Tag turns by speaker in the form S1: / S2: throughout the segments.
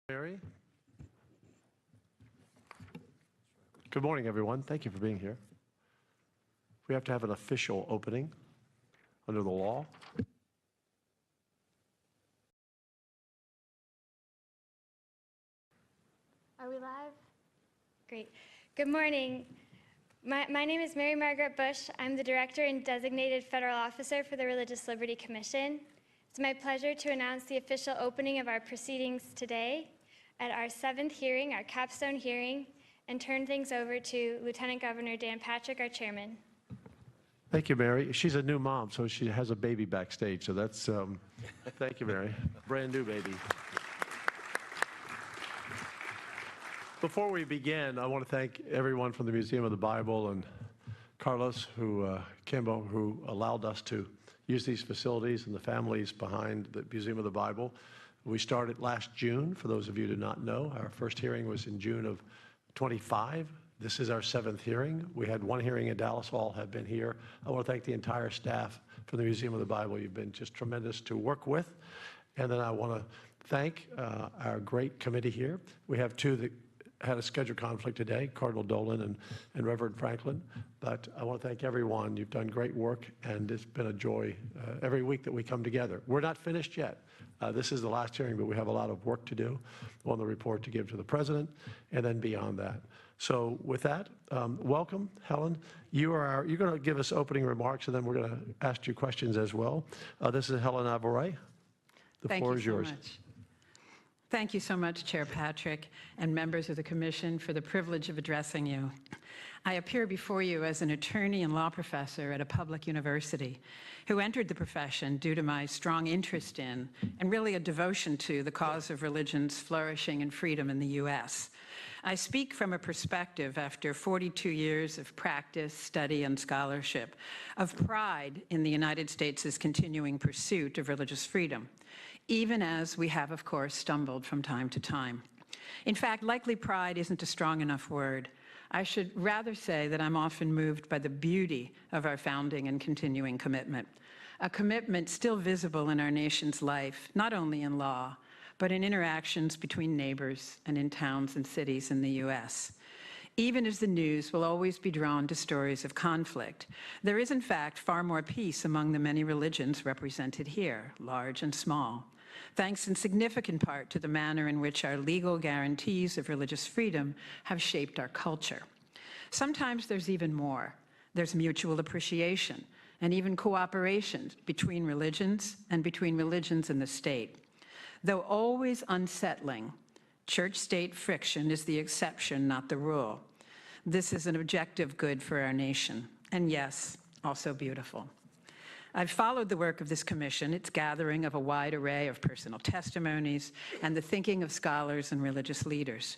S1: Mary. Good morning, everyone. Thank you for being here. We have to have an official opening under the law.
S2: Are we live? Great. Good morning. My name is Mary Margaret Bush. I'm the Director and Designated Federal Officer for the Religious Liberty Commission. It's my pleasure to announce the official opening of our proceedings today at our 7th hearing, our capstone hearing, and turn things over to Lieutenant Governor Dan Patrick, our chairman.
S1: Thank you, Mary. She's a new mom, so she has a baby backstage. So that's, thank you, Mary. Brand new baby. Before we begin, I want to thank everyone from the Museum of the Bible and Carlos, Kimbo, who allowed us to use these facilities, and the families behind the Museum of the Bible. We started last June, for those of you who do not know. Our first hearing was in June of 25. This is our 7th hearing. We had one hearing in Dallas. All have been here. I want to thank the entire staff from the Museum of the Bible. You've been just tremendous to work with. And then I want to thank our great committee here. We have two that had a schedule conflict today, Cardinal Dolan and Reverend Franklin. But I want to thank everyone. You've done great work, and it's been a joy every week that we come together. We're not finished yet. This is the last hearing, but we have a lot of work to do on the report to give to the president, and then beyond that. So with that, welcome, Helen. You're going to give us opening remarks, and then we're going to ask you questions as well. This is Helen Alvaré. The floor is yours.
S3: Thank you so much, Chair Patrick and members of the Commission, for the privilege of addressing you. I appear before you as an attorney and law professor at a public university who entered the profession due to my strong interest in and really a devotion to the cause of religion's flourishing and freedom in the U.S. I speak from a perspective, after 42 years of practice, study, and scholarship, of pride in the United States' continuing pursuit of religious freedom, even as we have, of course, stumbled from time to time. In fact, likely pride isn't a strong enough word. I should rather say that I'm often moved by the beauty of our founding and continuing commitment, a commitment still visible in our nation's life, not only in law, but in interactions between neighbors and in towns and cities in the U.S. Even as the news will always be drawn to stories of conflict, there is, in fact, far more peace among the many religions represented here, large and small, thanks in significant part to the manner in which our legal guarantees of religious freedom have shaped our culture. Sometimes there's even more. There's mutual appreciation and even cooperation between religions and between religions and the state. Though always unsettling, church-state friction is the exception, not the rule. This is an objective good for our nation, and yes, also beautiful. I've followed the work of this commission, its gathering of a wide array of personal testimonies, and the thinking of scholars and religious leaders.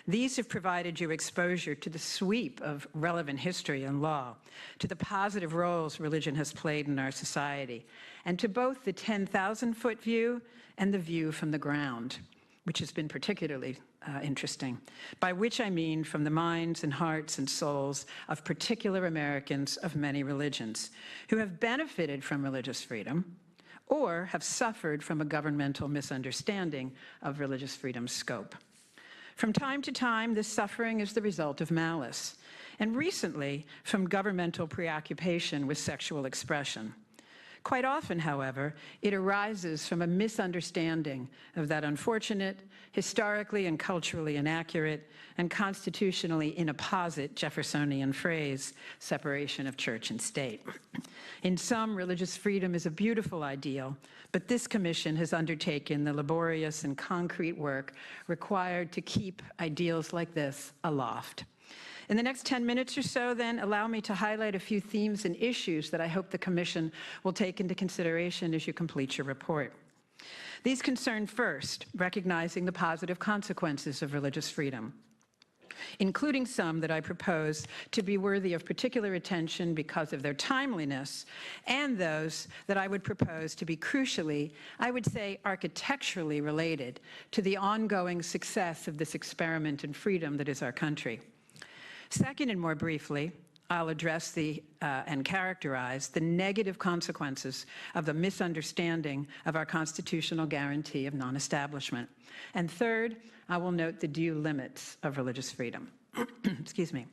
S3: These have provided you exposure to the sweep of relevant history and law, to the positive roles religion has played in our society, and to both the 10,000-foot view and the view from the ground, which has been particularly interesting, by which I mean from the minds and hearts and souls of particular Americans of many religions who have benefited from religious freedom or have suffered from a governmental misunderstanding of religious freedom's scope. From time to time, this suffering is the result of malice, and recently from governmental preoccupation with sexual expression. Quite often, however, it arises from a misunderstanding of that unfortunate, historically and culturally inaccurate, and constitutionally inapposite Jeffersonian phrase, separation of church and state. In sum, religious freedom is a beautiful ideal, but this commission has undertaken the laborious and concrete work required to keep ideals like this aloft. In the next 10 minutes or so, then, allow me to highlight a few themes and issues that I hope the Commission will take into consideration as you complete your report. These concern, first, recognizing the positive consequences of religious freedom, including some that I propose to be worthy of particular attention because of their timeliness, and those that I would propose to be crucially, I would say architecturally related to the ongoing success of this experiment in freedom that is our country. Second, and more briefly, I'll address and characterize the negative consequences of the misunderstanding of our constitutional guarantee of non-establishment. And third, I will note the due limits of religious freedom. Excuse me.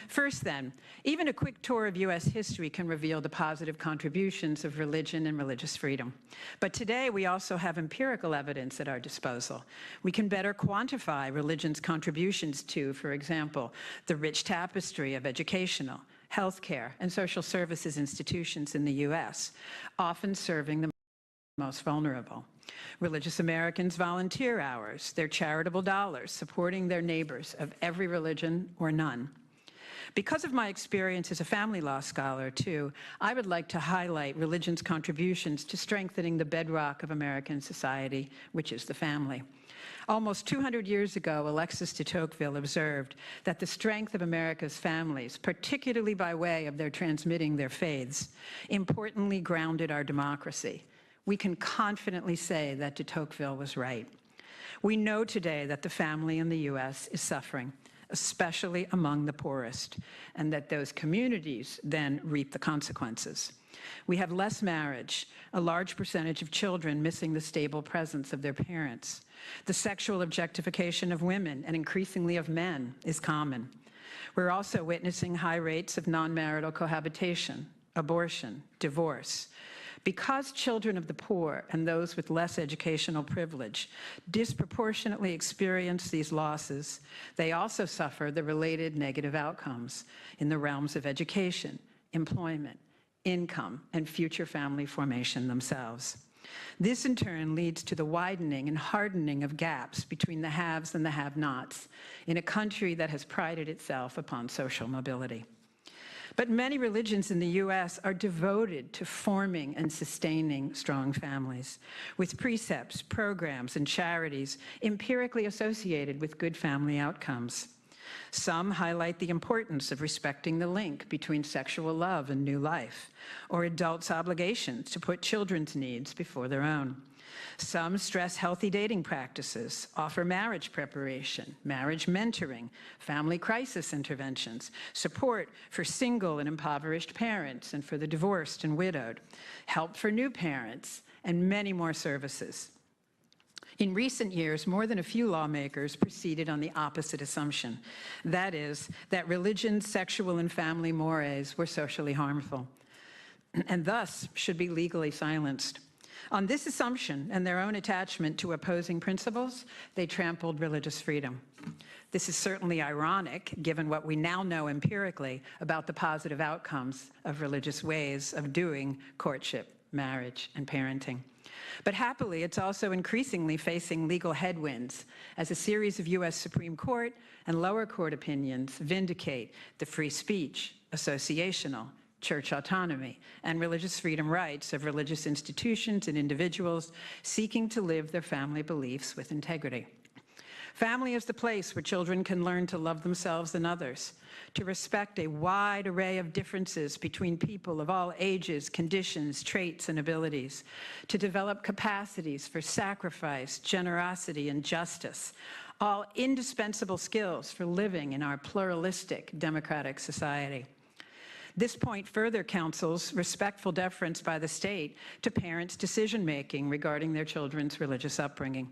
S3: First, then, even a quick tour of U.S. history can reveal the positive contributions of religion and religious freedom. But today, we also have empirical evidence at our disposal. We can better quantify religion's contributions to, for example, the rich tapestry of educational, healthcare, and social services institutions in the U.S., often serving the most vulnerable. Religious Americans' volunteer hours, their charitable dollars, supporting their neighbors of every religion or none. Because of my experience as a family law scholar, too, I would like to highlight religion's contributions to strengthening the bedrock of American society, which is the family. Almost 200 years ago, Alexis de Tocqueville observed that the strength of America's families, particularly by way of their transmitting their faiths, importantly grounded our democracy. We can confidently say that de Tocqueville was right. We know today that the family in the U.S. is suffering, especially among the poorest, and that those communities then reap the consequences. We have less marriage, a large percentage of children missing the stable presence of their parents. The sexual objectification of women, and increasingly of men, is common. We're also witnessing high rates of non-marital cohabitation, abortion, divorce. Because children of the poor and those with less educational privilege disproportionately experience these losses, they also suffer the related negative outcomes in the realms of education, employment, income, and future family formation themselves. This, in turn, leads to the widening and hardening of gaps between the haves and the have-nots in a country that has prided itself upon social mobility. But many religions in the U.S. are devoted to forming and sustaining strong families, with precepts, programs, and charities empirically associated with good family outcomes. Some highlight the importance of respecting the link between sexual love and new life, or adults' obligations to put children's needs before their own. Some stress healthy dating practices, offer marriage preparation, marriage mentoring, family crisis interventions, support for single and impoverished parents and for the divorced and widowed, help for new parents, and many more services. In recent years, more than a few lawmakers proceeded on the opposite assumption. That is, that religion, sexual, and family mores were socially harmful, and thus should be legally silenced. On this assumption and their own attachment to opposing principles, they trampled religious freedom. This is certainly ironic, given what we now know empirically about the positive outcomes of religious ways of doing courtship, marriage, and parenting. But happily, it's also increasingly facing legal headwinds as a series of U.S. Supreme Court and lower court opinions vindicate the free speech, associational, church autonomy, and religious freedom rights of religious institutions and individuals seeking to live their family beliefs with integrity. Family is the place where children can learn to love themselves and others, to respect a wide array of differences between people of all ages, conditions, traits, and abilities, to develop capacities for sacrifice, generosity, and justice, all indispensable skills for living in our pluralistic democratic society. This point further counsels respectful deference by the state to parents' decision-making regarding their children's religious upbringing.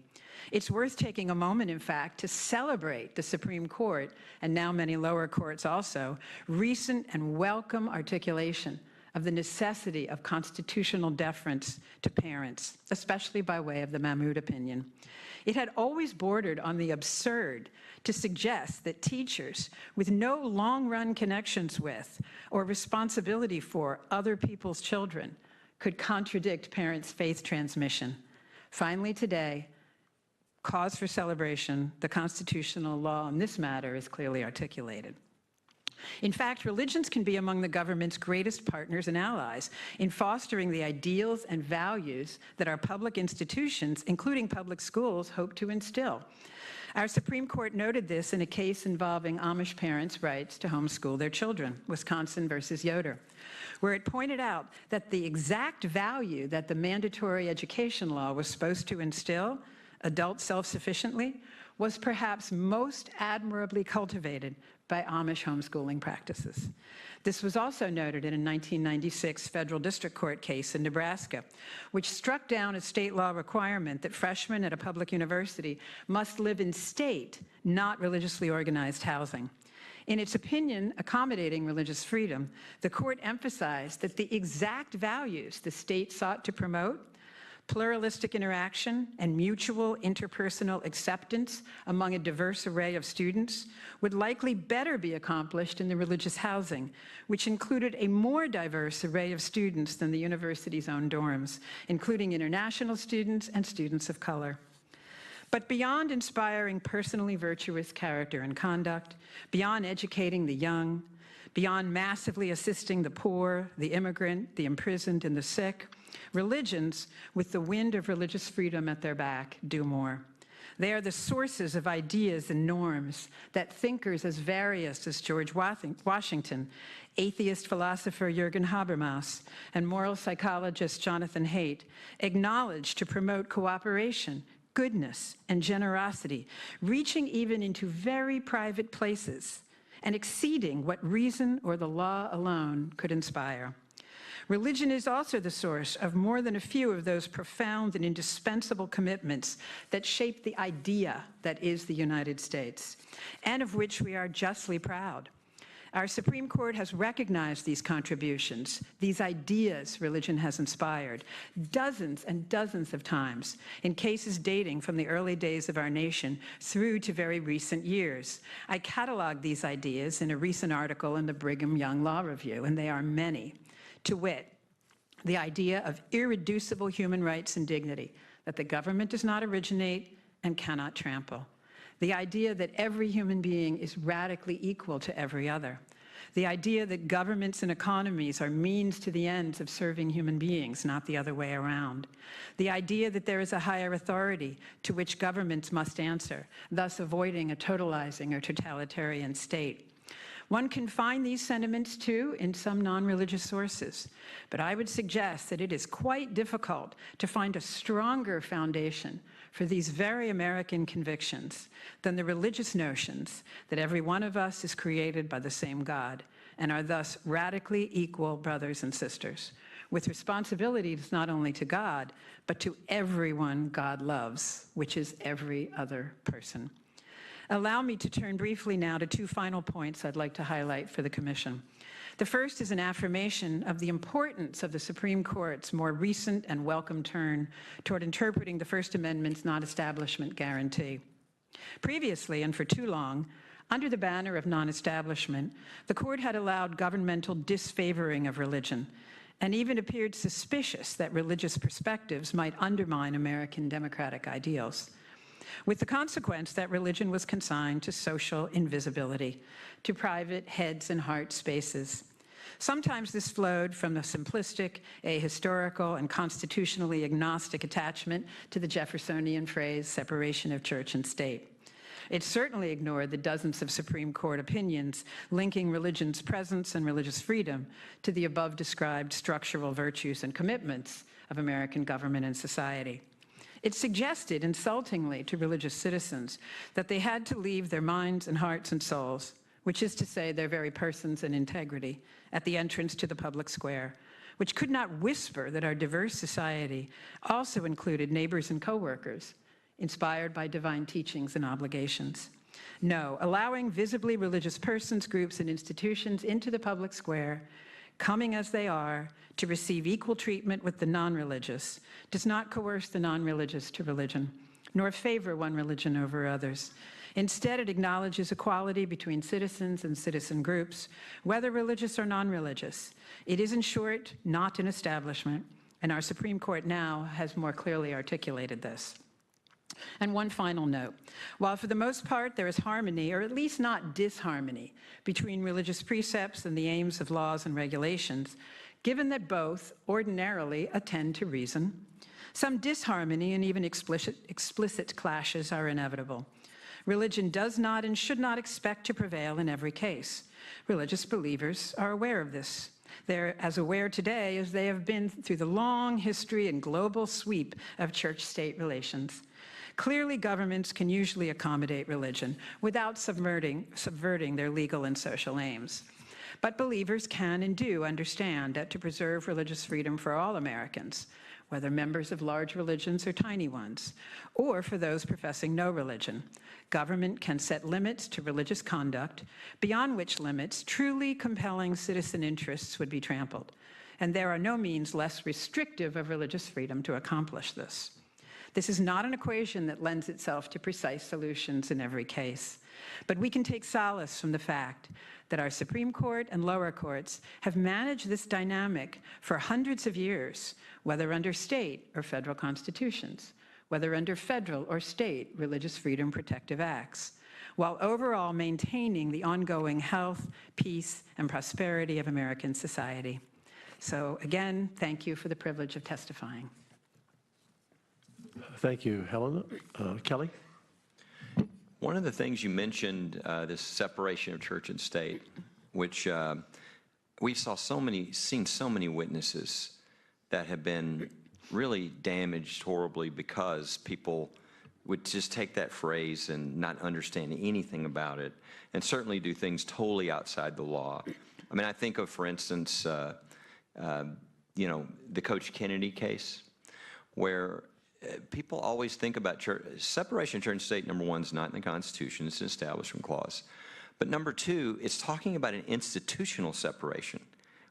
S3: It's worth taking a moment, in fact, to celebrate the Supreme Court, and now many lower courts also, recent and welcome articulation of the necessity of constitutional deference to parents, especially by way of the Mahmoud opinion. It had always bordered on the absurd to suggest that teachers with no long-run connections with or responsibility for other people's children could contradict parents' faith transmission. Finally, today, cause for celebration, the constitutional law on this matter is clearly articulated. In fact, religions can be among the government's greatest partners and allies in fostering the ideals and values that our public institutions, including public schools, hope to instill. Our Supreme Court noted this in a case involving Amish parents' rights to homeschool their children, Wisconsin versus Yoder, where it pointed out that the exact value that the mandatory education law was supposed to instill, adult self-sufficiently, was perhaps most admirably cultivated by Amish homeschooling practices. This was also noted in a 1996 federal district court case in Nebraska, which struck down a state law requirement that freshmen at a public university must live in state, not religiously organized housing. In its opinion accommodating religious freedom, the court emphasized that the exact values the state sought to promote, pluralistic interaction and mutual interpersonal acceptance among a diverse array of students, would likely better be accomplished in the religious housing, which included a more diverse array of students than the university's own dorms, including international students and students of color. But beyond inspiring personally virtuous character and conduct, beyond educating the young, beyond massively assisting the poor, the immigrant, the imprisoned, and the sick, religions with the wind of religious freedom at their back do more. They are the sources of ideas and norms that thinkers as various as George Washington, atheist philosopher Jürgen Habermas, and moral psychologist Jonathan Haidt acknowledge to promote cooperation, goodness, and generosity, reaching even into very private places and exceeding what reason or the law alone could inspire. Religion is also the source of more than a few of those profound and indispensable commitments that shape the idea that is the United States, and of which we are justly proud. Our Supreme Court has recognized these contributions, these ideas religion has inspired, dozens and dozens of times in cases dating from the early days of our nation through to very recent years. I cataloged these ideas in a recent article in the Brigham Young Law Review, and they are many. To wit, the idea of irreducible human rights and dignity, that the government does not originate and cannot trample. The idea that every human being is radically equal to every other. The idea that governments and economies are means to the ends of serving human beings, not the other way around. The idea that there is a higher authority to which governments must answer, thus avoiding a totalizing or totalitarian state. One can find these sentiments, too, in some non-religious sources, but I would suggest that it is quite difficult to find a stronger foundation for these very American convictions than the religious notions that every one of us is created by the same God and are thus radically equal brothers and sisters, with responsibilities not only to God, but to everyone God loves, which is every other person. Allow me to turn briefly now to two final points I'd like to highlight for the Commission. The first is an affirmation of the importance of the Supreme Court's more recent and welcome turn toward interpreting the First Amendment's non-establishment guarantee. Previously, and for too long, under the banner of non-establishment, the Court had allowed governmental disfavoring of religion and even appeared suspicious that religious perspectives might undermine American democratic ideals, with the consequence that religion was consigned to social invisibility, to private heads and heart spaces. Sometimes this flowed from the simplistic, ahistorical, and constitutionally agnostic attachment to the Jeffersonian phrase, separation of church and state. It certainly ignored the dozens of Supreme Court opinions linking religion's presence and religious freedom to the above-described structural virtues and commitments of American government and society. It suggested insultingly to religious citizens that they had to leave their minds and hearts and souls, which is to say their very persons and integrity, at the entrance to the public square, which could not whisper that our diverse society also included neighbors and coworkers, inspired by divine teachings and obligations. No, allowing visibly religious persons, groups, and institutions into the public square, coming as they are, to receive equal treatment with the non-religious, does not coerce the non-religious to religion, nor favor one religion over others. Instead, it acknowledges equality between citizens and citizen groups, whether religious or non-religious. It is, in short, not an establishment, and our Supreme Court now has more clearly articulated this. And one final note. While for the most part there is harmony, or at least not disharmony, between religious precepts and the aims of laws and regulations, given that both ordinarily attend to reason, some disharmony and even explicit clashes are inevitable. Religion does not and should not expect to prevail in every case. Religious believers are aware of this. They're as aware today as they have been through the long history and global sweep of church-state relations. Clearly, governments can usually accommodate religion without subverting their legal and social aims. But believers can and do understand that to preserve religious freedom for all Americans, whether members of large religions or tiny ones, or for those professing no religion, government can set limits to religious conduct, beyond which limits truly compelling citizen interests would be trampled. And there are no means less restrictive of religious freedom to accomplish this. This is not an equation that lends itself to precise solutions in every case, but we can take solace from the fact that our Supreme Court and lower courts have managed this dynamic for hundreds of years, whether under state or federal constitutions, whether under federal or state religious freedom protective acts, while overall maintaining the ongoing health, peace, and prosperity of American society. So again, thank you for the privilege of testifying.
S1: Thank you, Helena. Kelly?
S4: One of the things you mentioned, this separation of church and state, which we've seen so many witnesses that have been really damaged horribly because people would just take that phrase and not understand anything about it, and certainly do things totally outside the law. I mean, I think of, for instance, you know, the Coach Kennedy case, where people always think about church, separation of church and state, number one, is not in the Constitution, it's an establishment clause. But number two, it's talking about an institutional separation.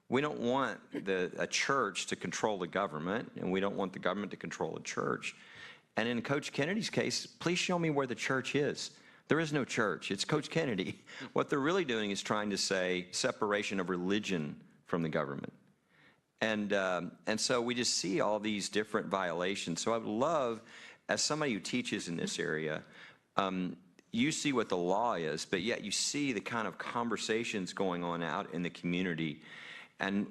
S4: We don't want a church to control the government, and we don't want the government to control a church. And in Coach Kennedy's case, please show me where the church is. There is no church, it's Coach Kennedy. What they're really doing is trying to say separation of religion from the government. And so we just see all these different violations. So I would love, as somebody who teaches in this area, you see what the law is, but yet you see the kind of conversations going on out in the community. And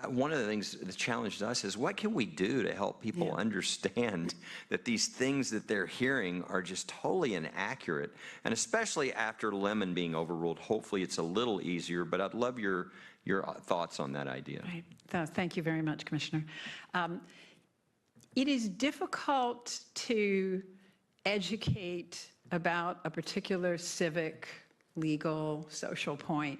S4: one of the things that challenges us is, what can we do to help people understand that these things that they're hearing are just totally inaccurate? And especially after Lemon being overruled, hopefully it's a little easier, but I'd love your thoughts on that idea.
S3: Right. Thank you very much, Commissioner. It is difficult to educate about a particular civic, legal, social point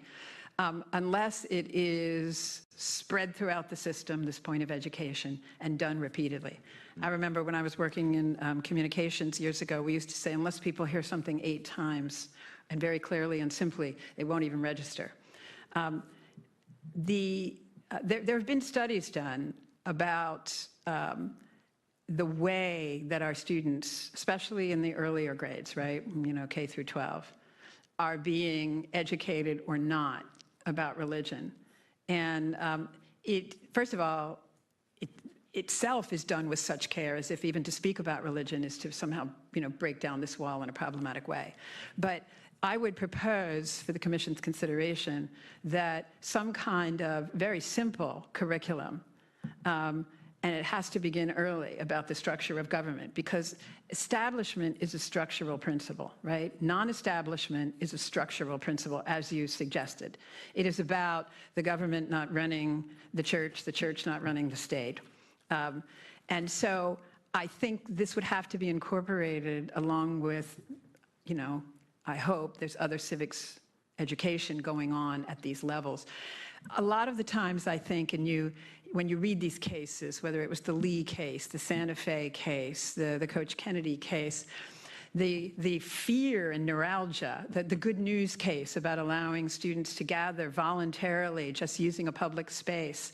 S3: unless it is spread throughout the system, this point of education, and done repeatedly. I remember when I was working in communications years ago, we used to say, unless people hear something 8 times and very clearly and simply, they won't even register. There have been studies done about the way that our students, especially in the earlier grades, right, you know, K through 12, are being educated or not about religion. And first of all, itself is done with such care, as if even to speak about religion is to somehow, you know, break down this wall in a problematic way. But I would propose for the Commission's consideration that some kind of very simple curriculum, and it has to begin early, about the structure of government, because establishment is a structural principle, right? Non-establishment is a structural principle, as you suggested. It is about the government not running the church not running the state. And so I think this would have to be incorporated along with, you know, I hope there's other civics education going on at these levels. A lot of the times I think, when you read these cases, whether it was the Lee case, the Santa Fe case, the Coach Kennedy case, the fear and neuralgia, the good news case about allowing students to gather voluntarily, just using a public space,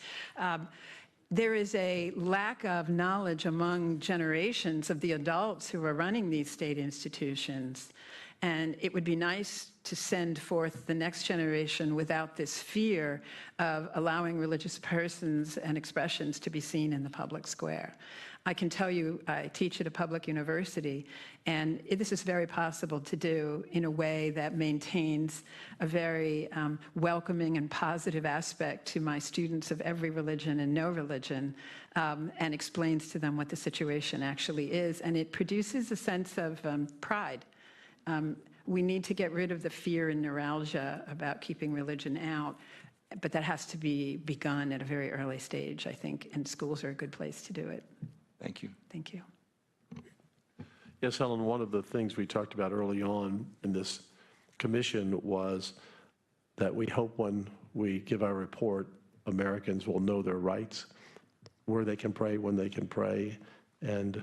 S3: there is a lack of knowledge among generations of the adults who are running these state institutions. And it would be nice to send forth the next generation without this fear of allowing religious persons and expressions to be seen in the public square. I can tell you, I teach at a public university, and this is very possible to do in a way that maintains a very welcoming and positive aspect to my students of every religion and no religion, and explains to them what the situation actually is. And it produces a sense of pride. We need to get rid of the fear and neuralgia about keeping religion out, but that has to be begun at a very early stage, I think, and schools are a good place to do it.
S4: Thank you.
S3: Thank you.
S1: Yes, Helen, one of the things we talked about early on in this commission was that we hope when we give our report, Americans will know their rights, where they can pray, when they can pray, and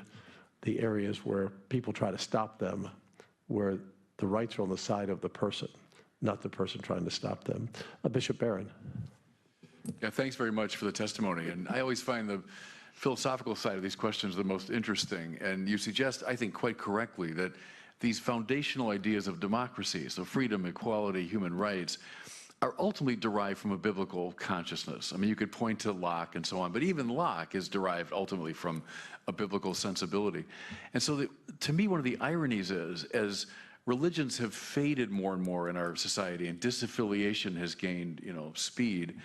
S1: the areas where people try to stop them, where the rights are on the side of the person, not the person trying to stop them. Bishop Barron.
S5: Yeah, thanks very much for the testimony. And I always find the philosophical side of these questions the most interesting. And you suggest, I think quite correctly, that these foundational ideas of democracy, so freedom, equality, human rights, are ultimately derived from a biblical consciousness. I mean, you could point to Locke and so on, but even Locke is derived ultimately from a biblical sensibility. And so to me, one of the ironies is, as religions have faded more and more in our society and disaffiliation has gained, speed,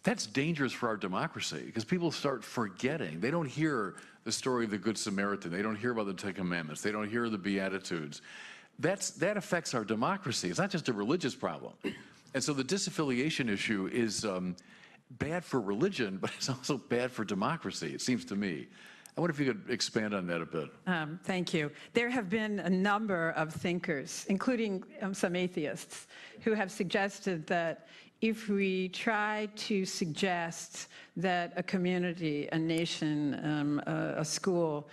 S5: that's dangerous for our democracy because people start forgetting. They don't hear the story of the Good Samaritan. They don't hear about the Ten Commandments. They don't hear the Beatitudes. That affects our democracy. It's not just a religious problem. And so the disaffiliation issue is bad for religion, but it's also bad for democracy, it seems to me. I wonder if you could expand on that a bit.
S3: Thank you. There have been a number of thinkers, including some atheists, who have suggested that if we try to suggest that a community, a nation, a school,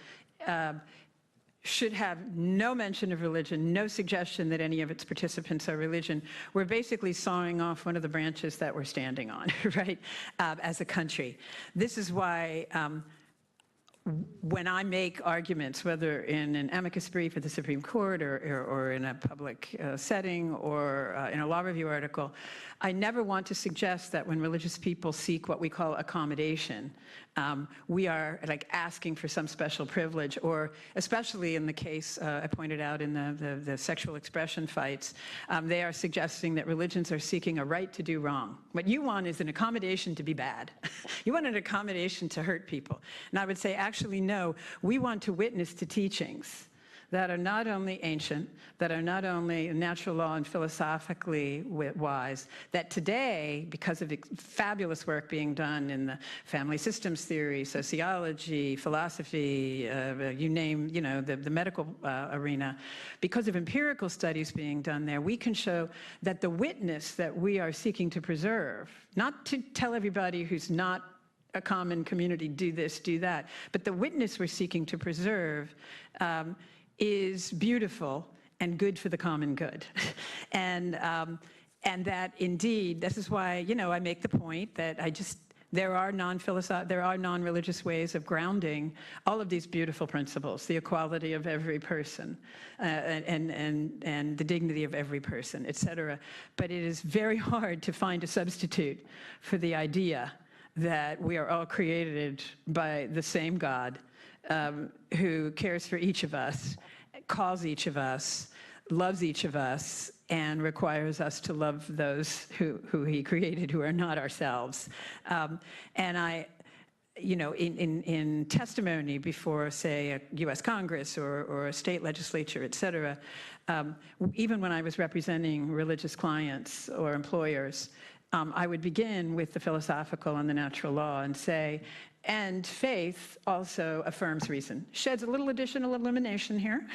S3: should have no mention of religion, no suggestion that any of its participants are religion, we're basically sawing off one of the branches that we're standing on, right, as a country. This is why when I make arguments, whether in an amicus brief at the Supreme Court or in a public setting or in a law review article, I never want to suggest that when religious people seek what we call accommodation, we are like asking for some special privilege, or especially in the case I pointed out in the sexual expression fights, they are suggesting that religions are seeking a right to do wrong. What you want is an accommodation to be bad. You want an accommodation to hurt people. And I would say, actually, no, we want to witness to teachings that are not only ancient, that are not only natural law and philosophically wise, that today, because of fabulous work being done in the family systems theory, sociology, philosophy, you name, the medical arena, because of empirical studies being done there, we can show that the witness that we are seeking to preserve, not to tell everybody who's not a common community, do this, do that, but the witness we're seeking to preserve is beautiful and good for the common good. And that indeed, this is why, I make the point that there are non-religious ways of grounding all of these beautiful principles, the equality of every person, and the dignity of every person, et cetera. But it is very hard to find a substitute for the idea that we are all created by the same God, who cares for each of us, calls each of us, loves each of us, and requires us to love those who he created, who are not ourselves. And I, in testimony before, say, a U.S. Congress or a state legislature, et cetera, even when I was representing religious clients or employers, I would begin with the philosophical and the natural law and say, and faith also affirms reason. Sheds a little additional illumination here,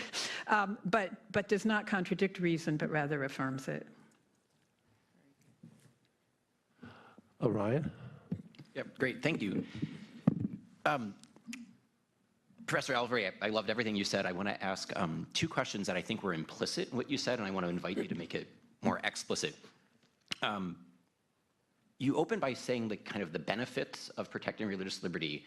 S3: but does not contradict reason, but rather affirms it.
S1: Orion?
S6: Yeah, great, thank you. Professor Alvaré, I loved everything you said. I want to ask two questions that I think were implicit in what you said, and I want to invite you to make it more explicit. You opened by saying the benefits of protecting religious liberty,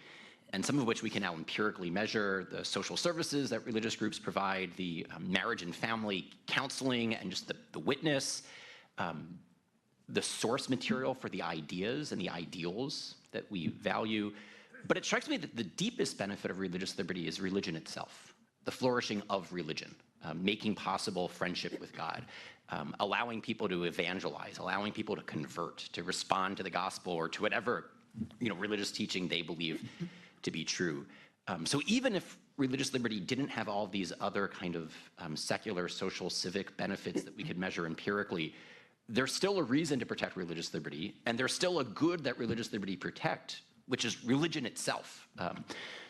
S6: and some of which we can now empirically measure, the social services that religious groups provide, the marriage and family counseling, and just the witness, the source material for the ideas and the ideals that we value. But it strikes me that the deepest benefit of religious liberty is religion itself, the flourishing of religion, making possible friendship with God. Allowing people to evangelize, allowing people to convert, to respond to the gospel or to whatever religious teaching they believe to be true. So even if religious liberty didn't have all these other kind of secular, social, civic benefits that we could measure empirically, there's still a reason to protect religious liberty, and there's still a good that religious liberty protect, which is religion itself.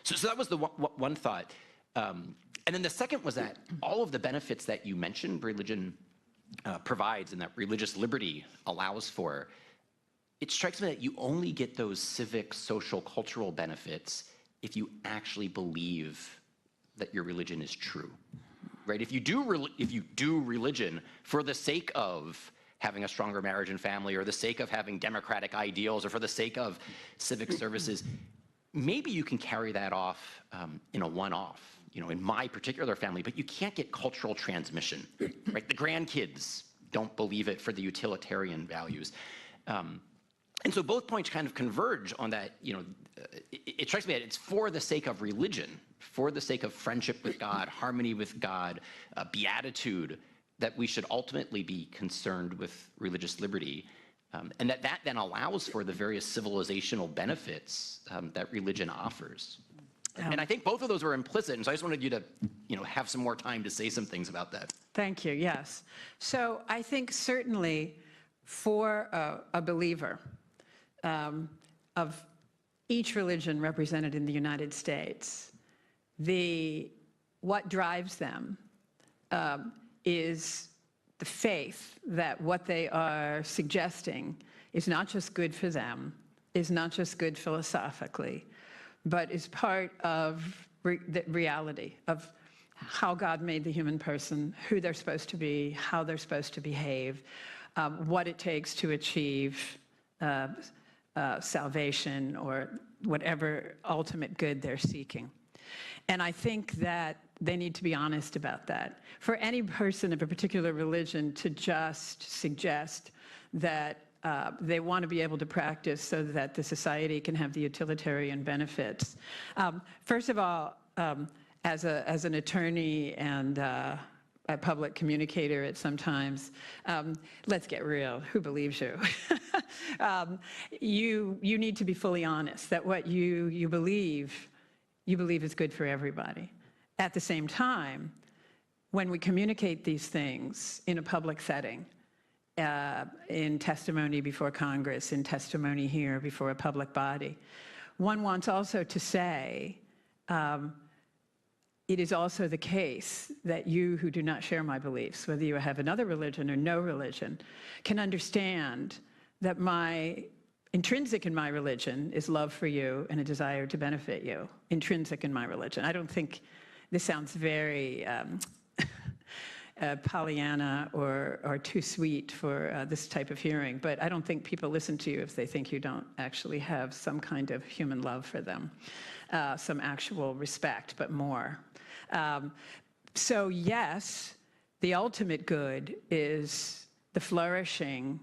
S6: So that was the one thought. And then the second was that all of the benefits that you mentioned religion provides and that religious liberty allows for, it strikes me that you only get those civic, social, cultural benefits if you actually believe that your religion is true, right? If you do religion for the sake of having a stronger marriage and family, or the sake of having democratic ideals, or for the sake of civic services, maybe you can carry that off in a one-off, in my particular family, but you can't get cultural transmission, right? The grandkids don't believe it for the utilitarian values. And so both points kind of converge on that, it strikes me that it's for the sake of religion, for the sake of friendship with God, harmony with God, beatitude, that we should ultimately be concerned with religious liberty. And that then allows for the various civilizational benefits that religion offers. And I think both of those were implicit, and so I just wanted you to, have some more time to say some things about that.
S3: Thank you, yes. So I think certainly for a believer of each religion represented in the United States, what drives them is the faith that what they are suggesting is not just good for them, is not just good philosophically, but is part of the reality of how God made the human person, who they're supposed to be, how they're supposed to behave, what it takes to achieve salvation or whatever ultimate good they're seeking. And I think that they need to be honest about that. For any person of a particular religion to just suggest that they want to be able to practice so that the society can have the utilitarian benefits. First of all, as an attorney and a public communicator at some times, let's get real. Who believes you? You need to be fully honest that what you believe is good for everybody. At the same time, when we communicate these things in a public setting, in testimony before Congress, in testimony here before a public body, one wants also to say, it is also the case that you who do not share my beliefs, whether you have another religion or no religion, can understand that intrinsic in my religion is love for you and a desire to benefit you. Intrinsic in my religion. I don't think this sounds very Pollyanna or too sweet for this type of hearing, but I don't think people listen to you if they think you don't actually have some kind of human love for them, some actual respect, but more. So yes, the ultimate good is the flourishing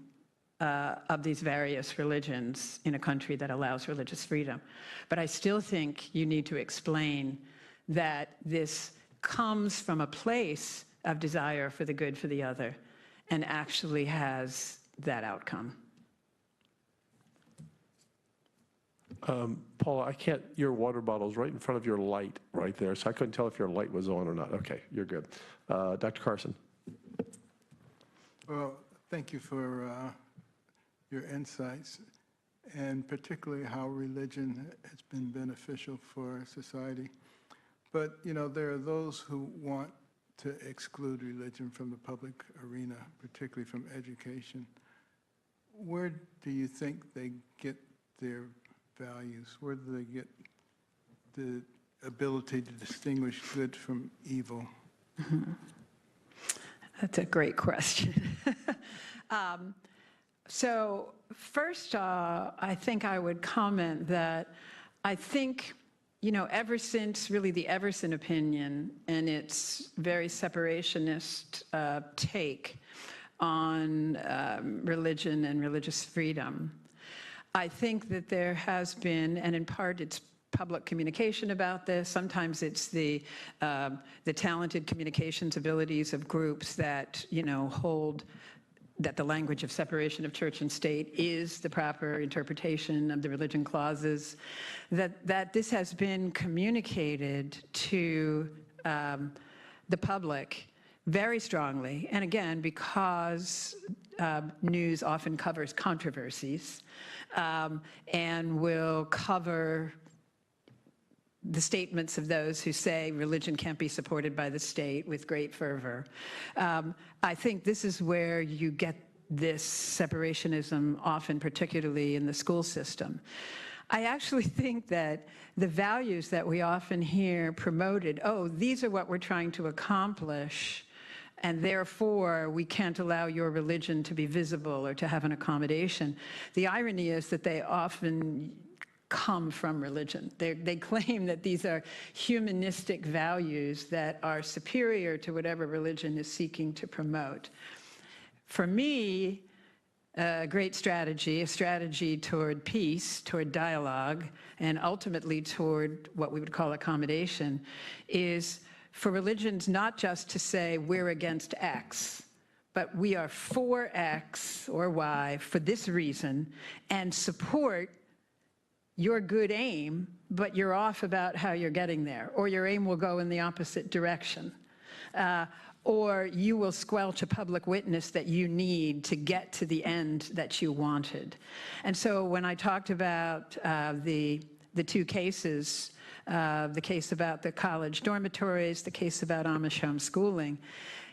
S3: of these various religions in a country that allows religious freedom. But I still think you need to explain that this comes from a place of desire for the good for the other and actually has that outcome.
S1: Paula, your water bottle's right in front of your light right there, so I couldn't tell if your light was on or not. Okay, you're good. Dr. Carson.
S7: Well, thank you for your insights, and particularly how religion has been beneficial for society. But, there are those who want to exclude religion from the public arena, particularly from education. Where do you think they get their values? Where do they get the ability to distinguish good from evil?
S3: That's a great question. So first, I think I would comment that I think, ever since really the Everson opinion and its very separationist take on religion and religious freedom, I think that there has been, and in part it's public communication about this, sometimes it's the talented communications abilities of groups that, hold that the language of separation of church and state is the proper interpretation of the religion clauses, that this has been communicated to the public very strongly. And again, because news often covers controversies and will cover the statements of those who say religion can't be supported by the state with great fervor. I think this is where you get this separationism, often particularly in the school system. I actually think that the values that we often hear promoted, oh, these are what we're trying to accomplish, and therefore we can't allow your religion to be visible or to have an accommodation. The irony is that they often come from religion. They claim that these are humanistic values that are superior to whatever religion is seeking to promote. For me, a great strategy, a strategy toward peace, toward dialogue, and ultimately toward what we would call accommodation, is for religions not just to say we're against X, but we are for X or Y for this reason, and support your good aim, but you're off about how you're getting there, or your aim will go in the opposite direction. Or you will squelch a public witness that you need to get to the end that you wanted. And so when I talked about the two cases, the case about the college dormitories, the case about Amish homeschooling,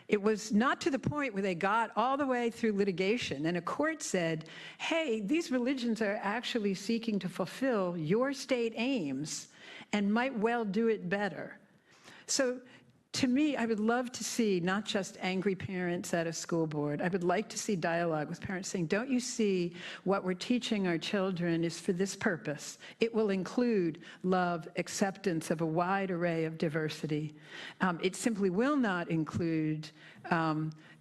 S3: it was not to the point where they got all the way through litigation and a court said, hey, these religions are actually seeking to fulfill your state aims and might well do it better. So to me, I would love to see not just angry parents at a school board. I would like to see dialogue with parents saying, don't you see what we're teaching our children is for this purpose? It will include love, acceptance of a wide array of diversity. It simply will not include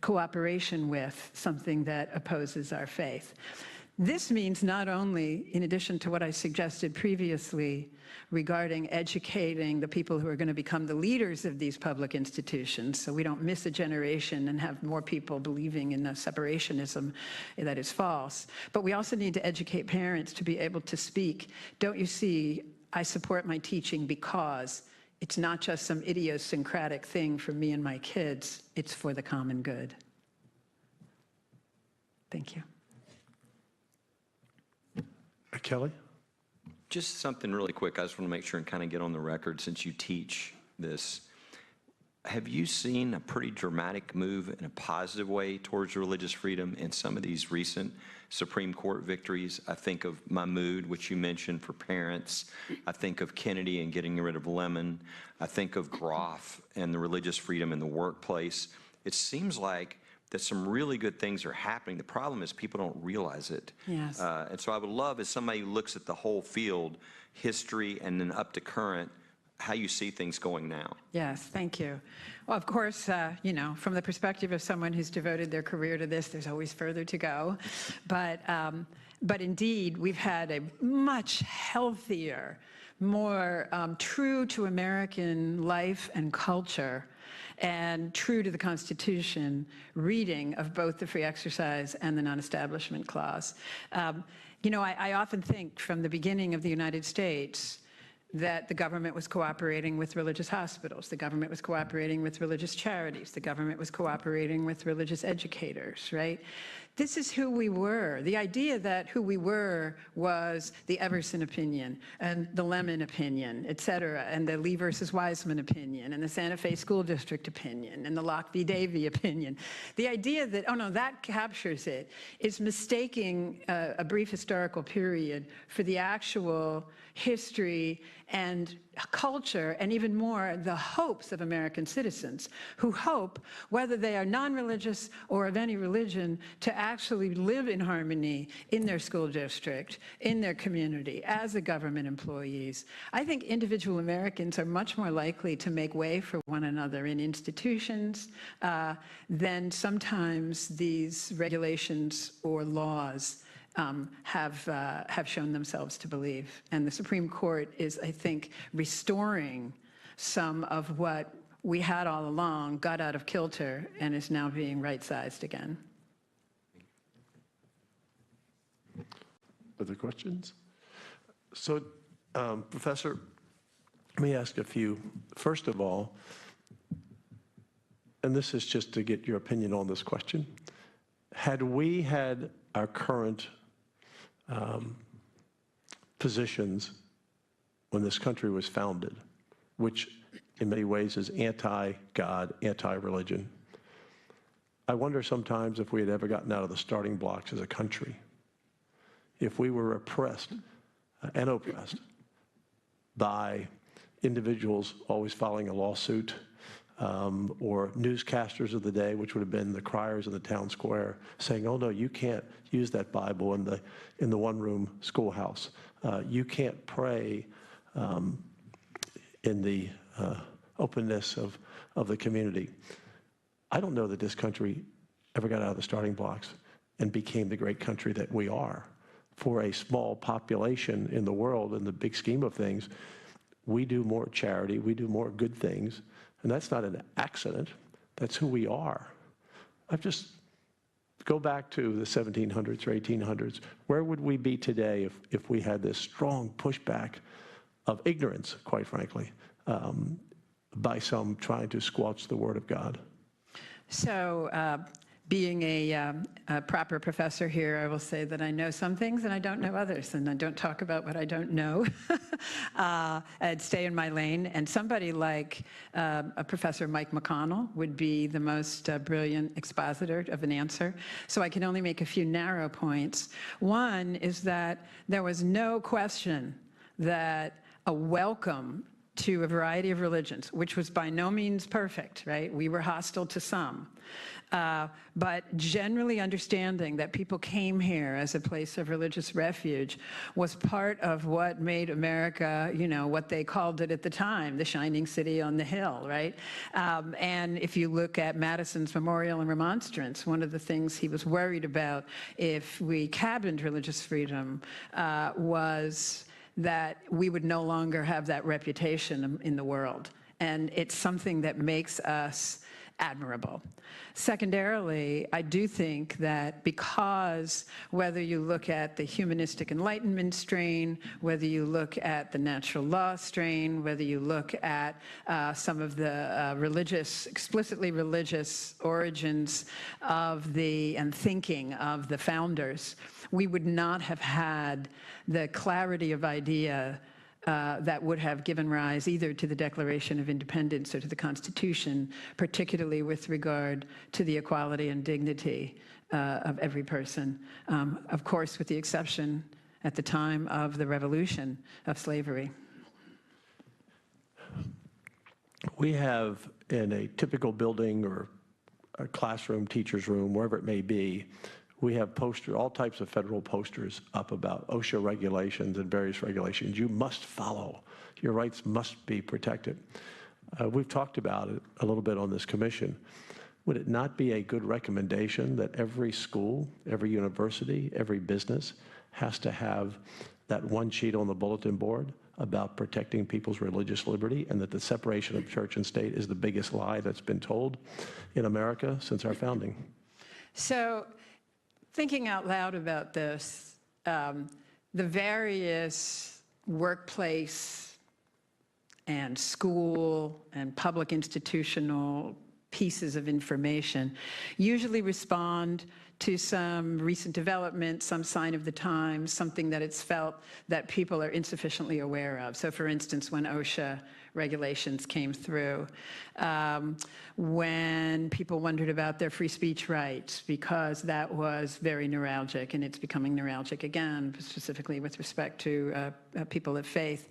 S3: cooperation with something that opposes our faith. This means not only, in addition to what I suggested previously regarding educating the people who are going to become the leaders of these public institutions, so we don't miss a generation and have more people believing in a separationism that is false, but we also need to educate parents to be able to speak. Don't you see, I support my teaching because it's not just some idiosyncratic thing for me and my kids, it's for the common good. Thank you.
S1: Kelly?
S4: Just something really quick. I just want to make sure and kind of get on the record since you teach this. Have you seen a pretty dramatic move in a positive way towards religious freedom in some of these recent Supreme Court victories? I think of Mahmoud, which you mentioned for parents. I think of Kennedy and getting rid of Lemon. I think of Groff and the religious freedom in the workplace. It seems like that some really good things are happening. The problem is people don't realize it.
S3: Yes.
S4: And so I would love, as somebody who looks at the whole field, history and then up to current, how you see things going now.
S3: Yes, thank you. Well, of course, you know, from the perspective of someone who's devoted their career to this, there's always further to go. But indeed, we've had a much healthier, more true to American life and culture and true to the Constitution reading of both the free exercise and the non-establishment clause. You know, I often think from the beginning of the United States that the government was cooperating with religious hospitals, the government was cooperating with religious charities, the government was cooperating with religious educators, right? This is who we were. The idea that who we were was the Everson opinion and the Lemon opinion, et cetera, and the Lee versus Wiseman opinion and the Santa Fe School District opinion and the Locke v. Davey opinion. The idea that, oh no, that captures it, is mistaking a brief historical period for the actual history and culture, and even more, the hopes of American citizens who hope, whether they are non-religious or of any religion, to actually live in harmony in their school district, in their community, as a government employees. I think individual Americans are much more likely to make way for one another in institutions than sometimes these regulations or laws have shown themselves to believe. And the Supreme Court is, I think, restoring some of what we had all along, got out of kilter, and is now being right-sized again.
S1: Other questions? So, Professor, let me ask a few. First of all, and this is just to get your opinion on this question, had we had our current positions when this country was founded, which in many ways is anti-God, anti-religion. I wonder sometimes if we had ever gotten out of the starting blocks as a country, if we were oppressed and oppressed by individuals always filing a lawsuit, or newscasters of the day, which would have been the criers in the town square, saying, "Oh no, you can't use that Bible in the one-room schoolhouse. You can't pray in the openness of the community." I don't know that this country ever got out of the starting blocks and became the great country that we are. For a small population in the world, in the big scheme of things, we do more charity, we do more good things, and that's not an accident. That's who we are. I've just go back to the 1700s or 1800s. Where would we be today if we had this strong pushback of ignorance, quite frankly, by some trying to squelch the Word of God?
S3: So, being a proper professor here, I will say that I know some things and I don't know others, and I don't talk about what I don't know. I'd stay in my lane, and somebody like a Professor Mike McConnell would be the most brilliant expositor of an answer. So I can only make a few narrow points. One is that there was no question that a welcome to a variety of religions, which was by no means perfect, right? We were hostile to some. But generally understanding that people came here as a place of religious refuge was part of what made America, you know, what they called it at the time, the shining city on the hill, right? And if you look at Madison's Memorial and Remonstrance, one of the things he was worried about if we cabined religious freedom was that we would no longer have that reputation in the world. And it's something that makes us admirable. Secondarily, I do think that because whether you look at the humanistic Enlightenment strain, whether you look at the natural law strain, whether you look at some of the explicitly religious origins of and thinking of the founders, we would not have had the clarity of idea that would have given rise either to the Declaration of Independence or to the Constitution, particularly with regard to the equality and dignity of every person, of course, with the exception at the time of the revolution of slavery.
S1: We have in a typical building or a classroom, teacher's room, wherever it may be, we have all types of federal posters up about OSHA regulations and various regulations. You must follow. Your rights must be protected. We've talked about it a little bit on this commission. Would it not be a good recommendation that every school, every university, every business has to have that one sheet on the bulletin board about protecting people's religious liberty, and that the separation of church and state is the biggest lie that's been told in America since our founding?
S3: So, thinking out loud about this, the various workplace and school and public institutional pieces of information usually respond to some recent development, some sign of the times, something that it's felt that people are insufficiently aware of. So for instance, when OSHA regulations came through, when people wondered about their free speech rights, because that was very neuralgic, and it's becoming neuralgic again, specifically with respect to people of faith.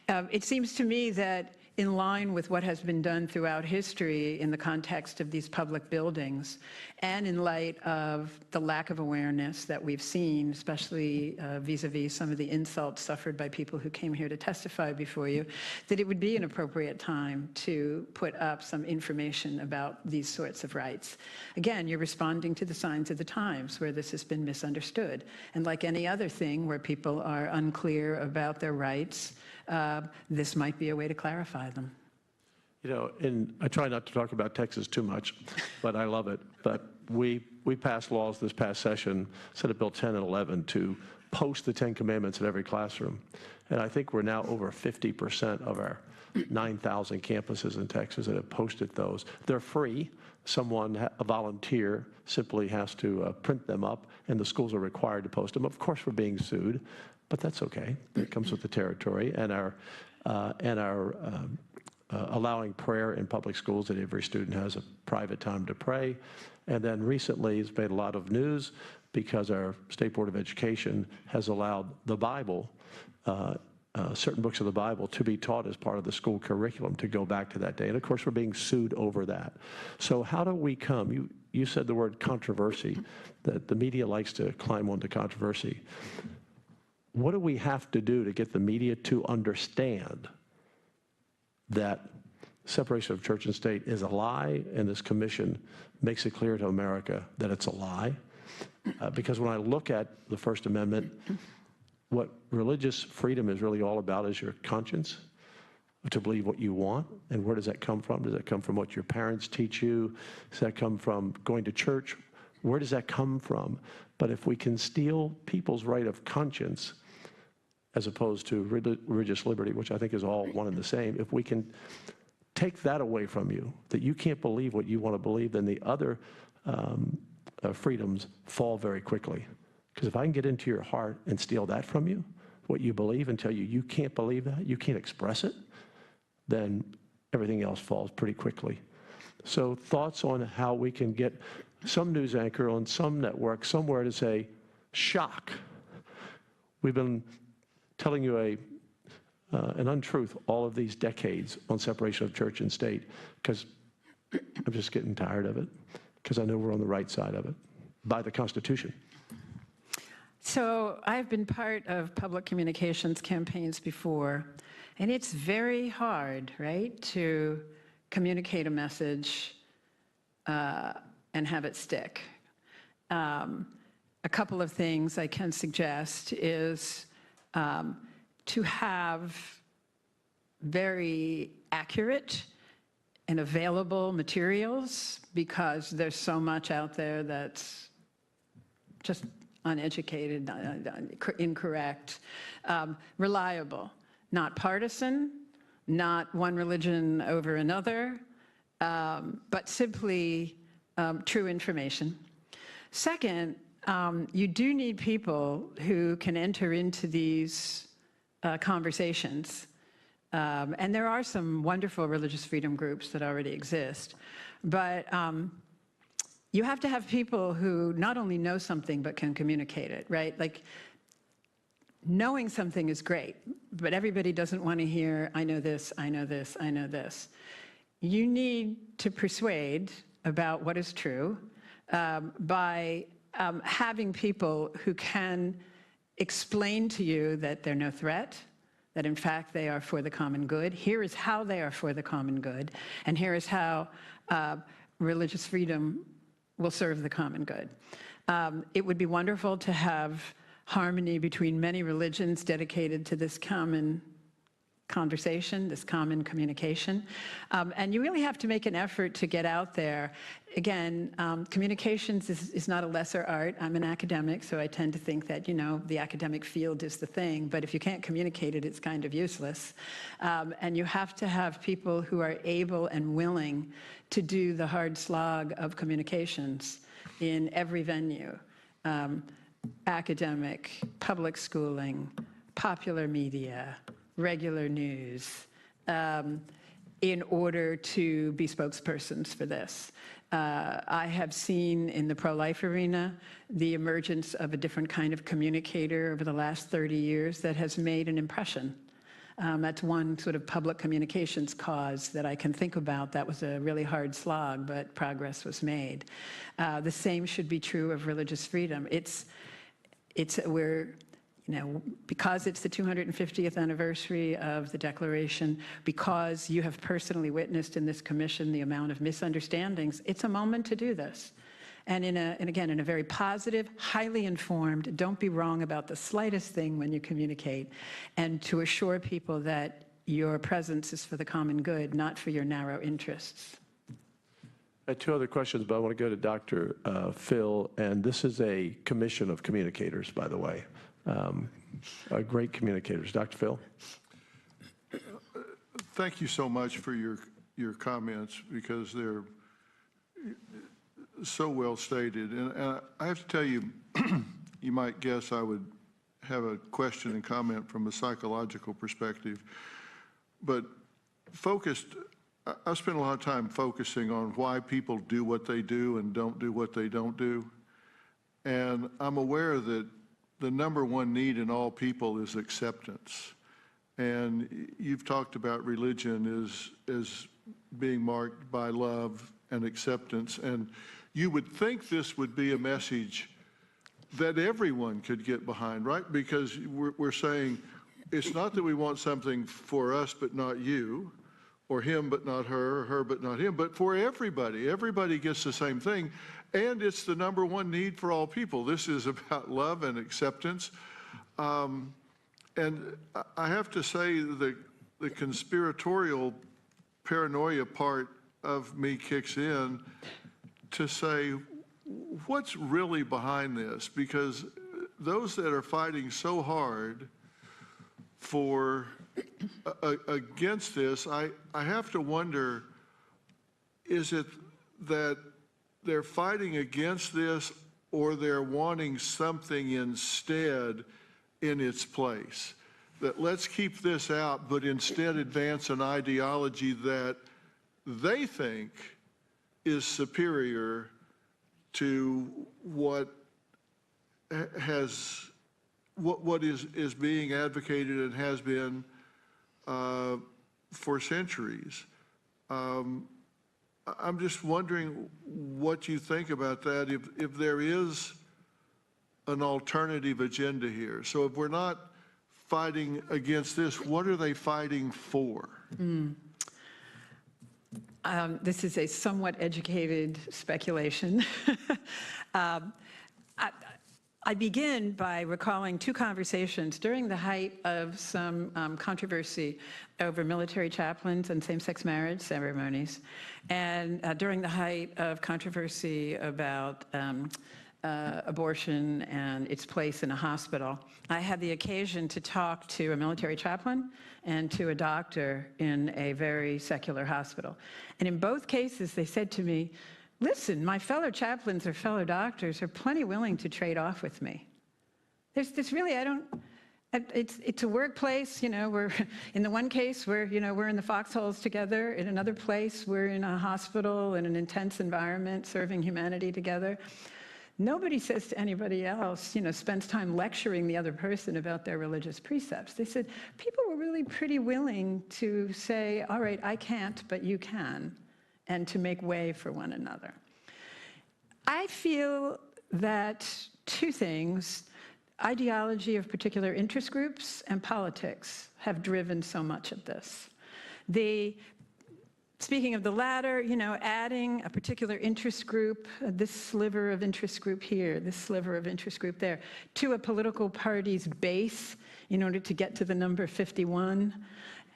S3: It seems to me that in line with what has been done throughout history in the context of these public buildings, and in light of the lack of awareness that we've seen, especially vis-a-vis some of the insults suffered by people who came here to testify before you, that it would be an appropriate time to put up some information about these sorts of rights. Again, you're responding to the signs of the times where this has been misunderstood. And like any other thing where people are unclear about their rights, this might be a way to clarify them.
S1: You know, and I try not to talk about Texas too much, but I love it. But we passed laws this past session, Senate Bill 10 and 11, to post the 10 Commandments in every classroom. And I think we're now over 50% of our 9,000 campuses in Texas that have posted those. They're free. A volunteer, simply has to print them up, and the schools are required to post them. Of course, we're being sued. but that's okay. It comes with the territory, and our allowing prayer in public schools, that every student has a private time to pray. And then recently, it's made a lot of news because our State Board of Education has allowed the Bible, certain books of the Bible, to be taught as part of the school curriculum, to go back to that day. And of course, we're being sued over that. So how do we come? You said the word controversy, that the media likes to climb onto controversy. What do we have to do to get the media to understand that separation of church and state is a lie, and this commission makes it clear to America that it's a lie? Because when I look at the First Amendment, what religious freedom is really all about is your conscience, to believe what you want. And where does that come from? Does that come from what your parents teach you? Does that come from going to church? Where does that come from? But if we can steal people's right of conscience, as opposed to religious liberty, which I think is all one and the same, if we can take that away from you, that you can't believe what you want to believe, then the other freedoms fall very quickly. Because if I can get into your heart and steal that from you, what you believe, and tell you you can't believe that, you can't express it, then everything else falls pretty quickly. So thoughts on how we can get some news anchor on some network somewhere to say, shock. We've been telling you an untruth all of these decades on separation of church and state, because I'm just getting tired of it, because I know we're on the right side of it by the Constitution.
S3: So I've been part of public communications campaigns before, and it's very hard, right, to communicate a message and have it stick. A couple of things I can suggest is to have very accurate and available materials, because there's so much out there that's just uneducated, incorrect, reliable, not partisan, not one religion over another, but simply true information. Second, you do need people who can enter into these conversations. And there are some wonderful religious freedom groups that already exist. But you have to have people who not only know something, but can communicate it, right? Like, knowing something is great, but everybody doesn't want to hear, I know this, I know this, I know this. You need to persuade about what is true by having people who can explain to you that they're no threat, that in fact they are for the common good. Here is how they are for the common good, and here is how religious freedom will serve the common good. It would be wonderful to have harmony between many religions dedicated to this common conversation, this common communication. And you really have to make an effort to get out there. Again, communications is not a lesser art. I'm an academic, so I tend to think that, you know, the academic field is the thing, but if you can't communicate it, it's kind of useless. And you have to have people who are able and willing to do the hard slog of communications in every venue. Academic, public schooling, popular media, regular news, in order to be spokespersons for this. I have seen in the pro-life arena the emergence of a different kind of communicator over the last 30 years that has made an impression. That's one sort of public communications cause that I can think about. That was a really hard slog, but progress was made. The same should be true of religious freedom. We're, you know, because it's the 250th anniversary of the Declaration, because you have personally witnessed in this commission the amount of misunderstandings, it's a moment to do this. And again, in a very positive, highly informed, don't be wrong about the slightest thing when you communicate, and to assure people that your presence is for the common good, not for your narrow interests.
S1: I have two other questions, but I want to go to Dr. Phil, and this is a commission of communicators, by the way. Great communicators. Dr. Phil?
S8: Thank you so much for your comments, because they're so well stated. And I have to tell you, you might guess I would have a question and comment from a psychological perspective. But I spend a lot of time focusing on why people do what they do and don't do what they don't do. And I'm aware that the number one need in all people is acceptance. And you've talked about religion as being marked by love and acceptance. And you would think this would be a message that everyone could get behind, right? Because we're saying it's not that we want something for us but not you, or him but not her, or her but not him, but for everybody. Everybody gets the same thing, and it's the number one need for all people. This is about love and acceptance. And I have to say the conspiratorial paranoia part of me kicks in to say, what's really behind this? Because those that are fighting so hard for against this, I have to wonder, is it that they're fighting against this, or they're wanting something instead in its place? That let's keep this out, but instead advance an ideology that they think is superior to what is being advocated and has been for centuries. I'm just wondering what you think about that, if there is an alternative agenda here. So if we're not fighting against this, what are they fighting for?
S3: This is a somewhat educated speculation. I begin by recalling two conversations during the height of some controversy over military chaplains and same-sex marriage ceremonies, and during the height of controversy about abortion and its place in a hospital. I had the occasion to talk to a military chaplain and to a doctor in a very secular hospital. And in both cases, they said to me, listen, my fellow chaplains or fellow doctors are plenty willing to trade off with me. There's really, it's a workplace, we're, in the one case, we're in the foxholes together. In another place, we're in a hospital in an intense environment, serving humanity together. Nobody says to anybody else, spends time lecturing the other person about their religious precepts. They said, people were really pretty willing to say, all right, I can't, but you can, and to make way for one another. I feel that two things, ideology of particular interest groups and politics, have driven so much of this. Speaking of the latter, adding a particular interest group, this sliver of interest group here, this sliver of interest group there, to a political party's base in order to get to the number 51,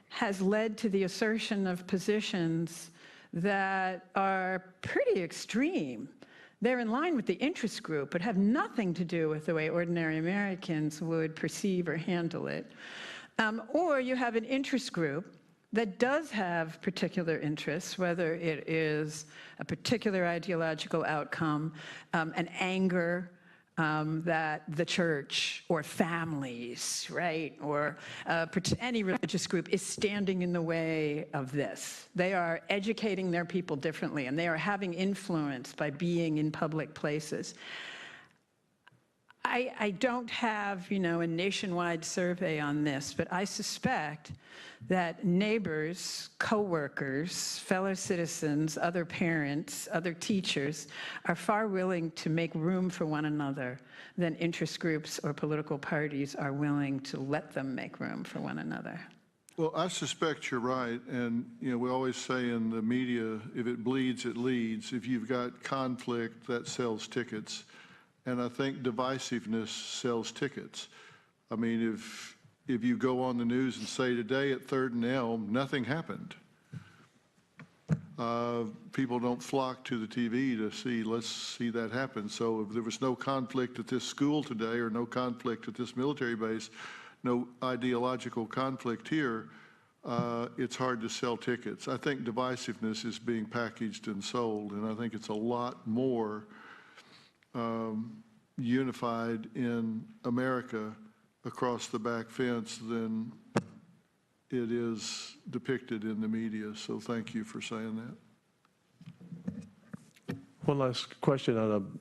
S3: has led to the assertion of positions that are pretty extreme. They're in line with the interest group, but have nothing to do with the way ordinary Americans would perceive or handle it. Or you have an interest group that does have particular interests, whether it is a particular ideological outcome, an anger that the church or families, right, or any religious group is standing in the way of this. They are educating their people differently, and they are having influence by being in public places. I don't have, a nationwide survey on this, but I suspect that neighbors, coworkers, fellow citizens, other parents, other teachers are far willing to make room for one another than interest groups or political parties are willing to let them make room for one another.
S8: Well, I suspect you're right. And, we always say in the media, if it bleeds, it leads. If you've got conflict, that sells tickets. And I think divisiveness sells tickets. I mean, if you go on the news and say today at 3rd and Elm, nothing happened. People don't flock to the TV to see, let's see that happen. So if there was no conflict at this school today, or no conflict at this military base, no ideological conflict here, it's hard to sell tickets. I think divisiveness is being packaged and sold, and I think it's a lot more unified in America across the back fence than it is depicted in the media. So thank you for saying that.
S1: One last question, and I'm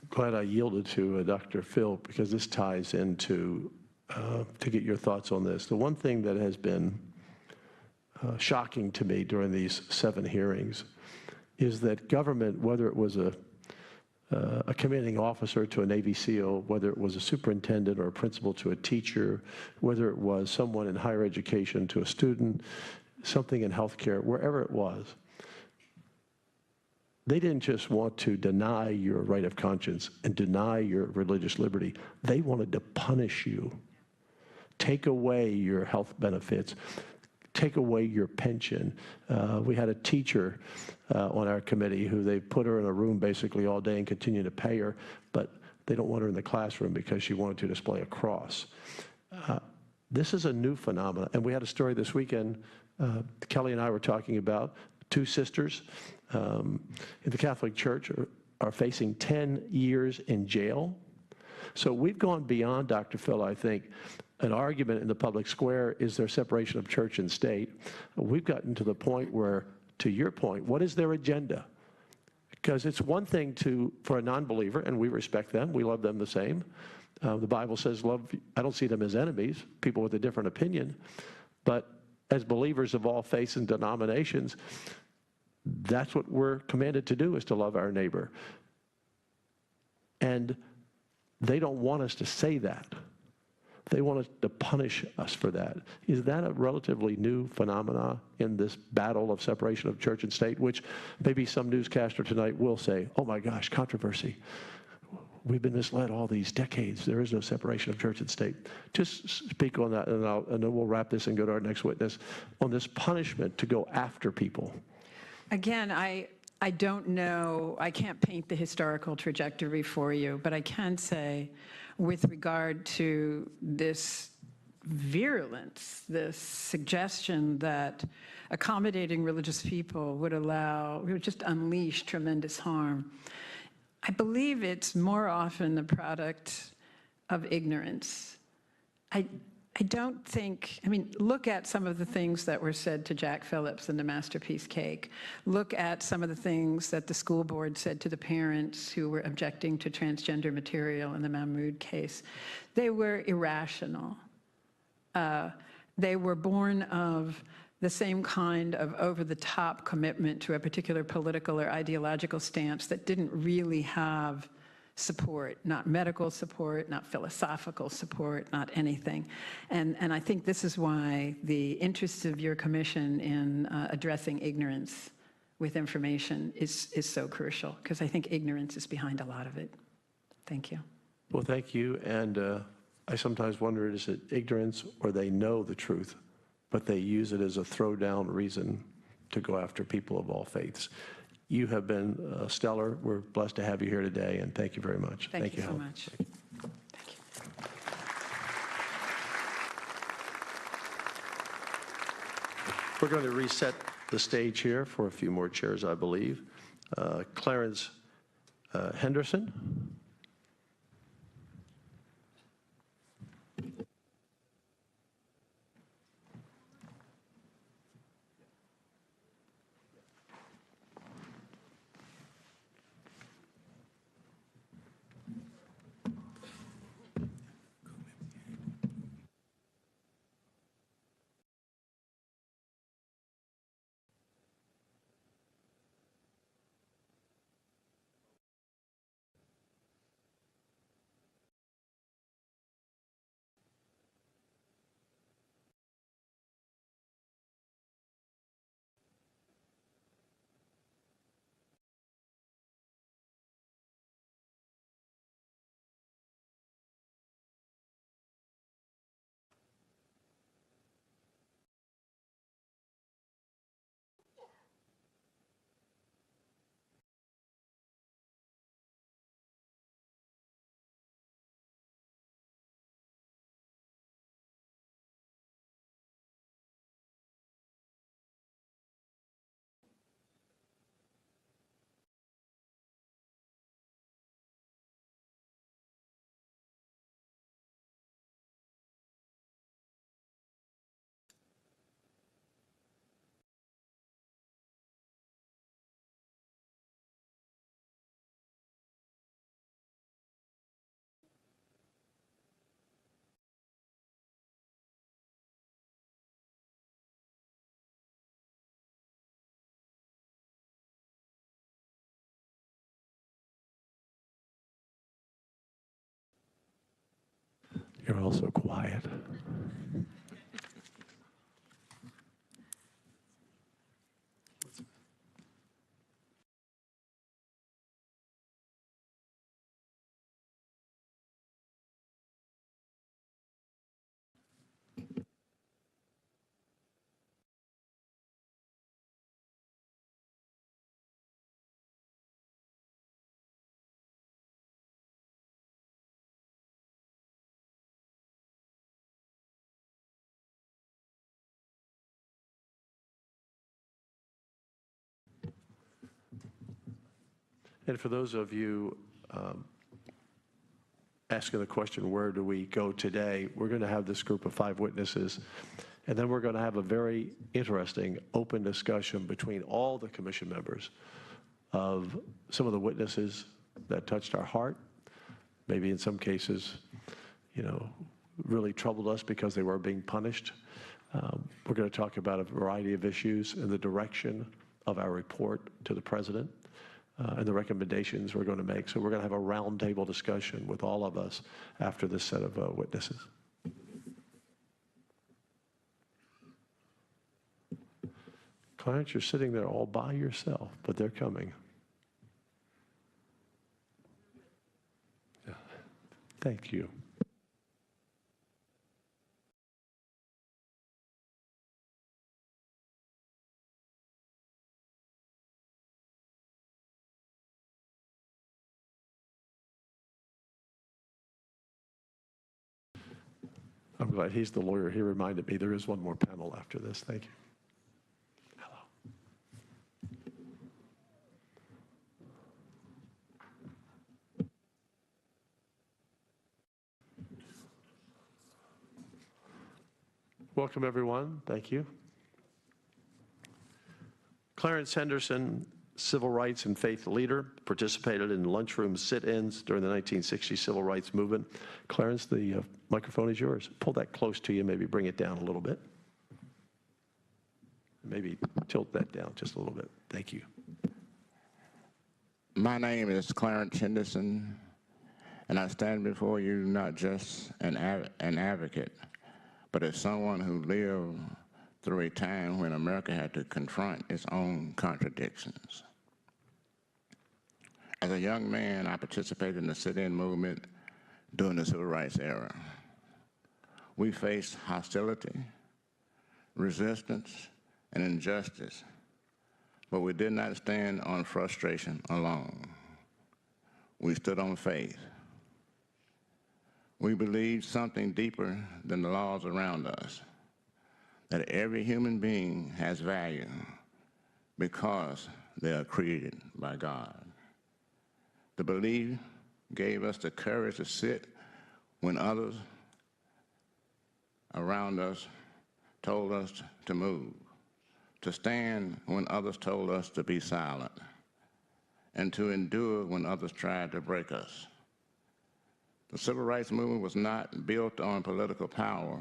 S1: glad I yielded to Dr. Phil, because this ties into, to get your thoughts on this. The one thing that has been shocking to me during these 7 hearings is that government, whether it was a commanding officer to a Navy SEAL, whether it was a superintendent or a principal to a teacher, whether it was someone in higher education to a student, something in healthcare, wherever it was, they didn't just want to deny your right of conscience and deny your religious liberty. They wanted to punish you, take away your health benefits, take away your pension. We had a teacher on our committee who they put her in a room basically all day and continue to pay her, but they don't want her in the classroom because she wanted to display a cross. This is a new phenomenon, and we had a story this weekend, Kelly and I were talking about 2 sisters in the Catholic Church are facing 10 years in jail. So we've gone beyond, Dr. Phil, I think, an argument in the public square, is there separation of church and state? We've gotten to the point where, to your point, what is their agenda? Because it's one thing for a non-believer, and we respect them, we love them the same. The Bible says love, I don't see them as enemies, people with a different opinion, but as believers of all faiths and denominations, that's what we're commanded to do, is to love our neighbor. And they don't want us to say that. They want us to punish us for that. Is that a relatively new phenomena in this battle of separation of church and state, which maybe some newscaster tonight will say, oh my gosh, controversy. We've been misled all these decades. There is no separation of church and state. Just speak on that, and then we'll wrap this and go to our next witness, on this punishment to go after people.
S3: Again, I don't know, I can't paint the historical trajectory for you, but I can say, with regard to this virulence, this suggestion that accommodating religious people would just unleash tremendous harm, I believe it's more often the product of ignorance. I don't think, I mean, look at some of the things that were said to Jack Phillips in the Masterpiece Cake. Look at some of the things that the school board said to the parents who were objecting to transgender material in the Mahmoud case. They were irrational. They were born of the same kind of over-the-top commitment to a particular political or ideological stance that didn't really have support, not medical support, not philosophical support, not anything. And I think this is why the interests of your commission in addressing ignorance with information is so crucial, because I think ignorance is behind a lot of it. Thank you.
S1: Well, thank you. And I sometimes wonder, is it ignorance or they know the truth, but they use it as a throwdown reason to go after people of all faiths? You have been stellar. We're blessed to have you here today, and thank you very much.
S3: Thank you so
S1: Helen.
S3: much. Thank you.
S1: We're going to reset the stage here for a few more chairs, I believe. Clarence Henderson. You're all so quiet. And for those of you asking the question, where do we go today? We're going to have this group of 5 witnesses, and then we're going to have a very interesting open discussion between all the commission members of some of the witnesses that touched our heart, maybe in some cases, you know, really troubled us because they were being punished. We're going to talk about a variety of issues and the direction of our report to the president. And the recommendations we're going to make. So we're going to have a roundtable discussion with all of us after this set of witnesses. Clarence, you're sitting there all by yourself, but they're coming. Yeah. Thank you. I'm glad he's the lawyer. He reminded me there is one more panel after this. Thank you. Hello. Welcome, everyone. Thank you. Clarence Henderson, civil rights and faith leader, participated in lunchroom sit-ins during the 1960 civil rights movement. Clarence, the microphone is yours. Pull that close to you, maybe bring it down a little bit. Maybe tilt that down just a little bit. Thank you.
S9: My name is Clarence Henderson, and I stand before you not just an advocate, but as someone who lived through a time when America had to confront its own contradictions. As a young man, I participated in the sit-in movement during the civil rights era. We faced hostility, resistance, and injustice, but we did not stand on frustration alone. We stood on faith. We believed something deeper than the laws around us, that every human being has value because they are created by God. The belief gave us the courage to sit when others around us told us to move, to stand when others told us to be silent, and to endure when others tried to break us. The civil rights movement was not built on political power.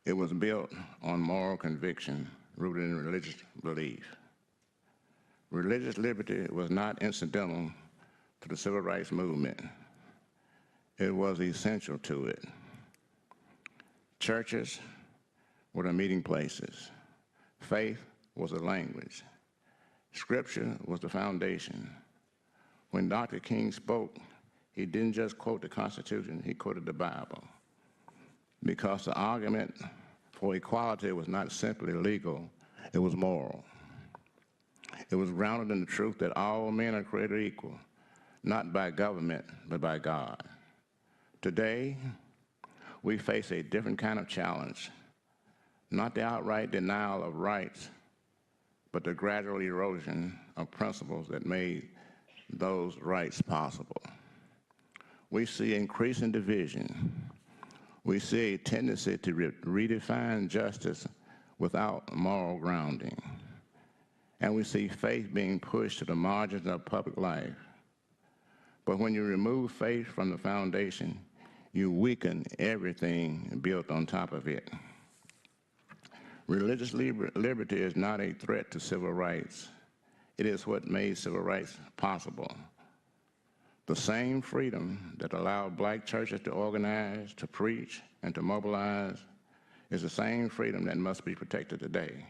S9: It was built on moral conviction rooted in religious belief. Religious liberty was not incidental to the civil rights movement. It was essential to it. Churches were the meeting places. Faith was the language. Scripture was the foundation. When Dr. King spoke, he didn't just quote the Constitution, he quoted the Bible. Because the argument for equality was not simply legal, it was moral. It was grounded in the truth that all men are created equal, not by government, but by God. Today, we face a different kind of challenge, not the outright denial of rights, but the gradual erosion of principles that made those rights possible. We see increasing division. We see a tendency to redefine justice without moral grounding. And we see faith being pushed to the margins of public life. But when you remove faith from the foundation, you weaken everything built on top of it. Religious liberty is not a threat to civil rights. It is what made civil rights possible. The same freedom that allowed black churches to organize, to preach, and to mobilize is the same freedom that must be protected today.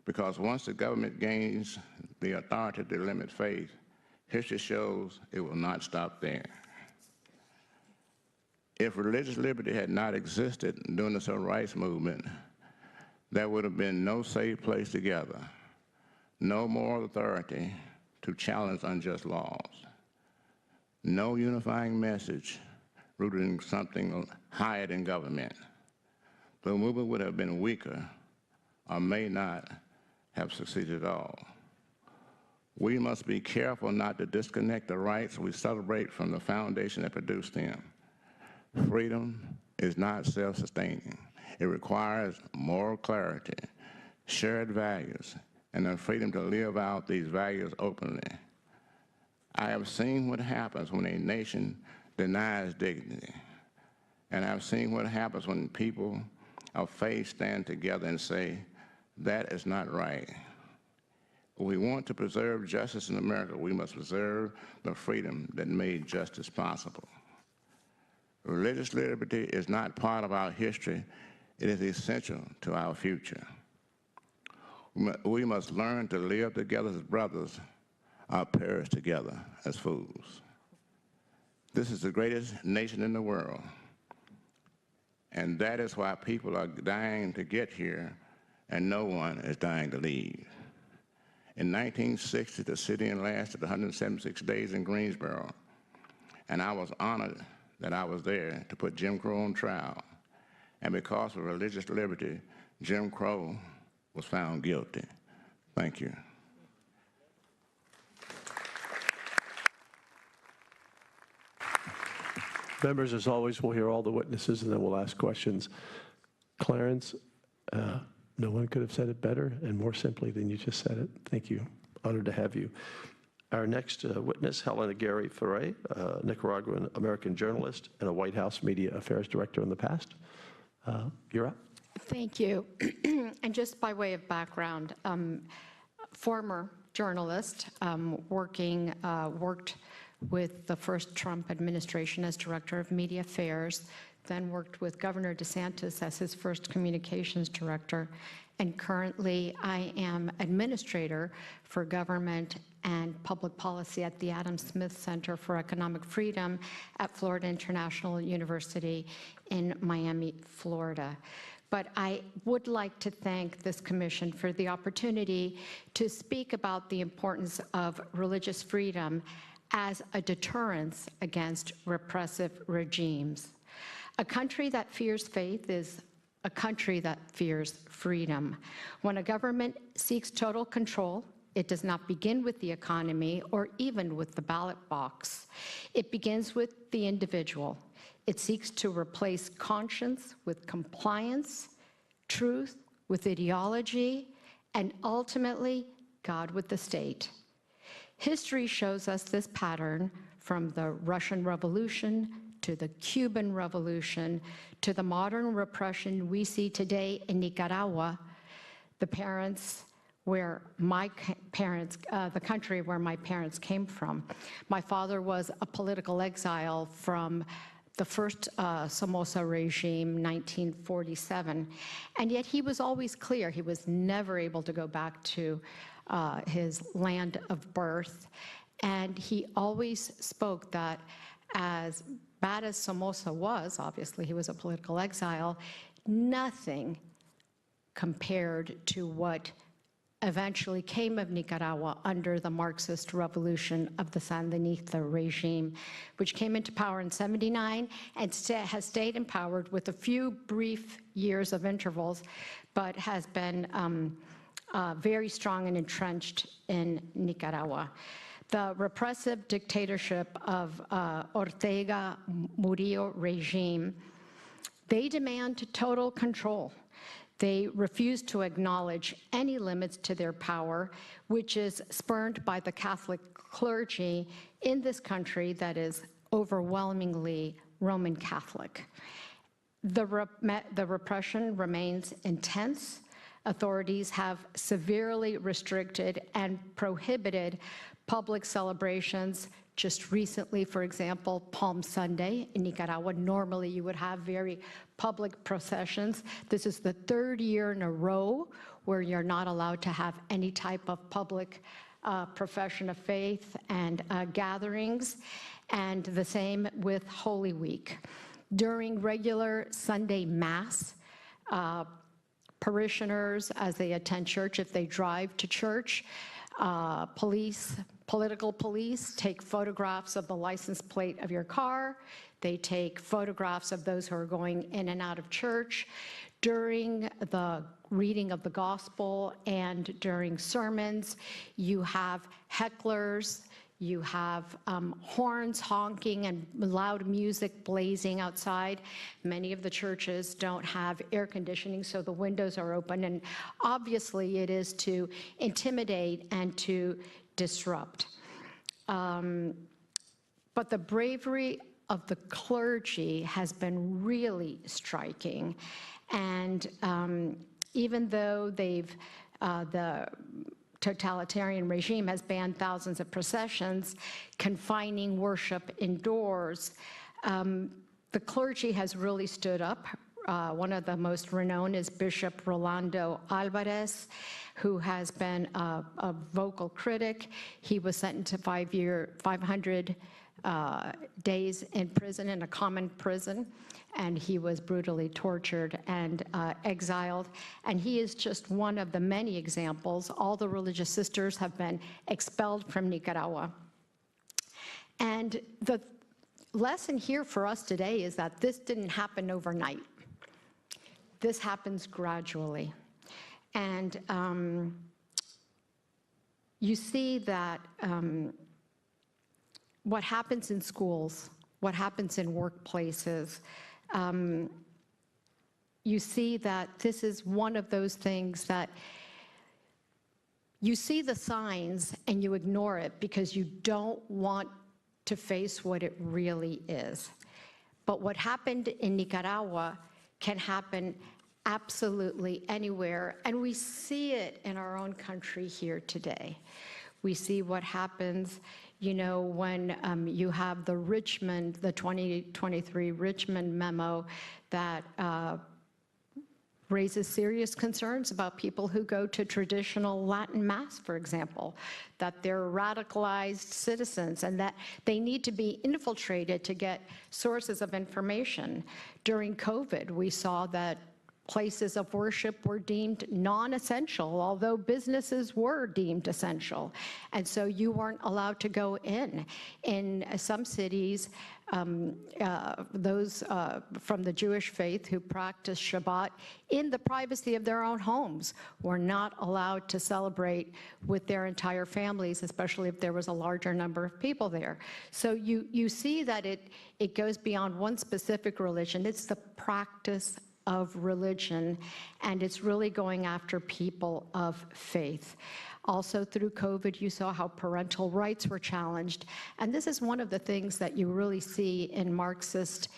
S9: Because once the government gains the authority to limit faith, history shows it will not stop there. If religious liberty had not existed during the civil rights movement, there would have been no safe place to gather, no moral authority to challenge unjust laws, no unifying message rooted in something higher than government. The movement would have been weaker or may not have succeeded at all. We must be careful not to disconnect the rights we celebrate from the foundation that produced them. Freedom is not self-sustaining. It requires moral clarity, shared values, and the freedom to live out these values openly. I have seen what happens when a nation denies dignity, and I've seen what happens when people of faith stand together and say, that is not right. If we want to preserve justice in America, we must preserve the freedom that made justice possible. Religious liberty is not part of our history. It is essential to our future. We must learn to live together as brothers or perish together as fools. This is the greatest nation in the world, and that is why people are dying to get here and no one is dying to leave. In 1960, the sit-in lasted 176 days in Greensboro, and I was honored that I was there to put Jim Crow on trial. And because of religious liberty, Jim Crow was found guilty. Thank you.
S1: Members, as always, we'll hear all the witnesses and then we'll ask questions. Clarence, no one could have said it better and more simply than you just said it. Thank you. Honored to have you. Our next witness, Helena Gery-Ferre, Nicaraguan American journalist and a White House Media Affairs Director in the past. You're up.
S10: Thank you. And just by way of background, former journalist, worked with the first Trump administration as Director of Media Affairs, then worked with Governor DeSantis as his first communications director, and currently I am administrator for government and public policy at the Adam Smith Center for Economic Freedom at Florida International University in Miami, Florida. But I would like to thank this commission for the opportunity to speak about the importance of religious freedom as a deterrence against repressive regimes. A country that fears faith is a country that fears freedom. When a government seeks total control, it does not begin with the economy or even with the ballot box. It begins with the individual. It seeks to replace conscience with compliance, truth with ideology, and ultimately, God with the state. History shows us this pattern from the Russian Revolution to the Cuban Revolution to the modern repression we see today in Nicaragua, the country where my parents came from. My father was a political exile from the first Somoza regime, 1947, and yet he was always clear he was never able to go back to his land of birth, and he always spoke that as bad as Somoza was, obviously he was a political exile, nothing compared to what eventually came of Nicaragua under the Marxist revolution of the Sandinista regime, which came into power in '79 and has stayed in power with a few brief years of intervals, but has been very strong and entrenched in Nicaragua. The repressive dictatorship of Ortega Murillo regime, they demand total control. They refuse to acknowledge any limits to their power, which is spurned by the Catholic clergy in this country that is overwhelmingly Roman Catholic. The repression remains intense authorities have severely restricted and prohibited public celebrations. Just recently, for example, Palm Sunday in Nicaragua, normally you would have very public processions. This is the third year in a row where you're not allowed to have any type of public profession of faith and gatherings, and the same with Holy Week. During regular Sunday Mass, parishioners, as they attend church, if they drive to church, political police take photographs of the license plate of your car. They take photographs of those who are going in and out of church. During the reading of the gospel and during sermons, you have hecklers, you have horns honking and loud music blazing outside. Many of the churches don't have air conditioning, so the windows are open, and obviously it is to intimidate and to disrupt. But the bravery of the clergy has been really striking. And even though the totalitarian regime has banned thousands of processions, confining worship indoors, the clergy has really stood up. One of the most renowned is Bishop Rolando Alvarez, who has been a vocal critic. He was sentenced to 500 days in prison, in a common prison, and he was brutally tortured and exiled. And he is just one of the many examples. All the religious sisters have been expelled from Nicaragua. And the lesson here for us today is that this didn't happen overnight. This happens gradually. And you see that what happens in schools, what happens in workplaces, you see that this is one of those things that you see the signs and you ignore it because you don't want to face what it really is. But what happened in Nicaragua can happen absolutely anywhere, and we see it in our own country here today. We see what happens, you know, when you have the Richmond, the 2023 Richmond memo that raises serious concerns about people who go to traditional Latin Mass, for example, that they're radicalized citizens and that they need to be infiltrated to get sources of information. During COVID, we saw that places of worship were deemed non-essential, although businesses were deemed essential. And so you weren't allowed to go in. In some cities, those from the Jewish faith who practice Shabbat in the privacy of their own homes were not allowed to celebrate with their entire families, especially if there was a larger number of people there. So you see that it goes beyond one specific religion. It's the practice of religion, and it's really going after people of faith. Also through COVID, you saw how parental rights were challenged. And this is one of the things that you really see in Marxist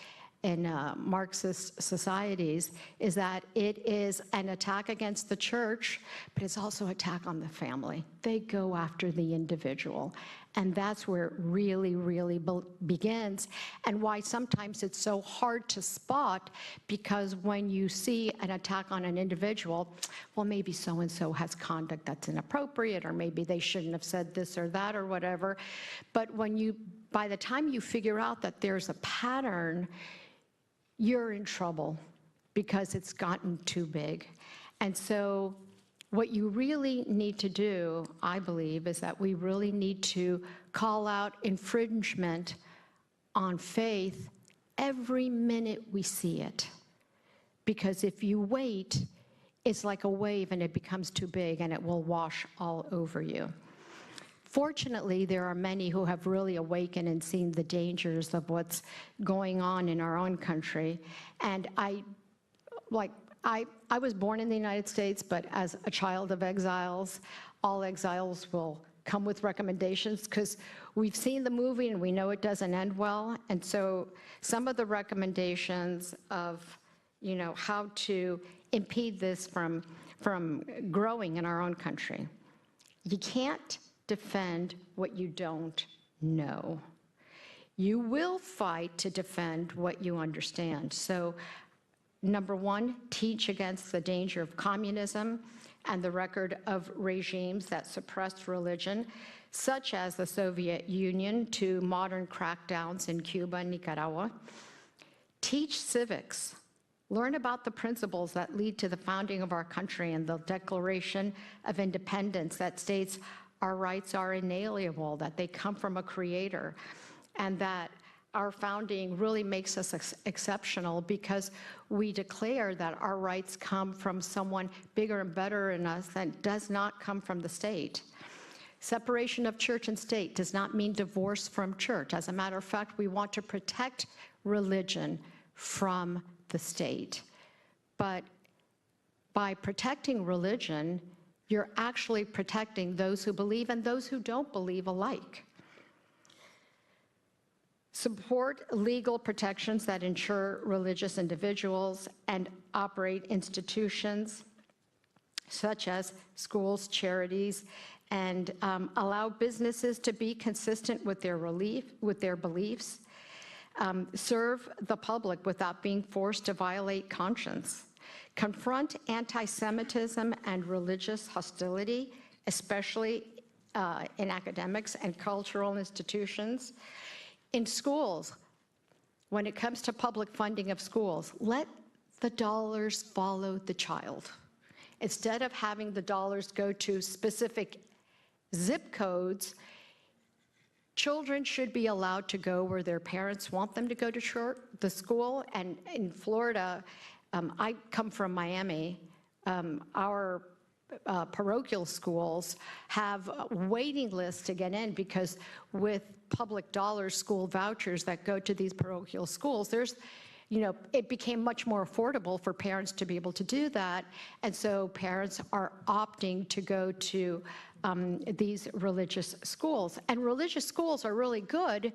S10: societies, is that it is an attack against the church, but it's also an attack on the family. They go after the individual. And that's where it really, really begins, and why sometimes it's so hard to spot, because when you see an attack on an individual, well, maybe so-and-so has conduct that's inappropriate, or maybe they shouldn't have said this or that or whatever. But by the time you figure out that there's a pattern, you're in trouble because it's gotten too big. And so what you really need to do, I believe, is that we really need to call out infringement on faith every minute we see it. Because if you wait, it's like a wave and it becomes too big and it will wash all over you. Fortunately, there are many who have really awakened and seen the dangers of what's going on in our own country. And I was born in the United States, but as a child of exiles, all exiles will come with recommendations, because we've seen the movie and we know it doesn't end well. And so some of the recommendations of, you know, how to impede this from from growing in our own country. You can't defend what you don't know. You will fight to defend what you understand. So, number one, teach against the danger of communism and the record of regimes that suppressed religion, such as the Soviet Union, to modern crackdowns in Cuba and Nicaragua. Teach civics. Learn about the principles that lead to the founding of our country and the Declaration of Independence that states our rights are inalienable, that they come from a creator, and that our founding really makes us exceptional because we declare that our rights come from someone bigger and better than us that does not come from the state. Separation of church and state does not mean divorce from church. As a matter of fact, we want to protect religion from the state. But by protecting religion, you're actually protecting those who believe and those who don't believe alike. Support legal protections that ensure religious individuals and operate institutions such as schools, charities, and allow businesses to be consistent with their beliefs. Serve the public without being forced to violate conscience. Confront anti-Semitism and religious hostility, especially in academics and cultural institutions. In schools, when it comes to public funding of schools, let the dollars follow the child. Instead of having the dollars go to specific zip codes, children should be allowed to go where their parents want them to go to the school. And in Florida, I come from Miami, our parochial schools have waiting lists to get in because with public dollars, school vouchers that go to these parochial schools, it became much more affordable for parents to be able to do that. And so parents are opting to go to these religious schools. And religious schools are really good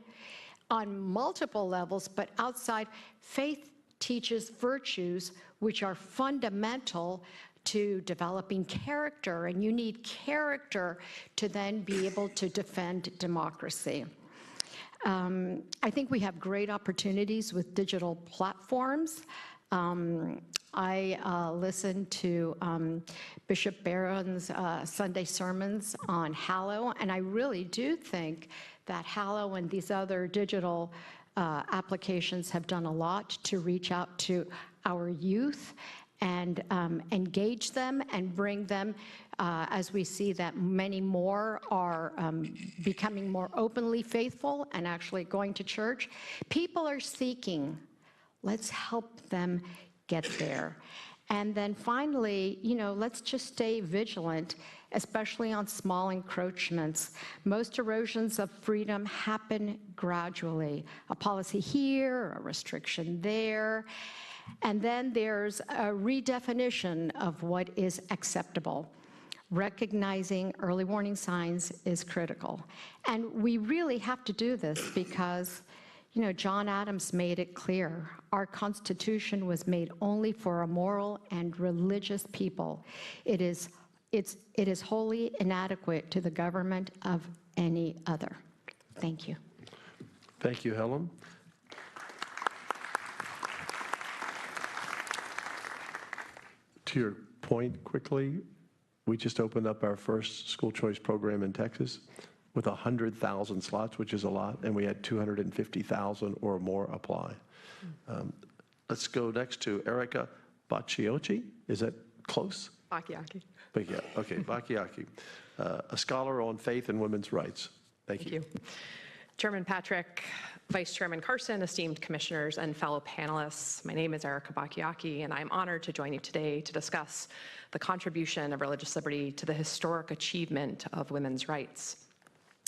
S10: on multiple levels, but outside, faith teaches virtues which are fundamental to developing character, and you need character to then be able to defend democracy. I think we have great opportunities with digital platforms. I listened to Bishop Barron's Sunday sermons on Hallow, and I really do think that Hallow and these other digital applications have done a lot to reach out to our youth and engage them and bring them, as we see that many more are becoming more openly faithful and actually going to church. People are seeking. Let's help them get there. And then finally, let's just stay vigilant, especially on small encroachments. Most erosions of freedom happen gradually. A policy here, a restriction there. And then there's a redefinition of what is acceptable. Recognizing early warning signs is critical. And we really have to do this because, John Adams made it clear. Our Constitution was made only for a moral and religious people. It is wholly inadequate to the government of any other. Thank you.
S1: Thank you, Helen. To your point quickly, we just opened up our first school choice program in Texas with 100,000 slots, which is a lot, and we had 250,000 or more apply. Let's go next to Erica Baki-Yaki. Is that close?
S11: Baki-Yaki.
S1: Yeah, okay, Baki-Yaki, a scholar on faith and women's rights. Thank you.
S11: Chairman Patrick, Vice Chairman Carson, esteemed commissioners, and fellow panelists, my name is Erica Baki-Yaki, and I'm honored to join you today to discuss the contribution of religious liberty to the historic achievement of women's rights.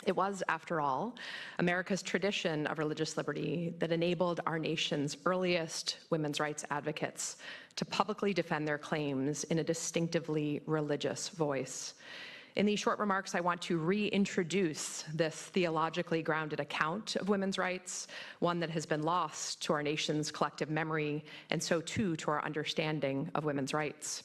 S11: It was, after all, America's tradition of religious liberty that enabled our nation's earliest women's rights advocates to publicly defend their claims in a distinctively religious voice. In these short remarks, I want to reintroduce this theologically grounded account of women's rights, one that has been lost to our nation's collective memory, and so too to our understanding of women's rights.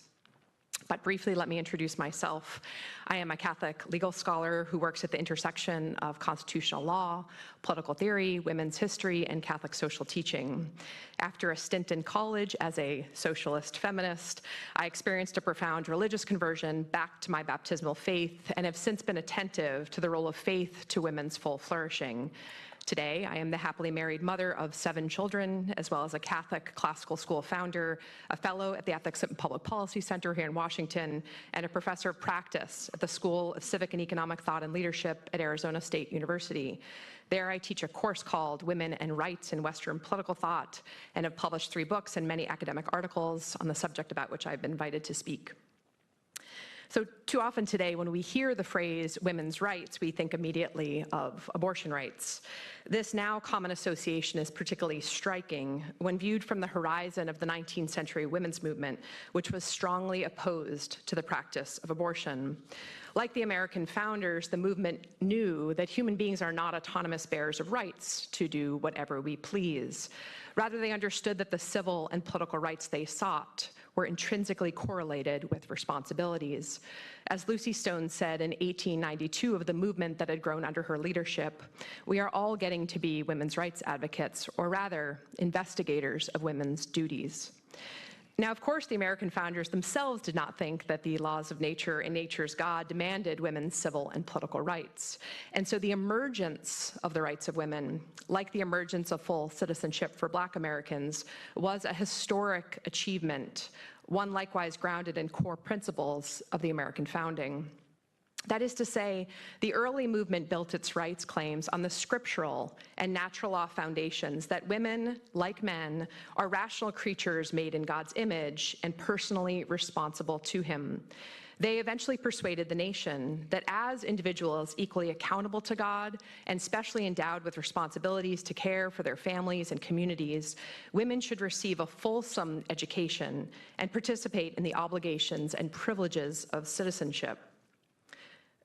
S11: But briefly, let me introduce myself. I am a Catholic legal scholar who works at the intersection of constitutional law, political theory, women's history, and Catholic social teaching. After a stint in college as a socialist feminist, I experienced a profound religious conversion back to my baptismal faith and have since been attentive to the role of faith to women's full flourishing. Today, I am the happily married mother of 7 children, as well as a Catholic classical school founder, a fellow at the Ethics and Public Policy Center here in Washington, and a professor of practice at the School of Civic and Economic Thought and Leadership at Arizona State University. There, I teach a course called Women and Rights in Western Political Thought, and have published 3 books and many academic articles on the subject about which I've been invited to speak. So too often today, when we hear the phrase women's rights, we think immediately of abortion rights. This now common association is particularly striking when viewed from the horizon of the 19th century women's movement, which was strongly opposed to the practice of abortion. Like the American founders, the movement knew that human beings are not autonomous bearers of rights to do whatever we please. Rather, they understood that the civil and political rights they sought were intrinsically correlated with responsibilities. As Lucy Stone said in 1892 of the movement that had grown under her leadership, we are all getting to be women's rights advocates, or rather, investigators of women's duties. Now, of course, the American founders themselves did not think that the laws of nature and nature's God demanded women's civil and political rights. And so the emergence of the rights of women, like the emergence of full citizenship for Black Americans, was a historic achievement, one likewise grounded in core principles of the American founding. That is to say, the early movement built its rights claims on the scriptural and natural law foundations that women, like men, are rational creatures made in God's image and personally responsible to him. They eventually persuaded the nation that as individuals equally accountable to God and specially endowed with responsibilities to care for their families and communities, women should receive a fulsome education and participate in the obligations and privileges of citizenship.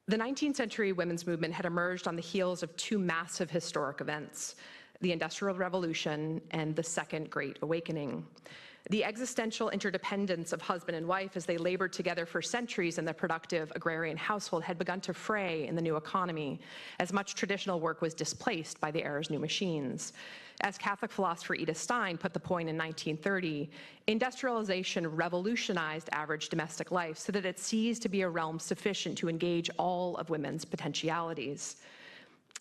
S11: The 19th century women's movement had emerged on the heels of 2 massive historic events, the Industrial Revolution and the Second Great Awakening. The existential interdependence of husband and wife as they labored together for centuries in the productive agrarian household had begun to fray in the new economy, as much traditional work was displaced by the era's new machines. As Catholic philosopher Edith Stein put the point in 1930, industrialization revolutionized average domestic life so that it ceased to be a realm sufficient to engage all of women's potentialities.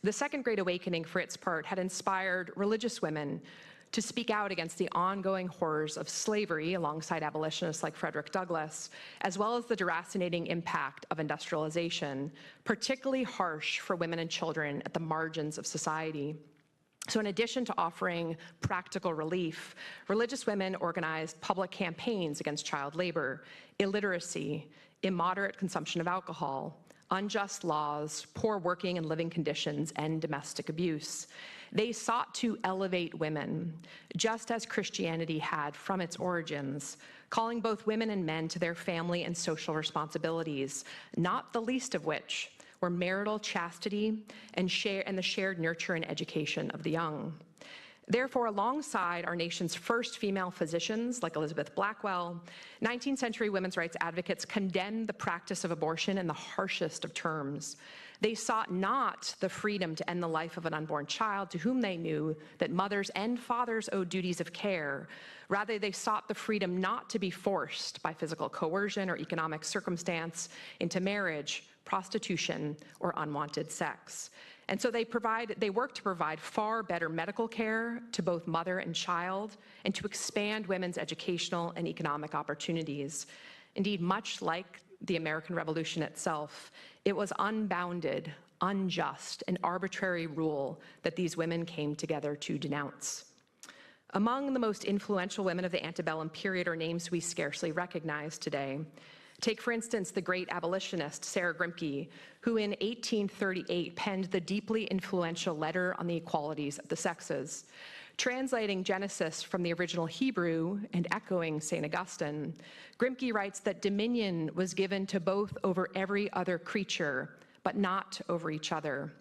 S11: The Second Great Awakening, for its part, had inspired religious women to speak out against the ongoing horrors of slavery alongside abolitionists like Frederick Douglass, as well as the deracinating impact of industrialization, particularly harsh for women and children at the margins of society. So in addition to offering practical relief, religious women organized public campaigns against child labor, illiteracy, immoderate consumption of alcohol, unjust laws, poor working and living conditions, and domestic abuse. They sought to elevate women, just as Christianity had from its origins, calling both women and men to their family and social responsibilities, not the least of which were marital chastity and the shared nurture and education of the young. Therefore, alongside our nation's first female physicians, like Elizabeth Blackwell, 19th century women's rights advocates condemned the practice of abortion in the harshest of terms. They sought not the freedom to end the life of an unborn child to whom they knew that mothers and fathers owed duties of care. Rather, they sought the freedom not to be forced by physical coercion or economic circumstance into marriage, prostitution, or unwanted sex. And so they work to provide far better medical care to both mother and child, and to expand women's educational and economic opportunities. Indeed, much like the American Revolution itself, it was unbounded, unjust, and arbitrary rule that these women came together to denounce. Among the most influential women of the antebellum period are names we scarcely recognize today. Take, for instance, the great abolitionist Sarah Grimke, who in 1838 penned the deeply influential Letter on the Equalities of the Sexes. Translating Genesis from the original Hebrew and echoing St. Augustine, Grimke writes that dominion was given to both over every other creature, but not over each other.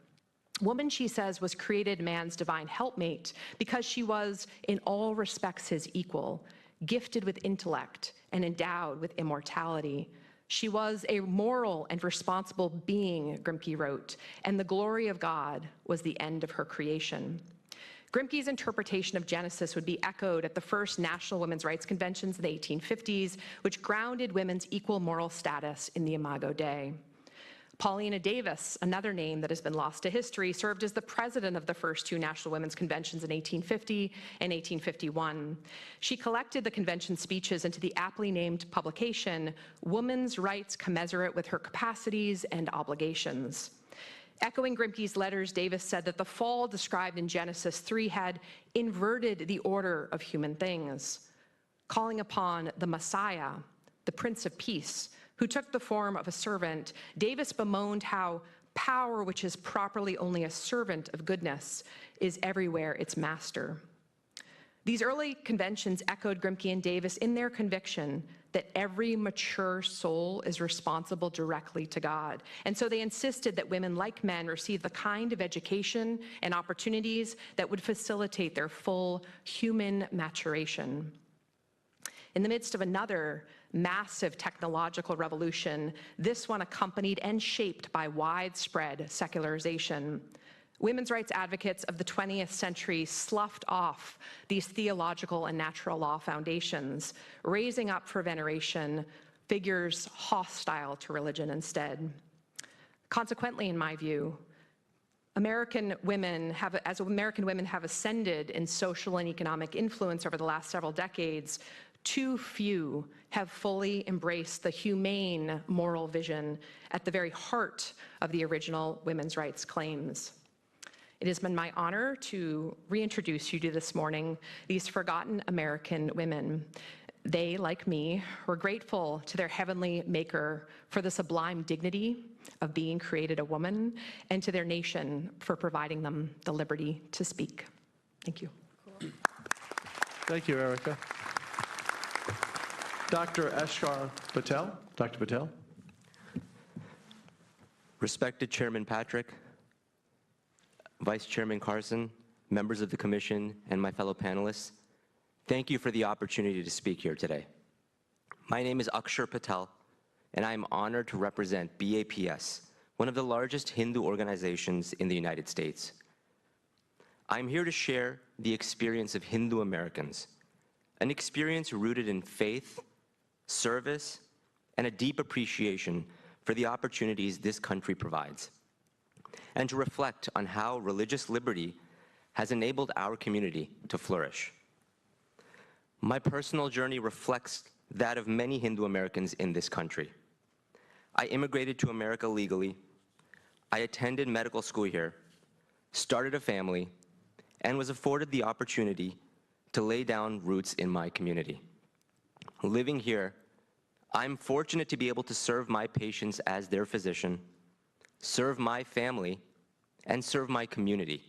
S11: Woman, she says, was created man's divine helpmate because she was in all respects his equal, gifted with intellect and endowed with immortality. She was a moral and responsible being, Grimke wrote, and the glory of God was the end of her creation. Grimke's interpretation of Genesis would be echoed at the first National Women's Rights Conventions in the 1850s, which grounded women's equal moral status in the Imago Dei. Paulina Davis, another name that has been lost to history, served as the president of the first two National Women's Conventions in 1850 and 1851. She collected the convention speeches into the aptly named publication, Woman's Rights Commensurate with Her Capacities and Obligations. Echoing Grimke's letters, Davis said that the fall described in Genesis 3 had inverted the order of human things, calling upon the Messiah, the Prince of Peace, who took the form of a servant. Davis bemoaned how power, which is properly only a servant of goodness, is everywhere its master. These early conventions echoed Grimke and Davis in their conviction that every mature soul is responsible directly to God. And so they insisted that women, like men, receive the kind of education and opportunities that would facilitate their full human maturation. In the midst of another massive technological revolution, this one accompanied and shaped by widespread secularization, women's rights advocates of the 20th century sloughed off these theological and natural law foundations, raising up for veneration figures hostile to religion instead. Consequently, in my view, as American women have ascended in social and economic influence over the last several decades, too few have fully embraced the humane moral vision at the very heart of the original women's rights claims. It has been my honor to reintroduce you to this morning these forgotten American women. They, like me, were grateful to their heavenly maker for the sublime dignity of being created a woman, and to their nation for providing them the liberty to speak. Thank you.
S1: Thank you, Erica. Dr. Akar Patel. Dr. Patel.
S12: Respected Chairman Patrick, Vice Chairman Carson, members of the Commission, and my fellow panelists, thank you for the opportunity to speak here today. My name is Akar Patel, and I am honored to represent BAPS, one of the largest Hindu organizations in the United States. I'm here to share the experience of Hindu Americans, an experience rooted in faith, service, and a deep appreciation for the opportunities this country provides, and to reflect on how religious liberty has enabled our community to flourish. My personal journey reflects that of many Hindu Americans in this country. I immigrated to America legally, I attended medical school here, started a family, and was afforded the opportunity to lay down roots in my community. Living here, I'm fortunate to be able to serve my patients as their physician, serve my family, and serve my community,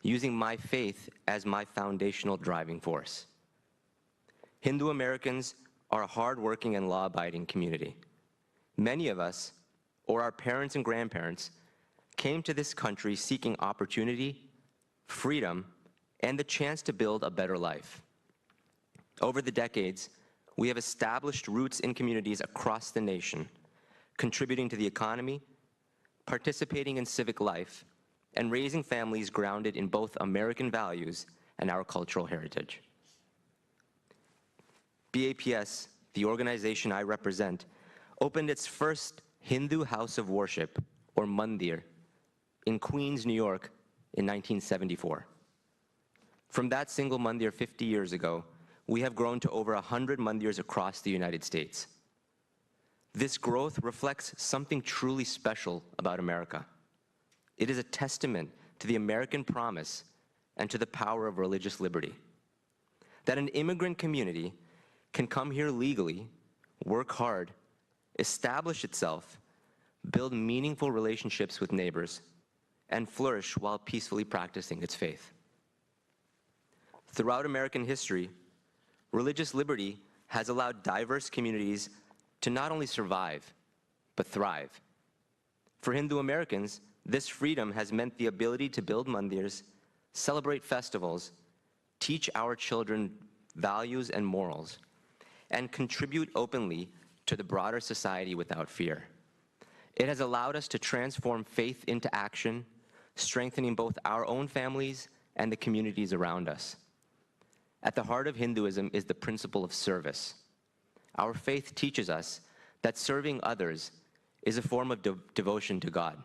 S12: using my faith as my foundational driving force. Hindu Americans are a hardworking and law-abiding community. Many of us, or our parents and grandparents, came to this country seeking opportunity, freedom, and the chance to build a better life. Over the decades, we have established roots in communities across the nation, contributing to the economy, participating in civic life, and raising families grounded in both American values and our cultural heritage. BAPS, the organization I represent, opened its first Hindu house of worship, or mandir, in Queens, New York in 1974. From that single mandir 50 years ago, we have grown to over 100 mandirs across the United States. This growth reflects something truly special about America. It is a testament to the American promise and to the power of religious liberty. That an immigrant community can come here legally, work hard, establish itself, build meaningful relationships with neighbors, and flourish while peacefully practicing its faith. Throughout American history, religious liberty has allowed diverse communities to not only survive, but thrive. For Hindu Americans, this freedom has meant the ability to build mandirs, celebrate festivals, teach our children values and morals, and contribute openly to the broader society without fear. It has allowed us to transform faith into action, strengthening both our own families and the communities around us. At the heart of Hinduism is the principle of service. Our faith teaches us that serving others is a form of devotion to God.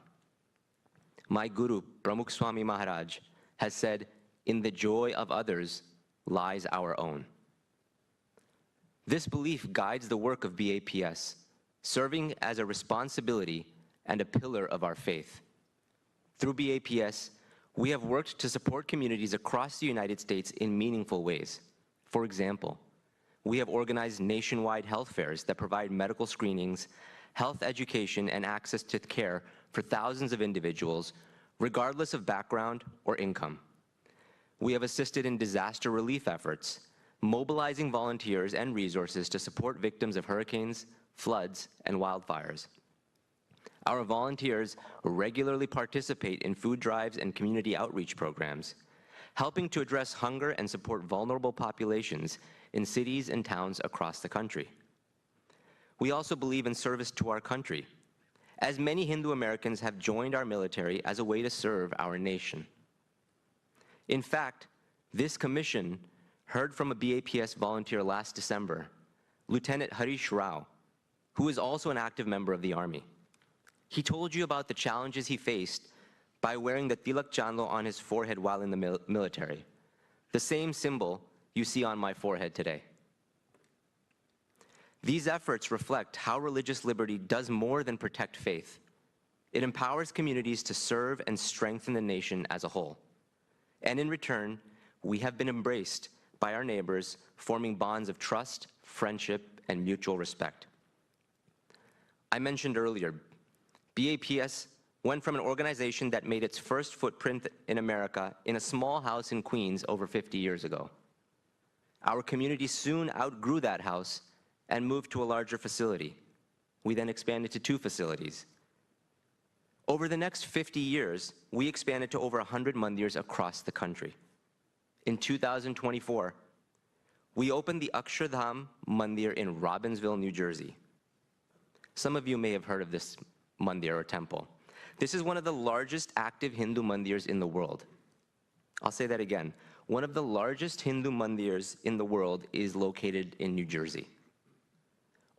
S12: My guru, Pramukh Swami Maharaj, has said, "In the joy of others lies our own." This belief guides the work of BAPS, serving as a responsibility and a pillar of our faith. Through BAPS, we have worked to support communities across the United States in meaningful ways. For example, we have organized nationwide health fairs that provide medical screenings, health education, and access to care for thousands of individuals, regardless of background or income. We have assisted in disaster relief efforts, mobilizing volunteers and resources to support victims of hurricanes, floods, and wildfires. Our volunteers regularly participate in food drives and community outreach programs, helping to address hunger and support vulnerable populations in cities and towns across the country. We also believe in service to our country, as many Hindu Americans have joined our military as a way to serve our nation. In fact, this commission heard from a BAPS volunteer last December, Lieutenant Harish Rao, who is also an active member of the Army. He told you about the challenges he faced by wearing the tilak chandlo on his forehead while in the military, the same symbol you see on my forehead today. These efforts reflect how religious liberty does more than protect faith. It empowers communities to serve and strengthen the nation as a whole. And in return, we have been embraced by our neighbors, forming bonds of trust, friendship, and mutual respect. I mentioned earlier, BAPS went from an organization that made its first footprint in America in a small house in Queens over 50 years ago. Our community soon outgrew that house and moved to a larger facility. We then expanded to 2 facilities. Over the next 50 years, we expanded to over 100 mandirs across the country. In 2024, we opened the Akshardham Mandir in Robbinsville, New Jersey. Some of you may have heard of this mandir or temple. This is one of the largest active Hindu mandirs in the world. I'll say that again. One of the largest Hindu mandirs in the world is located in New Jersey.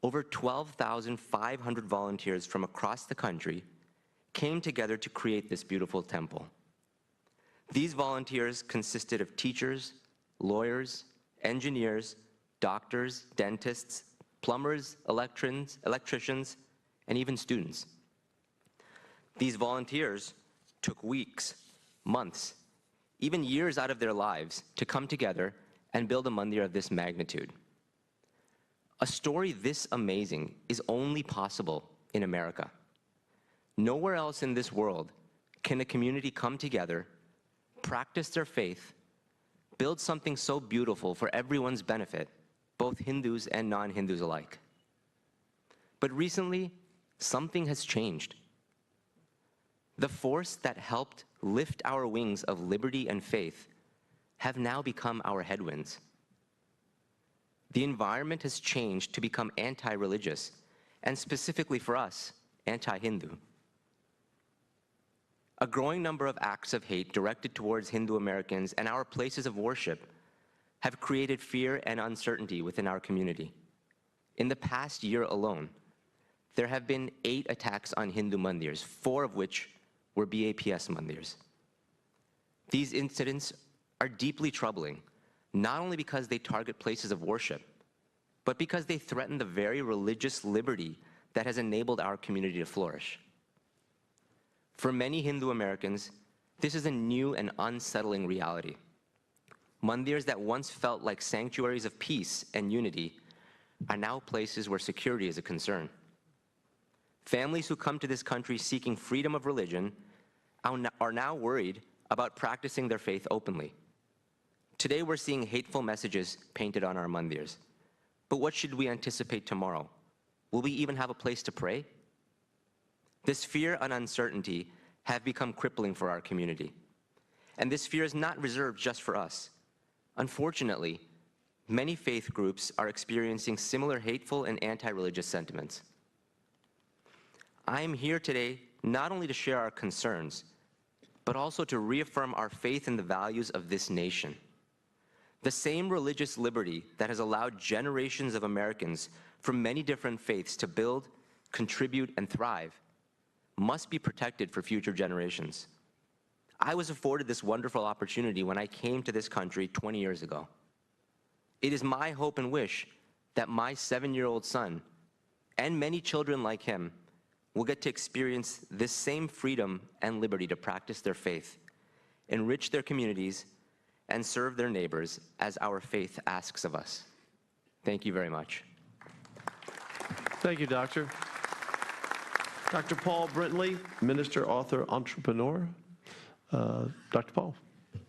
S12: Over 12,500 volunteers from across the country came together to create this beautiful temple. These volunteers consisted of teachers, lawyers, engineers, doctors, dentists, plumbers, electricians, and even students. These volunteers took weeks, months, even years out of their lives to come together and build a mandir of this magnitude. A story this amazing is only possible in America. Nowhere else in this world can a community come together, practice their faith, build something so beautiful for everyone's benefit, both Hindus and non-Hindus alike. But recently, something has changed. The force that helped lift our wings of liberty and faith have now become our headwinds. The environment has changed to become anti-religious, and specifically for us, anti-Hindu. A growing number of acts of hate directed towards Hindu Americans and our places of worship have created fear and uncertainty within our community. In the past year alone, there have been 8 attacks on Hindu mandirs, 4 of which were BAPS mandirs. These incidents are deeply troubling, not only because they target places of worship, but because they threaten the very religious liberty that has enabled our community to flourish. For many Hindu Americans, this is a new and unsettling reality. Mandirs that once felt like sanctuaries of peace and unity are now places where security is a concern. Families who come to this country seeking freedom of religion are now worried about practicing their faith openly. Today we're seeing hateful messages painted on our mandirs. But what should we anticipate tomorrow? Will we even have a place to pray? This fear and uncertainty have become crippling for our community. And this fear is not reserved just for us. Unfortunately, many faith groups are experiencing similar hateful and anti-religious sentiments. I am here today not only to share our concerns, but also to reaffirm our faith in the values of this nation. The same religious liberty that has allowed generations of Americans from many different faiths to build, contribute, and thrive must be protected for future generations. I was afforded this wonderful opportunity when I came to this country 20 years ago. It is my hope and wish that my 7-year-old son and many children like him will get to experience this same freedom and liberty to practice their faith, enrich their communities, and serve their neighbors as our faith asks of us. Thank you very much.
S1: Thank you, Doctor. Dr. Paul Britley, minister, author, entrepreneur. Dr. Paul.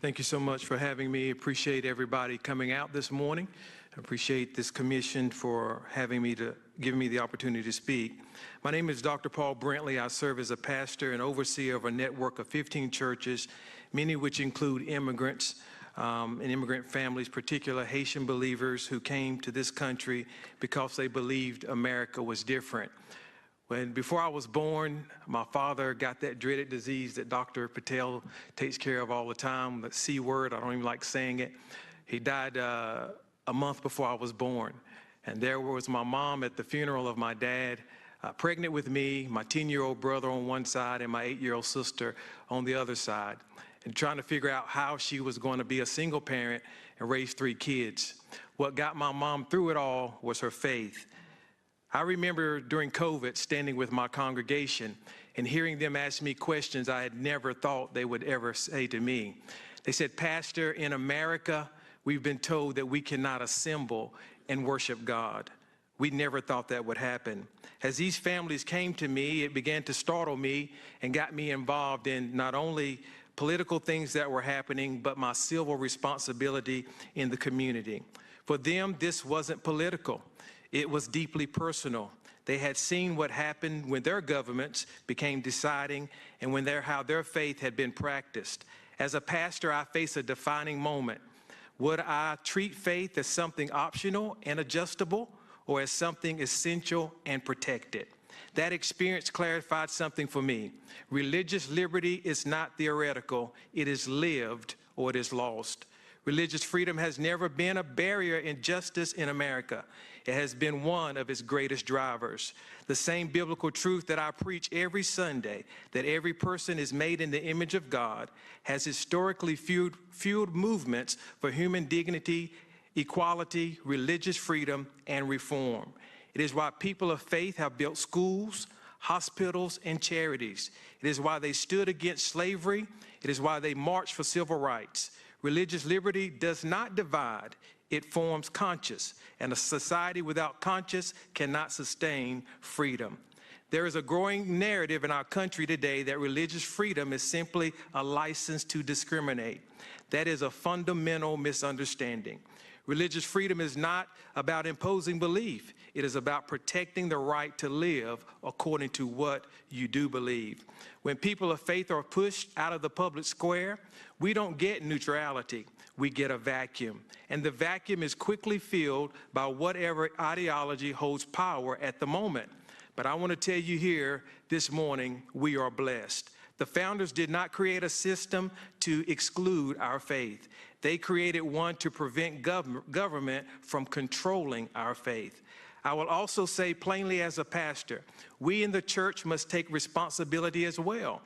S13: Thank you so much for having me. Appreciate everybody coming out this morning. Appreciate this commission for giving me the opportunity to speak. My name is Dr. Paul Britley. I serve as a pastor and overseer of a network of 15 churches, many of which include immigrants and immigrant families, particularly Haitian believers who came to this country because they believed America was different. Before I was born, my father got that dreaded disease that Dr. Patel takes care of all the time, the C word, I don't even like saying it. He died a month before I was born. And there was my mom at the funeral of my dad, pregnant with me, my 10-year-old brother on one side and my 8-year-old sister on the other side, and trying to figure out how she was going to be a single parent and raise 3 kids. What got my mom through it all was her faith. I remember during COVID standing with my congregation and hearing them ask me questions I had never thought they would ever say to me. They said, "Pastor, in America, we've been told that we cannot assemble and worship God. We never thought that would happen." As these families came to me, it began to startle me and got me involved in not only political things that were happening, but my civil responsibility in the community. For them, this wasn't political. It was deeply personal. They had seen what happened when their governments became deciding and how their faith had been practiced. As a pastor, I face a defining moment. Would I treat faith as something optional and adjustable, or as something essential and protected? That experience clarified something for me. Religious liberty is not theoretical. It is lived or it is lost. Religious freedom has never been a barrier in justice in America. It has been one of its greatest drivers. The same biblical truth that I preach every Sunday, that every person is made in the image of God, has historically fueled movements for human dignity, equality, religious freedom, and reform. It is why people of faith have built schools, hospitals, and charities. It is why they stood against slavery. It is why they marched for civil rights. Religious liberty does not divide, it forms conscience, and a society without conscience cannot sustain freedom. There is a growing narrative in our country today that religious freedom is simply a license to discriminate. That is a fundamental misunderstanding. Religious freedom is not about imposing belief. It is about protecting the right to live according to what you do believe. When people of faith are pushed out of the public square, we don't get neutrality, we get a vacuum. And the vacuum is quickly filled by whatever ideology holds power at the moment. But I want to tell you here this morning, we are blessed. The founders did not create a system to exclude our faith. They created one to prevent government from controlling our faith. I will also say plainly as a pastor, we in the church must take responsibility as well.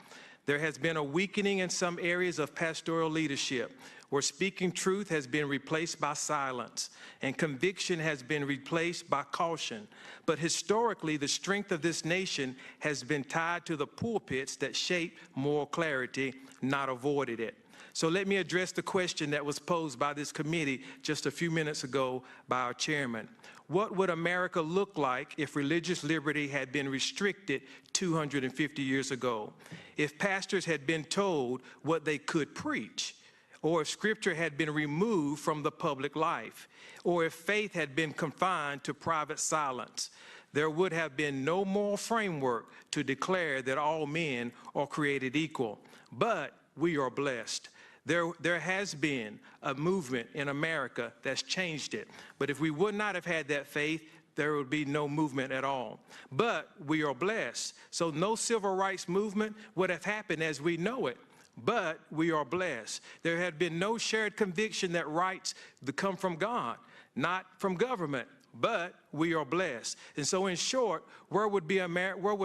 S13: There has been a weakening in some areas of pastoral leadership, where speaking truth has been replaced by silence and conviction has been replaced by caution. But historically, the strength of this nation has been tied to the pulpits that shape moral clarity, not avoided it. So let me address the question that was posed by this committee just a few minutes ago by our chairman. What would America look like if religious liberty had been restricted 250 years ago? If pastors had been told what they could preach, or if scripture had been removed from the public life, or if faith had been confined to private silence, there would have been no moral framework to declare that all men are created equal. But we are blessed. There has been a movement in America that's changed it. But if we would not have had that faith, there would be no movement at all. But we are blessed. So no civil rights movement would have happened as we know it. But we are blessed. There had been no shared conviction that rights come from God, not from government. But we are blessed. And so in short, where would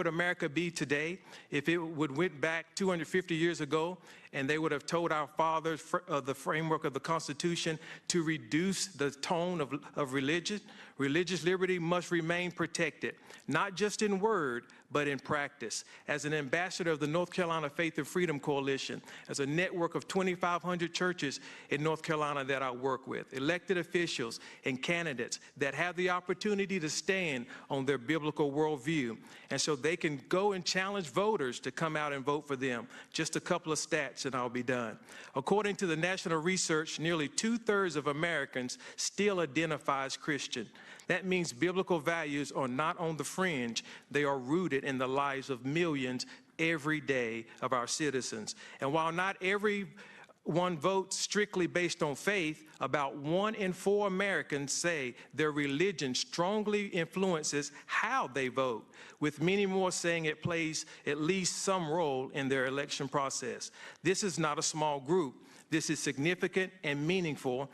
S13: America be today if it went back 250 years ago and they would have told our fathers the framework of the Constitution to reduce the tone of religion? Religious liberty must remain protected, not just in word, but in practice. As an ambassador of the North Carolina Faith and Freedom Coalition, as a network of 2,500 churches in North Carolina that I work with, elected officials and candidates that have the opportunity to stand on their biblical worldview. And so they can go and challenge voters to come out and vote for them. Just a couple of stats and I'll be done. According to the national research, nearly 2/3 of Americans still identify as Christian. That means biblical values are not on the fringe. They are rooted in the lives of millions every day of our citizens. And while not everyone votes strictly based on faith, about 1 in 4 Americans say their religion strongly influences how they vote, with many more saying it plays at least some role in their election process. This is not a small group. This is significant and meaningful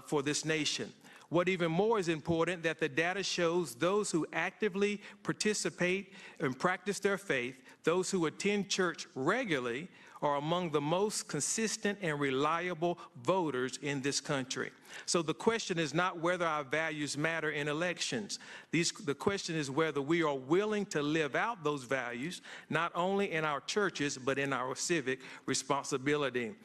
S13: for this nation. What even more is important, that the data shows those who actively participate and practice their faith, those who attend church regularly, are among the most consistent and reliable voters in this country. So the question is not whether our values matter in elections. The question is whether we are willing to live out those values, not only in our churches, but in our civic responsibility.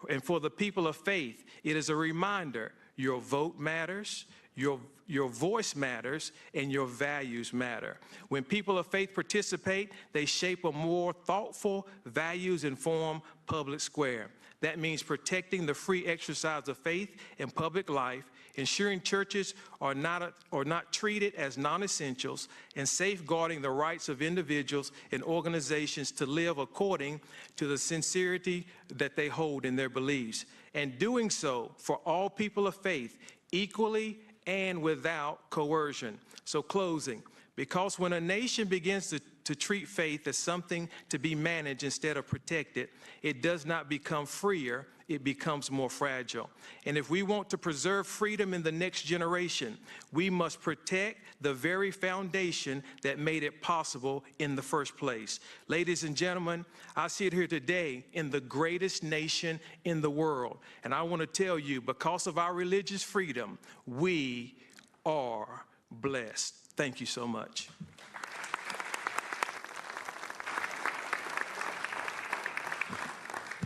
S13: And for the people of faith, it is a reminder: your vote matters, your voice matters, and your values matter. When people of faith participate, they shape a more thoughtful, values-informed public square. That means protecting the free exercise of faith in public life, ensuring churches are not treated as non-essentials, and safeguarding the rights of individuals and organizations to live according to the sincerity that they hold in their beliefs, and doing so for all people of faith equally and without coercion. So closing, because when a nation begins to treat faith as something to be managed instead of protected, it does not become freer, it becomes more fragile. And if we want to preserve freedom in the next generation, we must protect the very foundation that made it possible in the first place. Ladies and gentlemen, I sit here today in the greatest nation in the world, and I want to tell you, because of our religious freedom, we are blessed. Thank you so much.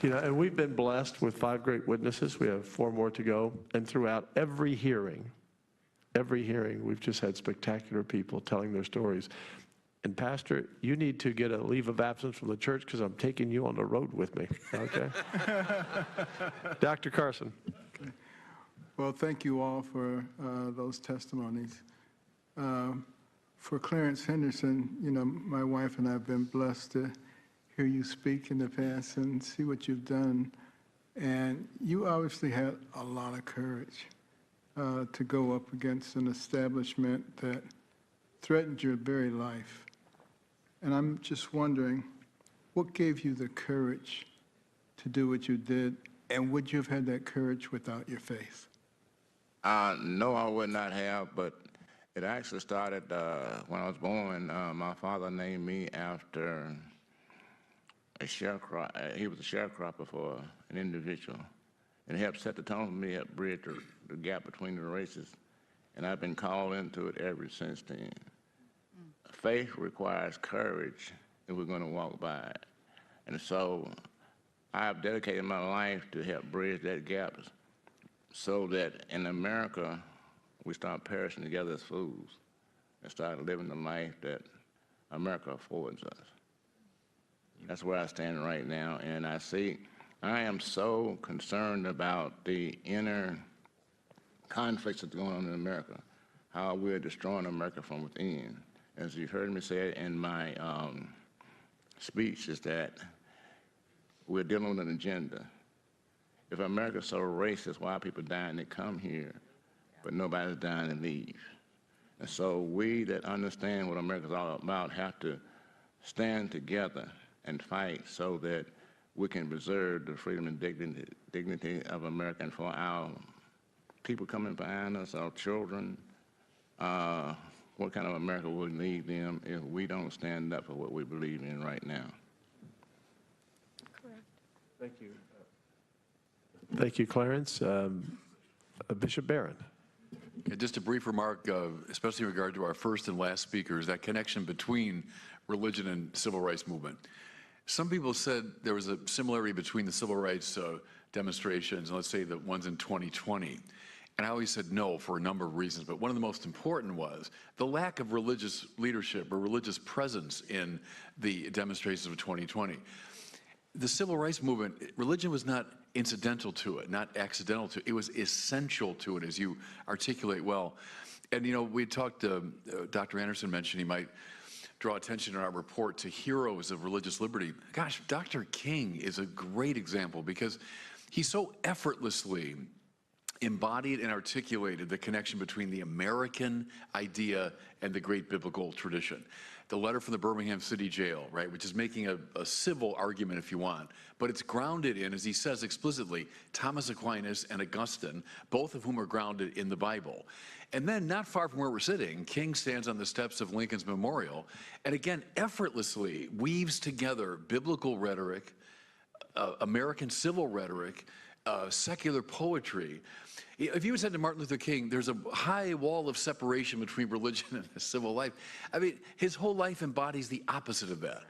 S1: You know, and we've been blessed with 5 great witnesses. We have 4 more to go. And throughout every hearing, we've just had spectacular people telling their stories. And Pastor, you need to get a leave of absence from the church because I'm taking you on the road with me, okay? Dr. Carson.
S7: Okay. Well, thank you all for those testimonies. For Clarence Henderson, you know, my wife and I have been blessed to hear you speak in the past and see what you've done. And you obviously had a lot of courage to go up against an establishment that threatened your very life. And I'm just wondering, what gave you the courage to do what you did? And would you have had that courage without your faith?
S9: No, I would not have, but it actually started when I was born. My father named me after a sharecropper. He was a sharecropper for an individual, and it helped set the tone for me, helped bridge the gap between the races, and I've been called into it ever since then. Faith requires courage if we're going to walk by it, and so I have dedicated my life to help bridge that gap so that in America we start perishing together as fools and start living the life that America affords us. That's where I stand right now, and I am so concerned about the inner conflicts that's going on in America, how we're destroying America from within. As you heard me say in my speech, is that we're dealing with an agenda, If America's so racist, why are people dying to come here, but nobody's dying to leave? And so we that understand what America's all about have to stand together and fight so that we can preserve the freedom and dignity of America, and for our people coming behind us, our children. What kind of America will leave them if we don't stand up for what we believe in right now?
S2: Correct.
S1: Thank you. Thank you, Clarence. Bishop Barron.
S5: Just a brief remark, especially in regard to our first and last speakers, that connection between religion and civil rights movement. Some people said there was a similarity between the civil rights demonstrations and let's say the ones in 2020. And I always said no for a number of reasons, but one of the most important was the lack of religious leadership or religious presence in the demonstrations of 2020. The civil rights movement, religion was not incidental to it, not accidental to it. It was essential to it, as you articulate well. And, you know, we talked, Dr. Anderson mentioned he might draw attention in our report to heroes of religious liberty. Gosh, Dr. King is a great example because he so effortlessly embodied and articulated the connection between the American idea and the great biblical tradition. The letter from the Birmingham City Jail, right, which is making a civil argument if you want, but it's grounded in, as he says explicitly, Thomas Aquinas and Augustine, both of whom are grounded in the Bible. And then not far from where we're sitting, King stands on the steps of Lincoln's Memorial and again effortlessly weaves together biblical rhetoric, American civil rhetoric, secular poetry. If you had said to Martin Luther King, there's a high wall of separation between religion and civil life, I mean, his whole life embodies the opposite of that.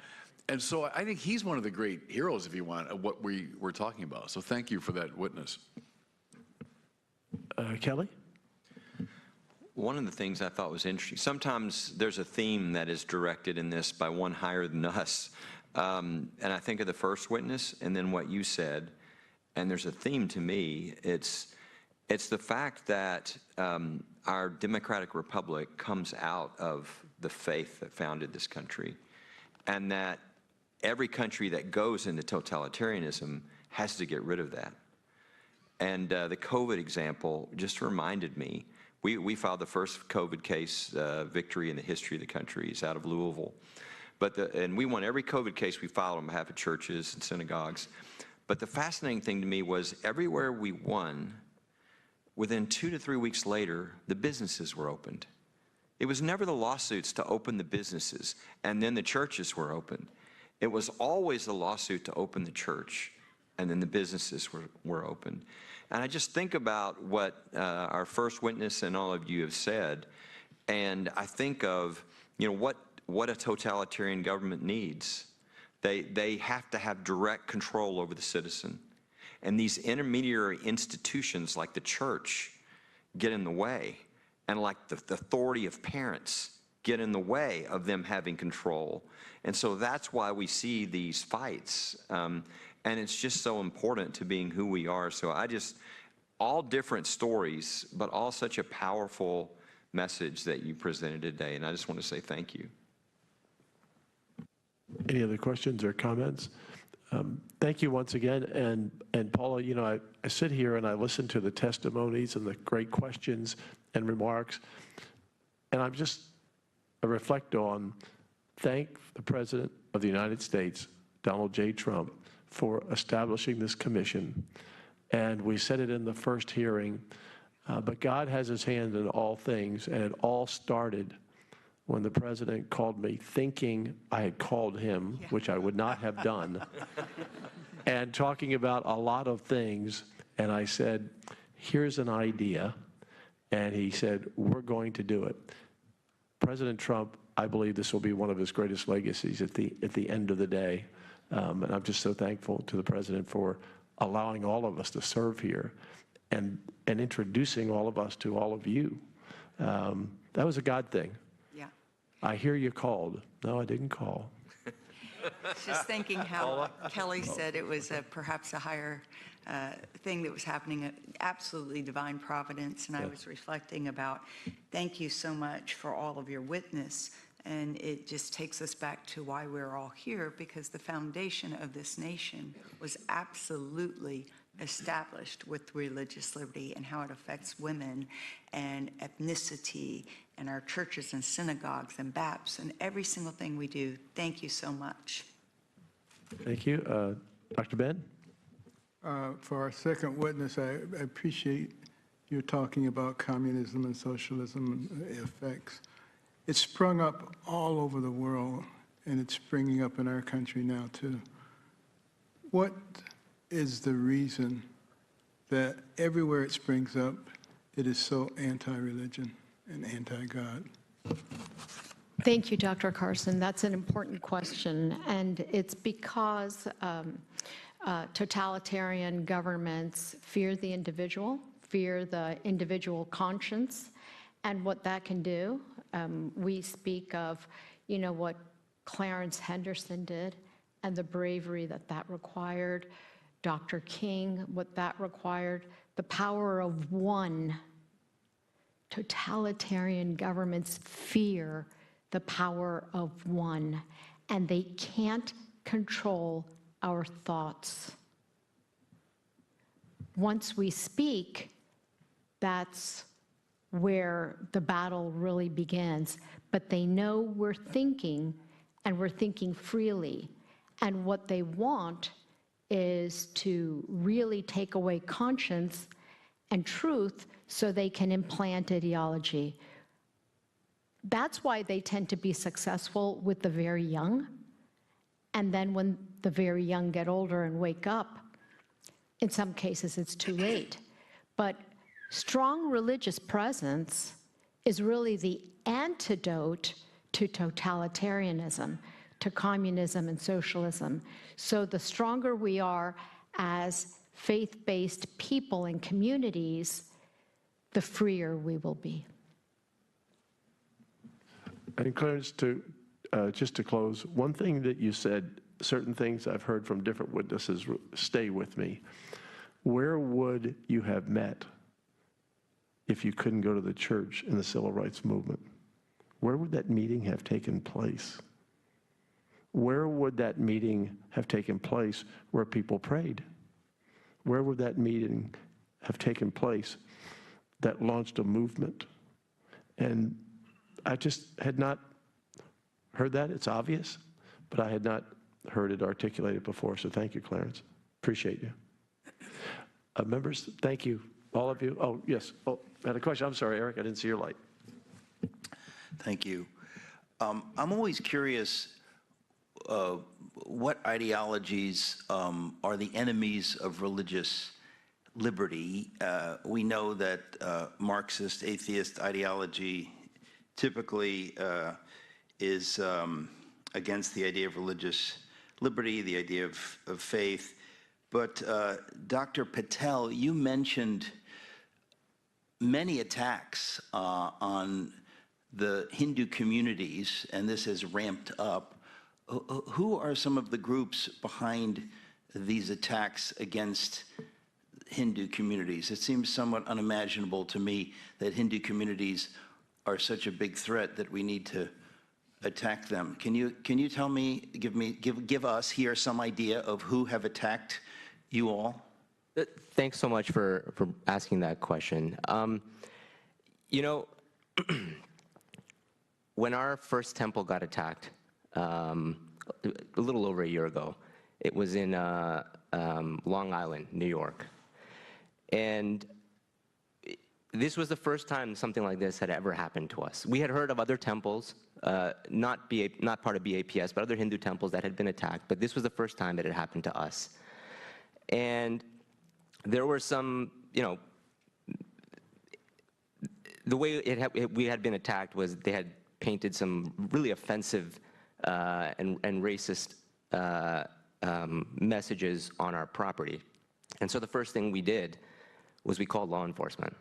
S5: And so I think he's one of the great heroes, if you want, of what we were talking about. So thank you for that witness.
S1: Kelly?
S4: One of the things I thought was interesting, sometimes there's a theme that is directed in this by one higher than us. And I think of the first witness and then what you said. And there's a theme to me. It's the fact that our democratic republic comes out of the faith that founded this country, and that every country that goes into totalitarianism has to get rid of that. And the COVID example just reminded me, we filed the first COVID case victory in the history of the country. It's out of Louisville. And we won every COVID case we filed on behalf of churches and synagogues. But the fascinating thing to me was everywhere we won, within 2 to 3 weeks later, the businesses were opened. It was never the lawsuits to open the businesses and then the churches were opened. It was always the lawsuit to open the church and then the businesses were opened. And I just think about what our first witness and all of you have said, and I think of, you know, what a totalitarian government needs. They have to have direct control over the citizen. And these intermediary institutions like the church get in the way, and like the authority of parents get in the way of them having control. And so that's why we see these fights. And it's just so important to being who we are. So all different stories, but all such a powerful message that you presented today. And I just want to say thank you.
S1: Any other questions or comments? Thank you once again. And Paula, you know, I sit here and I listen to the testimonies and the great questions and remarks, and I reflect on, thank the President of the United States, Donald J. Trump, for establishing this commission. And we said it in the first hearing, but God has his hand in all things, and it all started when the president called me thinking I had called him, which I would not have done, and talking about a lot of things. And I said, here's an idea. And he said, we're going to do it. President Trump, I believe this will be one of his greatest legacies at the end of the day. And I'm just so thankful to the president for allowing all of us to serve here and introducing all of us to all of you. That was a God thing.
S14: Yeah.
S1: I hear you called. No, I didn't call.
S14: Just thinking how Kelly said it was perhaps a higher thing that was happening, absolutely divine providence. And I was reflecting about, thank you so much for all of your witness. And it just takes us back to why we're all here, because the foundation of this nation was absolutely established with religious liberty and how it affects women and ethnicity and our churches and synagogues and BAPs and every single thing we do. Thank you so much.
S1: Thank you. Dr. Ben?
S7: For our second witness, I appreciate you talking about communism and socialism and the effects. It's sprung up all over the world, and it's springing up in our country now, too. What is the reason that everywhere it springs up, it is so anti-religion and anti-God?
S10: Thank you, Dr. Carson. That's an important question, and it's because totalitarian governments fear the individual conscience, and what that can do. We speak of, what Clarence Henderson did and the bravery that required, Dr. King, what that required, the power of one. Totalitarian governments fear the power of one, and they can't control our thoughts. Once we speak, that's where the battle really begins. But they know we're thinking, and we're thinking freely. And what they want is to really take away conscience and truth so they can implant ideology. That's why they tend to be successful with the very young. And then when the very young get older and wake up, in some cases it's too late. But strong religious presence is really the antidote to totalitarianism, to communism and socialism. So the stronger we are as faith-based people and communities, the freer we will be.
S1: And Clarence, just to close, one thing that you said, certain things I've heard from different witnesses stay with me. Where would you have met if you couldn't go to the church in the civil rights movement? Where would that meeting have taken place? Where would that meeting have taken place where people prayed? Where would that meeting have taken place that launched a movement? And I just had not heard that. It's obvious, but I had not heard it articulated before. So thank you, Clarence. Appreciate you. Members, thank you. All of you. Oh, yes. Oh, I had a question. I'm sorry, Eric. I didn't see your light.
S15: Thank you. I'm always curious what ideologies are the enemies of religious liberty. We know that Marxist, atheist ideology typically is against the idea of religious liberty, the idea of faith. But Dr. Patel, you mentioned many attacks on the Hindu communities, and this has ramped up. Who are some of the groups behind these attacks against Hindu communities? It seems somewhat unimaginable to me that Hindu communities are such a big threat that we need to attack them. Can you tell me, give us here some idea of who have attacked you all?
S12: Thanks so much for asking that question. You know, when our first temple got attacked, a little over a year ago, it was in Long Island, New York. And this was the first time something like this had ever happened to us. We had heard of other temples, not part of BAPS, but other Hindu temples that had been attacked, but this was the first time it had happened to us. And there were some, you know, the way we had been attacked was they had painted some really offensive and racist messages on our property. And so the first thing we did was we called law enforcement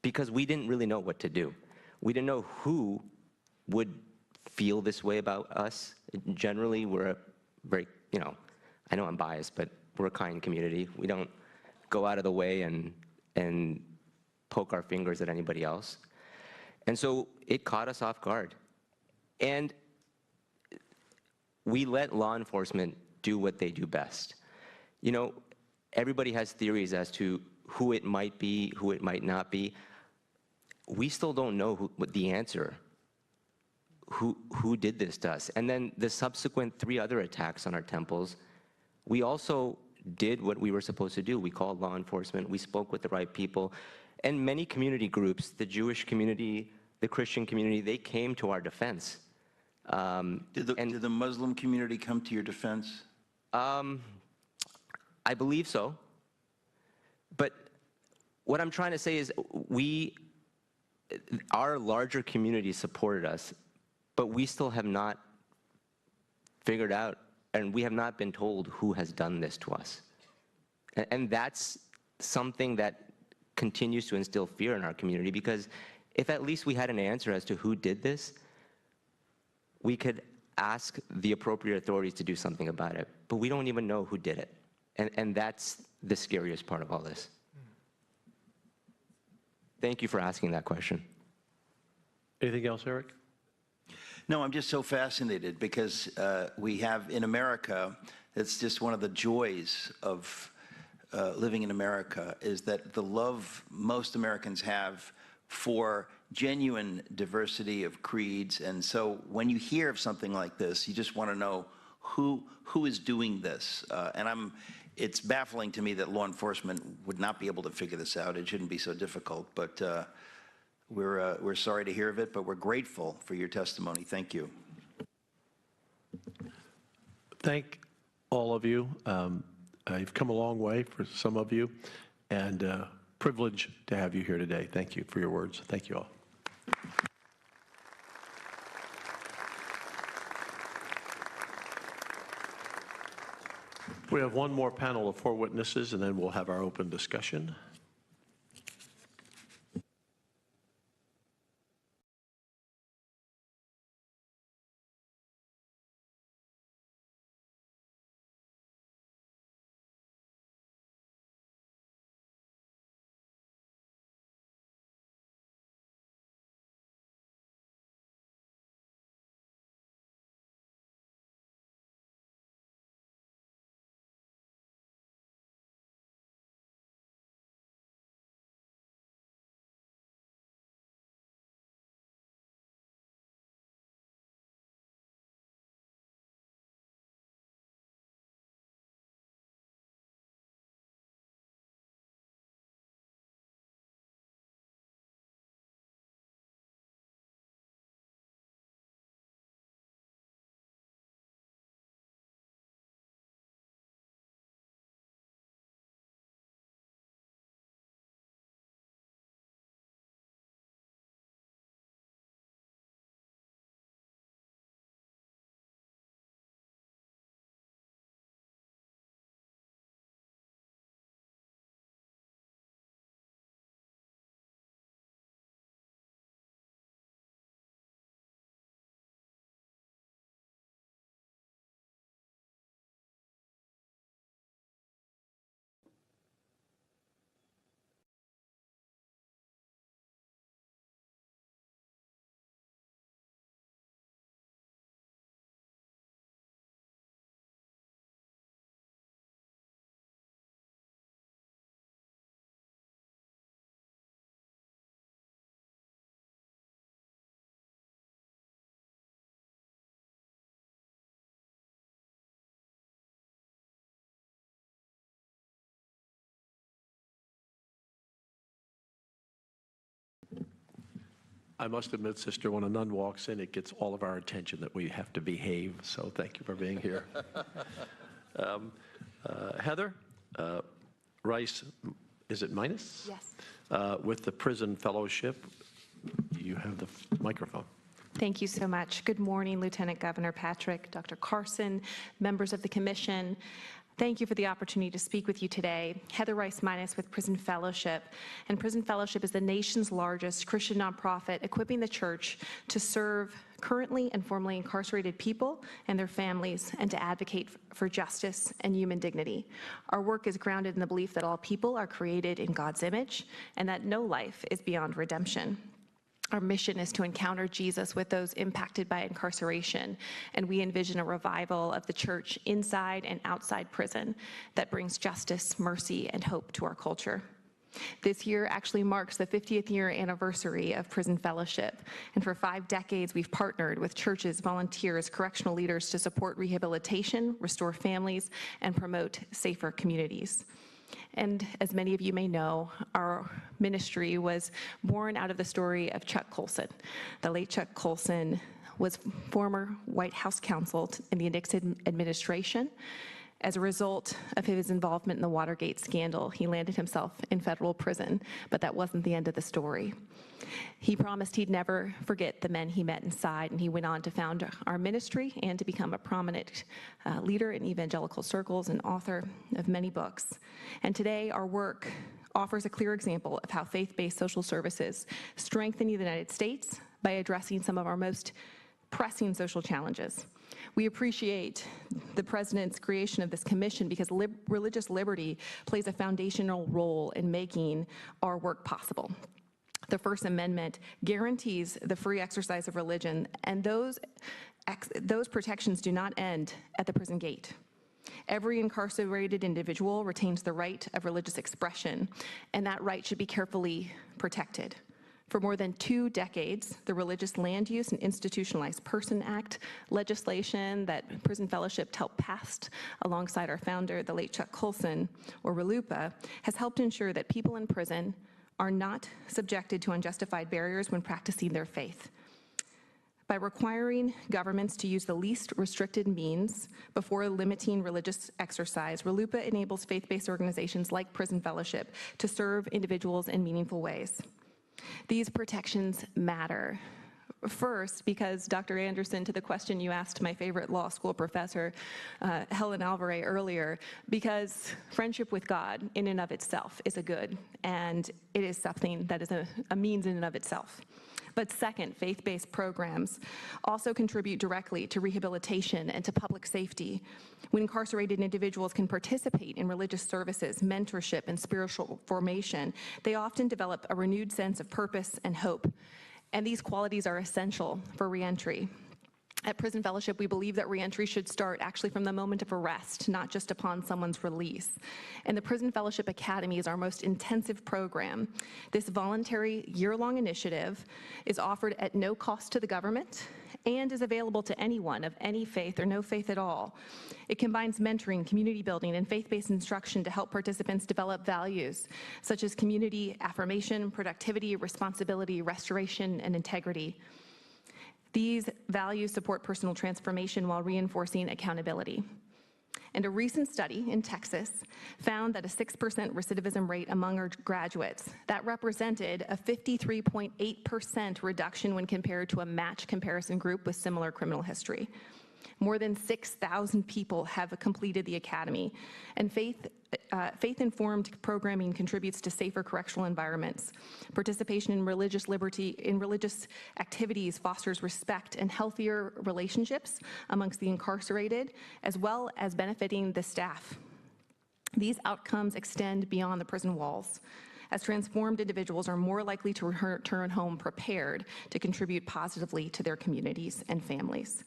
S12: because we didn't really know what to do. We didn't know who would feel this way about us. Generally, we're a very, you know, I know I'm biased, but we're a kind community. We don't go out of the way and poke our fingers at anybody else. And so it caught us off guard. And we let law enforcement do what they do best. You know, everybody has theories as to who it might be, who it might not be. We still don't know what the answer, who did this to us. And then the subsequent 3 other attacks on our temples, we also did what we were supposed to do. We called law enforcement, we spoke with the right people, and many community groups, the Jewish community, the Christian community, they came to our defense.
S15: Did the Muslim community come to your defense?
S12: I believe so. But what I'm trying to say is our larger community supported us, but we still have not figured out, and we have not been told who has done this to us. And that's something that continues to instill fear in our community, because if at least we had an answer as to who did this, we could ask the appropriate authorities to do something about it. But we don't even know who did it. And that's the scariest part of all this. Thank you for asking that question.
S1: Anything else, Eric?
S15: No, I'm just so fascinated because we have in America, it's just one of the joys of living in America is that the love most Americans have for genuine diversity of creeds. And so when you hear of something like this, you just want to know who is doing this. It's baffling to me that law enforcement would not be able to figure this out. It shouldn't be so difficult, but we're sorry to hear of it, but we're grateful for your testimony. Thank you.
S1: Thank all of you. You've come a long way for some of you, and privilege to have you here today. Thank you for your words. Thank you all. We have one more panel of 4 witnesses, and then we'll have our open discussion. I must admit, sister, when a nun walks in, it gets all of our attention that we have to behave, so thank you for being here. Heather Rice, is it Minus?
S11: Yes.
S1: With the Prison Fellowship, you have the microphone.
S11: Thank you so much. Good morning, Lieutenant Governor Patrick, Dr. Carson, members of the Commission. Thank you for the opportunity to speak with you today. Heather Rice Minus with Prison Fellowship. And Prison Fellowship is the nation's largest Christian nonprofit equipping the church to serve currently and formerly incarcerated people and their families and to advocate for justice and human dignity. Our work is grounded in the belief that all people are created in God's image and that no life is beyond redemption. Our mission is to encounter Jesus with those impacted by incarceration, and we envision a revival of the church inside and outside prison that brings justice, mercy, and hope to our culture. This year actually marks the 50th year anniversary of Prison Fellowship, and for 5 decades we've partnered with churches, volunteers, correctional leaders to support rehabilitation, restore families, and promote safer communities. And as many of you may know, our ministry was born out of the story of Chuck Colson. The late Chuck Colson was former White House counsel in the Nixon administration. As a result of his involvement in the Watergate scandal, he landed himself in federal prison, but that wasn't the end of the story. He promised he'd never forget the men he met inside, and he went on to found our ministry and to become a prominent leader in evangelical circles and author of many books. And today, our work offers a clear example of how faith-based social services strengthen the United States by addressing some of our most pressing social challenges. We appreciate the President's creation of this commission because religious liberty plays a foundational role in making our work possible. The First Amendment guarantees the free exercise of religion, and those protections do not end at the prison gate. Every incarcerated individual retains the right of religious expression, and that right should be carefully protected. For more than 2 decades, the Religious Land Use and Institutionalized Person Act legislation that Prison Fellowship helped pass alongside our founder, the late Chuck Colson, or RLUIPA, has helped ensure that people in prison are not subjected to unjustified barriers when practicing their faith. By requiring governments to use the least restricted means before limiting religious exercise, RLUIPA enables faith-based organizations like Prison Fellowship to serve individuals in meaningful ways. These protections matter. First, because Dr. Anderson, to the question you asked my favorite law school professor, Helen Alvaré, earlier, because friendship with God in and of itself is a good, and it is something that is a means in and of itself. But second, faith-based programs also contribute directly to rehabilitation and to public safety. When incarcerated individuals can participate in religious services, mentorship, and spiritual formation, they often develop a renewed sense of purpose and hope. And these qualities are essential for reentry. At Prison Fellowship, we believe that reentry should start actually from the moment of arrest, not just upon someone's release. And the Prison Fellowship Academy is our most intensive program. This voluntary year-long initiative is offered at no cost to the government and is available to anyone of any faith or no faith at all. It combines mentoring, community building, and faith-based instruction to help participants develop values such as community affirmation, productivity, responsibility, restoration, and integrity. These values support personal transformation while reinforcing accountability. And a recent study in Texas found that a 6% recidivism rate among our graduates, that represented a 53.8% reduction when compared to a match comparison group with similar criminal history. More than 6,000 people have completed the academy, and faith-informed programming contributes to safer correctional environments. Participation in religious liberty, in religious activities fosters respect and healthier relationships amongst the incarcerated, as well as benefiting the staff. These outcomes extend beyond the prison walls, as transformed individuals are more likely to return home prepared to contribute positively to their communities and families.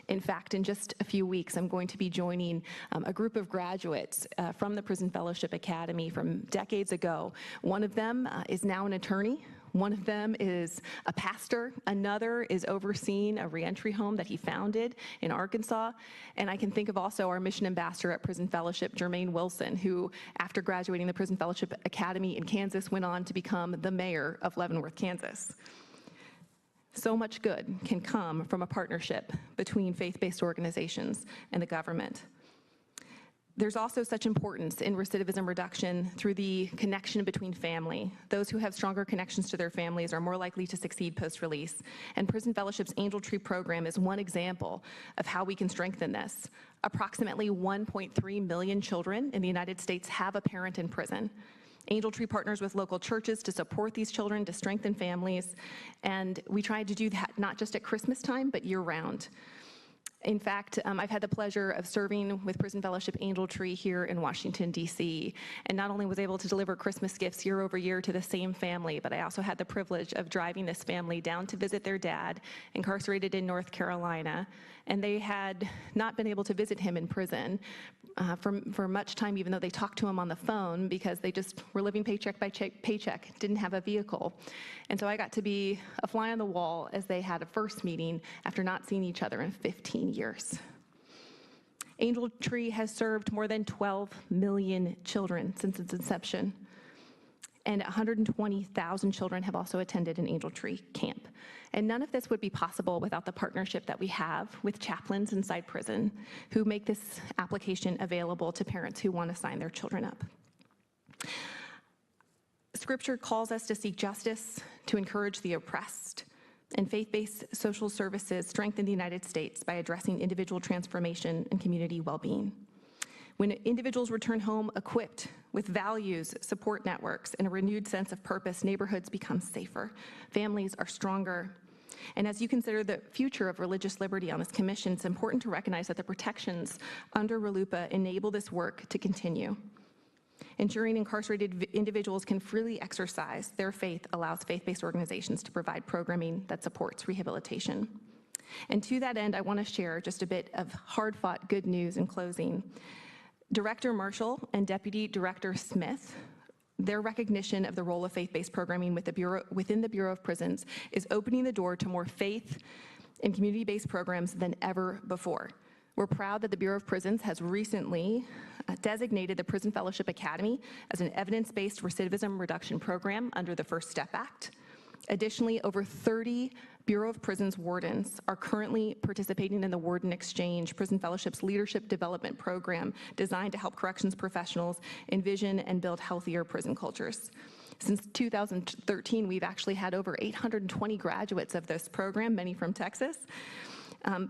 S11: In fact, in just a few weeks, I'm going to be joining a group of graduates from the Prison Fellowship Academy from decades ago. One of them is now an attorney. One of them is a pastor. Another is overseeing a reentry home that he founded in Arkansas. And I can think of also our mission ambassador at Prison Fellowship, Jermaine Wilson, who, after graduating the Prison Fellowship Academy in Kansas, went on to become the mayor of Leavenworth, Kansas. So much good can come from a partnership between faith-based organizations and the government. There's also such importance in recidivism reduction through the connection between family. Those who have stronger connections to their families are more likely to succeed post-release. And Prison Fellowship's Angel Tree program is one example of how we can strengthen this. Approximately 1.3 million children in the United States have a parent in prison. Angel Tree partners with local churches to support these children, to strengthen families, and we tried to do that not just at Christmas time, but year-round. In fact, I've had the pleasure of serving with Prison Fellowship Angel Tree here in Washington, D.C., and not only was able to deliver Christmas gifts year over year to the same family, but I also had the privilege of driving this family down to visit their dad, incarcerated in North Carolina, and they had not been able to visit him in prison for much time, even though they talked to him on the phone, because they just were living paycheck by paycheck, didn't have a vehicle. And so I got to be a fly on the wall as they had a first meeting after not seeing each other in 15 years. Angel Tree has served more than 12 million children since its inception, and 120,000 children have also attended an Angel Tree camp. And none of this would be possible without the partnership that we have with chaplains inside prison who make this application available to parents who want to sign their children up. Scripture calls us to seek justice, to encourage the oppressed, and faith-based social services strengthen the United States by addressing individual transformation and community well-being. When individuals return home equipped with values, support networks, and a renewed sense of purpose, neighborhoods become safer, families are stronger. And as you consider the future of religious liberty on this commission, it's important to recognize that the protections under RLUIPA enable this work to continue. Ensuring incarcerated individuals can freely exercise their faith allows faith-based organizations to provide programming that supports rehabilitation. And to that end, I want to share just a bit of hard-fought good news in closing. Director Marshall and Deputy Director Smith, their recognition of the role of faith-based programming within the Bureau of Prisons is opening the door to more faith and community-based programs than ever before. We're proud that the Bureau of Prisons has recently designated the Prison Fellowship Academy as an evidence-based recidivism reduction program under the First Step Act. Additionally, over 30 Bureau of Prisons wardens are currently participating in the Warden Exchange, Prison Fellowship's leadership development program designed to help corrections professionals envision and build healthier prison cultures. Since 2013, we've actually had over 820 graduates of this program, many from Texas.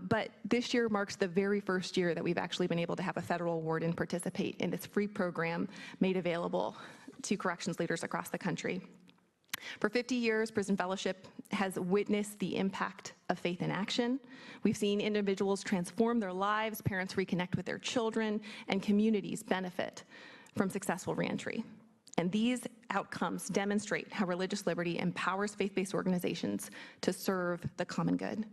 S11: But this year marks the very first year that we've actually been able to have a federal warden participate in this free program made available to corrections leaders across the country. For 50 years, Prison Fellowship has witnessed the impact of faith in action. We've seen individuals transform their lives, parents reconnect with their children, and communities benefit from successful reentry. And these outcomes demonstrate how religious liberty empowers faith-based organizations to serve the common good.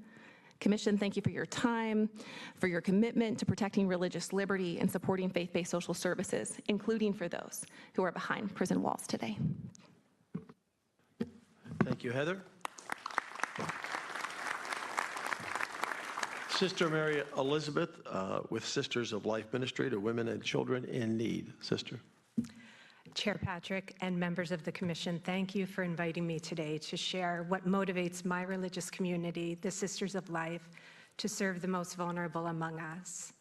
S11: Commission, thank you for your time, for your commitment to protecting religious liberty and supporting faith-based social services, including for those who are behind prison walls today.
S1: Thank you, Heather. Sister Mary Elizabeth with Sisters of Life Ministry to Women and Children in Need. Sister.
S16: Chair Patrick and members of the Commission, thank you for inviting me today to share what motivates my religious community, the Sisters of Life, to serve the most vulnerable among us,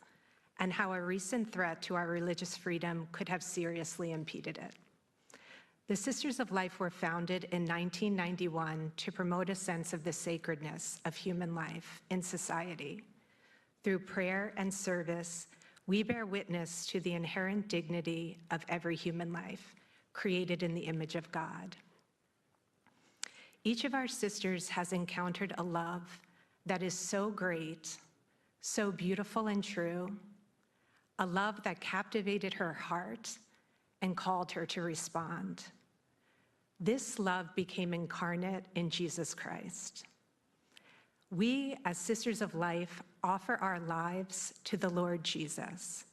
S16: and how a recent threat to our religious freedom could have seriously impeded it. The Sisters of Life were founded in 1991 to promote a sense of the sacredness of human life in society. Through prayer and service, we bear witness to the inherent dignity of every human life created in the image of God. Each of our sisters has encountered a love that is so great, so beautiful and true, a love that captivated her heart and called her to respond. This love became incarnate in Jesus Christ. We, as Sisters of Life, offer our lives to the Lord Jesus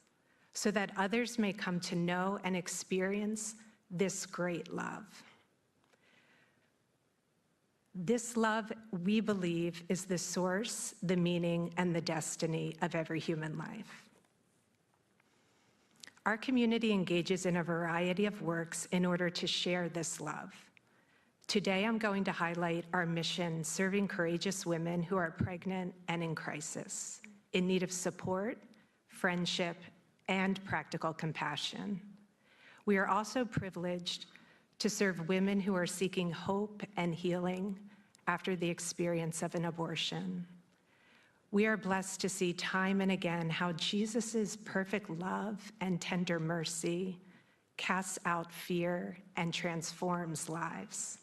S16: so that others may come to know and experience this great love. This love, we believe, is the source, the meaning, and the destiny of every human life. Our community engages in a variety of works in order to share this love. Today, I'm going to highlight our mission serving courageous women who are pregnant and in crisis, in need of support, friendship, and practical compassion. We are also privileged to serve women who are seeking hope and healing after the experience of an abortion. We are blessed to see time and again how Jesus' perfect love and tender mercy casts out fear and transforms lives.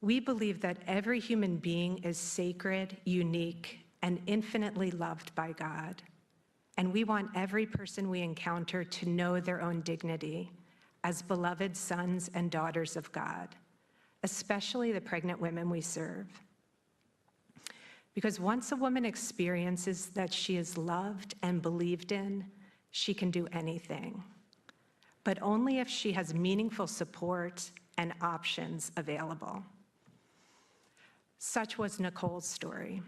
S16: We believe that every human being is sacred, unique, and infinitely loved by God. And we want every person we encounter to know their own dignity as beloved sons and daughters of God, especially the pregnant women we serve. Because once a woman experiences that she is loved and believed in, she can do anything, but only if she has meaningful support and options available. Such was Nicole's story.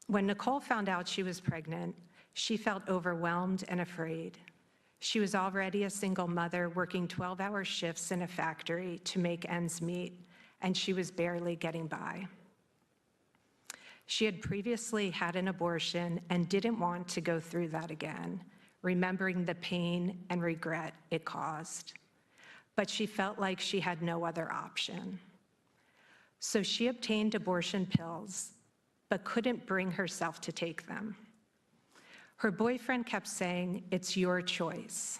S16: When Nicole found out she was pregnant, she felt overwhelmed and afraid. She was already a single mother working 12-hour shifts in a factory to make ends meet, and she was barely getting by. She had previously had an abortion and didn't want to go through that again, remembering the pain and regret it caused. But she felt like she had no other option. So she obtained abortion pills, but couldn't bring herself to take them. Her boyfriend kept saying, "It's your choice."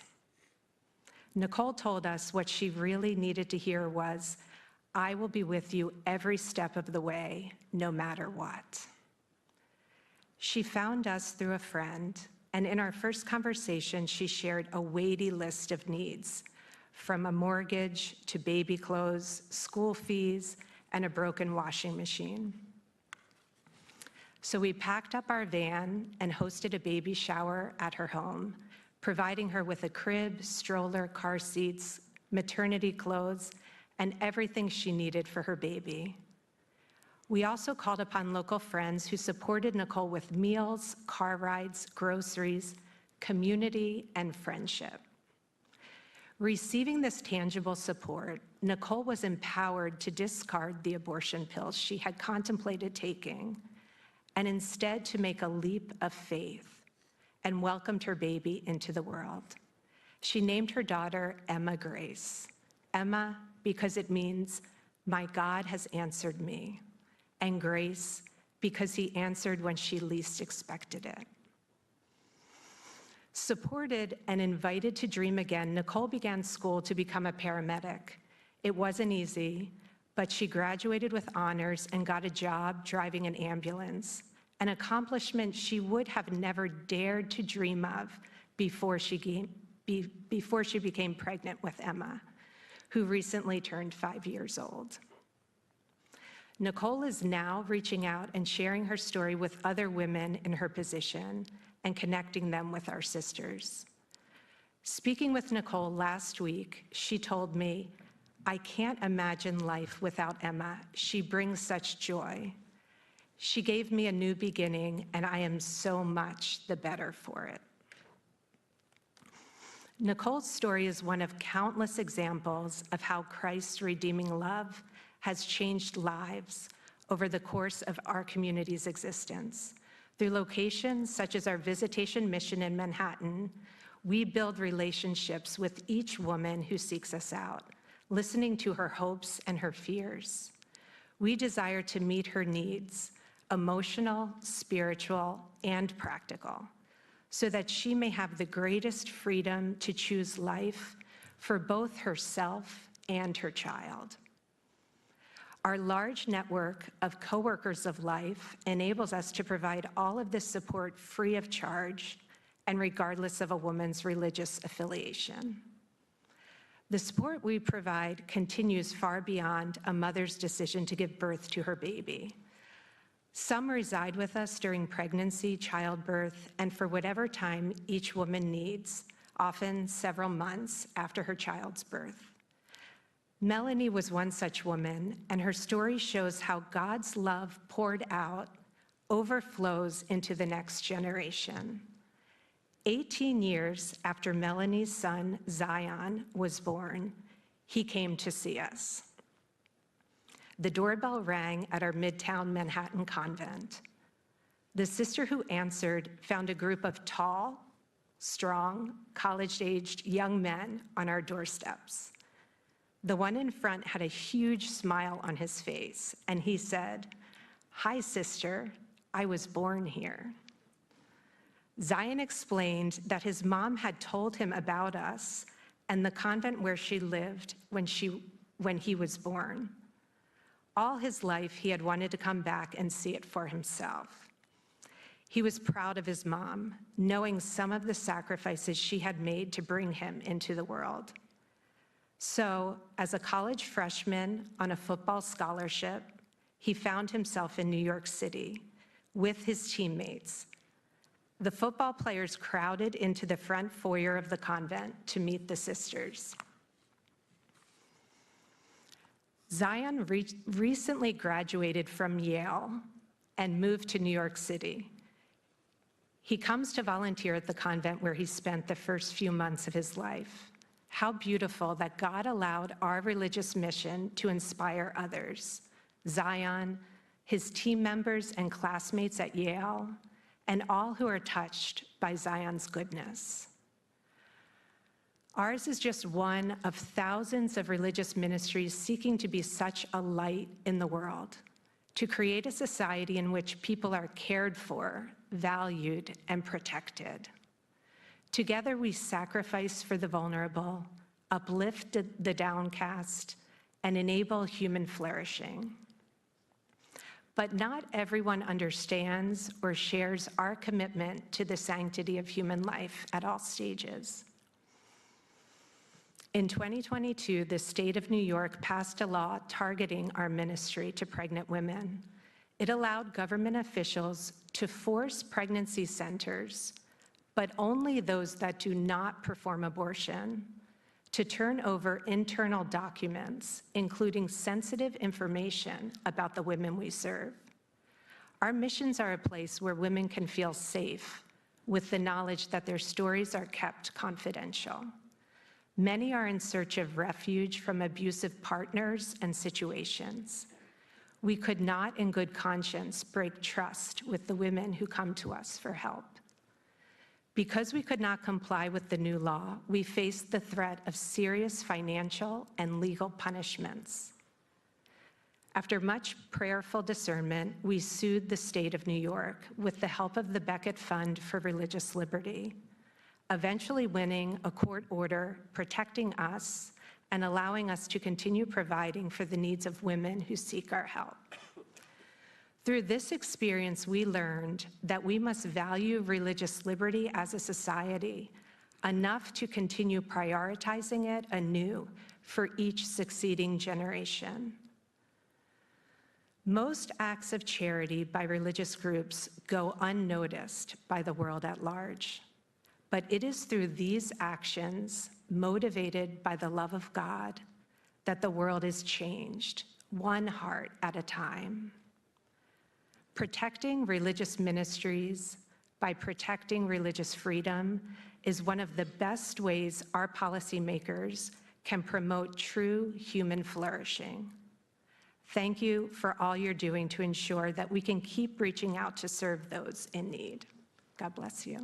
S16: Nicole told us what she really needed to hear was, "I will be with you every step of the way, no matter what." She found us through a friend, and in our first conversation, she shared a weighty list of needs, from a mortgage to baby clothes, school fees, and a broken washing machine. So we packed up our van and hosted a baby shower at her home, providing her with a crib, stroller, car seats, maternity clothes, and everything she needed for her baby. We also called upon local friends who supported Nicole with meals, car rides, groceries, community, and friendship. Receiving this tangible support, Nicole was empowered to discard the abortion pills she had contemplated taking, and instead to make a leap of faith and welcomed her baby into the world. She named her daughter Emma Grace. Emma, because it means, "My God has answered me," and Grace, because he answered when she least expected it. Supported and invited to dream again, Nicole began school to become a paramedic. It wasn't easy, but she graduated with honors and got a job driving an ambulance, an accomplishment she would have never dared to dream of before she became pregnant with Emma, who recently turned 5 years old. Nicole is now reaching out and sharing her story with other women in her position and connecting them with our sisters. Speaking with Nicole last week, she told me, "I can't imagine life without Emma. She brings such joy. She gave me a new beginning, and I am so much the better for it." Nicole's story is one of countless examples of how Christ's redeeming love has changed lives over the course of our community's existence. Through locations such as our visitation mission in Manhattan, we build relationships with each woman who seeks us out, listening to her hopes and her fears. We desire to meet her needs, emotional, spiritual, and practical, so that she may have the greatest freedom to choose life for both herself and her child. Our large network of coworkers of life enables us to provide all of this support free of charge and regardless of a woman's religious affiliation. The support we provide continues far beyond a mother's decision to give birth to her baby. Some reside with us during pregnancy, childbirth, and for whatever time each woman needs, often several months after her child's birth. Melanie was one such woman, and her story shows how God's love poured out overflows into the next generation. 18 years after Melanie's son, Zion, was born, he came to see us. The doorbell rang at our Midtown Manhattan convent. The sister who answered found a group of tall, strong, college-aged young men on our doorsteps. The one in front had a huge smile on his face, and he said, "Hi, sister, I was born here." Zion explained that his mom had told him about us and the convent where she lived when he was born. All his life, he had wanted to come back and see it for himself. He was proud of his mom, knowing some of the sacrifices she had made to bring him into the world. So, as a college freshman on a football scholarship, he found himself in New York City with his teammates. The football players crowded into the front foyer of the convent to meet the sisters. Zion recently graduated from Yale and moved to New York City. He comes to volunteer at the convent where he spent the first few months of his life. How beautiful that God allowed our religious mission to inspire others. Zion, his team members and classmates at Yale, and all who are touched by Zion's goodness. Ours is just one of thousands of religious ministries seeking to be such a light in the world, to create a society in which people are cared for, valued, and protected. Together we sacrifice for the vulnerable, uplift the downcast, and enable human flourishing. But not everyone understands or shares our commitment to the sanctity of human life at all stages. In 2022, the state of New York passed a law targeting our ministry to pregnant women. It allowed government officials to force pregnancy centers, but only those that do not perform abortion, to turn over internal documents, including sensitive information about the women we serve. Our missions are a place where women can feel safe with the knowledge that their stories are kept confidential. Many are in search of refuge from abusive partners and situations. We could not, in good conscience, break trust with the women who come to us for help. Because we could not comply with the new law, we faced the threat of serious financial and legal punishments. After much prayerful discernment, we sued the state of New York with the help of the Becket Fund for Religious Liberty, eventually winning a court order protecting us and allowing us to continue providing for the needs of women who seek our help. Through this experience, we learned that we must value religious liberty as a society enough to continue prioritizing it anew for each succeeding generation. Most acts of charity by religious groups go unnoticed by the world at large. But it is through these actions, motivated by the love of God, that the world is changed, one heart at a time. Protecting religious ministries by protecting religious freedom is one of the best ways our policymakers can promote true human flourishing. Thank you for all you're doing to ensure that we can keep reaching out to serve those in need. God bless you.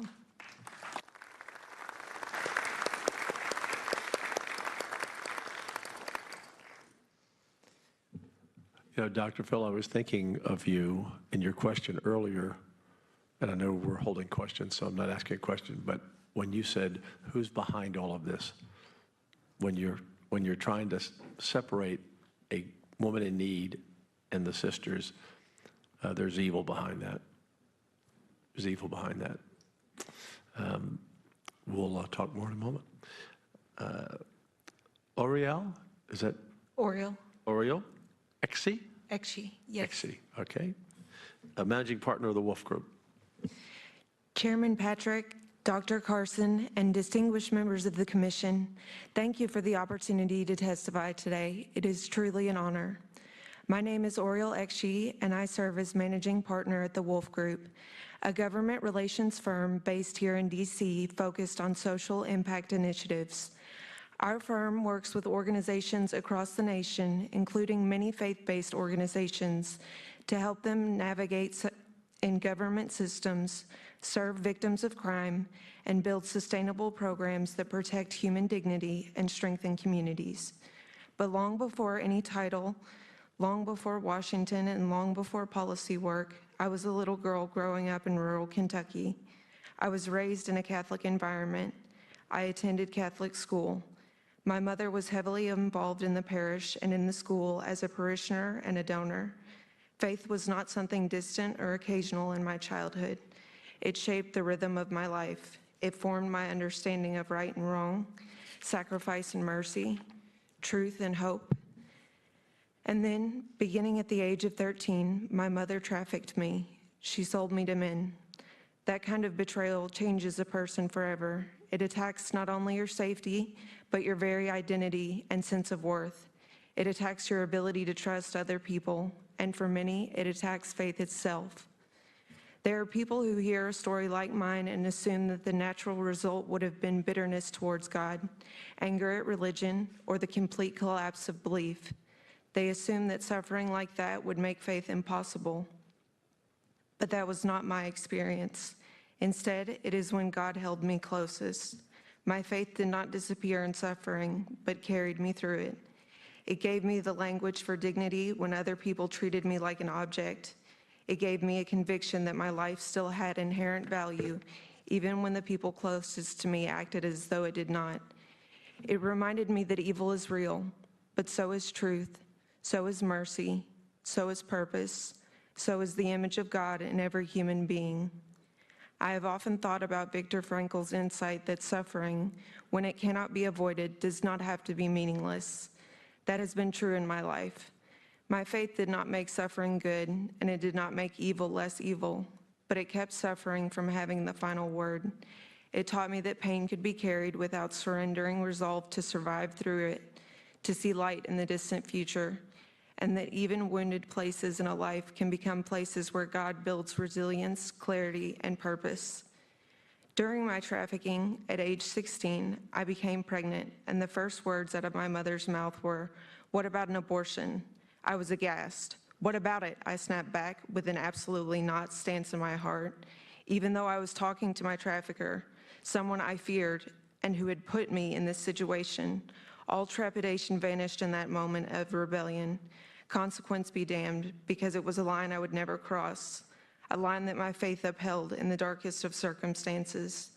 S1: You know, Dr. Phil, I was thinking of you in your question earlier, and I know we're holding questions, so I'm not asking a question, but when you said, who's behind all of this? When you're trying to separate a woman in need and the sisters, there's evil behind that. There's evil behind that. We'll talk more in a moment. Oriel, is that?
S17: Oriel.
S1: Oriel Xi?
S17: Xi, yes.
S1: Xi, okay. A managing partner of the Wolf Group.
S17: Chairman Patrick, Dr. Carson, and distinguished members of the Commission, thank you for the opportunity to testify today. It is truly an honor. My name is Oriel Xi, and I serve as managing partner at the Wolf Group, a government relations firm based here in DC focused on social impact initiatives. Our firm works with organizations across the nation, including many faith-based organizations, to help them navigate in government systems, serve victims of crime, and build sustainable programs that protect human dignity and strengthen communities. But long before any title, long before Washington, and long before policy work, I was a little girl growing up in rural Kentucky. I was raised in a Catholic environment. I attended Catholic school. My mother was heavily involved in the parish and in the school as a parishioner and a donor. Faith was not something distant or occasional in my childhood. It shaped the rhythm of my life. It formed my understanding of right and wrong, sacrifice and mercy, truth and hope. And then, beginning at the age of 13, my mother trafficked me. She sold me to men. That kind of betrayal changes a person forever. It attacks not only your safety, but your very identity and sense of worth. It attacks your ability to trust other people, and for many, it attacks faith itself. There are people who hear a story like mine and assume that the natural result would have been bitterness towards God, anger at religion, or the complete collapse of belief. They assume that suffering like that would make faith impossible. But that was not my experience. Instead, it is when God held me closest. My faith did not disappear in suffering, but carried me through it. It gave me the language for dignity when other people treated me like an object. It gave me a conviction that my life still had inherent value, even when the people closest to me acted as though it did not. It reminded me that evil is real, but so is truth, so is mercy, so is purpose, so is the image of God in every human being. I have often thought about Viktor Frankl's insight that suffering, when it cannot be avoided, does not have to be meaningless. That has been true in my life. My faith did not make suffering good, and it did not make evil less evil, but it kept suffering from having the final word. It taught me that pain could be carried without surrendering resolve to survive through it, to see light in the distant future, and that even wounded places in a life can become places where God builds resilience, clarity, and purpose. During my trafficking, at age 16, I became pregnant, and the first words out of my mother's mouth were, "What about an abortion?" I was aghast. "What about it?" I snapped back with an absolutely not stance in my heart, even though I was talking to my trafficker, someone I feared and who had put me in this situation. All trepidation vanished in that moment of rebellion. Consequence be damned, because it was a line I would never cross, a line that my faith upheld in the darkest of circumstances.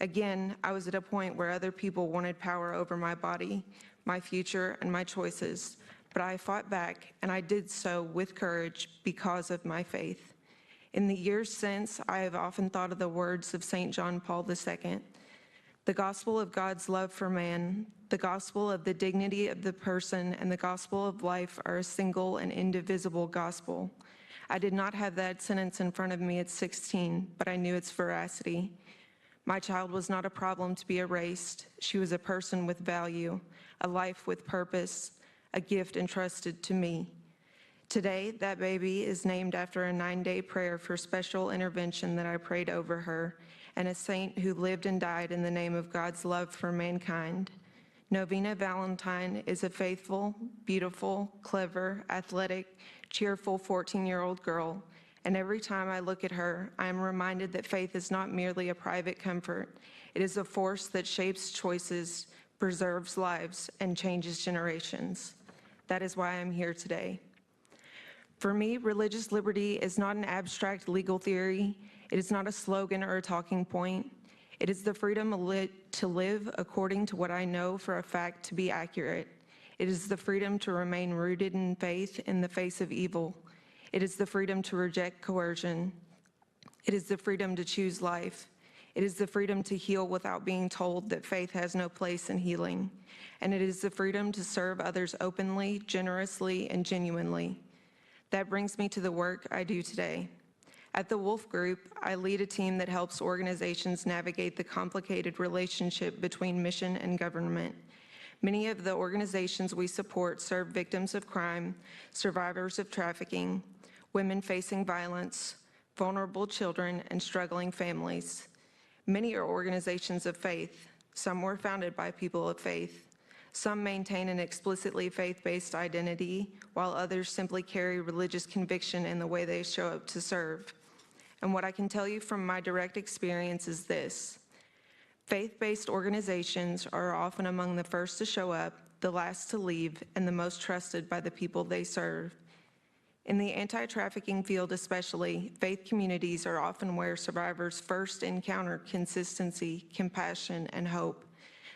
S17: Again, I was at a point where other people wanted power over my body, my future, and my choices. But I fought back, and I did so with courage because of my faith. In the years since, I have often thought of the words of St. John Paul II. The gospel of God's love for man, the gospel of the dignity of the person, and the gospel of life are a single and indivisible gospel. I did not have that sentence in front of me at 16, but I knew its veracity. My child was not a problem to be erased. She was a person with value, a life with purpose, a gift entrusted to me. Today, that baby is named after a 9-day prayer for special intervention that I prayed over her, and a saint who lived and died in the name of God's love for mankind. Novena Valentine is a faithful, beautiful, clever, athletic, cheerful 14-year-old girl, and every time I look at her, I am reminded that faith is not merely a private comfort. It is a force that shapes choices, preserves lives, and changes generations. That is why I'm here today. For me, religious liberty is not an abstract legal theory. It is not a slogan or a talking point. It is the freedom to live according to what I know for a fact to be accurate. It is the freedom to remain rooted in faith in the face of evil. It is the freedom to reject coercion. It is the freedom to choose life. It is the freedom to heal without being told that faith has no place in healing. And it is the freedom to serve others openly, generously, and genuinely. That brings me to the work I do today. At the Wolf Group, I lead a team that helps organizations navigate the complicated relationship between mission and government. Many of the organizations we support serve victims of crime, survivors of trafficking, women facing violence, vulnerable children, and struggling families. Many are organizations of faith. Some were founded by people of faith. Some maintain an explicitly faith-based identity, while others simply carry religious conviction in the way they show up to serve. And what I can tell you from my direct experience is this: faith-based organizations are often among the first to show up, the last to leave, and the most trusted by the people they serve. In the anti-trafficking field especially, faith communities are often where survivors first encounter consistency, compassion, and hope.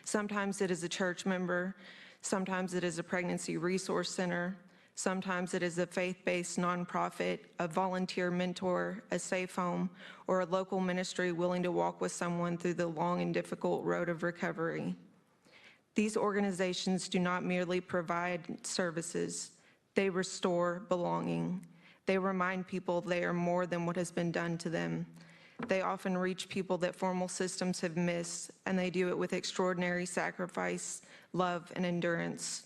S17: Sometimes it is a church member, sometimes it is a pregnancy resource center, Sometimes it is a faith-based nonprofit, a volunteer mentor, a safe home, or a local ministry willing to walk with someone through the long and difficult road of recovery. These organizations do not merely provide services, they restore belonging. They remind people they are more than what has been done to them. They often reach people that formal systems have missed, and they do it with extraordinary sacrifice, love, and endurance.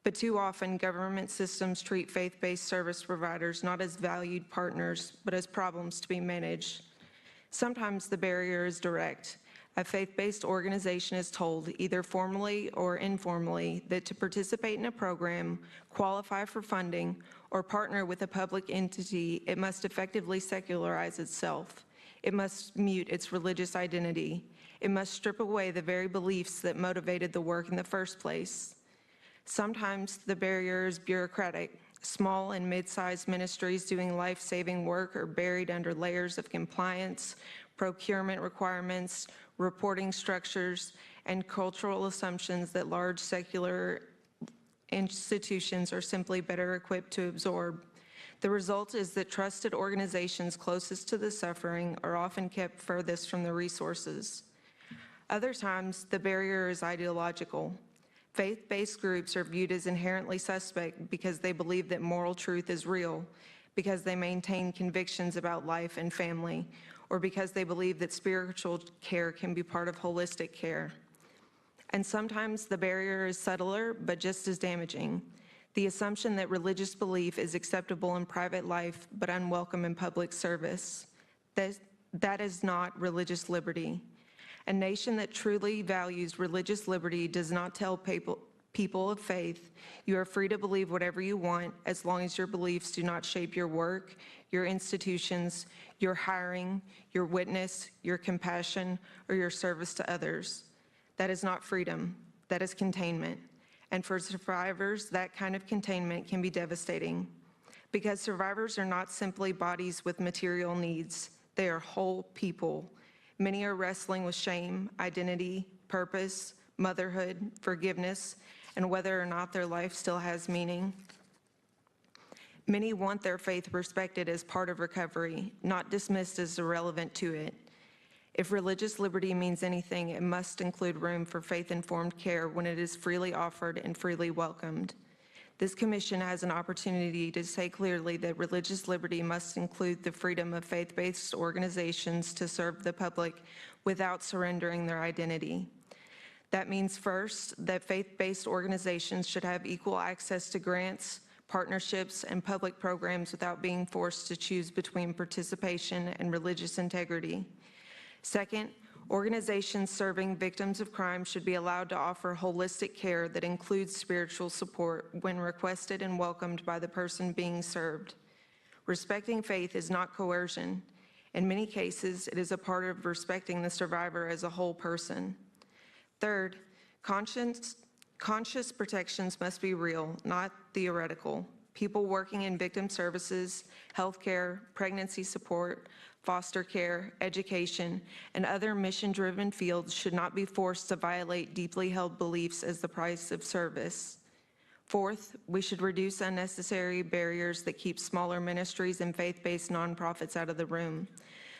S17: But too often, government systems treat faith-based service providers not as valued partners, but as problems to be managed. Sometimes the barrier is direct. A faith-based organization is told, either formally or informally, that to participate in a program, qualify for funding, or partner with a public entity, it must effectively secularize itself. It must mute its religious identity. It must strip away the very beliefs that motivated the work in the first place. Sometimes the barrier is bureaucratic. Small and mid-sized ministries doing life-saving work are buried under layers of compliance, procurement requirements, reporting structures, and cultural assumptions that large secular institutions are simply better equipped to absorb. The result is that trusted organizations closest to the suffering are often kept furthest from the resources. Other times, the barrier is ideological. Faith-based groups are viewed as inherently suspect because they believe that moral truth is real, because they maintain convictions about life and family, or because they believe that spiritual care can be part of holistic care. And sometimes the barrier is subtler, but just as damaging. The assumption that religious belief is acceptable in private life, but unwelcome in public service. That is not religious liberty. A nation that truly values religious liberty does not tell people of faith, you are free to believe whatever you want as long as your beliefs do not shape your work, your institutions, your hiring, your witness, your compassion, or your service to others. That is not freedom, that is containment. And for survivors, that kind of containment can be devastating because survivors are not simply bodies with material needs, they are whole people. Many are wrestling with shame, identity, purpose, motherhood, forgiveness, and whether or not their life still has meaning. Many want their faith respected as part of recovery, not dismissed as irrelevant to it. If religious liberty means anything, it must include room for faith-informed care when it is freely offered and freely welcomed. This commission has an opportunity to say clearly that religious liberty must include the freedom of faith-based organizations to serve the public without surrendering their identity. That means first, that faith-based organizations should have equal access to grants, partnerships, and public programs without being forced to choose between participation and religious integrity. Second, organizations serving victims of crime should be allowed to offer holistic care that includes spiritual support when requested and welcomed by the person being served. Respecting faith is not coercion. In many cases, it is a part of respecting the survivor as a whole person. Third, conscious protections must be real, not theoretical. People working in victim services, healthcare, pregnancy support, foster care, education, and other mission-driven fields should not be forced to violate deeply held beliefs as the price of service. Fourth, we should reduce unnecessary barriers that keep smaller ministries and faith-based nonprofits out of the room.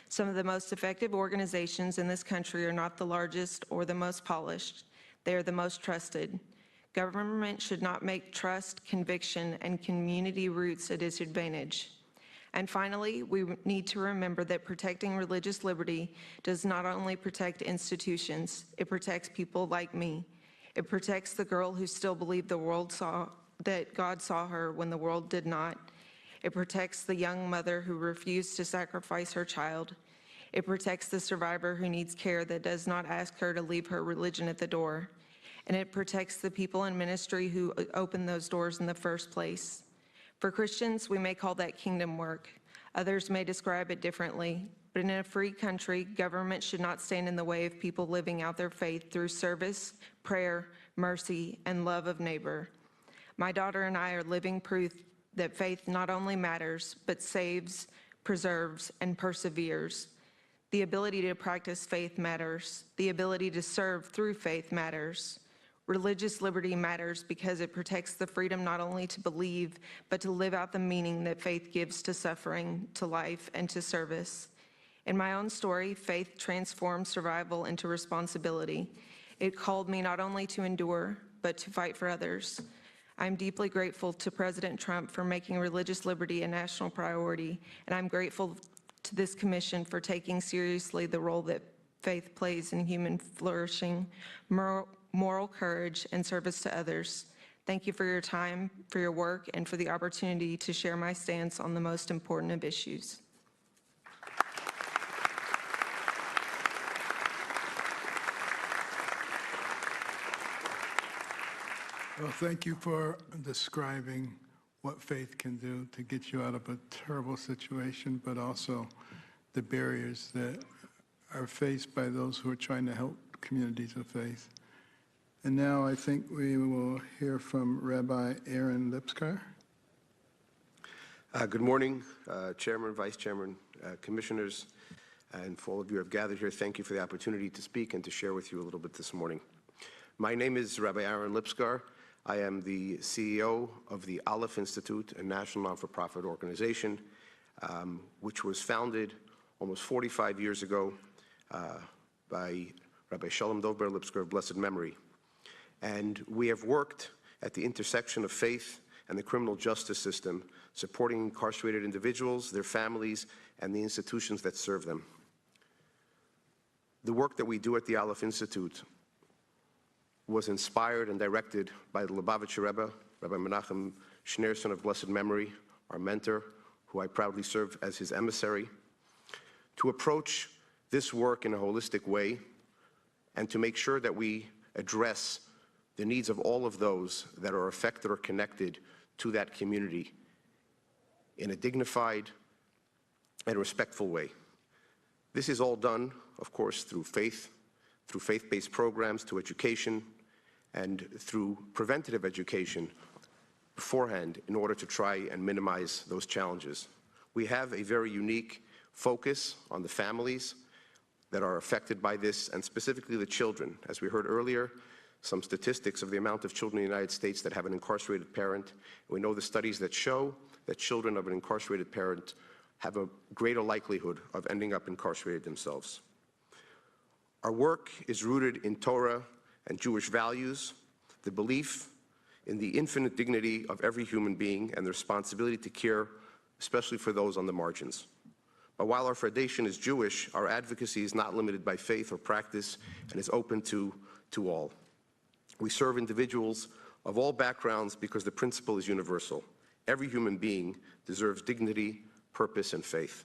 S17: Some of the most effective organizations in this country are not the largest or the most polished. They are the most trusted. Government should not make trust, conviction, and community roots a disadvantage. And finally, we need to remember that protecting religious liberty does not only protect institutions, it protects people like me. It protects the girl who still believed that God saw her when the world did not. It protects the young mother who refused to sacrifice her child. It protects the survivor who needs care that does not ask her to leave her religion at the door. And it protects the people in ministry who opened those doors in the first place. For Christians, we may call that kingdom work. Others may describe it differently. But in a free country, government should not stand in the way of people living out their faith through service, prayer, mercy, and love of neighbor. My daughter and I are living proof that faith not only matters, but saves, preserves, and perseveres. The ability to practice faith matters. The ability to serve through faith matters. Religious liberty matters because it protects the freedom not only to believe, but to live out the meaning that faith gives to suffering, to life, and to service. In my own story, faith transformed survival into responsibility. It called me not only to endure, but to fight for others. I'm deeply grateful to President Trump for making religious liberty a national priority, and I'm grateful to this commission for taking seriously the role that faith plays in human flourishing, moral courage, and service to others. Thank you for your time, for your work, and for the opportunity to share my stance on the most important of issues.
S7: Well, thank you for describing what faith can do to get you out of a terrible situation, but also the barriers that are faced by those who are trying to help communities of faith. And now I think we will hear from Rabbi Aaron Lipkar.
S18: Good morning, Chairman, Vice Chairman, Commissioners, and for all of you who have gathered here, thank you for the opportunity to speak and to share with you a little bit this morning. My name is Rabbi Aaron Lipkar. I am the CEO of the Aleph Institute, a national non-for-profit organization, which was founded almost 45 years ago by Rabbi Shalom Dovber Lipkar of blessed memory. And we have worked at the intersection of faith and the criminal justice system, supporting incarcerated individuals, their families, and the institutions that serve them. The work that we do at the Aleph Institute was inspired and directed by the Lubavitcher Rebbe, Rabbi Menachem Schneerson of blessed memory, our mentor, who I proudly serve as his emissary, to approach this work in a holistic way and to make sure that we address the needs of all of those that are affected or connected to that community in a dignified and respectful way. This is all done, of course, through faith-based programs, to education, and through preventative education beforehand in order to try and minimize those challenges. We have a very unique focus on the families that are affected by this, and specifically the children. As we heard earlier, some statistics of the amount of children in the United States that have an incarcerated parent. We know the studies that show that children of an incarcerated parent have a greater likelihood of ending up incarcerated themselves. Our work is rooted in Torah and Jewish values, the belief in the infinite dignity of every human being and the responsibility to care, especially for those on the margins. But while our foundation is Jewish, our advocacy is not limited by faith or practice and is open to all. We serve individuals of all backgrounds because the principle is universal. Every human being deserves dignity, purpose, and faith.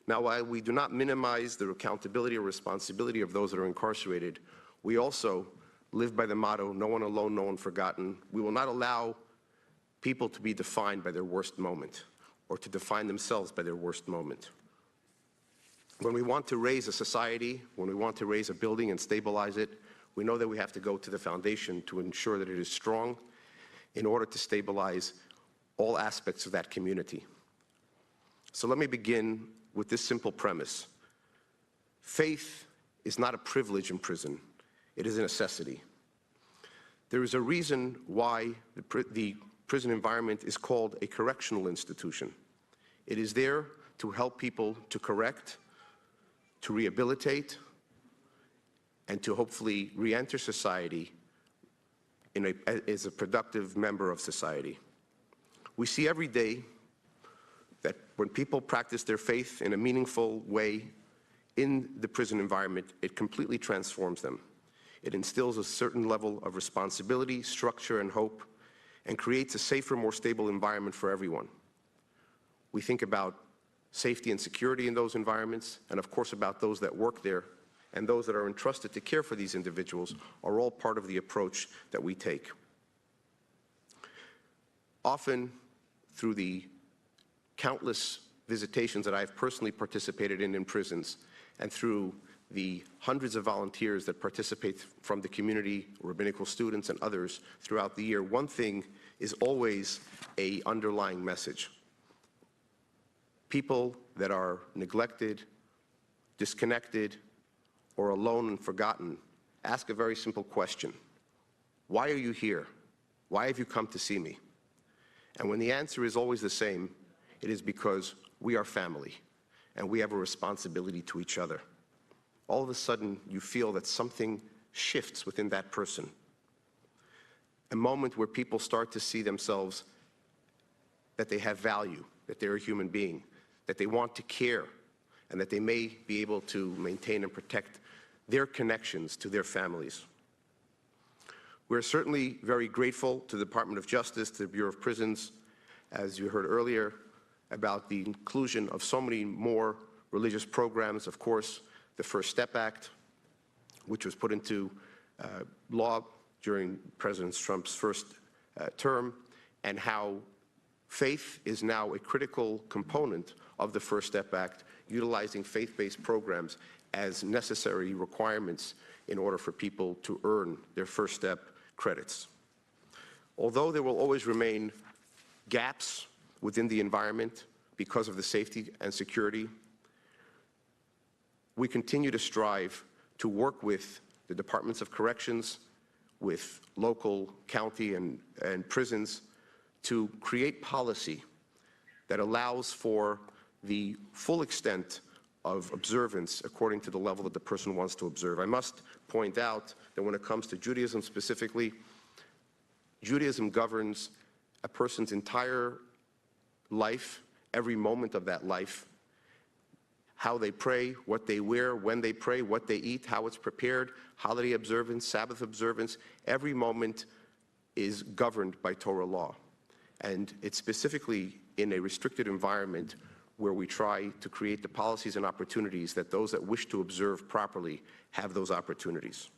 S18: Now, while we do not minimize the accountability or responsibility of those that are incarcerated, we also live by the motto, no one alone, no one forgotten. We will not allow people to be defined by their worst moment or to define themselves by their worst moment. When we want to raise a society, when we want to raise a building and stabilize it, we know that we have to go to the foundation to ensure that it is strong in order to stabilize all aspects of that community. So let me begin with this simple premise. Faith is not a privilege in prison. It is a necessity. There is a reason why the prison environment is called a correctional institution. It is there to help people to correct, to rehabilitate, and to hopefully re-enter society as a productive member of society. We see every day that when people practice their faith in a meaningful way in the prison environment, it completely transforms them. It instills a certain level of responsibility, structure, and hope, and creates a safer, more stable environment for everyone. We think about safety and security in those environments, and of course about those that work there, and those that are entrusted to care for these individuals are all part of the approach that we take. Often, through the countless visitations that I've personally participated in prisons, and through the hundreds of volunteers that participate from the community, rabbinical students and others throughout the year, one thing is always an underlying message. People that are neglected, disconnected, or alone and forgotten ask a very simple question. why are you here? Why have you come to see me? And when the answer is always the same, it is because we are family and we have a responsibility to each other. All of a sudden, you feel that something shifts within that person. A moment where people start to see themselves that they have value, that they're a human being, that they want to care, and that they may be able to maintain and protect their connections to their families. We're certainly very grateful to the Department of Justice, to the Bureau of Prisons, as you heard earlier, about the inclusion of so many more religious programs. Of course, the First Step Act, which was put into law during President Trump's first term, and how faith is now a critical component of the First Step Act, utilizing faith-based programs as necessary requirements in order for people to earn their First Step credits. Although there will always remain gaps within the environment because of the safety and security, we continue to strive to work with the Departments of Corrections, with local, county, and prisons to create policy that allows for the full extent of observance according to the level that the person wants to observe. I must point out that when it comes to Judaism specifically, Judaism governs a person's entire life, every moment of that life, how they pray, what they wear, when they pray, what they eat, how it's prepared, holiday observance, Sabbath observance. Every moment is governed by Torah law. And it's specifically in a restricted environment where we try to create the policies and opportunities that those that wish to observe properly have those opportunities.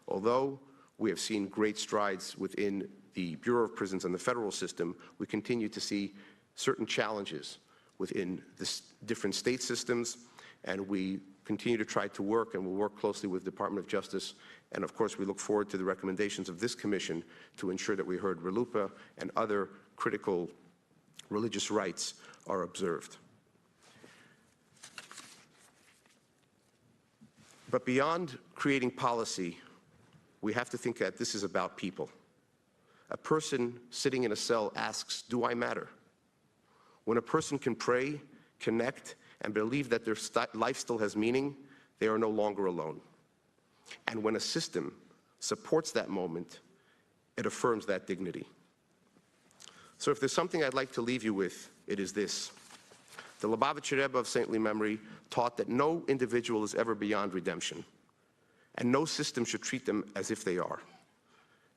S18: Although we have seen great strides within the Bureau of Prisons and the federal system, we continue to see certain challenges within the different state systems, and we continue to try to work, and we'll work closely with the Department of Justice. And of course, we look forward to the recommendations of this commission to ensure that we heard RLUIPA and other critical religious rights are observed. But beyond creating policy, we have to think that this is about people. A person sitting in a cell asks, do I matter? When a person can pray, connect, and believe that their life still has meaning, they are no longer alone. And when a system supports that moment, it affirms that dignity. So if there's something I'd like to leave you with, it is this. The Lubavitcher Rebbe of saintly memory taught that no individual is ever beyond redemption, and no system should treat them as if they are.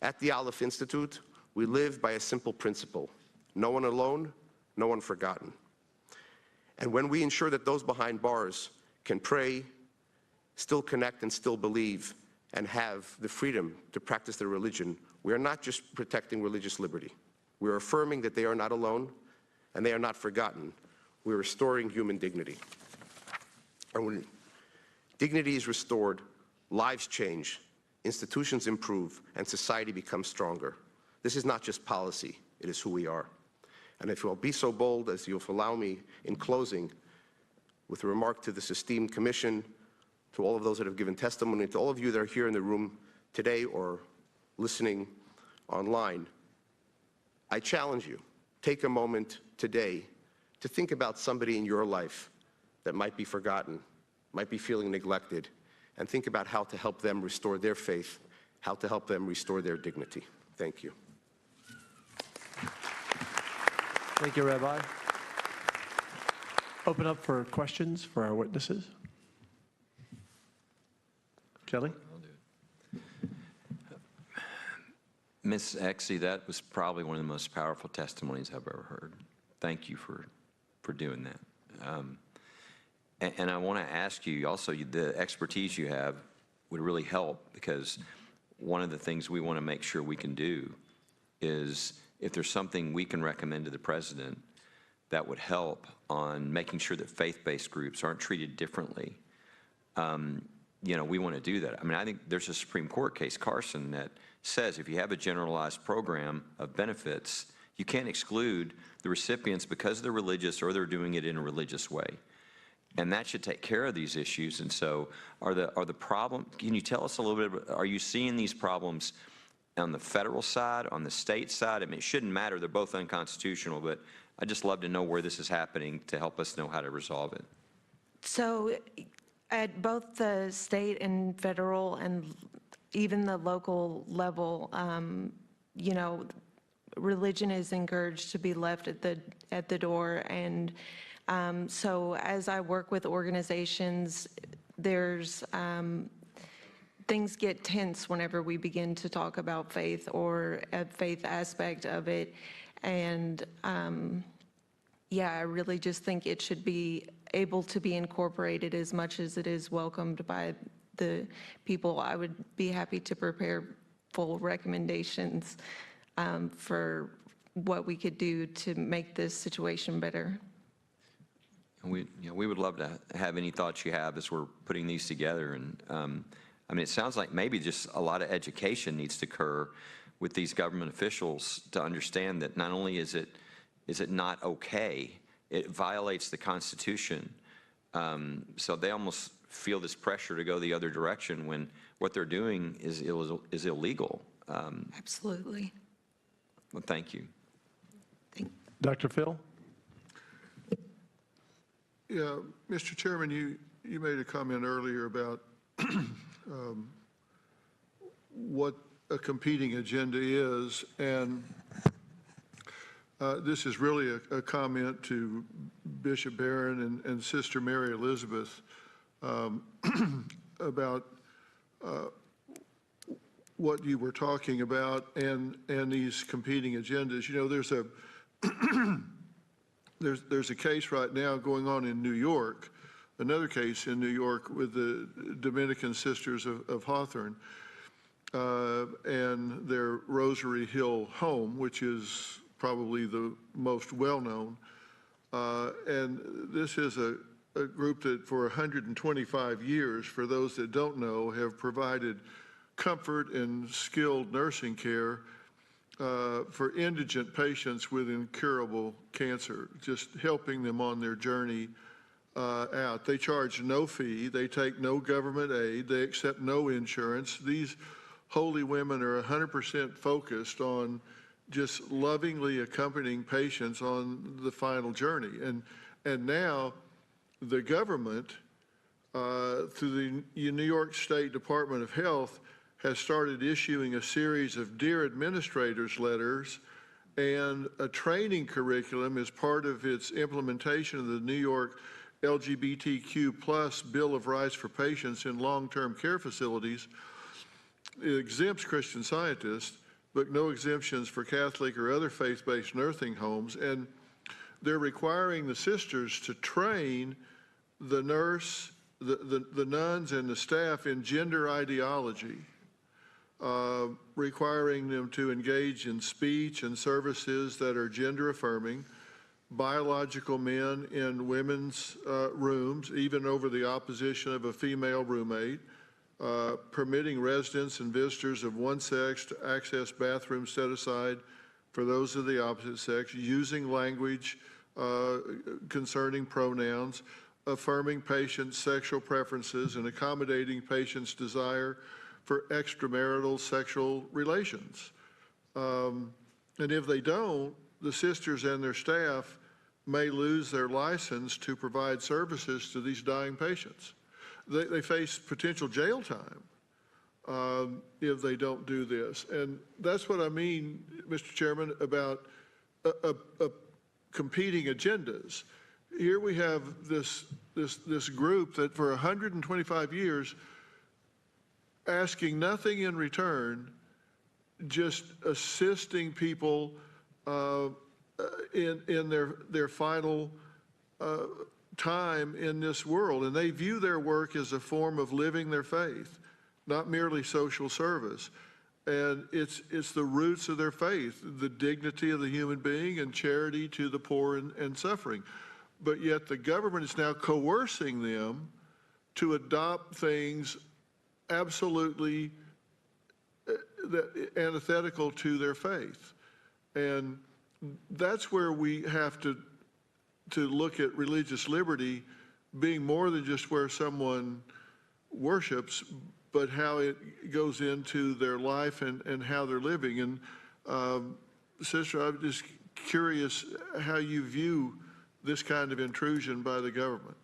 S18: At the Aleph Institute, we live by a simple principle: no one alone, no one forgotten. And when we ensure that those behind bars can pray, still connect, and still believe, and have the freedom to practice their religion, we are not just protecting religious liberty. We are affirming that they are not alone and they are not forgotten. We are restoring human dignity. And when dignity is restored, lives change, institutions improve, and society becomes stronger. This is not just policy, it is who we are. And if you'll be so bold as you'll allow me in closing with a remark to this esteemed commission, to all of those that have given testimony, to all of you that are here in the room today or listening online, I challenge you, take a moment today to think about somebody in your life that might be forgotten, might be feeling neglected, and think about how to help them restore their faith, how to help them restore their dignity. Thank you.
S1: Thank you, Rabbi. Open up for questions for our witnesses. Kelly?
S4: Ms. Exie, that was probably one of the most powerful testimonies I've ever heard. Thank you for doing that. And I want to ask you also, the expertise you have would really help, because one of the things we want to make sure we can do is, if there's something we can recommend to the president that would help on making sure that faith-based groups aren't treated differently, you know, we want to do that. I mean, I think there's a Supreme Court case, Carson, that says if you have a generalized program of benefits, you can't exclude the recipients because they're religious or they're doing it in a religious way. And that should take care of these issues. And so are the problem, can you tell us a little bit about, are you seeing these problems on the federal side, on the state side? I mean, it shouldn't matter. They're both unconstitutional, but I'd just love to know where this is happening to help us know how to resolve it.
S17: So at both the state and federal and even the local level, you know, religion is encouraged to be left at the door. And so as I work with organizations, there's things get tense whenever we begin to talk about faith or a faith aspect of it. And yeah, I really just think it should be able to be incorporated as much as it is welcomed by the people. I would be happy to prepare full recommendations for what we could do to make this situation better.
S4: And we would love to have any thoughts you have as we're putting these together. And I mean, it sounds like maybe just a lot of education needs to occur with these government officials to understand that not only is it not okay, it violates the Constitution. So they almost feel this pressure to go the other direction when what they're doing is illegal.
S17: Absolutely.
S4: Well, thank you.
S1: Dr. Phil?
S8: Yeah, Mr. Chairman, you made a comment earlier about what a competing agenda is, and this is really a comment to Bishop Barron and Sister Mary Elizabeth about what you were talking about and these competing agendas. You know, there's a case right now going on in New York, another case in New York with the Dominican Sisters of Hawthorne and their Rosary Hill home, which is probably the most well-known. And this is a group that for 125 years, for those that don't know, have provided comfort and skilled nursing care for indigent patients with incurable cancer, just helping them on their journey out. They charge no fee. They take no government aid. They accept no insurance. These holy women are 100% focused on just lovingly accompanying patients on the final journey. And now the government, through the New York State Department of Health, has started issuing a series of Dear Administrators letters and a training curriculum as part of its implementation of the New York LGBTQ+ Bill of Rights for patients in long-term care facilities. It exempts Christian Scientists, but no exemptions for Catholic or other faith-based nursing homes. And they're requiring the sisters to train the nurse, the nuns and the staff in gender ideology, requiring them to engage in speech and services that are gender affirming, biological men in women's rooms, even over the opposition of a female roommate, permitting residents and visitors of one sex to access bathrooms set aside for those of the opposite sex, using language concerning pronouns, affirming patients' sexual preferences, and accommodating patients' desire for extramarital sexual relations. And if they don't, the sisters and their staff may lose their license to provide services to these dying patients. They face potential jail time if they don't do this. And that's what I mean, Mr. Chairman, about competing agendas. Here we have this group that for 125 years asking nothing in return, just assisting people in their final time in this world. And they view their work as a form of living their faith, not merely social service. And it's the roots of their faith, the dignity of the human being and charity to the poor and suffering. But yet the government is now coercing them to adopt things absolutely antithetical to their faith. And that's where we have to look at religious liberty being more than just where someone worships, but how it goes into their life and how they're living. And Sister, I'm just curious how you view this kind of intrusion by the government.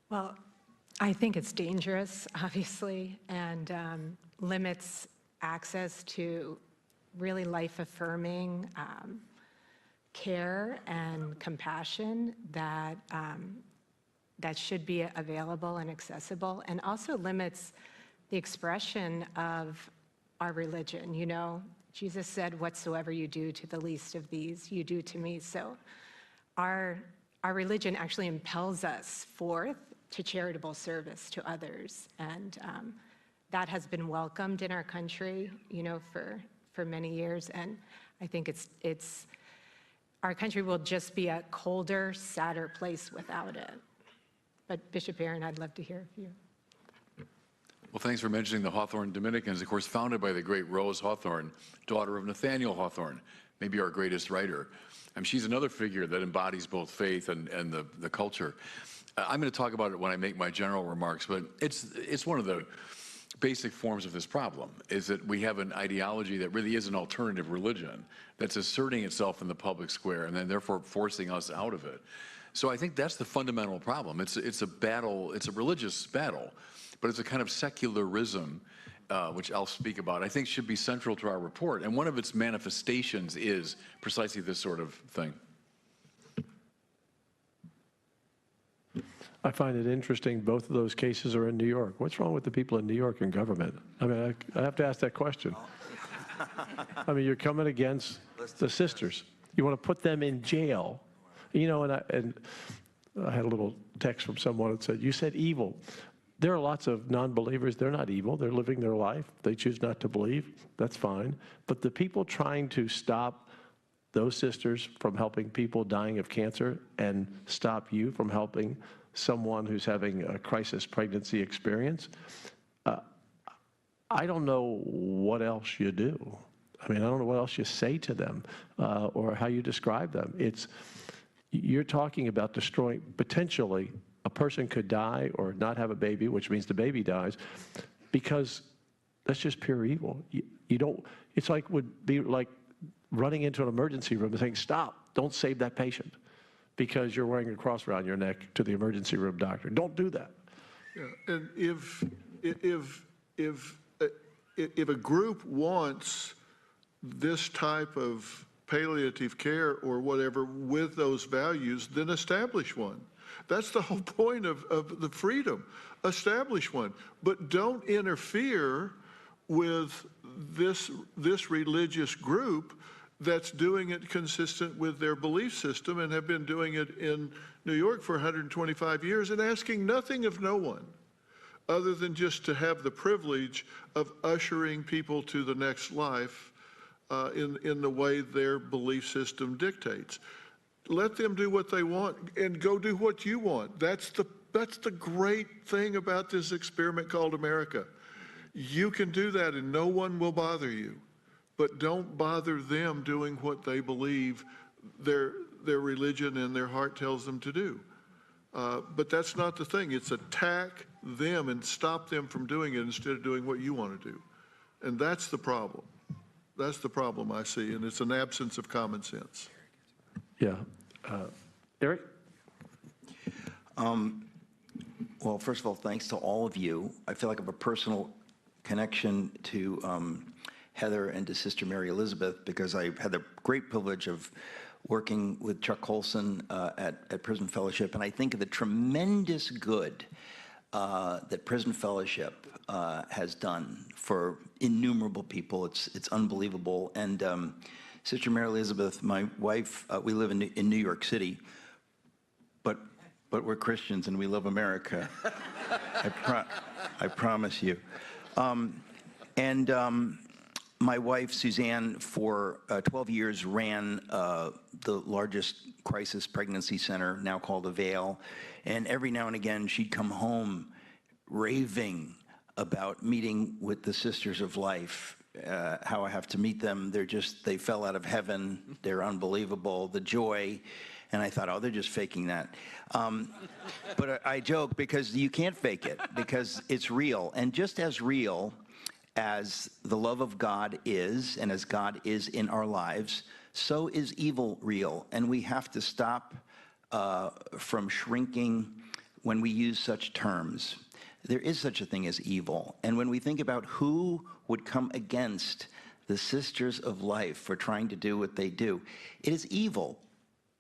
S16: Well, I think it's dangerous, obviously, and limits access to really life-affirming care and compassion that should be available and accessible, and also limits the expression of our religion. You know, Jesus said, "Whatsoever you do to the least of these, you do to me." So our religion actually impels us forth to charitable service to others, and that has been welcomed in our country, you know, for many years. And I think it's our country will just be a colder, sadder place without it. But Bishop Aaron, I'd love to hear from you.
S5: Well, thanks for mentioning the Hawthorne Dominicans, of course, founded by the great Rose Hawthorne, daughter of Nathaniel Hawthorne, maybe our greatest writer. She's another figure that embodies both faith and the culture. I'm going to talk about it when I make my general remarks, but it's one of the basic forms of this problem, is that we have an ideology that really is an alternative religion that's asserting itself in the public square and then therefore forcing us out of it. So I think that's the fundamental problem. It's a battle, it's a religious battle, but it's a kind of secularism, which I'll speak about, I think should be central to our report. And one of its manifestations is precisely this sort of thing.
S1: I find it interesting, both of those cases are in New York. What's wrong with the people in New York and government? I mean, I have to ask that question. I mean, you're coming against the sisters. You want to put them in jail. You know, and I had a little text from someone that said, you said evil. There are lots of non-believers. They're not evil. They're living their life. They choose not to believe. That's fine. But the people trying to stop those sisters from helping people dying of cancer and stop you from helping someone who's having a crisis pregnancy experience, I don't know what else you do. I mean, I don't know what else you say to them or how you describe them. You're talking about destroying, potentially, a person could die or not have a baby, which means the baby dies, because that's just pure evil. You don't, it's like, would be like running into an emergency room and saying, stop, don't save that patient because you're wearing a cross around your neck to the emergency room doctor. Don't do that.
S8: Yeah, and if a group wants this type of palliative care or whatever with those values, then establish one. That's the whole point of the freedom. Establish one, but don't interfere with this religious group that's doing it consistent with their belief system and have been doing it in New York for 125 years and asking nothing of no one other than just to have the privilege of ushering people to the next life in the way their belief system dictates. Let them do what they want and go do what you want. That's the great thing about this experiment called America. You can do that and no one will bother you, but don't bother them doing what they believe their religion and their heart tells them to do. But that's not the thing. It's attack them and stop them from doing it instead of doing what you want to do. And that's the problem. That's the problem I see, and it's an absence of common sense.
S1: Yeah. Eric?
S15: Well, first of all, thanks to all of you. I feel like I have a personal connection to Heather and to Sister Mary Elizabeth because I had the great privilege of working with Chuck Colson at Prison Fellowship, and I think of the tremendous good that Prison Fellowship has done for innumerable people. It's unbelievable. And Sister Mary Elizabeth, my wife, we live in New York City, but we're Christians and we love America. I promise you. My wife, Suzanne, for 12 years ran the largest crisis pregnancy center, now called Avail. And every now and again, she'd come home raving about meeting with the Sisters of Life, how I have to meet them. They fell out of heaven. They're unbelievable. The joy. And I thought, oh, they're just faking that. But I joke because you can't fake it, because it's real. And just as real as the love of God is, and as God is in our lives, so is evil real. And we have to stop from shrinking when we use such terms. There is such a thing as evil. And when we think about who would come against the sisters of life for trying to do what they do, it is evil.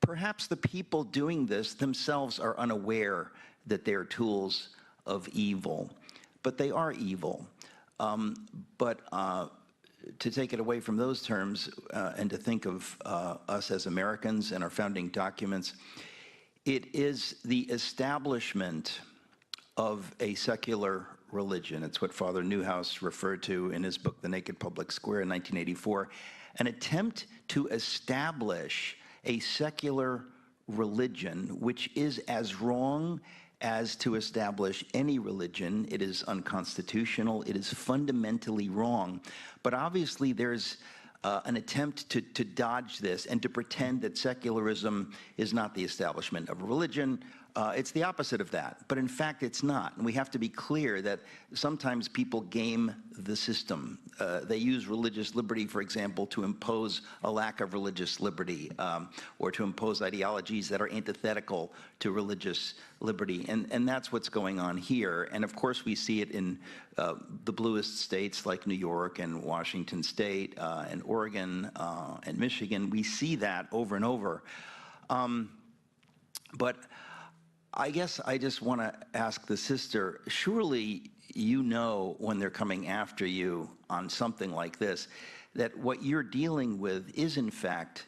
S15: Perhaps the people doing this themselves are unaware that they're tools of evil, but they are evil. To take it away from those terms and to think of us as Americans and our founding documents, it is the establishment of a secular religion. It's what Father Newhouse referred to in his book, The Naked Public Square in 1984, an attempt to establish a secular religion, which is as wrong as to establish any religion. It is unconstitutional. It is fundamentally wrong. But obviously there's an attempt to dodge this and to pretend that secularism is not the establishment of a religion. It's the opposite of that, but in fact it's not. And we have to be clear that sometimes people game the system. They use religious liberty, for example, to impose a lack of religious liberty, or to impose ideologies that are antithetical to religious liberty. And that's what's going on here. And of course we see it in the bluest states like New York and Washington State and Oregon and Michigan. We see that over and over. But I guess I just want to ask the sister, surely you know when they're coming after you on something like this, that what you're dealing with is in fact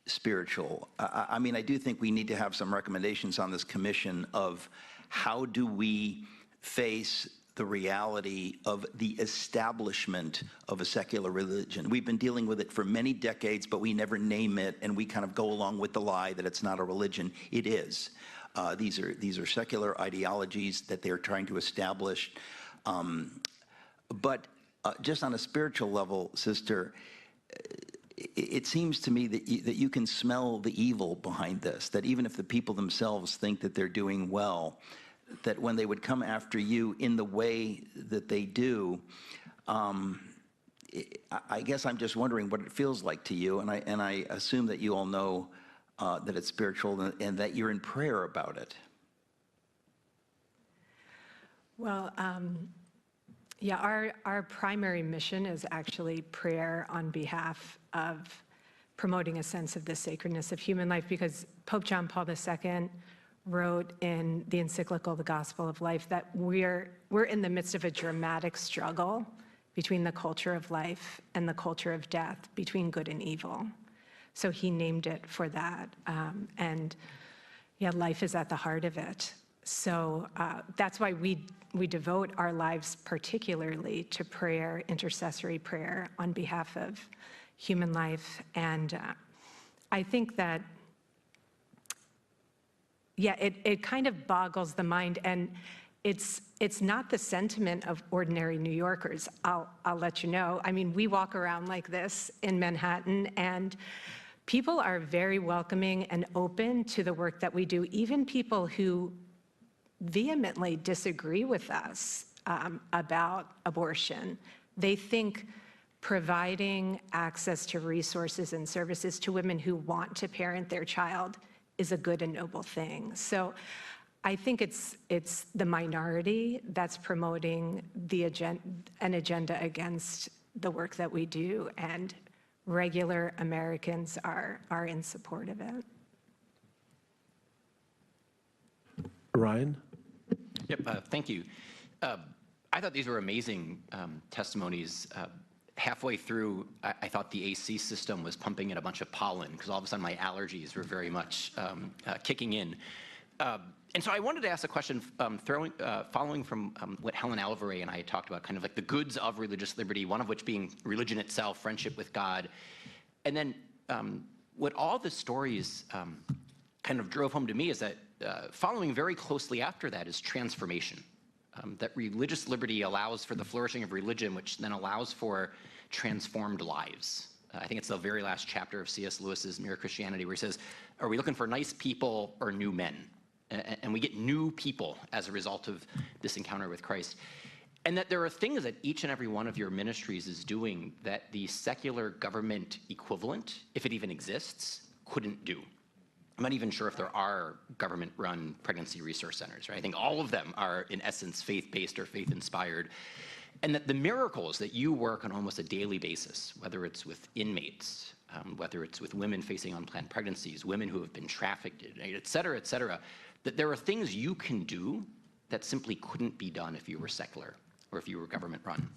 S15: spiritual. I mean, I do think we need to have some recommendations on this commission of how do we face the reality of the establishment of a secular religion. We've been dealing with it for many decades, but we never name it, and we kind of go along with the lie that it's not a religion. It is. These are secular ideologies that they're trying to establish. But just on a spiritual level, sister, it seems to me that you can smell the evil behind this, that even if the people themselves think that they're doing well, that when they would come after you in the way that they do, I guess I'm just wondering what it feels like to you, and I assume that you all know that it's spiritual and that you're in prayer about it.
S16: Well, yeah, our primary mission is actually prayer on behalf of promoting a sense of the sacredness of human life, because Pope John Paul II wrote in the encyclical, The Gospel of Life, that we're in the midst of a dramatic struggle between the culture of life and the culture of death, between good and evil. So he named it for that. And yeah, life is at the heart of it. So that's why we devote our lives particularly to prayer, intercessory prayer on behalf of human life. And I think that, yeah, it kind of boggles the mind, and it's not the sentiment of ordinary New Yorkers, I'll let you know. I mean, we walk around like this in Manhattan, and people are very welcoming and open to the work that we do, even people who vehemently disagree with us about abortion. They think providing access to resources and services to women who want to parent their child is a good and noble thing. So I think it's the minority that's promoting an agenda against the work that we do, and regular Americans are in support of it.
S1: Ryan?
S6: Yep, thank you. I thought these were amazing testimonies. Halfway through, I thought the AC system was pumping in a bunch of pollen, because all of a sudden my allergies were very much kicking in. And so I wanted to ask a question following from what Helen Alvaré and I talked about, kind of like the goods of religious liberty, one of which being religion itself, friendship with God. And then what all the stories kind of drove home to me is that following very closely after that is transformation. That religious liberty allows for the flourishing of religion, which then allows for transformed lives. I think it's the very last chapter of C.S. Lewis's Mere Christianity, where he says, are we looking for nice people or new men? And we get new people as a result of this encounter with Christ. And that there are things that each and every one of your ministries is doing that the secular government equivalent, if it even exists, couldn't do. I'm not even sure if there are government-run pregnancy resource centers, right? I think all of them are, in essence, faith-based or faith-inspired. And that the miracles that you work on almost a daily basis, whether it's with inmates, whether it's with women facing unplanned pregnancies, women who have been trafficked, et cetera, that there are things you can do that simply couldn't be done if you were secular or if you were government-run.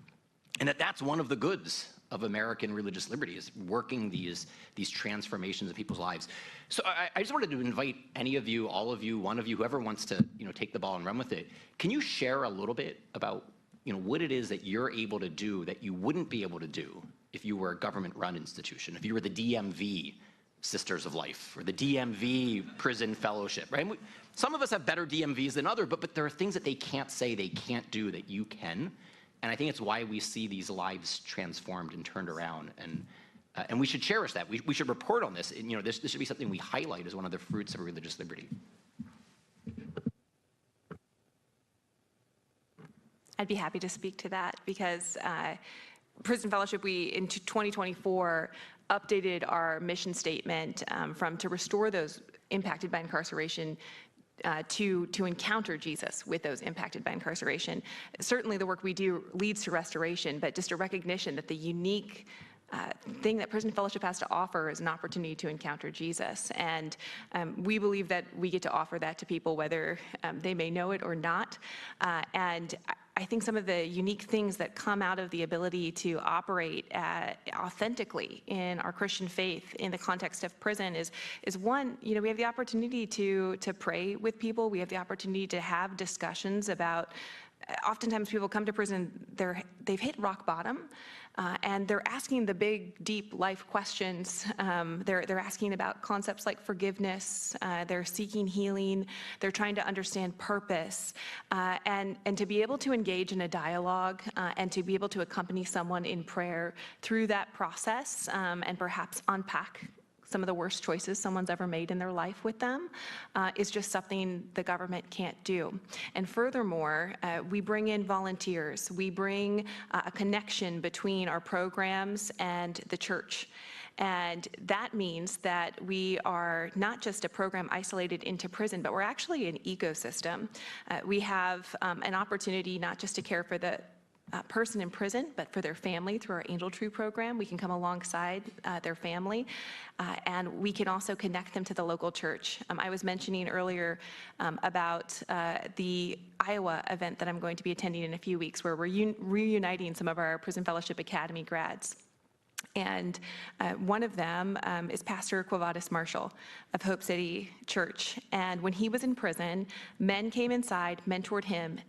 S6: And that's one of the goods of American religious liberty, is working these transformations of people's lives. So I just wanted to invite any of you, all of you, one of you, whoever wants to take the ball and run with it. Can you share a little bit about what it is that you're able to do that you wouldn't be able to do if you were a government-run institution, if you were the DMV Sisters of Life or the DMV Prison Fellowship, right? Some of us have better DMVs than others, but there are things that they can't say, they can't do that you can. And I think it's why we see these lives transformed and turned around. And we should cherish that. We should report on this. And, this should be something we highlight as one of the fruits of religious liberty.
S19: I'd be happy to speak to that because Prison Fellowship, we, in 2024, updated our mission statement to restore those impacted by incarceration to encounter Jesus with those impacted by incarceration. Certainly the work we do leads to restoration, but just a recognition that the unique thing that Prison Fellowship has to offer is an opportunity to encounter Jesus. And we believe that we get to offer that to people whether they may know it or not. And I think some of the unique things that come out of the ability to operate authentically in our Christian faith in the context of prison is one, we have the opportunity to pray with people. We have the opportunity to have discussions about, oftentimes people come to prison, they've hit rock bottom. And they're asking the big, deep life questions. They're asking about concepts like forgiveness. They're seeking healing. They're trying to understand purpose. And to be able to engage in a dialogue and to be able to accompany someone in prayer through that process and perhaps unpack some of the worst choices someone's ever made in their life with them is just something the government can't do. And furthermore, we bring in volunteers. We bring a connection between our programs and the church. And that means that we are not just a program isolated into prison, but we're actually an ecosystem. We have an opportunity not just to care for the person in prison, but for their family through our Angel Tree program. We can come alongside their family, and we can also connect them to the local church. I was mentioning earlier about the Iowa event that I'm going to be attending in a few weeks, where we're reuniting some of our Prison Fellowship Academy grads. And one of them is Pastor Quavatis Marshall of Hope City Church. And when he was in prison, men came inside, mentored him,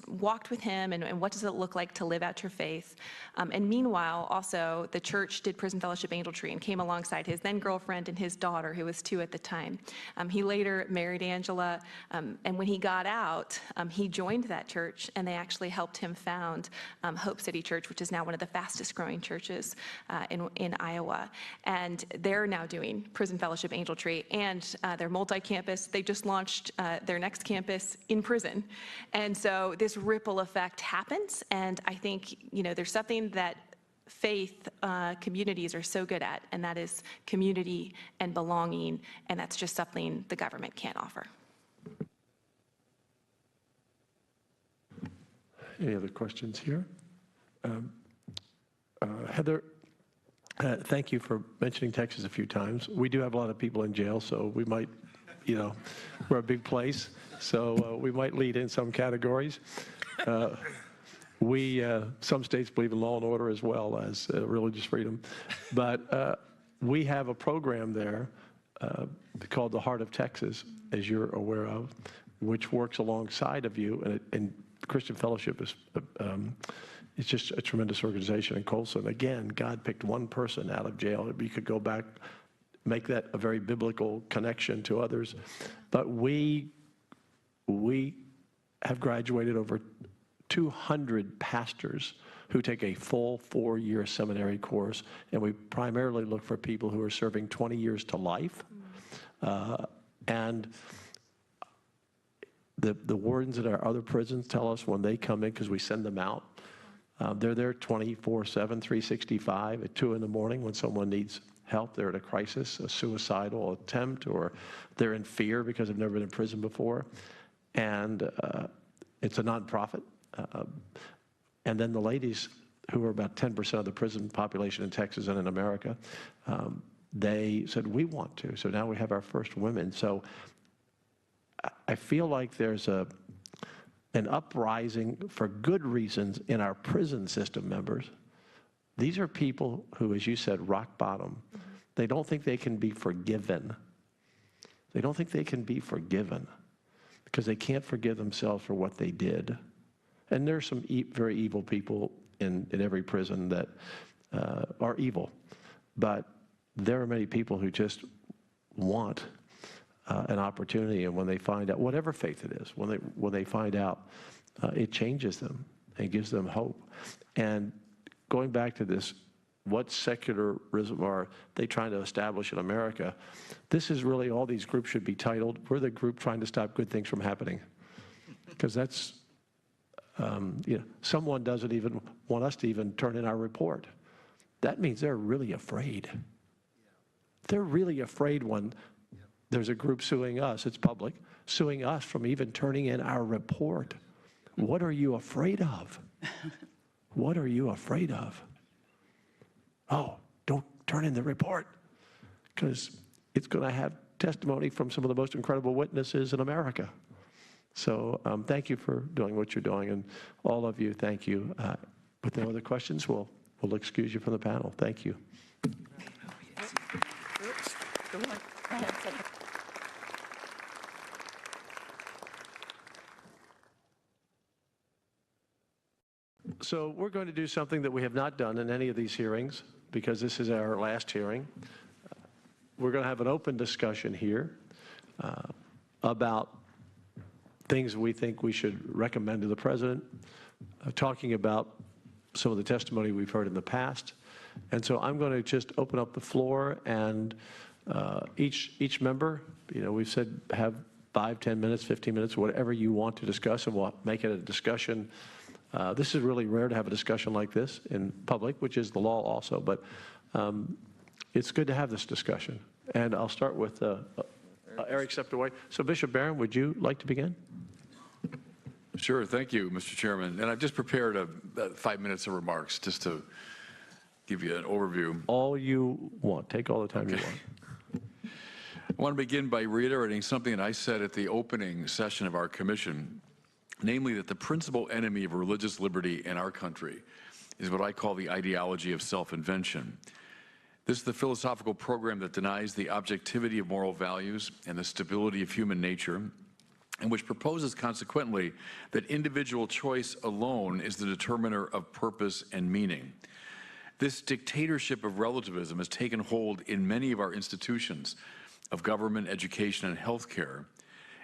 S19: walked with him, and what does it look like to live out your faith. And meanwhile, also, the church did Prison Fellowship Angel Tree and came alongside his then girlfriend and his daughter, who was 2 at the time. He later married Angela, and when he got out, he joined that church, and they actually helped him found Hope City Church, which is now one of the fastest growing churches in Iowa. And they're now doing Prison Fellowship Angel Tree, and they're multi-campus. They just launched their next campus in prison. And so this ripple effect happens, and I think there's something that faith communities are so good at, and that is community and belonging, and that's just something the government can't offer.
S1: Any other questions here? Heather, thank you for mentioning Texas a few times. We do have a lot of people in jail, so we might, we're a big place, so we might lead in some categories. Some states believe in law and order as well as religious freedom. But we have a program there called the Heart of Texas, as you're aware of, which works alongside of you. And Christian Fellowship is it's just a tremendous organization in Colson. Again, God picked one person out of jail. We could go back, make that a very biblical connection to others. But we have graduated over 200 pastors who take a full 4-year seminary course, and we primarily look for people who are serving 20 years to life. And the wardens at our other prisons tell us when they come in, because we send them out, they're there 24/7, 365 at 2 in the morning when someone needs help. They're at a crisis, a suicidal attempt, or they're in fear because they've never been in prison before. And it's a nonprofit. And then the ladies, who are about 10% of the prison population in Texas and in America, they said, we want to. So now we have our first women. So I feel like there's an uprising for good reasons in our prison system members. These are people who, as you said, rock bottom. They don't think they can be forgiven. They don't think they can be forgiven because they can't forgive themselves for what they did. And there's some very evil people in every prison that are evil. But there are many people who just want an opportunity, and when they find out, whatever faith it is, when they find out, it changes them and gives them hope. And going back to this, what secularism are they trying to establish in America? This is really, all these groups should be titled, we're the group trying to stop good things from happening. Because that's, you know, someone doesn't even want us to even turn in our report. That means they're really afraid. They're really afraid when there's a group suing us, it's public, suing us from even turning in our report. What are you afraid of? What are you afraid of? Oh, don't turn in the report, because it's going to have testimony from some of the most incredible witnesses in America. So thank you for doing what you're doing, and all of you, thank you. With no other questions, we'll excuse you from the panel. Thank you. So we're going to do something that we have not done in any of these hearings, because this is our last hearing. We're going to have an open discussion here about things we think we should recommend to the president, talking about some of the testimony we've heard in the past. And so I'm going to just open up the floor, and each member, you know, we've said have 5, 10 minutes, 15 minutes, whatever you want to discuss, and we'll make it a discussion. This is really rare to have a discussion like this in public, which is the law also, but it's good to have this discussion. And I'll start with Eric stepped away. So Bishop Barron, would you like to begin?
S5: Sure, thank you, Mr. Chairman. And I've just prepared 5 minutes of remarks just to give you an overview.
S1: All you want. Take all the time you want.
S5: I want to begin by reiterating something that I said at the opening session of our commission, namely that the principal enemy of religious liberty in our country is what I call the ideology of self-invention. This is the philosophical program that denies the objectivity of moral values and the stability of human nature, and which proposes consequently that individual choice alone is the determiner of purpose and meaning. This dictatorship of relativism has taken hold in many of our institutions of government, education, and healthcare.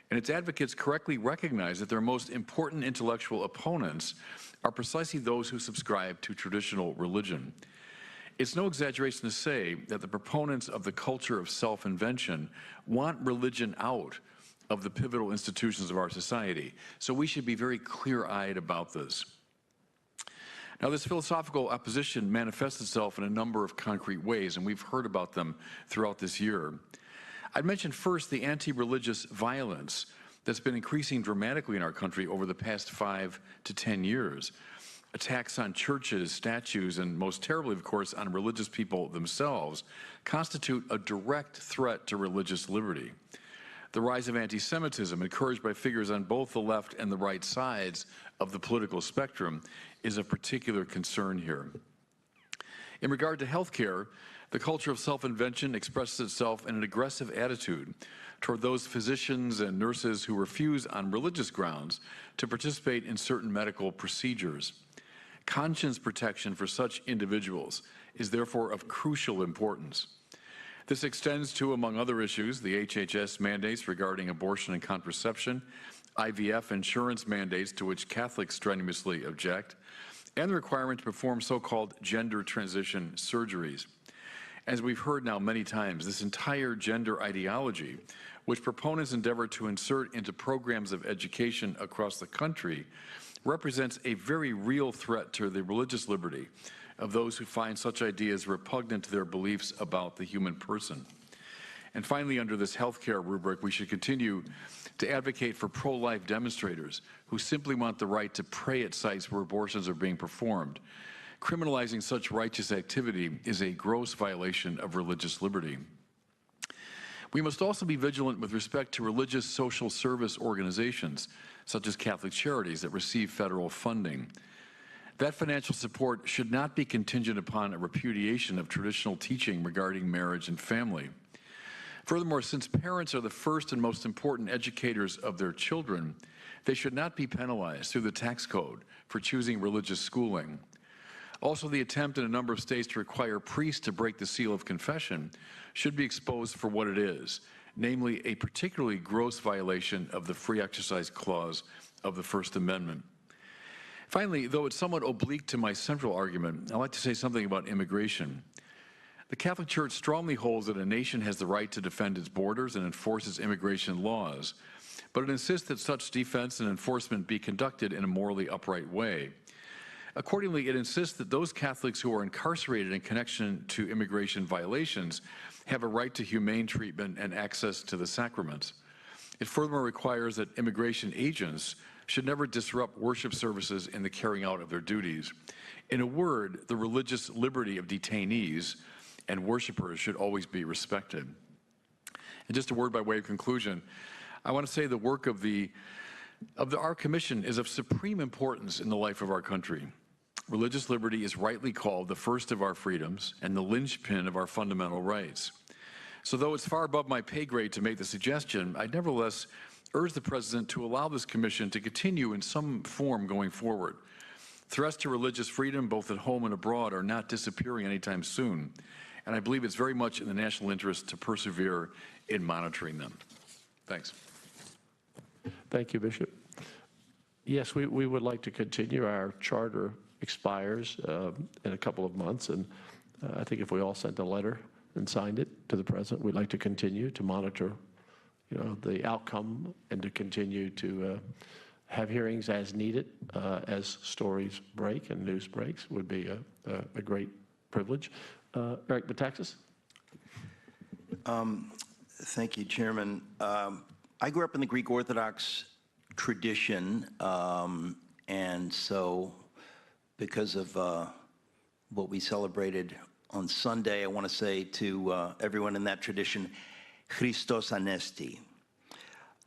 S5: And its advocates correctly recognize that their most important intellectual opponents are precisely those who subscribe to traditional religion. It's no exaggeration to say that the proponents of the culture of self-invention want religion out of the pivotal institutions of our society. So we should be very clear-eyed about this. Now, this philosophical opposition manifests itself in a number of concrete ways, and we've heard about them throughout this year. I'd mention first the anti-religious violence that's been increasing dramatically in our country over the past 5 to 10 years. Attacks on churches, statues, and most terribly, of course, on religious people themselves constitute a direct threat to religious liberty. The rise of anti-Semitism, encouraged by figures on both the left and the right sides of the political spectrum, is of particular concern here. In regard to healthcare, the culture of self-invention expresses itself in an aggressive attitude toward those physicians and nurses who refuse on religious grounds to participate in certain medical procedures. Conscience protection for such individuals is therefore of crucial importance. This extends to, among other issues, the HHS mandates regarding abortion and contraception, IVF insurance mandates to which Catholics strenuously object, and the requirement to perform so-called gender transition surgeries. As we've heard now many times, this entire gender ideology, which proponents endeavor to insert into programs of education across the country, represents a very real threat to the religious liberty of those who find such ideas repugnant to their beliefs about the human person. And finally, under this healthcare rubric, we should continue to advocate for pro-life demonstrators who simply want the right to pray at sites where abortions are being performed. Criminalizing such righteous activity is a gross violation of religious liberty. We must also be vigilant with respect to religious social service organizations, such as Catholic Charities, that receive federal funding. That financial support should not be contingent upon a repudiation of traditional teaching regarding marriage and family. Furthermore, since parents are the first and most important educators of their children, they should not be penalized through the tax code for choosing religious schooling. Also, the attempt in a number of states to require priests to break the seal of confession should be exposed for what it is, namely a particularly gross violation of the Free Exercise Clause of the First Amendment. Finally, though it's somewhat oblique to my central argument, I'd like to say something about immigration. The Catholic Church strongly holds that a nation has the right to defend its borders and enforce its immigration laws, but it insists that such defense and enforcement be conducted in a morally upright way. Accordingly, it insists that those Catholics who are incarcerated in connection to immigration violations have a right to humane treatment and access to the sacraments. It furthermore requires that immigration agents should never disrupt worship services in the carrying out of their duties. In a word, the religious liberty of detainees and worshipers should always be respected. And just a word by way of conclusion, I want to say the work of our commission is of supreme importance in the life of our country. Religious liberty is rightly called the first of our freedoms and the linchpin of our fundamental rights. So though it's far above my pay grade to make the suggestion, I nevertheless urge the President to allow this commission to continue in some form going forward. Threats to religious freedom, both at home and abroad, are not disappearing anytime soon, and I believe it's very much in the national interest to persevere in monitoring them. Thanks.
S1: Thank you, Bishop. Yes, we would like to continue. Our charter expires in a couple of months, and I think if we all sent a letter and signed it to the President, we'd like to continue to monitor, the outcome and to continue to have hearings as needed as stories break and news breaks would be a great privilege. Eric Metaxas.
S15: Thank you, Chairman. I grew up in the Greek Orthodox tradition, and so because of what we celebrated on Sunday, I want to say to everyone in that tradition, Christos Anesti.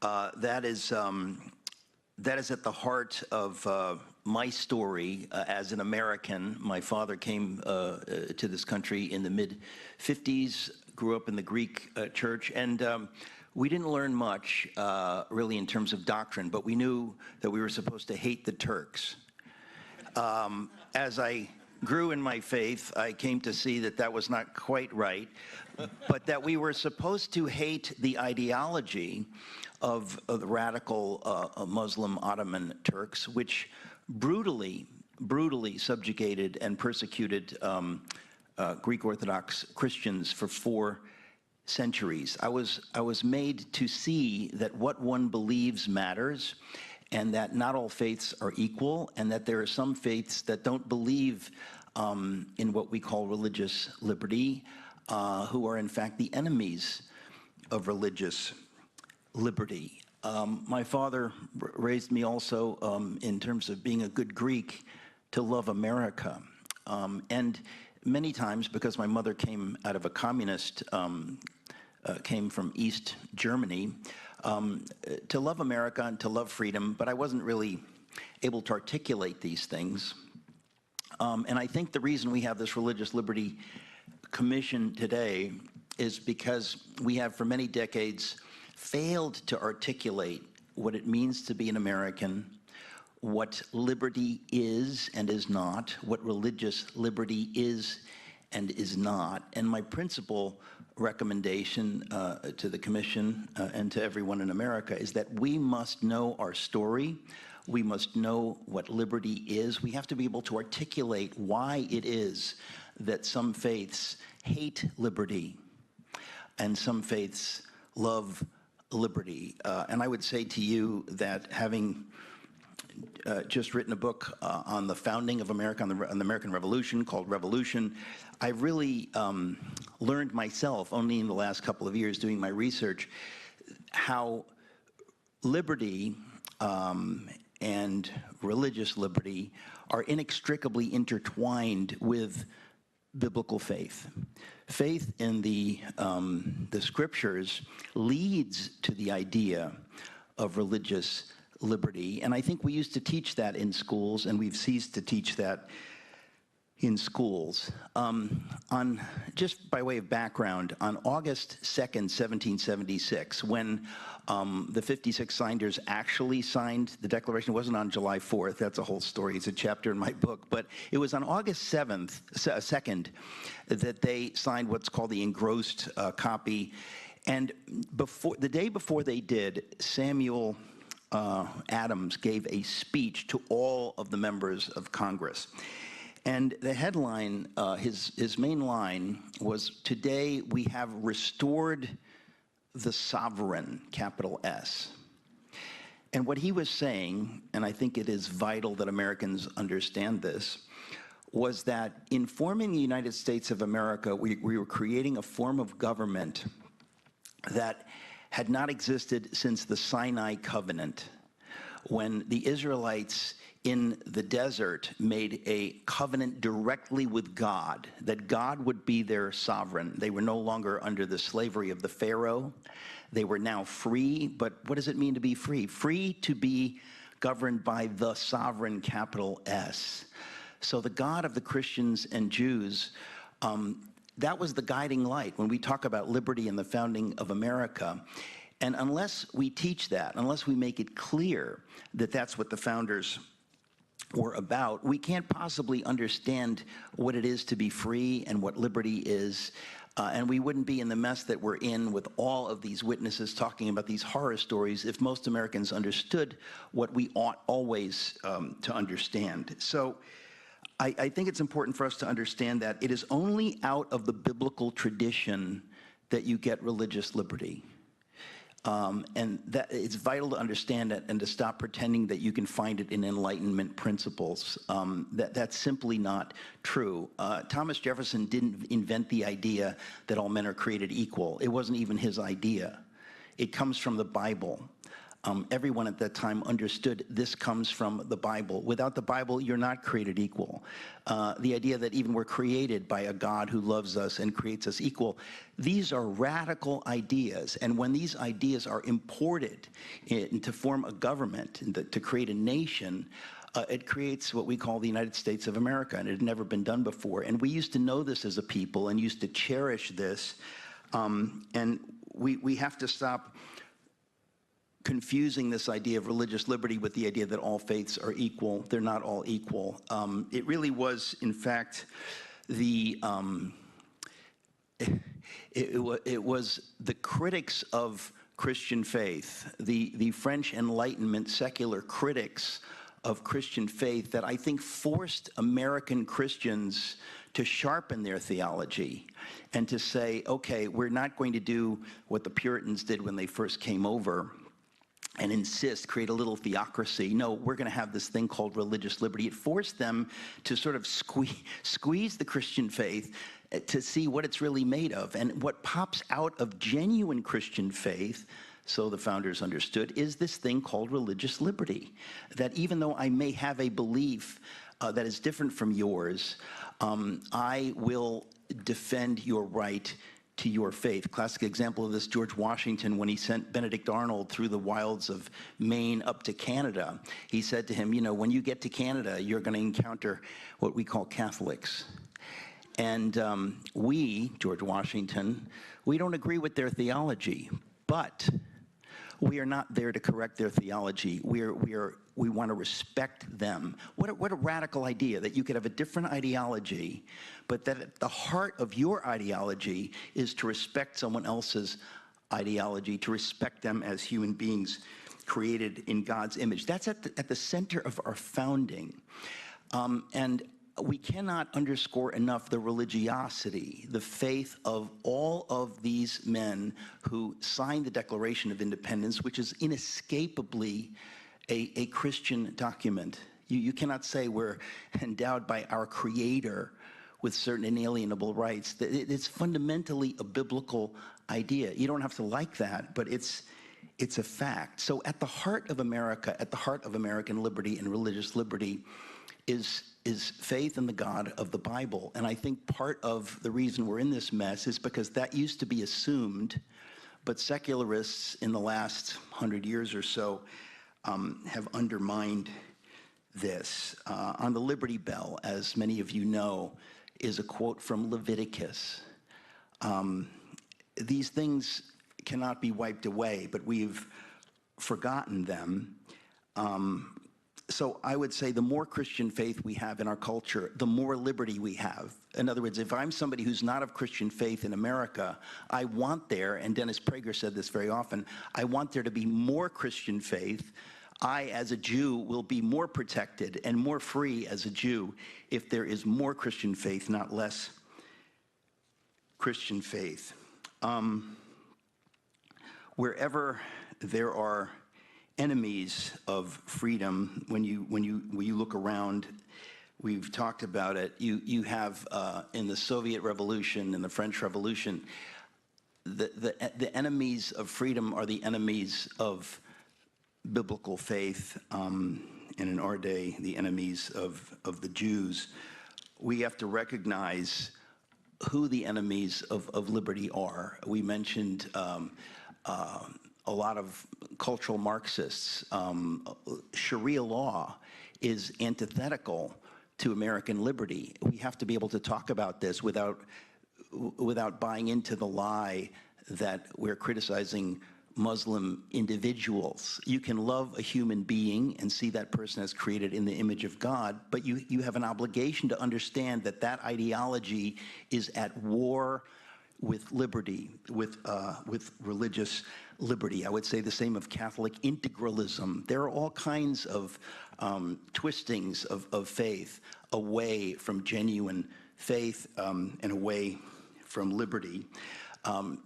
S15: That is at the heart of my story as an American. My father came to this country in the mid-50s, grew up in the Greek church, and we didn't learn much really in terms of doctrine, but we knew that we were supposed to hate the Turks. As I grew in my faith, I came to see that that was not quite right, but that we were supposed to hate the ideology of the radical Muslim Ottoman Turks, which brutally subjugated and persecuted Greek Orthodox Christians for 4 centuries. I was made to see that what one believes matters, and that not all faiths are equal, and that there are some faiths that don't believe in what we call religious liberty, who are in fact the enemies of religious liberty. My father raised me also in terms of being a good Greek to love America. And many times, because my mother came out of a communist, came from East Germany, to love America and to love freedom, but I wasn't really able to articulate these things. And I think the reason we have this Religious Liberty Commission today is because we have for many decades failed to articulate what it means to be an American, what liberty is and is not, what religious liberty is and is not. And my principal recommendation to the Commission and to everyone in America is that we must know our story. We must know what liberty is. We have to be able to articulate why it is that some faiths hate liberty and some faiths love liberty. And I would say to you that having just written a book on the founding of America, on the American Revolution, called Revolution, I really learned myself, only in the last couple of years doing my research, how liberty and religious liberty are inextricably intertwined with biblical faith. Faith in the scriptures leads to the idea of religious liberty, and I think we used to teach that in schools, and we've ceased to teach that in schools. Just by way of background, on August 2nd, 1776, when the 56 signers actually signed the Declaration, it wasn't on July 4th, that's a whole story, it's a chapter in my book, but it was on August 2nd that they signed what's called the engrossed copy. And the day before they did, Samuel Adams gave a speech to all of the members of Congress. And the headline, his main line was, "Today we have restored the sovereign," capital S. And what he was saying, and I think it is vital that Americans understand this, was that in forming the United States of America, we were creating a form of government that had not existed since the Sinai Covenant, when the Israelites in the desert made a covenant directly with God, that God would be their sovereign. They were no longer under the slavery of the Pharaoh. They were now free, but what does it mean to be free? Free to be governed by the sovereign, capital S. So the God of the Christians and Jews, that was the guiding light when we talk about liberty and the founding of America. And unless we teach that, unless we make it clear that that's what the founders were about, we can't possibly understand what it is to be free and what liberty is. And we wouldn't be in the mess that we're in with all of these witnesses talking about these horror stories if most Americans understood what we ought always to understand. So I think it's important for us to understand that it is only out of the biblical tradition that you get religious liberty. And that it's vital to understand it and to stop pretending that you can find it in Enlightenment principles. That's simply not true. Thomas Jefferson didn't invent the idea that all men are created equal. It wasn't even his idea. It comes from the Bible. Everyone at that time understood this comes from the Bible. Without the Bible, you're not created equal. The idea that even we're created by a God who loves us and creates us equal, these are radical ideas. And when these ideas are imported to form a government, to create a nation, it creates what we call the United States of America, and it had never been done before. And we used to know this as a people and used to cherish this. And we have to stop confusing this idea of religious liberty with the idea that all faiths are equal. They're not all equal. It really was, in fact, it was the critics of Christian faith, the French Enlightenment secular critics of Christian faith, that I think forced American Christians to sharpen their theology and to say, okay, we're not going to do what the Puritans did when they first came over and create a little theocracy. No, we're going to have this thing called religious liberty. It forced them to sort of squeeze the Christian faith to see what it's really made of. And what pops out of genuine Christian faith, so the founders understood, is this thing called religious liberty. That even though I may have a belief that is different from yours, I will defend your right to your faith. Classic example of this, George Washington, when he sent Benedict Arnold through the wilds of Maine up to Canada, he said to him, you know, when you get to Canada, you're going to encounter what we call Catholics. And we, George Washington, we don't agree with their theology, but We are not there to correct their theology. We want to respect them. What a radical idea, that you could have a different ideology, but that at the heart of your ideology is to respect someone else's ideology, to respect them as human beings created in God's image. That's at the center of our founding. And we cannot underscore enough the religiosity, the faith of all of these men who signed the Declaration of Independence, which is inescapably a Christian document. You cannot say we're endowed by our Creator with certain inalienable rights. It's fundamentally a biblical idea. You don't have to like that, but it's a fact. So at the heart of America, at the heart of American liberty and religious liberty is faith in the God of the Bible. And I think part of the reason we're in this mess is because that used to be assumed, but secularists in the last 100 years or so have undermined this. On the Liberty Bell, as many of you know, is a quote from Leviticus. These things cannot be wiped away, but we've forgotten them. So I would say the more Christian faith we have in our culture, the more liberty we have. In other words, if I'm somebody who's not of Christian faith in America, I want there, and Dennis Prager said this very often, I want there to be more Christian faith. I, as a Jew, will be more protected and more free as a Jew if there is more Christian faith, not less Christian faith. Wherever there are enemies of freedom, when you look around, we've talked about it, you have in the Soviet Revolution and the French Revolution, the enemies of freedom are the enemies of biblical faith, and in our day, the enemies of the Jews. We have to recognize who the enemies of liberty are. We mentioned a lot of cultural Marxists. Sharia law is antithetical to American liberty. We have to be able to talk about this without buying into the lie that we're criticizing Muslim individuals. You can love a human being and see that person as created in the image of God, but you have an obligation to understand that that ideology is at war with liberty, with religious liberty. I would say the same of Catholic integralism. There are all kinds of twistings of faith away from genuine faith and away from liberty.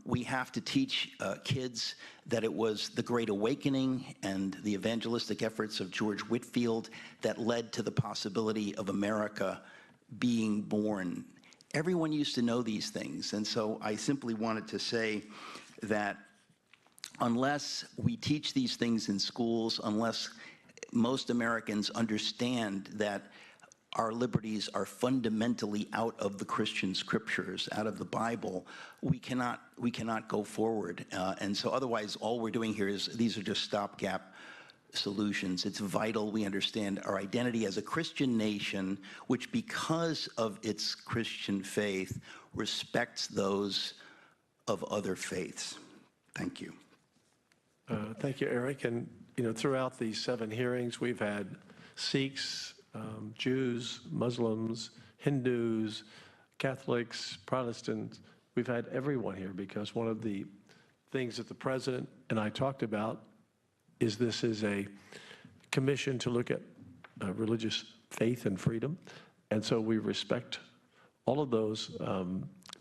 S15: We have to teach kids that it was the Great Awakening and the evangelistic efforts of George Whitefield that led to the possibility of America being born. Everyone used to know these things, and so I simply wanted to say that unless we teach these things in schools, unless most Americans understand that our liberties are fundamentally out of the Christian scriptures, out of the Bible, we cannot go forward. And so otherwise, all we're doing here is, these are just stopgap solutions. It's vital we understand our identity as a Christian nation, which because of its Christian faith, respects those of other faiths. Thank you.
S1: Thank you, Eric. And throughout these 7 hearings, we've had Sikhs, Jews, Muslims, Hindus, Catholics, Protestants. We've had everyone here because one of the things that the president and I talked about is this is a commission to look at religious faith and freedom. And so we respect all of those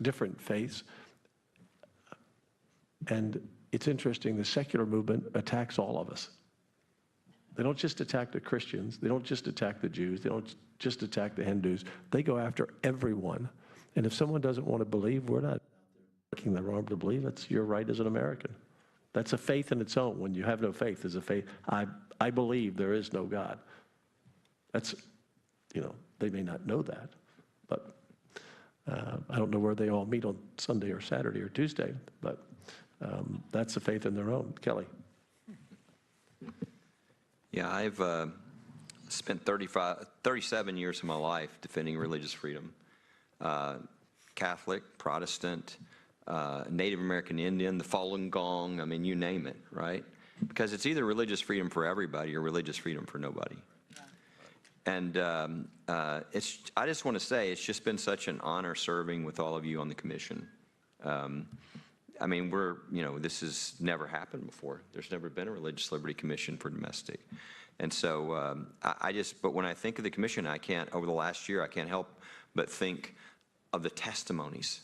S1: different faiths. And it's interesting, the secular movement attacks all of us. They don't just attack the Christians. They don't just attack the Jews. They don't just attack the Hindus. They go after everyone. And if someone doesn't want to believe, we're not breaking their arm to believe. It's your right as an American. That's a faith in its own. When you have no faith, there's a faith. I believe there is no God. That's, they may not know that, but I don't know where they all meet on Sunday or Saturday or Tuesday, but that's a faith in their own. Kelly.
S4: Yeah, I've spent 37 years of my life defending religious freedom. Catholic, Protestant, Native American Indian, the Falun Gong, I mean, you name it, right? because it's either religious freedom for everybody or religious freedom for nobody. And I just want to say it's just been such an honor serving with all of you on the commission. I mean, this has never happened before. There's never been a Religious Liberty Commission for domestic. And so but when I think of the commission, over the last year, I can't help but think of the testimonies.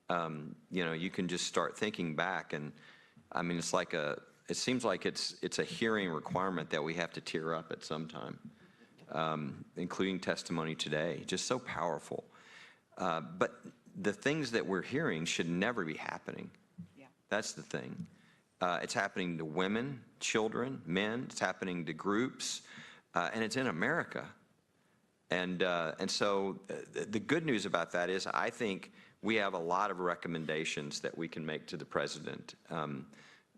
S4: You can just start thinking back, and I mean, it seems like it's a hearing requirement that we have to tear up at some time, including testimony today. Just so powerful. But the things that we're hearing should never be happening. Yeah. That's the thing. It's happening to women, children, men. It's happening to groups, and it's in America. And so the good news about that is I think we have a lot of recommendations that we can make to the president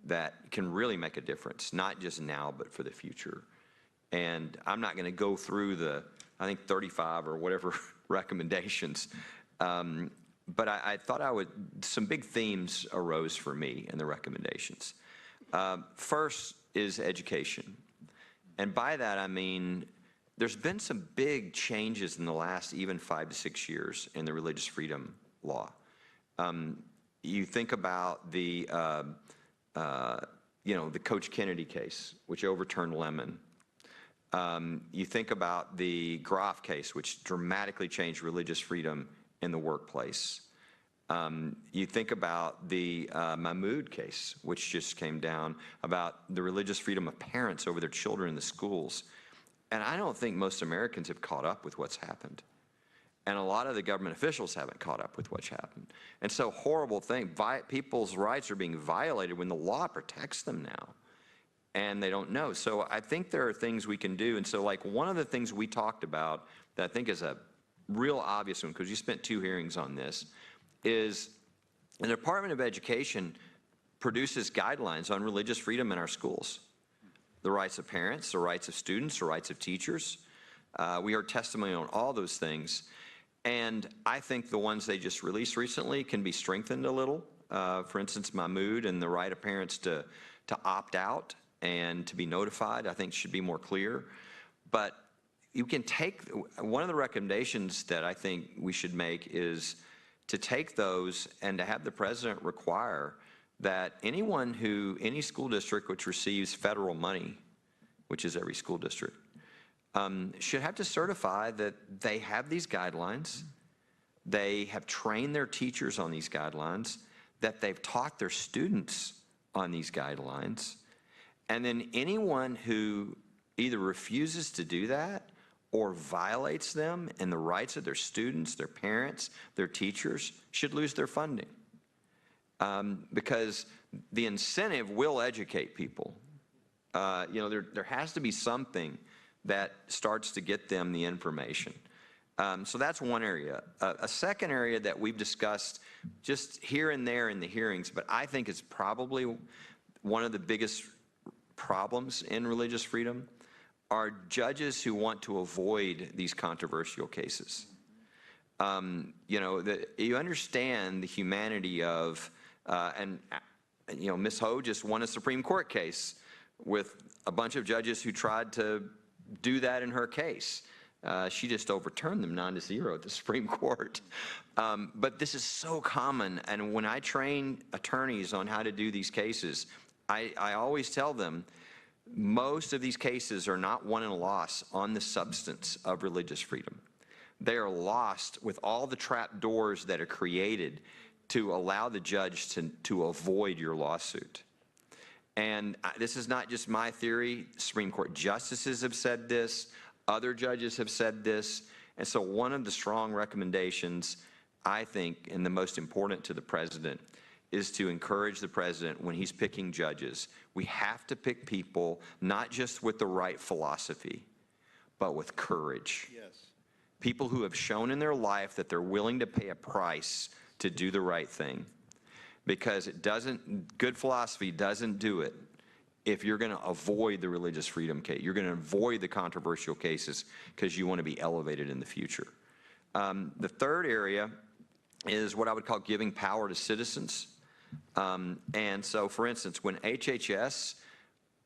S4: that can really make a difference, not just now, but for the future. And I'm not going to go through I think 35 or whatever recommendations. But I thought some big themes arose for me in the recommendations. First is education. And by that, I mean, there's been some big changes in the last even 5 to 6 years in the religious freedom law. You think about the Coach Kennedy case, which overturned Lemon. You think about the Groff case, which dramatically changed religious freedom in the workplace. You think about the Mahmoud case, which just came down about the religious freedom of parents over their children in the schools. And I don't think most Americans have caught up with what's happened. And a lot of the government officials haven't caught up with what's happened. And so horrible thing, people's rights are being violated when the law protects them now. And they don't know. So I think there are things we can do. And so like one of the things we talked about that I think is a real obvious one, because you spent 2 hearings on this, is the Department of Education produces guidelines on religious freedom in our schools. The rights of parents, the rights of students, the rights of teachers. We heard testimony on all those things. And I think the ones they just released recently can be strengthened a little. For instance, Mahmoud and the right of parents to opt out and to be notified, I think should be more clear. But you can take, one of the recommendations that I think we should make is to take those and to have the president require that any school district which receives federal money, which is every school district, should have to certify that they have these guidelines, they have trained their teachers on these guidelines, that they've taught their students on these guidelines, and then anyone who either refuses to do that or violates them and the rights of their students, their parents, their teachers, should lose their funding. Because the incentive will educate people. There has to be something that starts to get them the information. So that's one area. A second area that we've discussed just here and there in the hearings, but I think is probably one of the biggest problems in religious freedom, are judges who want to avoid these controversial cases. You understand the humanity of, Ms. Ho just won a Supreme Court case with a bunch of judges who tried to do that in her case. She just overturned them 9-0 at the Supreme Court. But this is so common, and when I train attorneys on how to do these cases, I always tell them, most of these cases are not won and lost on the substance of religious freedom. They are lost with all the trap doors that are created to allow the judge to avoid your lawsuit. And this is not just my theory. Supreme Court justices have said this. Other judges have said this. And so one of the strong recommendations, I think, and the most important to the president, is to encourage the president when he's picking judges. We have to pick people not just with the right philosophy, but with courage. Yes. People who have shown in their life that they're willing to pay a price to do the right thing. Because good philosophy doesn't do it if you're going to avoid the religious freedom case. You're going to avoid the controversial cases because you want to be elevated in the future. The third area is what I would call giving power to citizens. And so, for instance, when HHS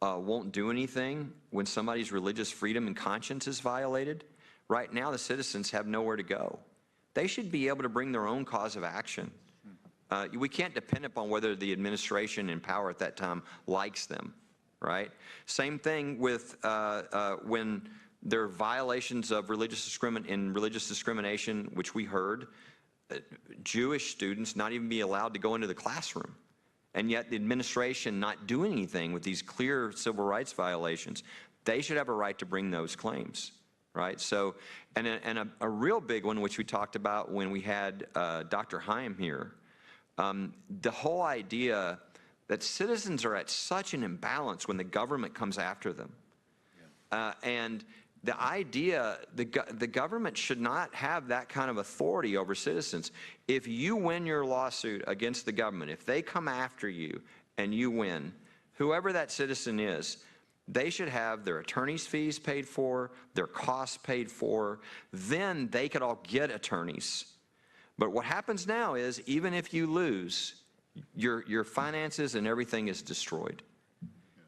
S4: won't do anything when somebody's religious freedom and conscience is violated. Right now, the citizens have nowhere to go. They should be able to bring their own cause of action. We can't depend upon whether the administration in power at that time likes them, right? Same thing with when there are violations of religious discrimination, which we heard, Jewish students not even be allowed to go into the classroom. And yet the administration not doing anything with these clear civil rights violations. They should have a right to bring those claims, right? So, and a real big one, which we talked about when we had Dr. Haim here, the whole idea that citizens are at such an imbalance when the government comes after them. And the idea, the government should not have that kind of authority over citizens. If you win your lawsuit against the government, if they come after you and you win, whoever that citizen is, they should have their attorney's fees paid for, their costs paid for, then they could all get attorneys. But what happens now is, even if you lose, your finances and everything is destroyed.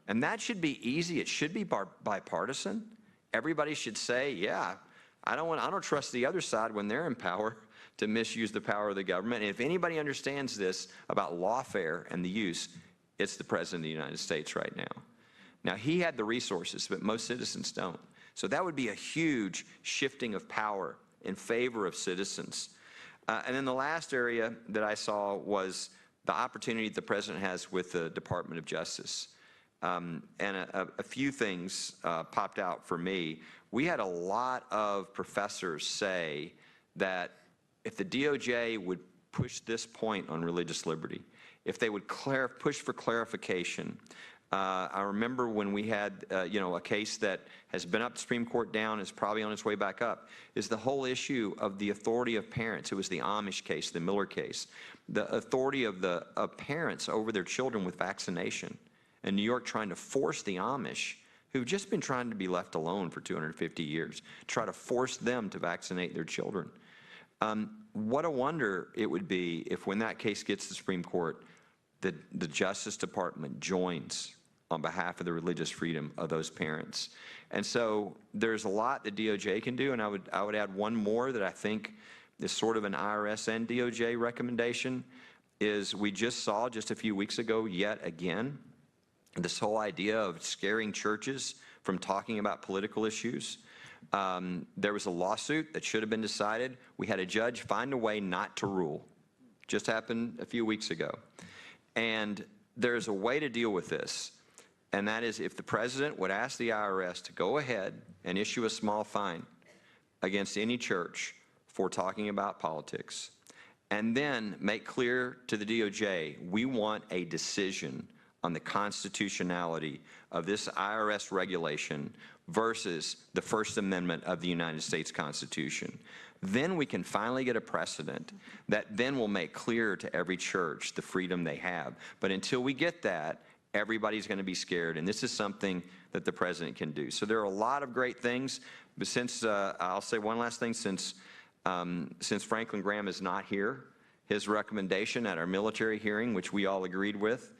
S4: And that should be easy. It should be bipartisan. Everybody should say, yeah, I don't trust the other side when they're in power to misuse the power of the government. And if anybody understands this about lawfare and the use, it's the President of the United States right now. Now, he had the resources, but most citizens don't. So that would be a huge shifting of power in favor of citizens. And then the last area that I saw was the opportunity the President has with the Department of Justice. And a few things popped out for me. We had a lot of professors say that if the DOJ would push this point on religious liberty, if they would push for clarification. I remember when we had, a case that has been up the Supreme Court down, is probably on its way back up, is the whole issue of the authority of parents. It was the Amish case, the Miller case, the authority of parents over their children with vaccination. And New York trying to force the Amish, who've just been trying to be left alone for 250 years, try to force them to vaccinate their children. What a wonder it would be if, when that case gets to the Supreme Court, the Justice Department joins on behalf of the religious freedom of those parents. And so there's a lot the DOJ can do, and I would add one more that I think is sort of an IRS and DOJ recommendation, is we just saw just a few weeks ago yet again this whole idea of scaring churches from talking about political issues. There was a lawsuit that should have been decided. We had a judge find a way not to rule. Just happened a few weeks ago. And there's a way to deal with this, and that is if the President would ask the IRS to go ahead and issue a small fine against any church for talking about politics, and then make clear to the DOJ, we want a decision on the constitutionality of this IRS regulation versus the First Amendment of the United States Constitution. Then we can finally get a precedent that then will make clear to every church the freedom they have. But until we get that, everybody's going to be scared, and this is something that the President can do. So there are a lot of great things, but since, I'll say one last thing, since Franklin Graham is not here, his recommendation at our military hearing, which we all agreed with,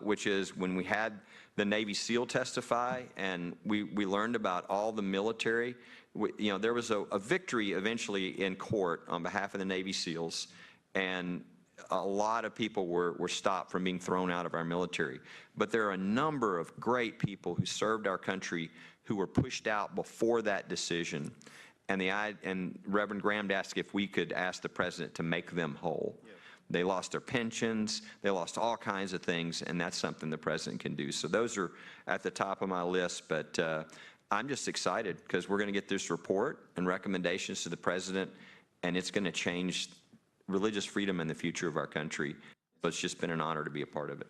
S4: which is when we had the Navy SEAL testify and we learned about all the military, there was a victory eventually in court on behalf of the Navy SEALs, and a lot of people were stopped from being thrown out of our military. But there are a number of great people who served our country who were pushed out before that decision. And Reverend Graham asked if we could ask the President to make them whole. Yeah. They lost their pensions, they lost all kinds of things, and that's something the President can do. So those are at the top of my list, but I'm just excited because we're going to get this report and recommendations to the President, and it's going to change religious freedom in the future of our country. So it's just been an honor to be a part of it.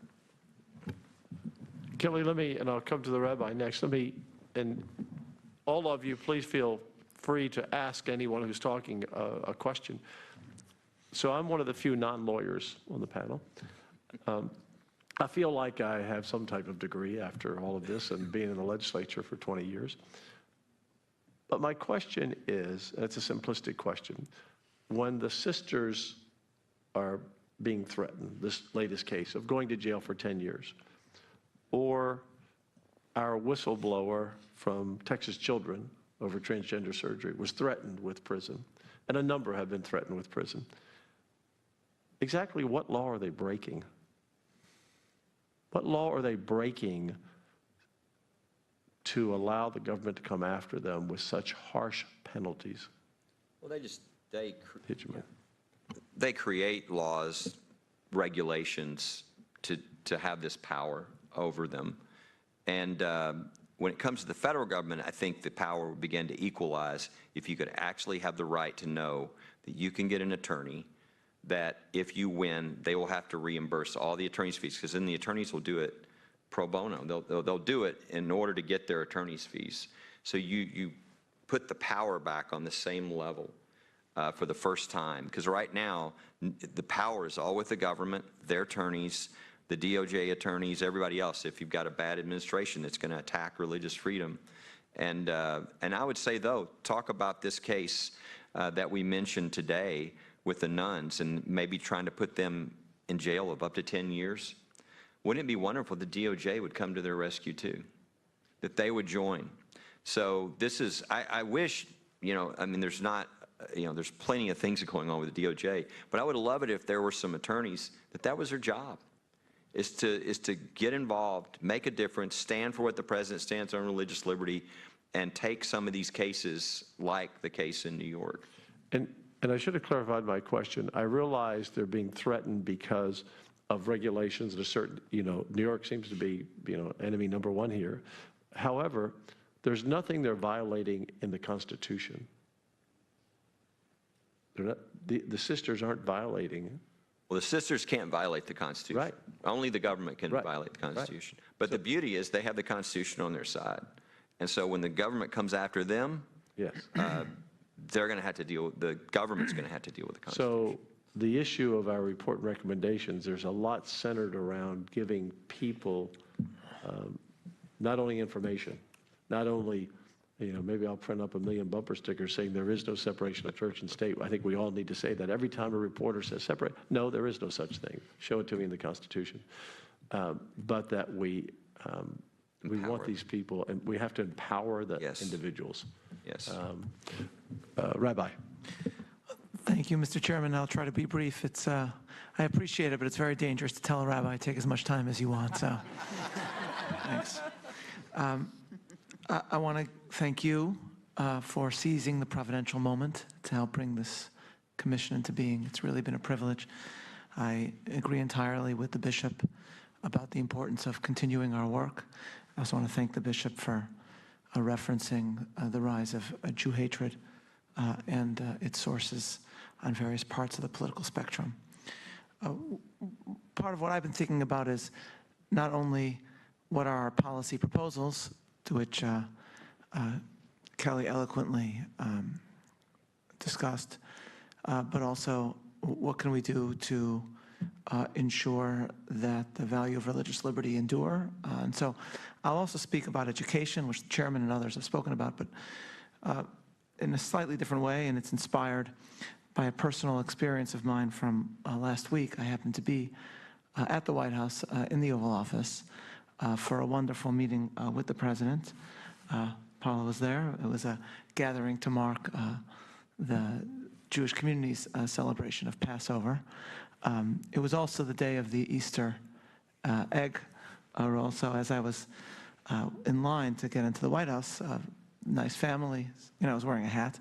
S1: Kelly, and I'll come to the Rabbi next, and all of you, please feel free to ask anyone who's talking a question. So I'm one of the few non-lawyers on the panel. I feel like I have some type of degree after all of this and being in the legislature for 20 years. But my question is, and it's a simplistic question, when the sisters are being threatened, this latest case of going to jail for 10 years, or our whistleblower from Texas Children over transgender surgery was threatened with prison, and a number have been threatened with prison. Exactly what law are they breaking? What law are they breaking to allow the government to come after them with such harsh penalties?
S4: Well, they create laws, regulations to have this power over them. And when it comes to the federal government, I think the power will begin to equalize if you could actually have the right to know that you can get an attorney, that if you win, they will have to reimburse all the attorney's fees, because then the attorneys will do it pro bono. They'll do it in order to get their attorney's fees. So you put the power back on the same level for the first time, because right now the power is all with the government, their attorneys, the DOJ attorneys, everybody else. If you've got a bad administration that's going to attack religious freedom, and I would say though, talk about this case that we mentioned today with the nuns and maybe trying to put them in jail of up to 10 years. Wouldn't it be wonderful if the DOJ would come to their rescue too, that they would join? So this is, I wish, I mean, there's not, there's plenty of things going on with the DOJ, but I would love it if there were some attorneys that was their job, is to get involved, make a difference, stand for what the president stands on, religious liberty, and take some of these cases like the case in New York.
S1: And I should have clarified my question. I realize they're being threatened because of regulations at a certain, New York seems to be, enemy number one here. However, there's nothing they're violating in the Constitution. They're not, the sisters aren't violating.
S4: Well, the sisters can't violate the Constitution. Right. Only the government can violate the Constitution. Right. But the beauty is they have the Constitution on their side. And so when the government comes after them,
S1: yes,
S4: they're going to have to deal, the government's going to have to deal with the Constitution.
S1: So the issue of our report and recommendations, there's a lot centered around giving people not only information, not only, maybe I'll print up 1 million bumper stickers saying there is no separation of church and state. I think we all need to say that every time a reporter says separate. No, there is no such thing. Show it to me in the Constitution. But that we want these people, and we have to empower the individuals.
S4: Yes.
S1: Rabbi.
S20: Thank you, Mr. Chairman. I'll try to be brief. It's, I appreciate it, but it's very dangerous to tell a rabbi take as much time as you want, so thanks. I want to thank you for seizing the providential moment to help bring this commission into being. It's really been a privilege. I agree entirely with the bishop about the importance of continuing our work. I also want to thank the bishop for referencing the rise of Jew hatred and its sources on various parts of the political spectrum. Part of what I've been thinking about is not only what are our policy proposals, to which Kelly eloquently discussed, but also what can we do to ensure that the value of religious liberty endure. And so I'll also speak about education, which the chairman and others have spoken about, but in a slightly different way, and it's inspired by a personal experience of mine from last week. I happened to be at the White House in the Oval Office for a wonderful meeting with the president. Paula was there. It was a gathering to mark the Jewish community's celebration of Passover. It was also the day of the Easter egg roll. So as I was in line to get into the White House, nice family, I was wearing a hat,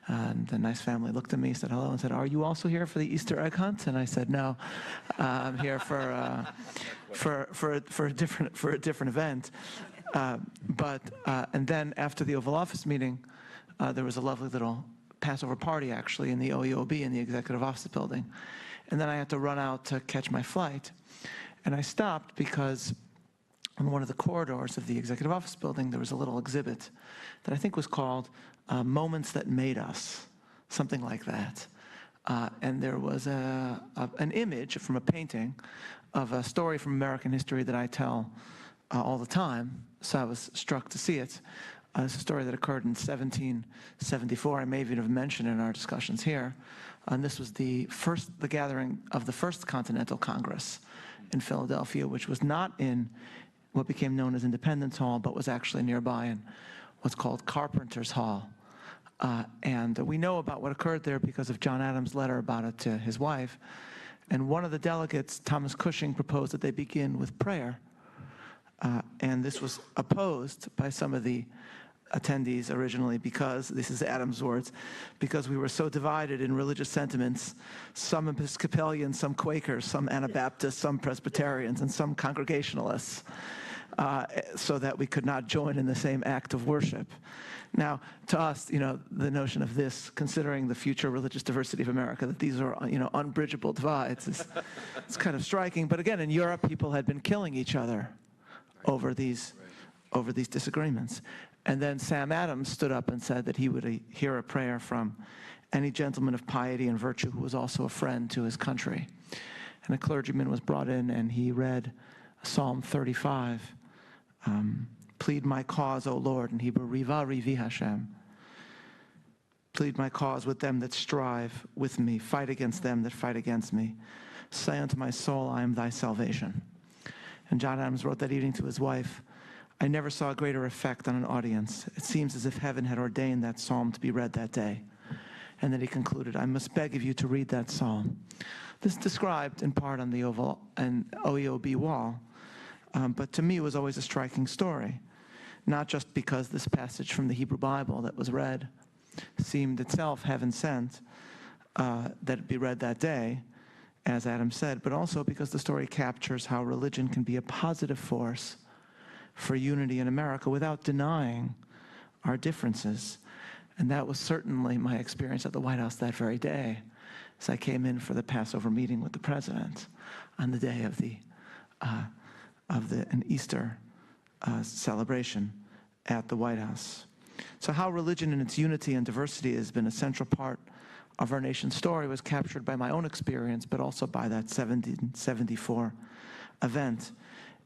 S20: and the nice family looked at me, said hello, and said, "Are you also here for the Easter egg hunt?" And I said, "No, I'm here for a different event." And then after the Oval Office meeting, there was a lovely little Passover party actually in the OEOB in the Executive Office building. And then I had to run out to catch my flight. And I stopped because on one of the corridors of the Executive Office building, there was a little exhibit that I think was called Moments That Made Us, something like that. And there was an image from a painting of a story from American history that I tell all the time, so I was struck to see it. It's a story that occurred in 1774. I may even have mentioned in our discussions here. And this was the gathering of the First Continental Congress in Philadelphia, which was what became known as Independence Hall, but was actually nearby in what's called Carpenter's Hall. And we know about what occurred there because of John Adams' letter about it to his wife. And one of the delegates, Thomas Cushing, proposed that they begin with prayer. And this was opposed by some of the attendees originally because, this is Adams' words, because we were so divided in religious sentiments, some Episcopalians, some Quakers, some Anabaptists, some Presbyterians, and some Congregationalists, so that we could not join in the same act of worship. Now, to us, you know, the notion of this, considering the future religious diversity of America, that these are, you know, unbridgeable divides, it's kind of striking. But again, in Europe, people had been killing each other over these disagreements. And then Sam Adams stood up and said that he would hear a prayer from any gentleman of piety and virtue who was also a friend to his country. And a clergyman was brought in, and he read Psalm 35, plead my cause, O Lord, in Hebrew, Riva Rivi Hashem. Plead my cause with them that strive with me, fight against them that fight against me. Say unto my soul, I am thy salvation. And John Adams wrote that evening to his wife, I never saw a greater effect on an audience. It seems as if heaven had ordained that psalm to be read that day. And then he concluded, I must beg of you to read that psalm. This is described in part on the Oval and OEOB wall, but to me it was always a striking story, not just because this passage from the Hebrew Bible that was read seemed itself heaven sent, that it be read that day, as Adam said, but also because the story captures how religion can be a positive force for unity in America without denying our differences. And that was certainly my experience at the White House that very day, as I came in for the Passover meeting with the president on the day of an Easter celebration at the White House. So how religion in its unity and diversity has been a central part of our nation's story was captured by my own experience, but also by that 1774 event.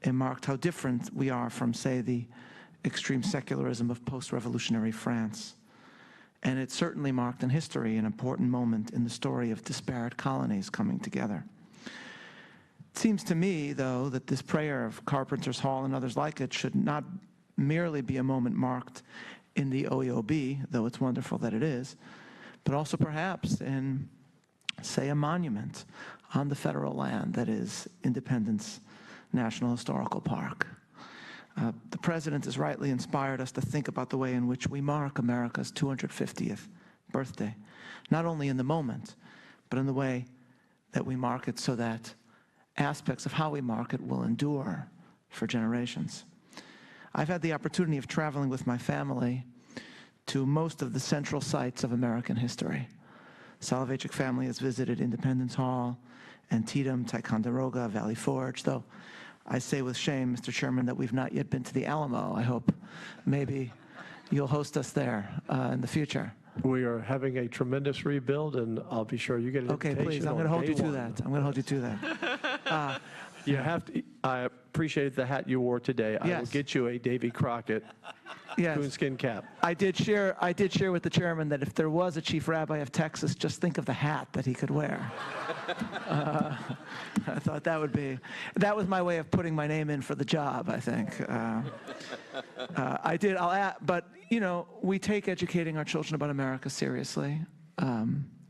S20: It marked how different we are from, say, the extreme secularism of post-revolutionary France. And it certainly marked in history an important moment in the story of disparate colonies coming together. It seems to me, though, that this prayer of Carpenter's Hall and others like it should not merely be a moment marked in the OEOB, though it's wonderful that it is, but also perhaps in, say, a monument on the federal land that is Independence National Historical Park. The president has rightly inspired us to think about the way in which we mark America's 250th birthday, not only in the moment, but in the way that we mark it so that aspects of how we mark it will endure for generations. I've had the opportunity of traveling with my family to most of the central sites of American history. Soloveitchik family has visited Independence Hall, Antietam, Ticonderoga, Valley Forge, though I say with shame, Mr. Chairman, that we've not yet been to the Alamo. I hope maybe you'll host us there in the future.
S1: We are having a tremendous rebuild, and I'll be sure you get an
S20: Okay,
S1: invitation.
S20: please, I'm going to hold you to that. I'm going to hold you to that.
S1: You have to. I appreciate the hat you wore today. I will
S20: Yes.
S1: get you a Davy Crockett coonskin cap.
S20: I did share with the chairman that if there was a chief rabbi of Texas, just think of the hat that he could wear. I thought that was my way of putting my name in for the job, I think. I'll add, but you know, we take educating our children about America seriously.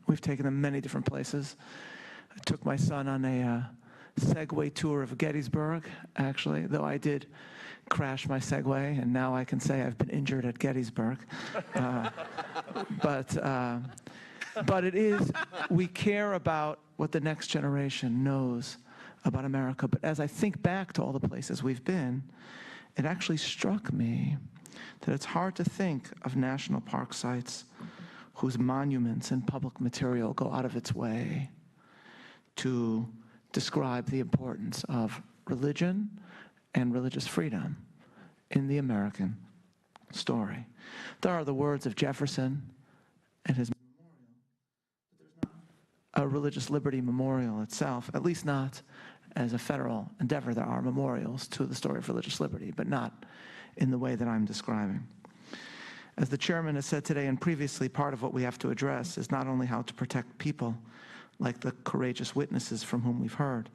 S20: We've taken them many different places. I took my son on a Segway tour of Gettysburg, actually, though I did crash my Segway, and now I can say I've been injured at Gettysburg. But it is, we care about what the next generation knows about America. But as I think back to all the places we've been, it actually struck me that it's hard to think of national park sites whose monuments and public material go out of its way to describe the importance of religion and religious freedom in the American story. There are the words of Jefferson and his memorial, but there's not a religious liberty memorial itself, at least not as a federal endeavor. There are memorials to the story of religious liberty, but not in the way that I'm describing. As the chairman has said today and previously, part of what we have to address is not only how to protect people like the courageous witnesses from whom we've heard,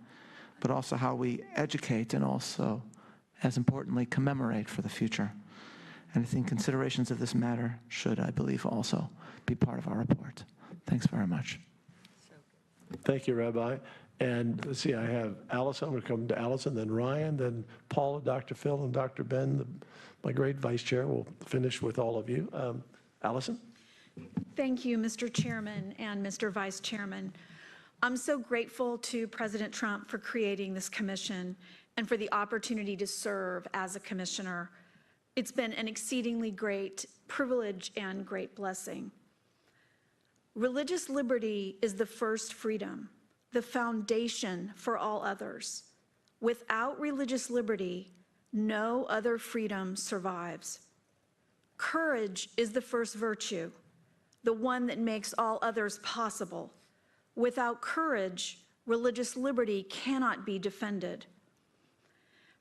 S20: but also how we educate and also as importantly, commemorate for the future. And I think considerations of this matter should, I believe, also be part of our report. Thanks very much.
S1: Thank you, Rabbi. And let's see, I have Allison. I'm going to come to Allison, then Ryan, then Paula, Dr. Phil, and Dr. Ben, my great vice chair. We'll finish with all of you. Allison?
S21: Thank you, Mr. Chairman and Mr. Vice Chairman. I'm so grateful to President Trump for creating this commission and for the opportunity to serve as a commissioner. It's been an exceedingly great privilege and great blessing. Religious liberty is the first freedom, the foundation for all others. Without religious liberty, no other freedom survives. Courage is the first virtue, the one that makes all others possible. Without courage, religious liberty cannot be defended.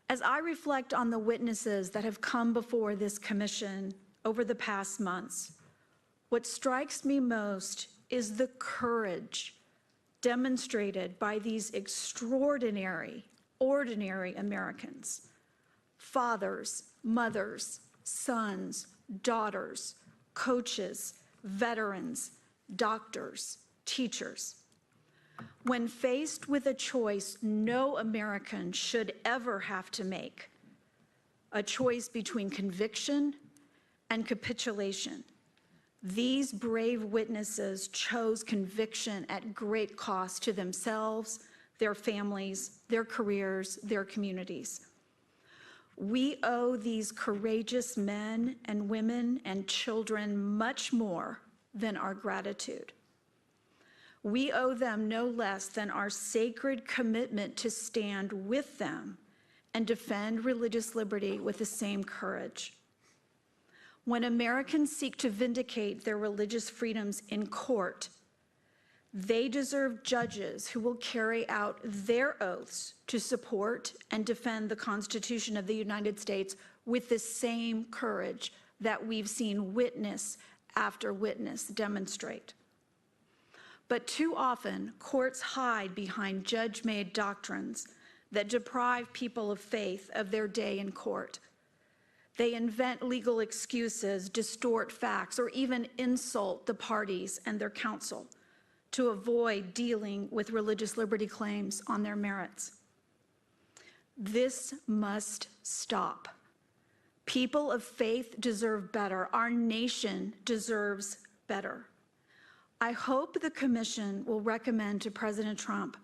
S21: As I reflect on the witnesses that have come before this commission over the past months, what strikes me most is the courage demonstrated by these extraordinary, ordinary Americans, fathers, mothers, sons, daughters, coaches, veterans, doctors, teachers. When faced with a choice no American should ever have to make, a choice between conviction and capitulation, these brave witnesses chose conviction at great cost to themselves, their families, their careers, their communities. We owe these courageous men and women and children much more than our gratitude. We owe them no less than our sacred commitment to stand with them and defend religious liberty with the same courage. When Americans seek to vindicate their religious freedoms in court, they deserve judges who will carry out their oaths to support and defend the Constitution of the United States with the same courage that we've seen witness after witness demonstrate. But too often, courts hide behind judge-made doctrines that deprive people of faith of their day in court. They invent legal excuses, distort facts, or even insult the parties and their counsel to avoid dealing with religious liberty claims on their merits. This must stop. People of faith deserve better. Our nation deserves better. I hope the commission will recommend to President Trump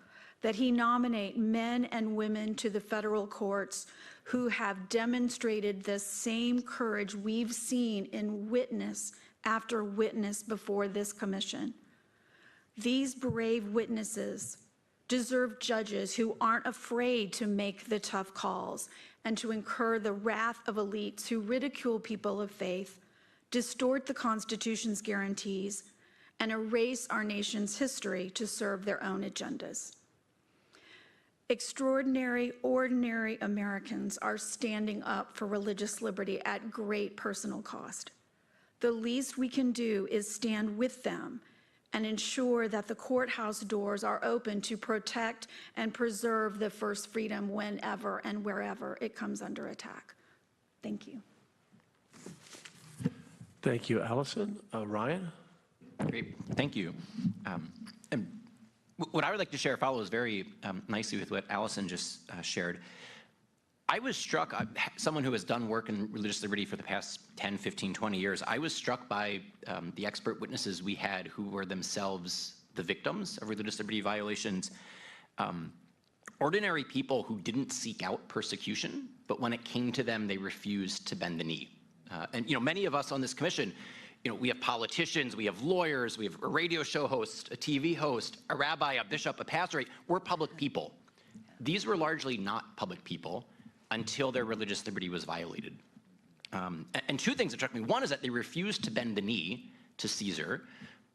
S21: that he nominate men and women to the federal courts who have demonstrated the same courage we've seen in witness after witness before this commission. These brave witnesses deserve judges who aren't afraid to make the tough calls and to incur the wrath of elites who ridicule people of faith, distort the Constitution's guarantees, and erase our nation's history to serve their own agendas. Extraordinary, ordinary Americans are standing up for religious liberty at great personal cost. The least we can do is stand with them and ensure that the courthouse doors are open to protect and preserve the first freedom whenever and wherever it comes under attack. Thank you.
S1: Thank you, Allison. Ryan?
S6: Great, thank you. And what I would like to share follows very nicely with what Allison just shared. I was struck, someone who has done work in religious liberty for the past 10, 15, 20 years, I was struck by the expert witnesses we had who were themselves the victims of religious liberty violations. Ordinary people who didn't seek out persecution, but when it came to them, they refused to bend the knee. And many of us on this commission, we have politicians, we have lawyers, we have a radio show host, a TV host, a rabbi, a bishop, a pastor. We're public people. These were largely not public people until their religious liberty was violated. And two things that struck me. One is that they refused to bend the knee to Caesar,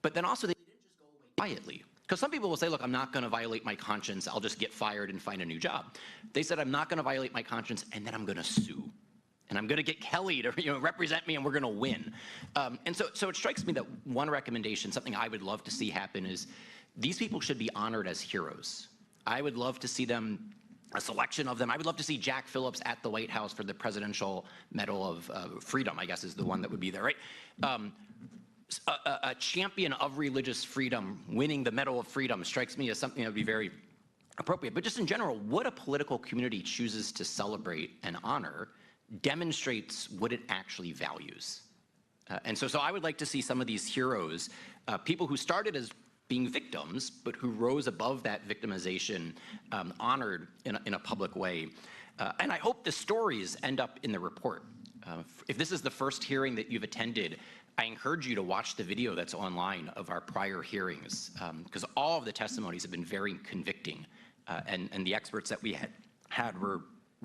S6: but then also they didn't just go away quietly. Because some people will say, look, I'm not going to violate my conscience. I'll just get fired and find a new job. They said, I'm not going to violate my conscience, and then I'm going to sue. And I'm going to get Kelly to represent me, and we're going to win. And so it strikes me that one recommendation, something I would love to see happen, is these people should be honored as heroes. I would love to see them a selection of them. I would love to see Jack Phillips at the White House for the Presidential Medal of Freedom, I guess is the one that would be there, right? A champion of religious freedom winning the Medal of Freedom strikes me as something that would be very appropriate. But just in general, what a political community chooses to celebrate and honor demonstrates what it actually values. And so I would like to see some of these heroes, people who started as being victims, but who rose above that victimization, honored in a public way. And I hope the stories end up in the report. If this is the first hearing that you've attended, I encourage you to watch the video that's online of our prior hearings, because all of the testimonies have been very convicting, and the experts that we had were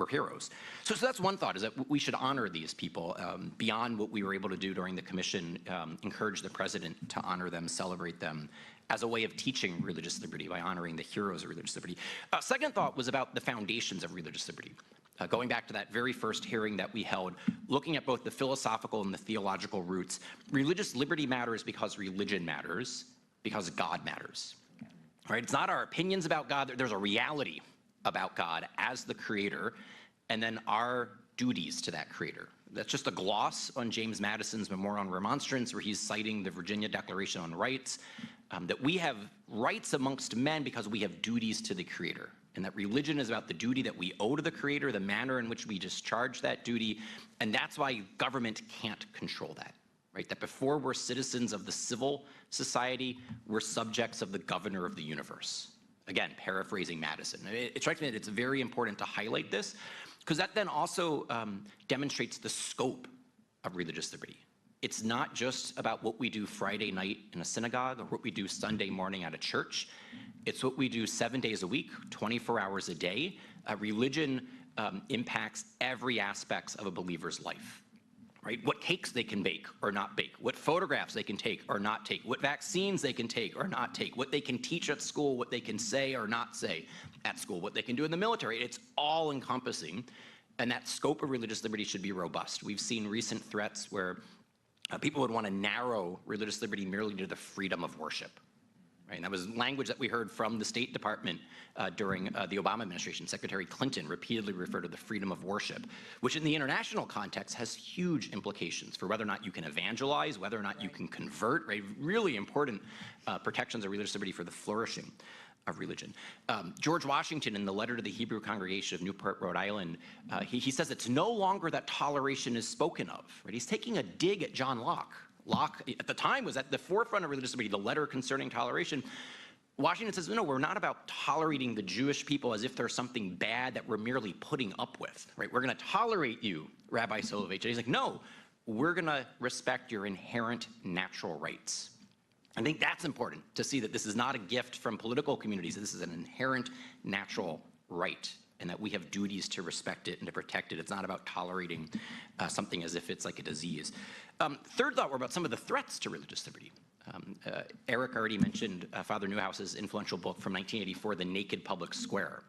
S6: heroes. So that's one thought, is that we should honor these people beyond what we were able to do during the commission, encourage the president to honor them, celebrate them as a way of teaching religious liberty by honoring the heroes of religious liberty. Second thought was about the foundations of religious liberty. Going back to that very first hearing that we held, looking at both the philosophical and the theological roots, religious liberty matters because religion matters, because God matters. Right? It's not our opinions about God. There's a reality about God as the creator, and then our duties to that creator. That's just a gloss on James Madison's Memorial on Remonstrance, where he's citing the Virginia Declaration on Rights, that we have rights amongst men because we have duties to the creator. And that religion is about the duty that we owe to the creator, the manner in which we discharge that duty, and that's why government can't control that, right? That before we're citizens of the civil society, we're subjects of the governor of the universe. Again, paraphrasing Madison. It strikes me that it's very important to highlight this, because that then also demonstrates the scope of religious liberty. It's not just about what we do Friday night in a synagogue or what we do Sunday morning at a church. It's what we do 7 days a week, 24 hours a day. Religion impacts every aspect of a believer's life, right? What cakes they can bake or not bake, what photographs they can take or not take, what vaccines they can take or not take, what they can teach at school, what they can say or not say at school, what they can do in the military. It's all encompassing, and that scope of religious liberty should be robust. We've seen recent threats where people would want to narrow religious liberty merely to the freedom of worship. Right? And that was language that we heard from the State Department during the Obama administration. Secretary Clinton repeatedly referred to the freedom of worship, which in the international context has huge implications for whether or not you can evangelize, whether or not you can convert, right? Really important protections of religious liberty for the flourishing of religion. George Washington, in the letter to the Hebrew congregation of Newport, Rhode Island, he says it's no longer that toleration is spoken of. Right? He's taking a dig at John Locke. Locke, at the time, was at the forefront of religious liberty, the letter concerning toleration. Washington says, no, we're not about tolerating the Jewish people as if there's something bad that we're merely putting up with. Right? We're going to tolerate you, Rabbi Solovich. And he's like, no, we're going to respect your inherent natural rights. I think that's important to see that this is not a gift from political communities. This is an inherent natural right, and that we have duties to respect it and to protect it. It's not about tolerating something as if it's like a disease. Third thought were about some of the threats to religious liberty. Eric already mentioned Father Newhouse's influential book from 1984, The Naked Public Square.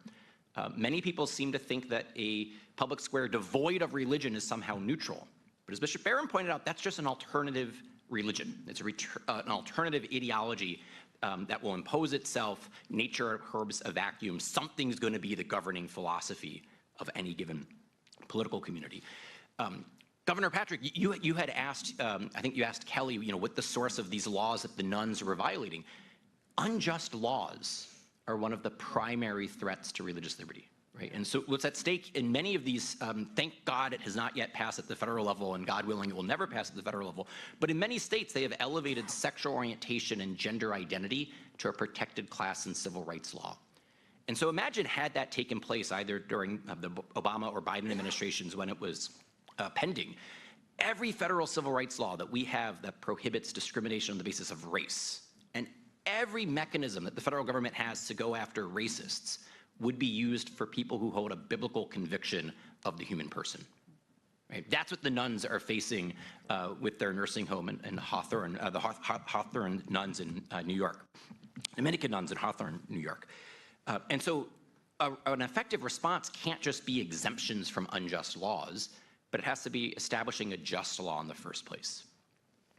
S6: Many people seem to think that a public square devoid of religion is somehow neutral. But as Bishop Barron pointed out, that's just an alternative religion. It's an alternative ideology that will impose itself. Nature abhors a vacuum. Something's going to be the governing philosophy of any given political community. Governor Patrick, you had asked, I think you asked Kelly, what the source of these laws that the nuns were violating. Unjust laws are one of the primary threats to religious liberty. Right? And so what's at stake in many of these, thank God it has not yet passed at the federal level, and God willing it will never pass at the federal level, but in many states they have elevated sexual orientation and gender identity to a protected class in civil rights law. And so imagine had that taken place either during the Obama or Biden administrations when it was pending. Every federal civil rights law that we have that prohibits discrimination on the basis of race, and every mechanism that the federal government has to go after racists, would be used for people who hold a biblical conviction of the human person. Right? That's what the nuns are facing with their nursing home in Hawthorne, the Hawthorne nuns in New York, Dominican nuns in Hawthorne, New York. And so an effective response can't just be exemptions from unjust laws, but it has to be establishing a just law in the first place.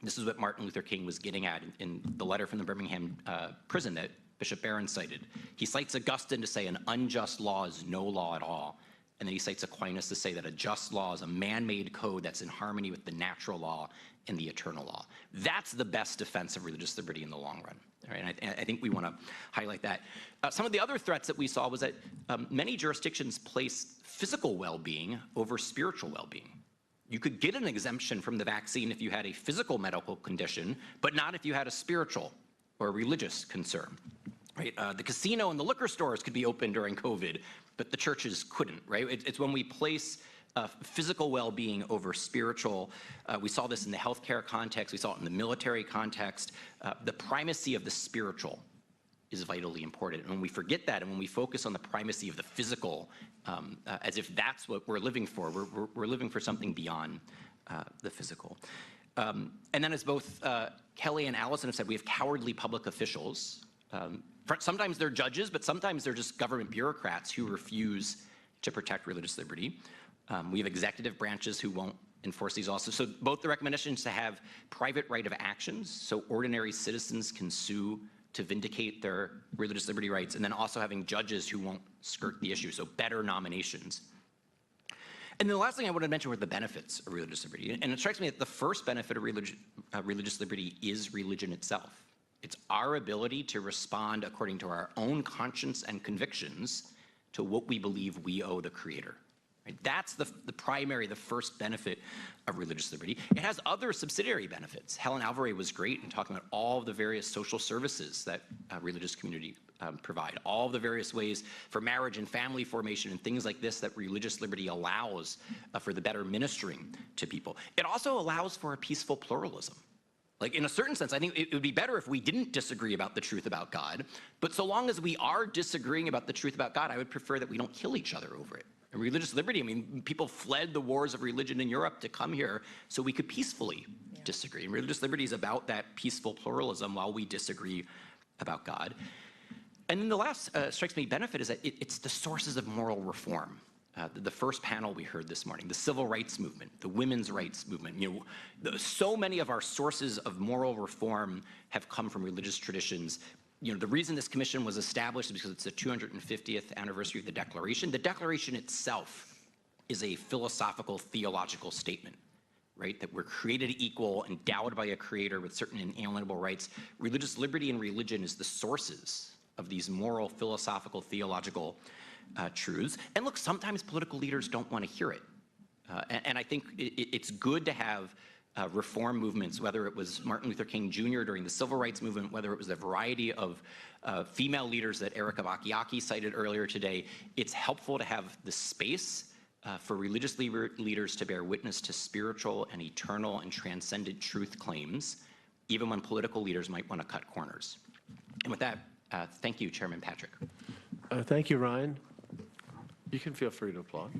S6: This is what Martin Luther King was getting at in the letter from the Birmingham prison that Bishop Aaron cited. He cites Augustine to say an unjust law is no law at all. And then he cites Aquinas to say that a just law is a man-made code that's in harmony with the natural law and the eternal law. That's the best defense of religious liberty in the long run. Right? And I think we want to highlight that. Some of the other threats that we saw was that many jurisdictions place physical well-being over spiritual well-being. You could get an exemption from the vaccine if you had a physical medical condition, but not if you had a spiritual or a religious concern. Right? The casino and the liquor stores could be open during COVID, but the churches couldn't, right? It's when we place physical well-being over spiritual. We saw this in the healthcare context. We saw it in the military context. The primacy of the spiritual is vitally important. And when we forget that and when we focus on the primacy of the physical, as if that's what we're living for, we're living for something beyond the physical. And then as both Kelly and Allison have said, we have cowardly public officials. Sometimes they're judges, but sometimes they're just government bureaucrats who refuse to protect religious liberty. We have executive branches who won't enforce these laws. So both the recommendations to have private right of actions, so ordinary citizens can sue to vindicate their religious liberty rights, and then also having judges who won't skirt the issue, so better nominations. And then the last thing I wanted to mention were the benefits of religious liberty. And it strikes me that the first benefit of religious liberty is religion itself. It's our ability to respond according to our own conscience and convictions to what we believe we owe the Creator. Right? That's the first benefit of religious liberty. It has other subsidiary benefits. Helen Alvaré was great in talking about all of the various social services that religious community provide, all of the various ways for marriage and family formation and things like this that religious liberty allows for the better ministering to people. It also allows for a peaceful pluralism. Like, in a certain sense, I think it would be better if we didn't disagree about the truth about God, but so long as we are disagreeing about the truth about God, I would prefer that we don't kill each other over it. And religious liberty, I mean, people fled the wars of religion in Europe to come here so we could peacefully disagree. And religious liberty is about that peaceful pluralism while we disagree about God. And then the last strikes me benefit is that it's the sources of moral reform. The first panel we heard this morning, the civil rights movement, the women's rights movement, so many of our sources of moral reform have come from religious traditions. The reason this commission was established is because it's the 250th anniversary of the Declaration. The Declaration itself is a philosophical, theological statement, right? That we're created equal, endowed by a creator with certain inalienable rights. Religious liberty and religion is the sources of these moral, philosophical, theological truths. And look, sometimes political leaders don't want to hear it. And I think it's good to have reform movements, whether it was Martin Luther King Jr. during the civil rights movement, whether it was a variety of female leaders that Erica Baki-Yaki cited earlier today. It's helpful to have the space for religious leaders to bear witness to spiritual and eternal and transcendent truth claims, even when political leaders might want to cut corners. And with that, thank you, Chairman Patrick.
S1: Thank you, Ryan. You can feel free to applaud.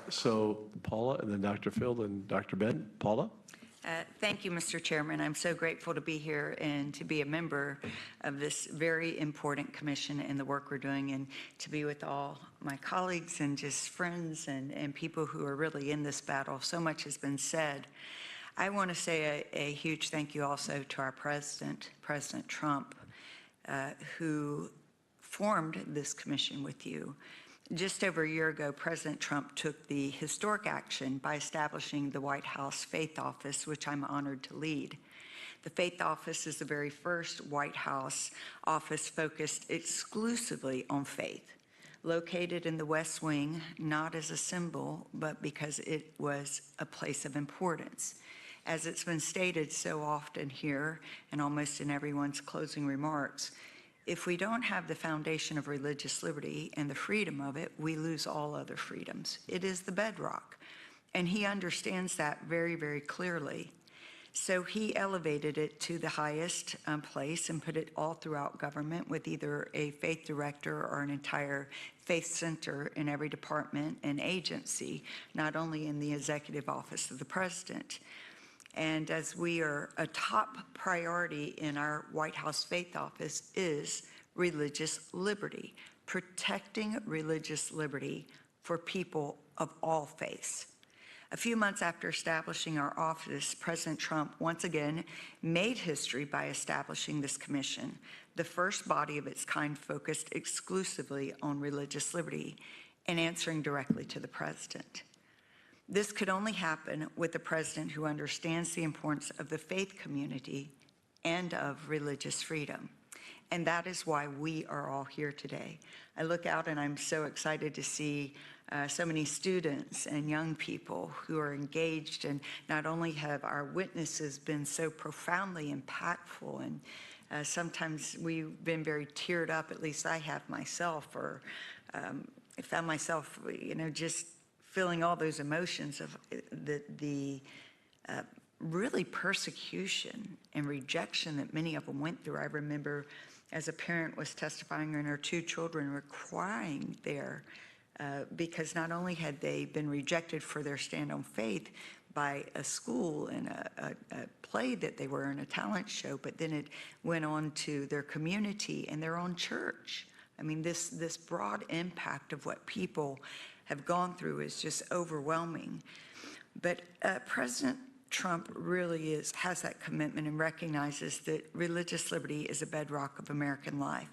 S1: So Paula, and then Dr. Field and Dr. Ben. Paula?
S14: Thank you, Mr. Chairman. I'm so grateful to be here and to be a member of this very important commission and the work we're doing, and to be with all my colleagues and just friends and people who are really in this battle. So much has been said. I want to say a huge thank you also to our president, President Trump, who formed this commission with you. Just over a year ago, President Trump took the historic action by establishing the White House Faith Office, which I'm honored to lead. The Faith Office is the very first White House office focused exclusively on faith, located in the West Wing, not as a symbol, but because it was a place of importance. As it's been stated so often here and almost in everyone's closing remarks, if we don't have the foundation of religious liberty and the freedom of it, we lose all other freedoms. It is the bedrock. And he understands that very, very clearly. So he elevated it to the highest place and put it all throughout government with either a faith director or an entire faith center in every department and agency, not only in the executive office of the president. And as we are, a top priority in our White House Faith Office is religious liberty, protecting religious liberty for people of all faiths. A few months after establishing our office, President Trump once again made history by establishing this commission, the first body of its kind focused exclusively on religious liberty and answering directly to the president. This could only happen with a president who understands the importance of the faith community and of religious freedom. And that is why we are all here today. I look out and I'm so excited to see so many students and young people who are engaged, and not only have our witnesses been so profoundly impactful, and sometimes we've been very teared up, at least I have myself, or I found myself, just feeling all those emotions of the really persecution and rejection that many of them went through. I remember as a parent was testifying, and her 2 children were crying there because not only had they been rejected for their stand on faith by a school and a play that they were in, a talent show, but then it went on to their community and their own church. I mean, this broad impact of what people have gone through is just overwhelming. But President Trump really has that commitment and recognizes that religious liberty is a bedrock of American life.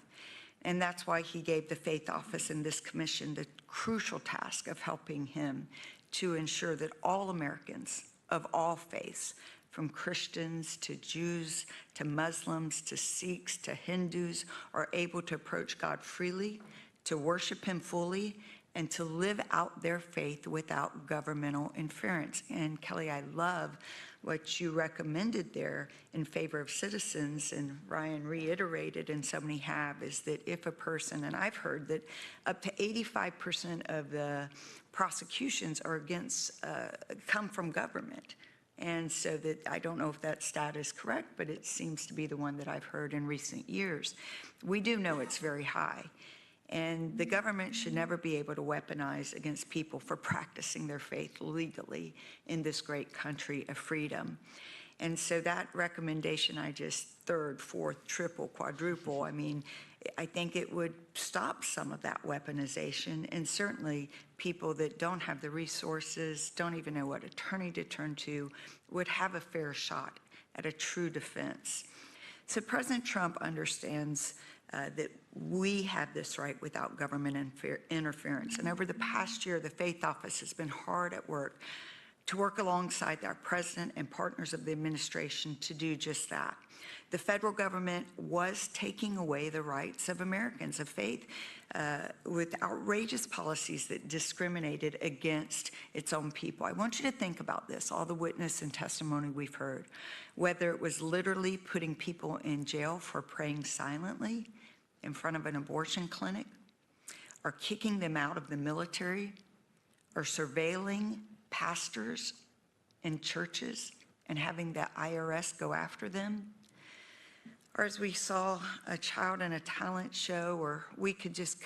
S14: And that's why he gave the Faith Office and this commission the crucial task of helping him to ensure that all Americans of all faiths, from Christians to Jews to Muslims to Sikhs to Hindus, are able to approach God freely, to worship him fully, and to live out their faith without governmental interference. And Kelly, I love what you recommended there in favor of citizens, and Ryan reiterated, and so many have, is that if a person, and I've heard that up to 85% of the prosecutions are come from government. And so that, I don't know if that stat is correct, but it seems to be the one that I've heard in recent years. We do know it's very high. And the government should never be able to weaponize against people for practicing their faith legally in this great country of freedom. And so that recommendation, I just third, fourth, triple, quadruple, I mean, I think it would stop some of that weaponization, and certainly people that don't have the resources, don't even know what attorney to turn to, would have a fair shot at a true defense. So President Trump understands that we have this right without government interference. And over the past year, the Faith Office has been hard at work to work alongside our president and partners of the administration to do just that. The federal government was taking away the rights of Americans of faith with outrageous policies that discriminated against its own people. I want you to think about this, all the witness and testimony we've heard, whether it was literally putting people in jail for praying silently in front of an abortion clinic, or kicking them out of the military, or surveilling pastors in churches and having the IRS go after them. Or as we saw a child in a talent show, or we could just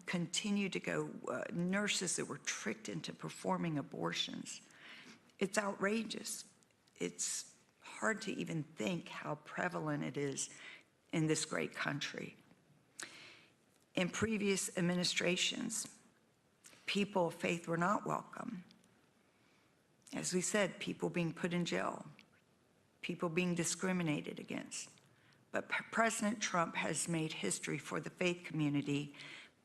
S14: continue to go, nurses that were tricked into performing abortions. It's outrageous. It's hard to even think how prevalent it is in this great country. In previous administrations, people of faith were not welcome. As we said, people being put in jail, people being discriminated against. But President Trump has made history for the faith community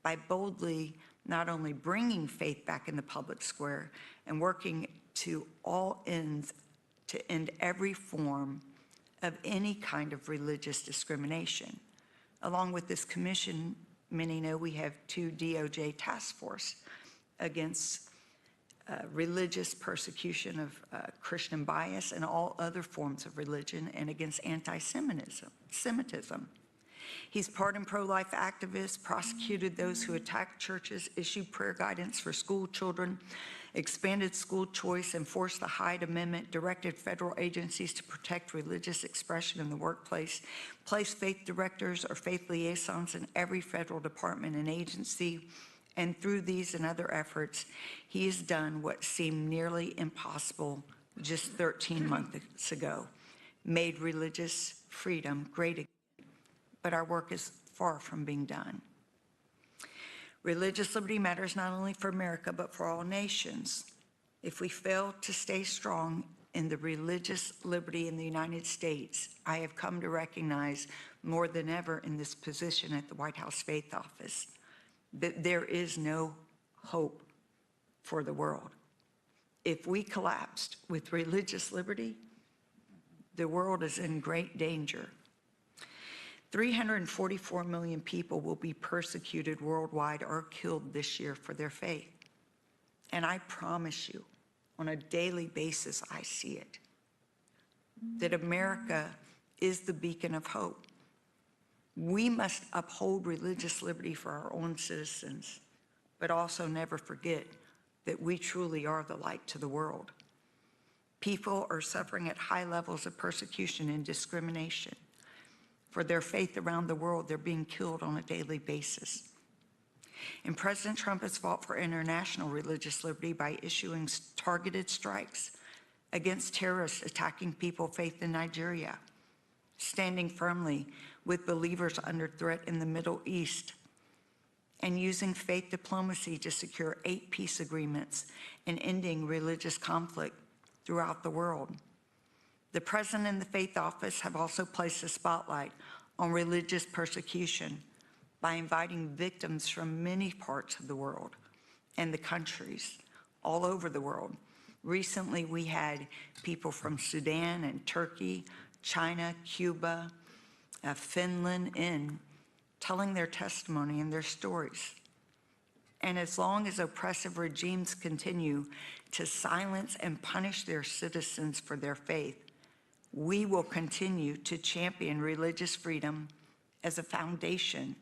S14: by boldly not only bringing faith back in the public square and working to all ends to end every form of any kind of religious discrimination. Along with this commission, many know we have 2 DOJ task force against religious persecution of Christian bias and all other forms of religion, and against anti-Semitism. He's pardoned pro-life activists, prosecuted those who attacked churches, issued prayer guidance for school children, expanded school choice, enforced the Hyde Amendment, directed federal agencies to protect religious expression in the workplace, placed faith directors or faith liaisons in every federal department and agency. And through these and other efforts, he has done what seemed nearly impossible just 13 months ago, made religious freedom great again. But our work is far from being done. Religious liberty matters not only for America, but for all nations. If we fail to stay strong in the religious liberty in the United States, I have come to recognize more than ever in this position at the White House Faith Office that there is no hope for the world. If we collapsed with religious liberty, the world is in great danger. 344 million people will be persecuted worldwide or killed this year for their faith. And I promise you, on a daily basis, I see it, that America is the beacon of hope. We must uphold religious liberty for our own citizens, but also never forget that we truly are the light to the world. People are suffering at high levels of persecution and discrimination. For their faith around the world, they're being killed on a daily basis. And President Trump has fought for international religious liberty by issuing targeted strikes against terrorists attacking people of faith in Nigeria, standing firmly with believers under threat in the Middle East, and using faith diplomacy to secure 8 peace agreements and ending religious conflict throughout the world. The President and the Faith Office have also placed a spotlight on religious persecution by inviting victims from many parts of the world and the countries all over the world. Recently, we had people from Sudan and Turkey, China, Cuba, Finland in, telling their testimony and their stories. And as long as oppressive regimes continue to silence and punish their citizens for their faith, we will continue to champion religious freedom as a foundation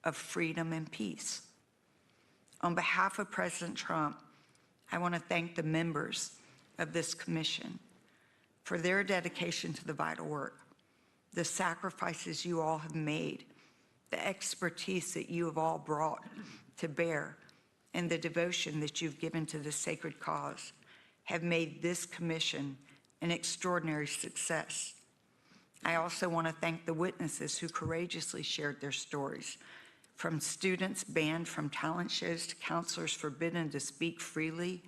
S14: of freedom and peace. On behalf of President Trump, I want to thank the members of this commission for their dedication to the vital work, the sacrifices you all have made, the expertise that you have all brought to bear, and the devotion that you've given to this sacred cause have made this commission an extraordinary success. I also want to thank the witnesses who courageously shared their stories, from students banned from talent shows to counselors forbidden to speak freely.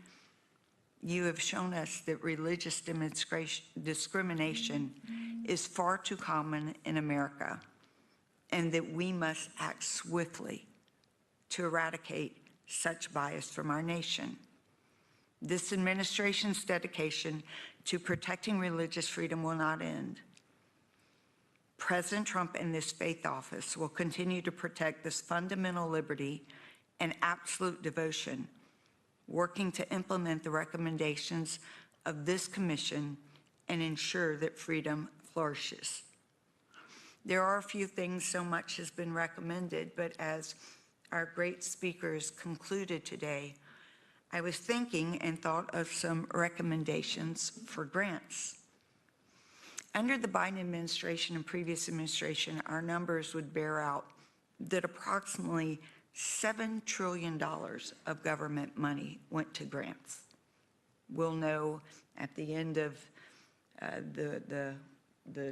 S14: You have shown us that religious discrimination is far too common in America, and that we must act swiftly to eradicate such bias from our nation. This administration's dedication to protecting religious freedom will not end. President Trump and this faith office will continue to protect this fundamental liberty and absolute devotion, working to implement the recommendations of this commission and ensure that freedom flourishes. There are a few things, so much has been recommended, but as our great speakers concluded today, I was thinking and thought of some recommendations for grants. Under the Biden administration and previous administration, our numbers would bear out that approximately $7 trillion of government money went to grants. We'll know at the end of the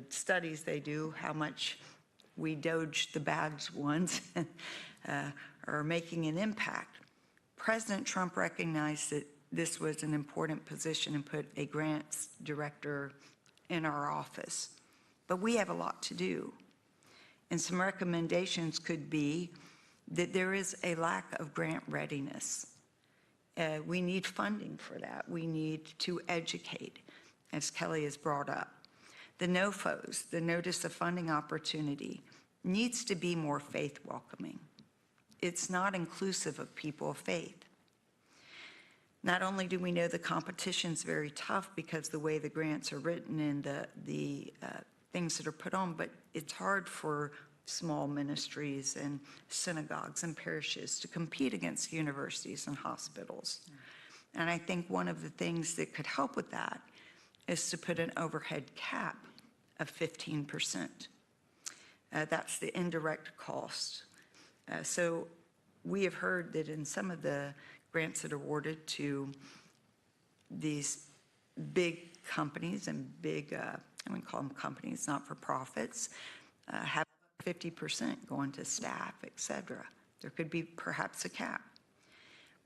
S14: studies they do how much we dodged the bad ones are making an impact. President Trump recognized that this was an important position and put a grants director in our office. But we have a lot to do. And some recommendations could be that there is a lack of grant readiness. We need funding for that. We need to educate, as Kelly has brought up. The NOFOs, the Notice of Funding Opportunity, needs to be more faith welcoming. It's not inclusive of people of faith. Not only do we know the competition's very tough because the way the grants are written and the things that are put on, but it's hard for small ministries and synagogues and parishes to compete against universities and hospitals. And I think one of the things that could help with that is to put an overhead cap of 15%. That's the indirect cost. So we have heard that in some of the grants that are awarded to these big companies and big, I'm going to call them companies, not-for-profits, have 50% going to staff, et cetera. There could be perhaps a cap.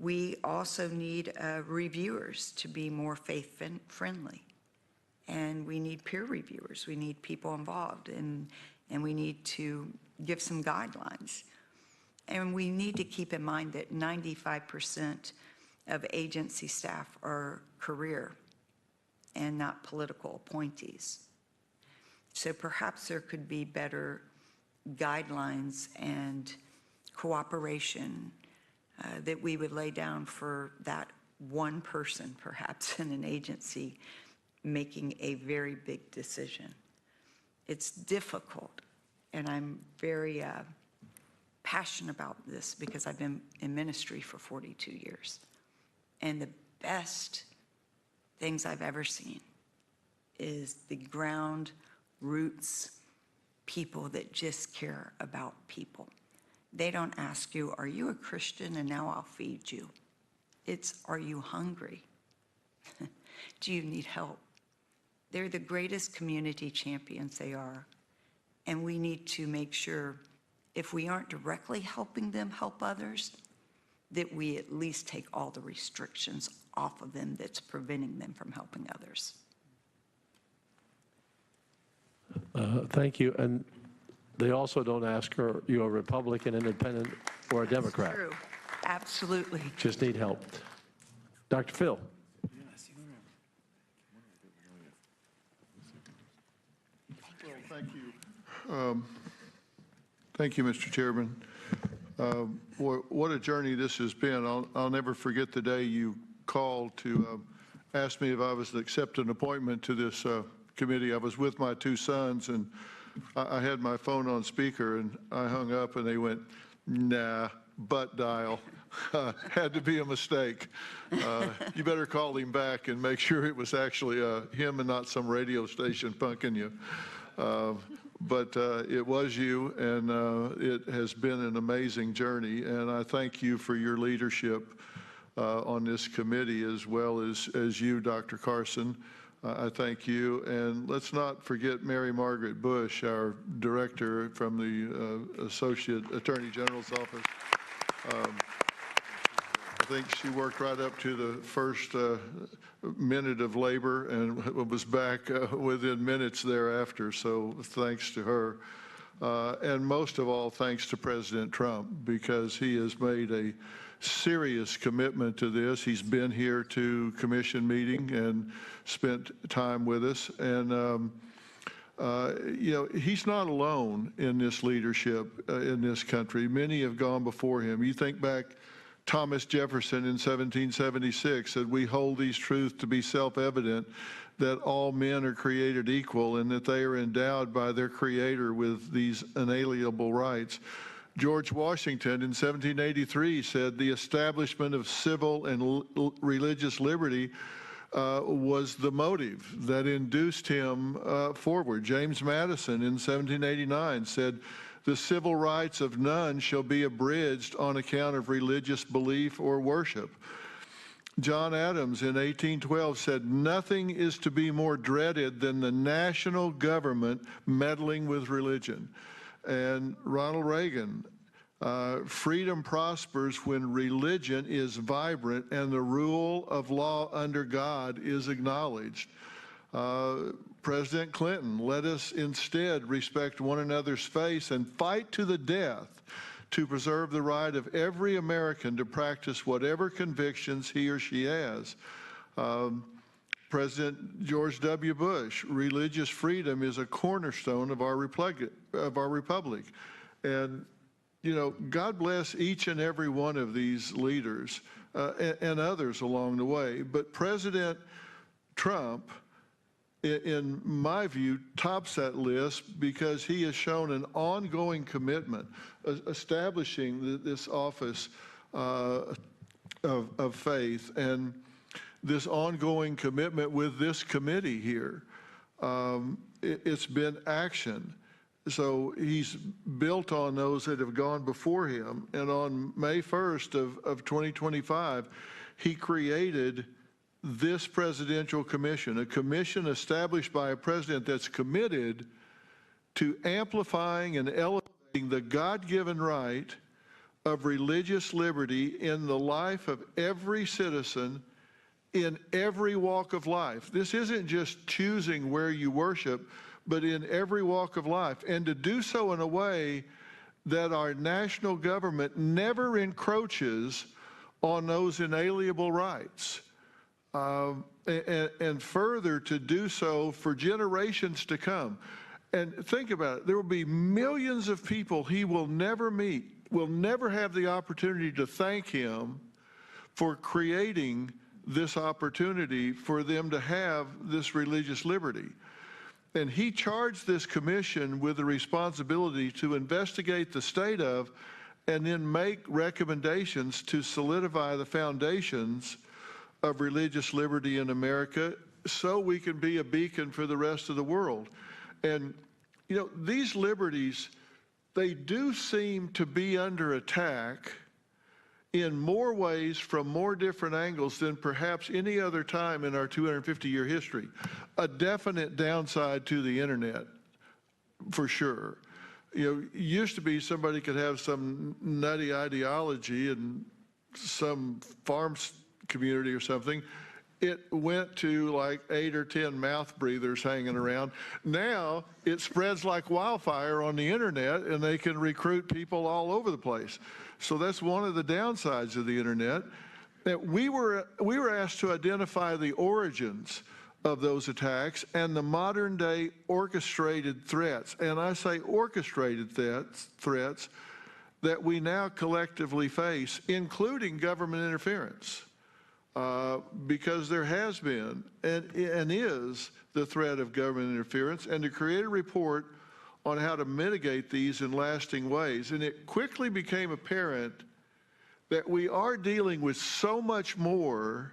S14: We also need reviewers to be more faith-friendly. And we need peer reviewers. We need people involved, and we need to give some guidelines. And we need to keep in mind that 95% of agency staff are career and not political appointees. So perhaps there could be better guidelines and cooperation that we would lay down for that one person, perhaps in an agency, making a very big decision. It's difficult, and I'm very passionate about this because I've been in ministry for 42 years. And the best things I've ever seen is the ground roots people that just care about people. They don't ask you, are you a Christian, and now I'll feed you. It's, are you hungry? Do you need help? They're the greatest community champions they are. And we need to make sure, if we aren't directly helping them help others, that we at least take all the restrictions off of them that's preventing them from helping others.
S1: Thank you. And they also don't ask, are you a Republican, Independent, or a Democrat?
S14: That's true. Absolutely.
S1: Just need help. Dr. Phil.
S8: Thank you. Thank you, Mr. Chairman. What a journey this has been. I'll never forget the day you called to ask me if I was to accept an appointment to this committee. I was with my two sons, and I had my phone on speaker, and I hung up, and they went, nah, butt dial. Had to be a mistake. You better call him back and make sure it was actually him and not some radio station punking you. But it was you, and it has been an amazing journey, and I thank you for your leadership on this committee, as well as you, Dr. Carson. I thank you, and let's not forget Mary Margaret Bush, our director from the Associate Attorney General's office. I think she worked right up to the first minute of labor and was back within minutes thereafter, so thanks to her. And most of all, thanks to President Trump, because he has made a serious commitment to this. He's been here to commission meeting and spent time with us. And, you know, he's not alone in this leadership in this country. Many have gone before him. You think back, Thomas Jefferson in 1776 said, we hold these truths to be self-evident, that all men are created equal and that they are endowed by their Creator with these inalienable rights. George Washington in 1783 said the establishment of civil and religious liberty was the motive that induced him forward. James Madison in 1789 said, the civil rights of none shall be abridged on account of religious belief or worship. John Adams in 1812 said, nothing is to be more dreaded than the national government meddling with religion. And Ronald Reagan, freedom prospers when religion is vibrant and the rule of law under God is acknowledged. President Clinton, let us instead respect one another's faith and fight to the death to preserve the right of every American to practice whatever convictions he or she has. President George W. Bush, religious freedom is a cornerstone of our republic. And, you know, God bless each and every one of these leaders and others along the way. But President Trump, in my view, tops that list because he has shown an ongoing commitment establishing this office of faith and this ongoing commitment with this committee here. It's been action. So he's built on those that have gone before him. And on May 1st of 2025, he created this presidential commission, a commission established by a president that's committed to amplifying and elevating the God-given right of religious liberty in the life of every citizen in every walk of life. This isn't just choosing where you worship, but in every walk of life, and to do so in a way that our national government never encroaches on those inalienable rights. And further, to do so for generations to come. And think about it, there will be millions of people he will never meet, will never have the opportunity to thank him for creating this opportunity for them to have this religious liberty. And he charged this commission with the responsibility to investigate the state of and then make recommendations to solidify the foundations of religious liberty in America so we can be a beacon for the rest of the world. And, you know, these liberties, they do seem to be under attack in more ways from more different angles than perhaps any other time in our 250-year history. A definite downside to the internet, for sure. You know, it used to be somebody could have some nutty ideology in some farm community or something. It went to like 8 or 10 mouth breathers hanging around. Now it spreads like wildfire on the internet, and they can recruit people all over the place. So that's one of the downsides of the internet. That we were asked to identify the origins of those attacks and the modern day orchestrated threats. And I say orchestrated threats that we now collectively face, including government interference. Because there has been and is the threat of government interference, and to create a report on how to mitigate these in lasting ways. And it quickly became apparent that we are dealing with so much more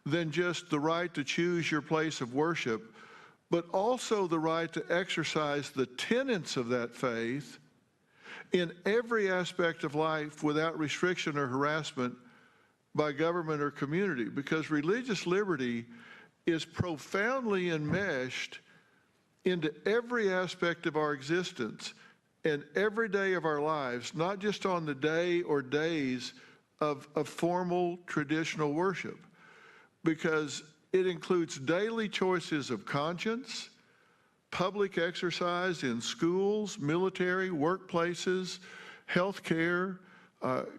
S8: than just the right to choose your place of worship, but also the right to exercise the tenets of that faith in every aspect of life without restriction or harassment by government or community, because religious liberty is profoundly enmeshed into every aspect of our existence and every day of our lives, not just on the day or days of formal traditional worship, because it includes daily choices of conscience, public exercise in schools, military, workplaces, healthcare,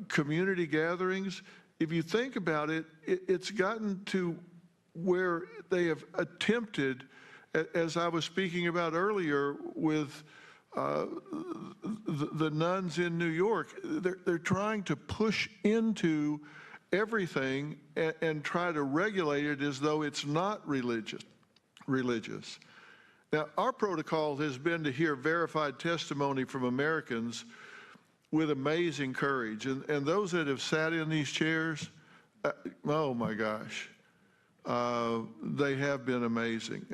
S8: community gatherings. If you think about it, it's gotten to where they have attempted, as I was speaking about earlier with the nuns in New York, they're trying to push into everything and try to regulate it as though it's not religious. Now, our protocol has been to hear verified testimony from Americans with amazing courage. And those that have sat in these chairs, oh my gosh, they have been amazing.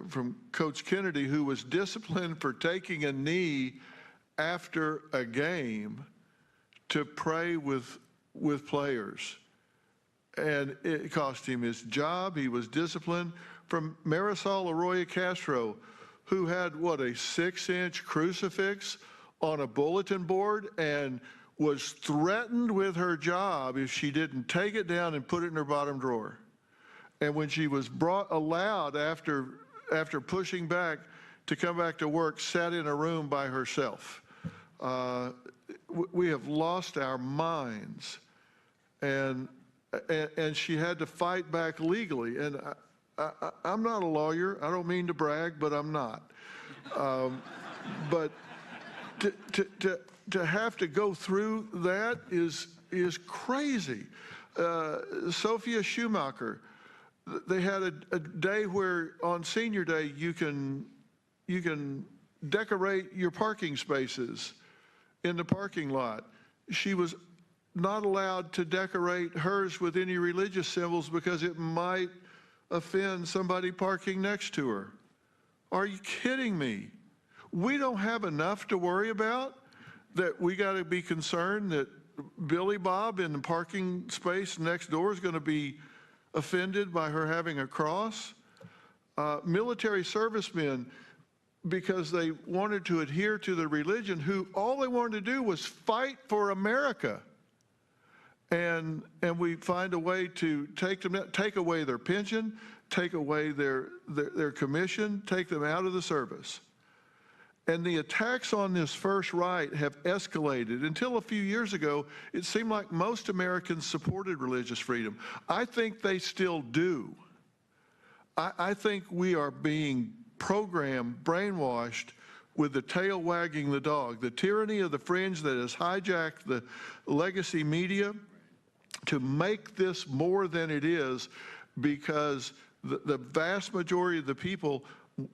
S8: From Coach Kennedy, who was disciplined for taking a knee after a game to pray with players. And it cost him his job. He was disciplined. From Marisol Arroyo Castro, who had, what, a 6-inch crucifix on a bulletin board and was threatened with her job if she didn't take it down and put it in her bottom drawer. And when she was allowed after pushing back to come back to work, sat in a room by herself. We have lost our minds. And she had to fight back legally. And I'm not a lawyer. I don't mean to brag, but I'm not. But to have to go through that is crazy. Sophia Schumacher, they had a day where on Senior Day you can decorate your parking spaces in the parking lot. She was not allowed to decorate hers with any religious symbols because it might offend somebody parking next to her. Are you kidding me? We don't have enough to worry about, that we got to be concerned that Billy Bob in the parking space next door is going to be offended by her having a cross. Military servicemen, because they wanted to adhere to the religion, who all they wanted to do was fight for America. And we find a way to take away their pension, take away their commission, take them out of the service. And the attacks on this first right have escalated. Until a few years ago, it seemed like most Americans supported religious freedom. I think they still do. I think we are being programmed, brainwashed, with the tail wagging the dog. The tyranny of the fringe that has hijacked the legacy media to make this more than it is, because the vast majority of the people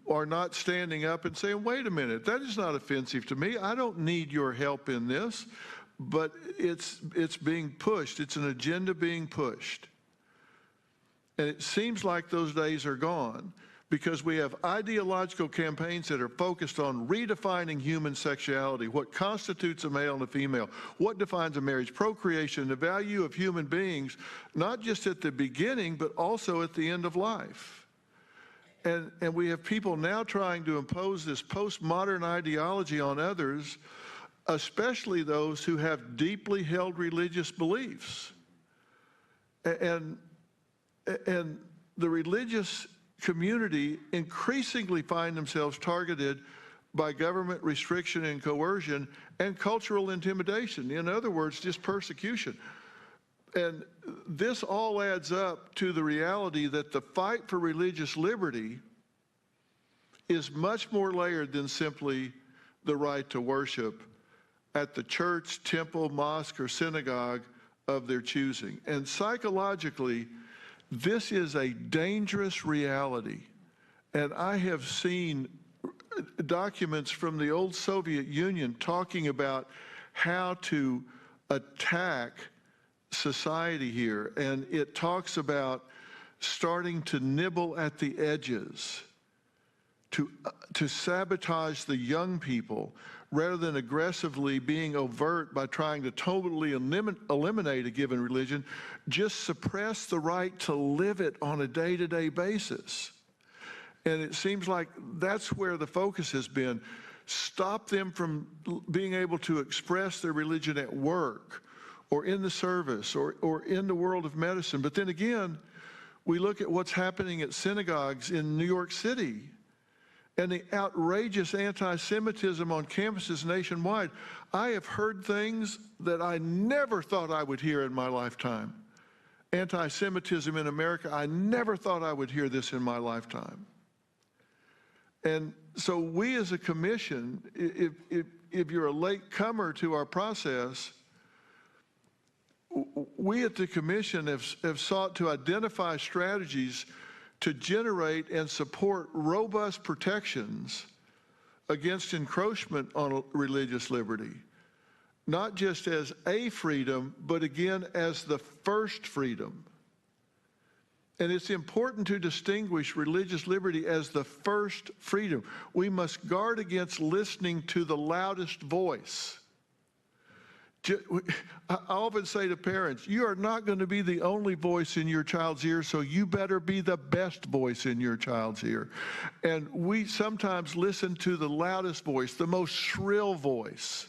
S8: are not standing up and saying, wait a minute, that is not offensive to me. I don't need your help in this. But it's being pushed. It's an agenda being pushed. And it seems like those days are gone, because we have ideological campaigns that are focused on redefining human sexuality, what constitutes a male and a female, what defines a marriage, procreation, the value of human beings, not just at the beginning, but also at the end of life. And we have people now trying to impose this postmodern ideology on others, especially those who have deeply held religious beliefs. And the religious community increasingly find themselves targeted by government restriction and coercion and cultural intimidation. In other words, just persecution. And this all adds up to the reality that the fight for religious liberty is much more layered than simply the right to worship at the church, temple, mosque, or synagogue of their choosing. And psychologically, this is a dangerous reality. And I have seen documents from the old Soviet Union talking about how to attack society here. And it talks about starting to nibble at the edges, to sabotage the young people, rather than aggressively being overt by trying to totally eliminate a given religion, just suppress the right to live it on a day-to-day basis. And it seems like that's where the focus has been. Stop them from being able to express their religion at work or in the service or in the world of medicine. But then again, we look at what's happening at synagogues in New York City and the outrageous anti-Semitism on campuses nationwide. I have heard things that I never thought I would hear in my lifetime. Anti-Semitism in America, I never thought I would hear this in my lifetime. And so we as a commission, if you're a late comer to our process, we at the commission have sought to identify strategies to generate and support robust protections against encroachment on religious liberty, not just as a freedom, but again as the first freedom. And it's important to distinguish religious liberty as the first freedom. We must guard against listening to the loudest voice. I often say to parents, you are not going to be the only voice in your child's ear, so you better be the best voice in your child's ear. And we sometimes listen to the loudest voice, the most shrill voice.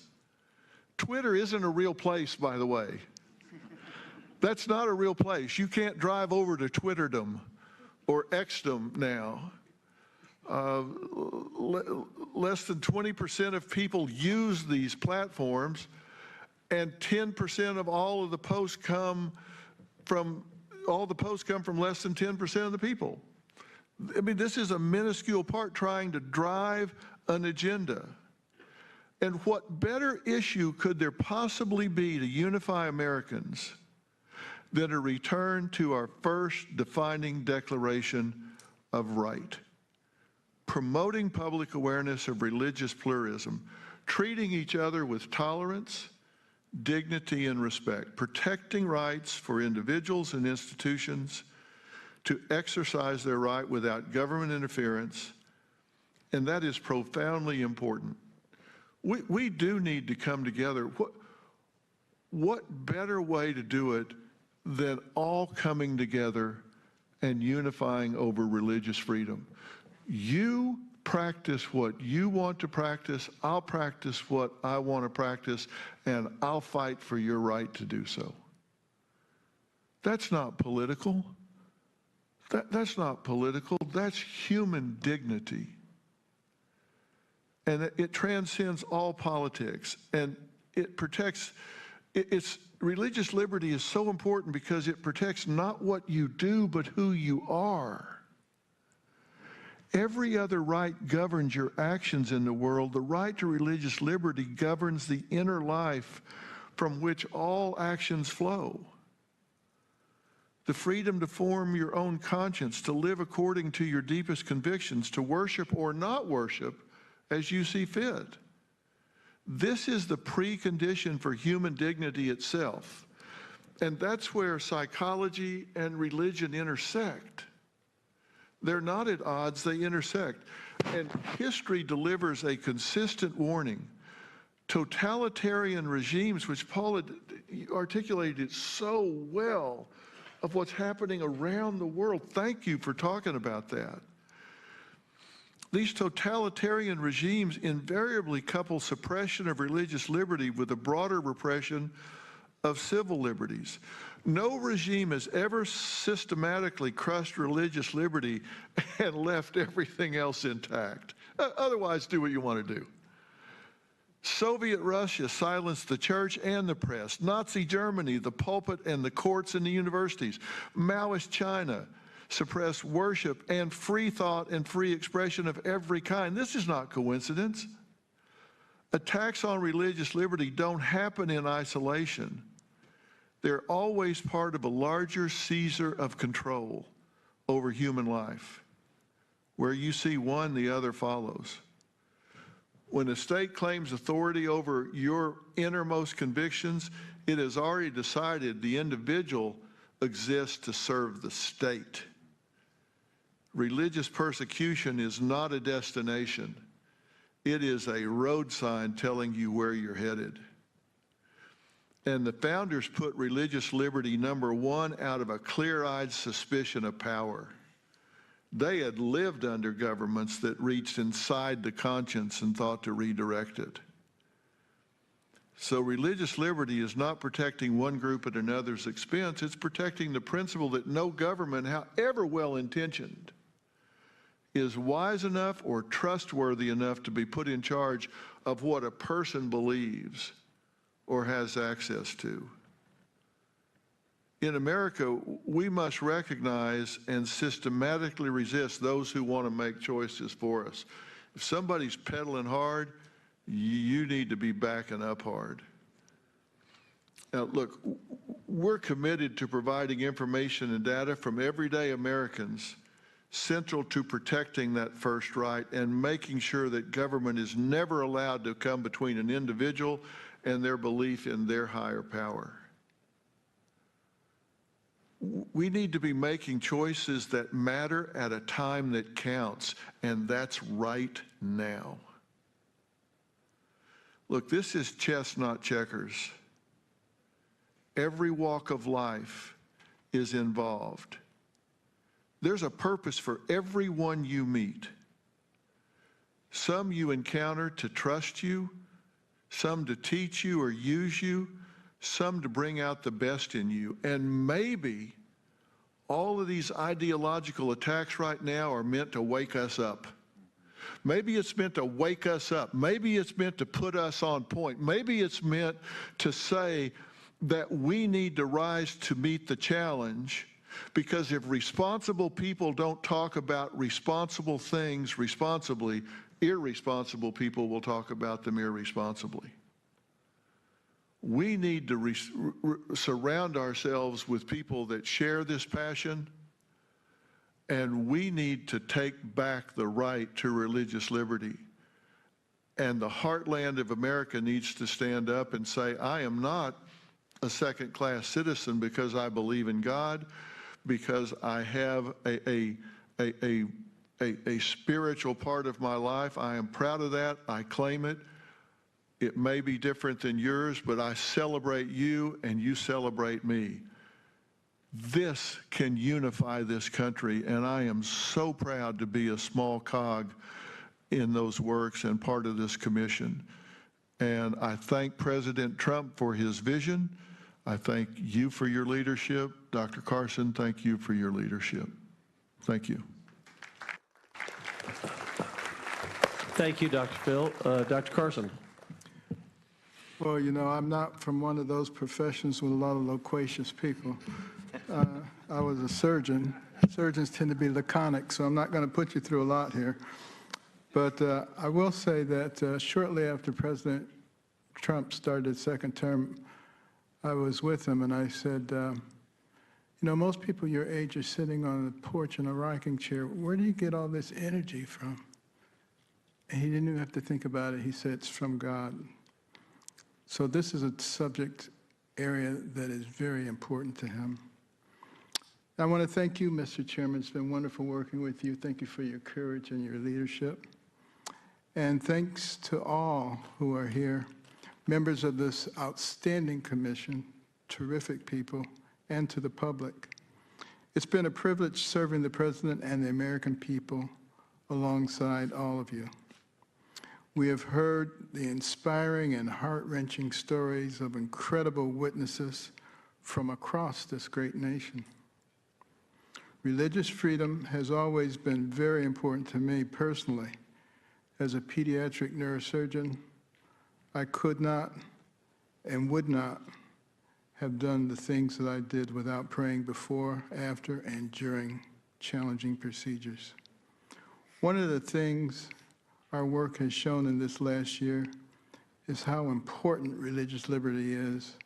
S8: Twitter isn't a real place, by the way. That's not a real place. You can't drive over to Twitterdom or Xdom now. Less than 20% of people use these platforms, and 10% of all of the posts come from less than 10% of the people. I mean, this is a minuscule part trying to drive an agenda. And what better issue could there possibly be to unify Americans than a return to our first defining declaration of right? Promoting public awareness of religious pluralism, treating each other with tolerance, dignity, and respect, protecting rights for individuals and institutions to exercise their right without government interference, and that is profoundly important. We do need to come together. What better way to do it than all coming together and unifying over religious freedom? You practice what you want to practice, I'll practice what I want to practice, and I'll fight for your right to do so. That's not political. That's not political. That's human dignity. And it transcends all politics. And it protects, religious liberty is so important because it protects not what you do, but who you are. Every other right governs your actions in the world. The right to religious liberty governs the inner life from which all actions flow. The freedom to form your own conscience, to live according to your deepest convictions, to worship or not worship as you see fit. This is the precondition for human dignity itself. And that's where psychology and religion intersect. They're not at odds, they intersect. And history delivers a consistent warning. Totalitarian regimes, which Paul had articulated so well, of what's happening around the world. Thank you for talking about that. These totalitarian regimes invariably couple suppression of religious liberty with a broader repression of civil liberties. No regime has ever systematically crushed religious liberty and left everything else intact. Otherwise, do what you want to do. Soviet Russia silenced the church and the press. Nazi Germany, the pulpit and the courts and the universities. Maoist China suppressed worship and free thought and free expression of every kind. This is not coincidence. Attacks on religious liberty don't happen in isolation. They're always part of a larger seizure of control over human life. Where you see one, the other follows. When a state claims authority over your innermost convictions, it has already decided the individual exists to serve the state. Religious persecution is not a destination. It is a road sign telling you where you're headed. And the founders put religious liberty number one out of a clear-eyed suspicion of power. They had lived under governments that reached inside the conscience and thought to redirect it. So religious liberty is not protecting one group at another's expense. It's protecting the principle that no government, however well-intentioned, is wise enough or trustworthy enough to be put in charge of what a person believes or has access to. In America, we must recognize and systematically resist those who want to make choices for us. If somebody's pedaling hard, you need to be backing up hard. Now, look, we're committed to providing information and data from everyday Americans central to protecting that first right and making sure that government is never allowed to come between an individual and their belief in their higher power. We need to be making choices that matter at a time that counts, and that's right now. Look, this is chess, not checkers. Every walk of life is involved. There's a purpose for everyone you meet. Some you encounter to trust you, some to teach you or use you, some to bring out the best in you. And maybe all of these ideological attacks right now are meant to wake us up. Maybe it's meant to wake us up. Maybe it's meant to put us on point. Maybe it's meant to say that we need to rise to meet the challenge, because if responsible people don't talk about responsible things responsibly, irresponsible people will talk about them irresponsibly. We need to surround ourselves with people that share this passion, and we need to take back the right to religious liberty. And the heartland of America needs to stand up and say, I am not a second-class citizen because I believe in God, because I have a spiritual part of my life. I am proud of that. I claim it. It may be different than yours, but I celebrate you and you celebrate me. This can unify this country, and I am so proud to be a small cog in those works and part of this commission. And I thank President Trump for his vision. I thank you for your leadership. Dr. Carson, thank you for your leadership. Thank you.
S1: Thank you, Dr. Phil. Dr. Carson.
S7: Well, you know, I'm not from one of those professions with a lot of loquacious people. I was a surgeon. Surgeons tend to be laconic, so I'm not going to put you through a lot here. But I will say that shortly after President Trump started his second term, I was with him and I said, you know, most people your age are sitting on the porch in a rocking chair. Where do you get all this energy from? And he didn't even have to think about it. He said, it's from God. So this is a subject area that is very important to him. I want to thank you, Mr. Chairman. It's been wonderful working with you. Thank you for your courage and your leadership. And thanks to all who are here, members of this outstanding commission, terrific people, and to the public. It's been a privilege serving the President and the American people alongside all of you. We have heard the inspiring and heart-wrenching stories of incredible witnesses from across this great nation. Religious freedom has always been very important to me personally. As a pediatric neurosurgeon, I could not and would not have done the things that I did without praying before, after, and during challenging procedures. One of the things our work has shown in this last year is how important religious liberty is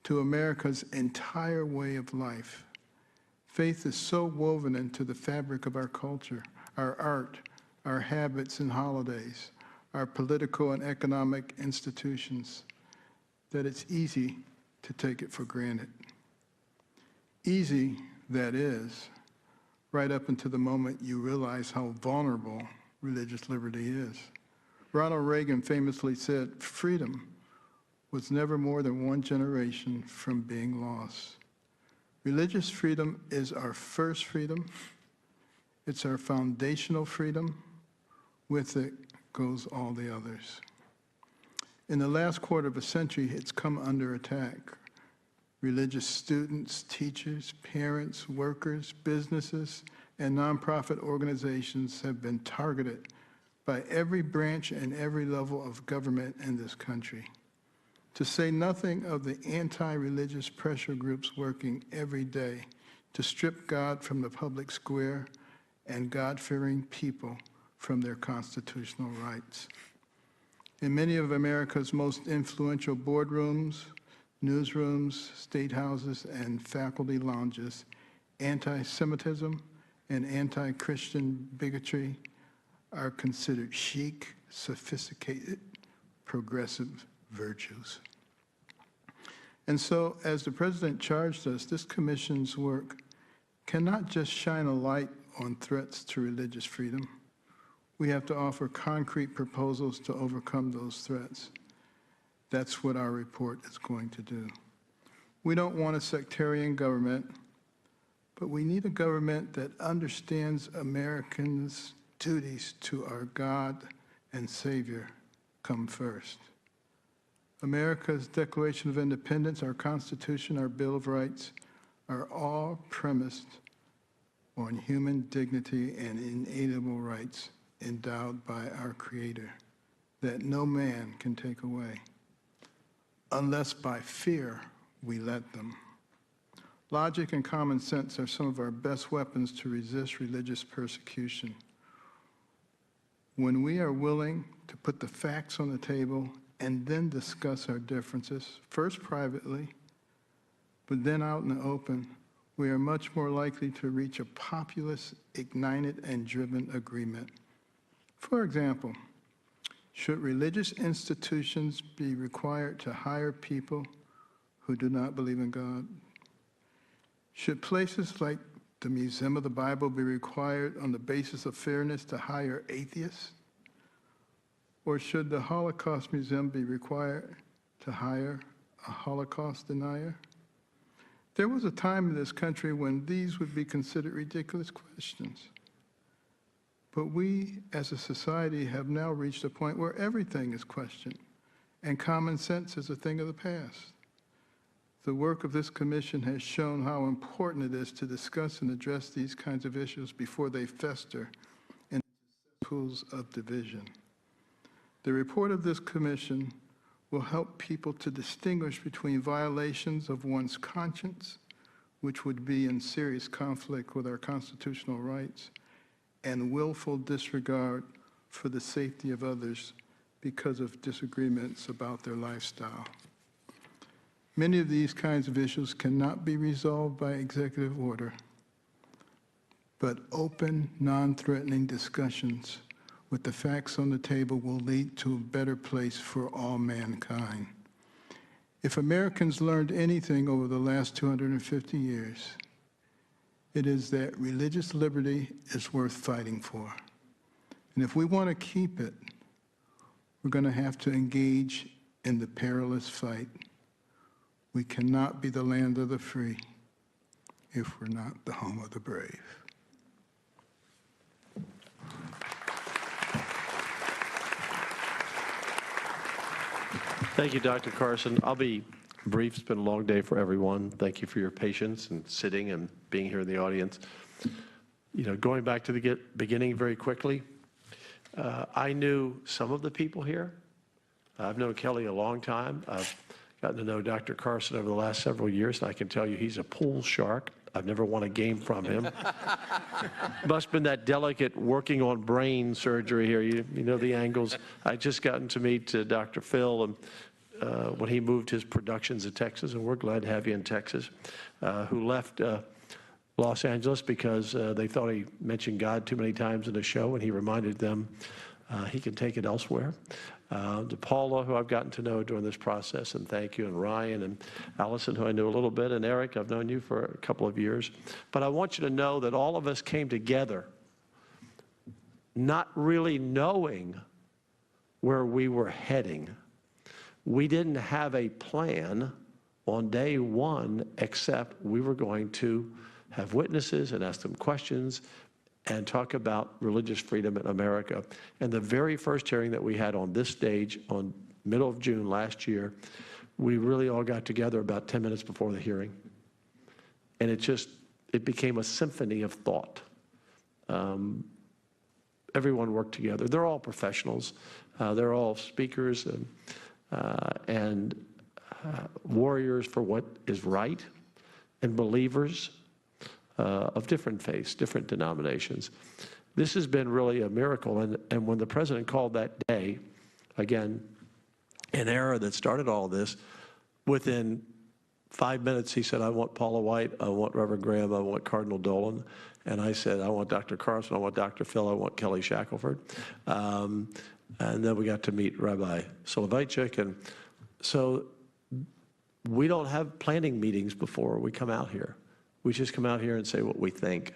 S7: to America's entire way of life. Faith is so woven into the fabric of our culture, our art, our habits and holidays, our political and economic institutions, that it's easy to take it for granted. Easy, that is, right up until the moment you realize how vulnerable religious liberty is. Ronald Reagan famously said, freedom was never more than one generation from being lost. Religious freedom is our first freedom. It's our foundational freedom. With it goes all the others. In the last quarter of a century, it's come under attack. Religious students, teachers, parents, workers, businesses, and nonprofit organizations have been targeted by every branch and every level of government in this country. To say nothing of the anti-religious pressure groups working every day to strip God from the public square and God-fearing people from their constitutional rights. In many of America's most influential boardrooms, newsrooms, state houses, and faculty lounges, anti-Semitism and anti-Christian bigotry are considered chic, sophisticated, progressive virtues. And so, as the President charged us, this commission's work cannot just shine a light on threats to religious freedom. We have to offer concrete proposals to overcome those threats. That's what our report is going to do. We don't want a sectarian government, but we need a government that understands Americans' duties to our God and Savior come first. America's Declaration of Independence, our Constitution, our Bill of Rights are all premised on human dignity and inalienable rights endowed by our Creator that no man can take away, unless by fear we let them. Logic and common sense are some of our best weapons to resist religious persecution. When we are willing to put the facts on the table and then discuss our differences, first privately, but then out in the open, we are much more likely to reach a populous, ignited, and driven agreement. For example, should religious institutions be required to hire people who do not believe in God? Should places like the Museum of the Bible be required on the basis of fairness to hire atheists? Or should the Holocaust Museum be required to hire a Holocaust denier? There was a time in this country when these would be considered ridiculous questions. But we, as a society, have now reached a point where everything is questioned, and common sense is a thing of the past. The work of this commission has shown how important it is to discuss and address these kinds of issues before they fester into pools of division. The report of this commission will help people to distinguish between violations of one's conscience, which would be in serious conflict with our constitutional rights, and willful disregard for the safety of others because of disagreements about their lifestyle. Many of these kinds of issues cannot be resolved by executive order, but open, non-threatening discussions with the facts on the table will lead to a better place for all mankind. If Americans learned anything over the last 250 years, it is that religious liberty is worth fighting for. And if we want to keep it, we're going to have to engage in the perilous fight. We cannot be the land of the free if we're not the home of the brave.
S1: Thank you, Dr. Carson. I'll be brief. It's been a long day for everyone. Thank you for your patience and sitting and being here in the audience. You know, going back to the beginning very quickly, I knew some of the people here. I've known Kelly a long time. I've gotten to know Dr. Carson over the last several years, and I can tell you he's a pool shark. I've never won a game from him. Must have been that delicate working on brain surgery here. You know the angles. I just gotten to meet Dr. Phil and when he moved his productions to Texas, and we're glad to have you in Texas, who left Los Angeles because they thought he mentioned God too many times in the show, and he reminded them he can take it elsewhere. To Paula, who I've gotten to know during this process, and thank you, and Ryan and Allison, who I knew a little bit, and Eric, I've known you for a couple of years. But I want you to know that all of us came together not really knowing where we were heading. We didn't have a plan on day one, except we were going to have witnesses and ask them questions and talk about religious freedom in America. And the very first hearing that we had on this stage on middle of June last year, we really all got together about 10 minutes before the hearing. And it became a symphony of thought. Everyone worked together. They're all professionals. They're all speakers and warriors for what is right, and believers of different faiths, different denominations. This has been really a miracle, and when the president called that day, again, an era that started all this, within 5 minutes he said, I want Paula White, I want Reverend Graham, I want Cardinal Dolan, and I said, I want Dr. Carson, I want Dr. Phil, I want Kelly Shackelford. And then we got to meet Rabbi Soloveitchik, and so we don't have planning meetings before we come out here. We just come out here and say what we think,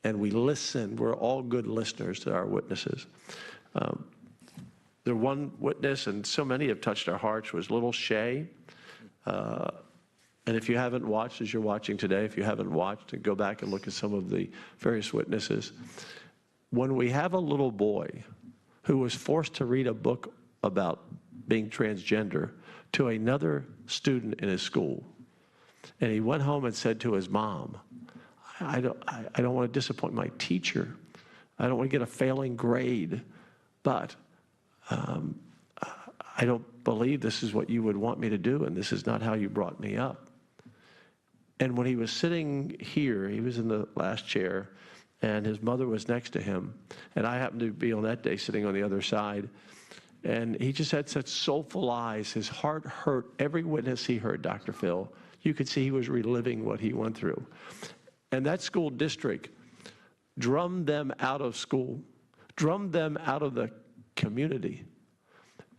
S1: and we listen. We're all good listeners to our witnesses. The one witness, and so many have touched our hearts, was little Shay. And if you haven't watched, as you're watching today, if you haven't watched, go back and look at some of the various witnesses. When we have a little boy who was forced to read a book about being transgender to another student in his school, and he went home and said to his mom, I don't want to disappoint my teacher. I don't want to get a failing grade, but I don't believe this is what you would want me to do, and this is not how you brought me up. And when he was sitting here, he was in the last chair, and his mother was next to him, and I happened to be on that day sitting on the other side, and he just had such soulful eyes. His heart hurt every witness he heard, Dr. Phil. You could see he was reliving what he went through. And that school district drummed them out of school, drummed them out of the community.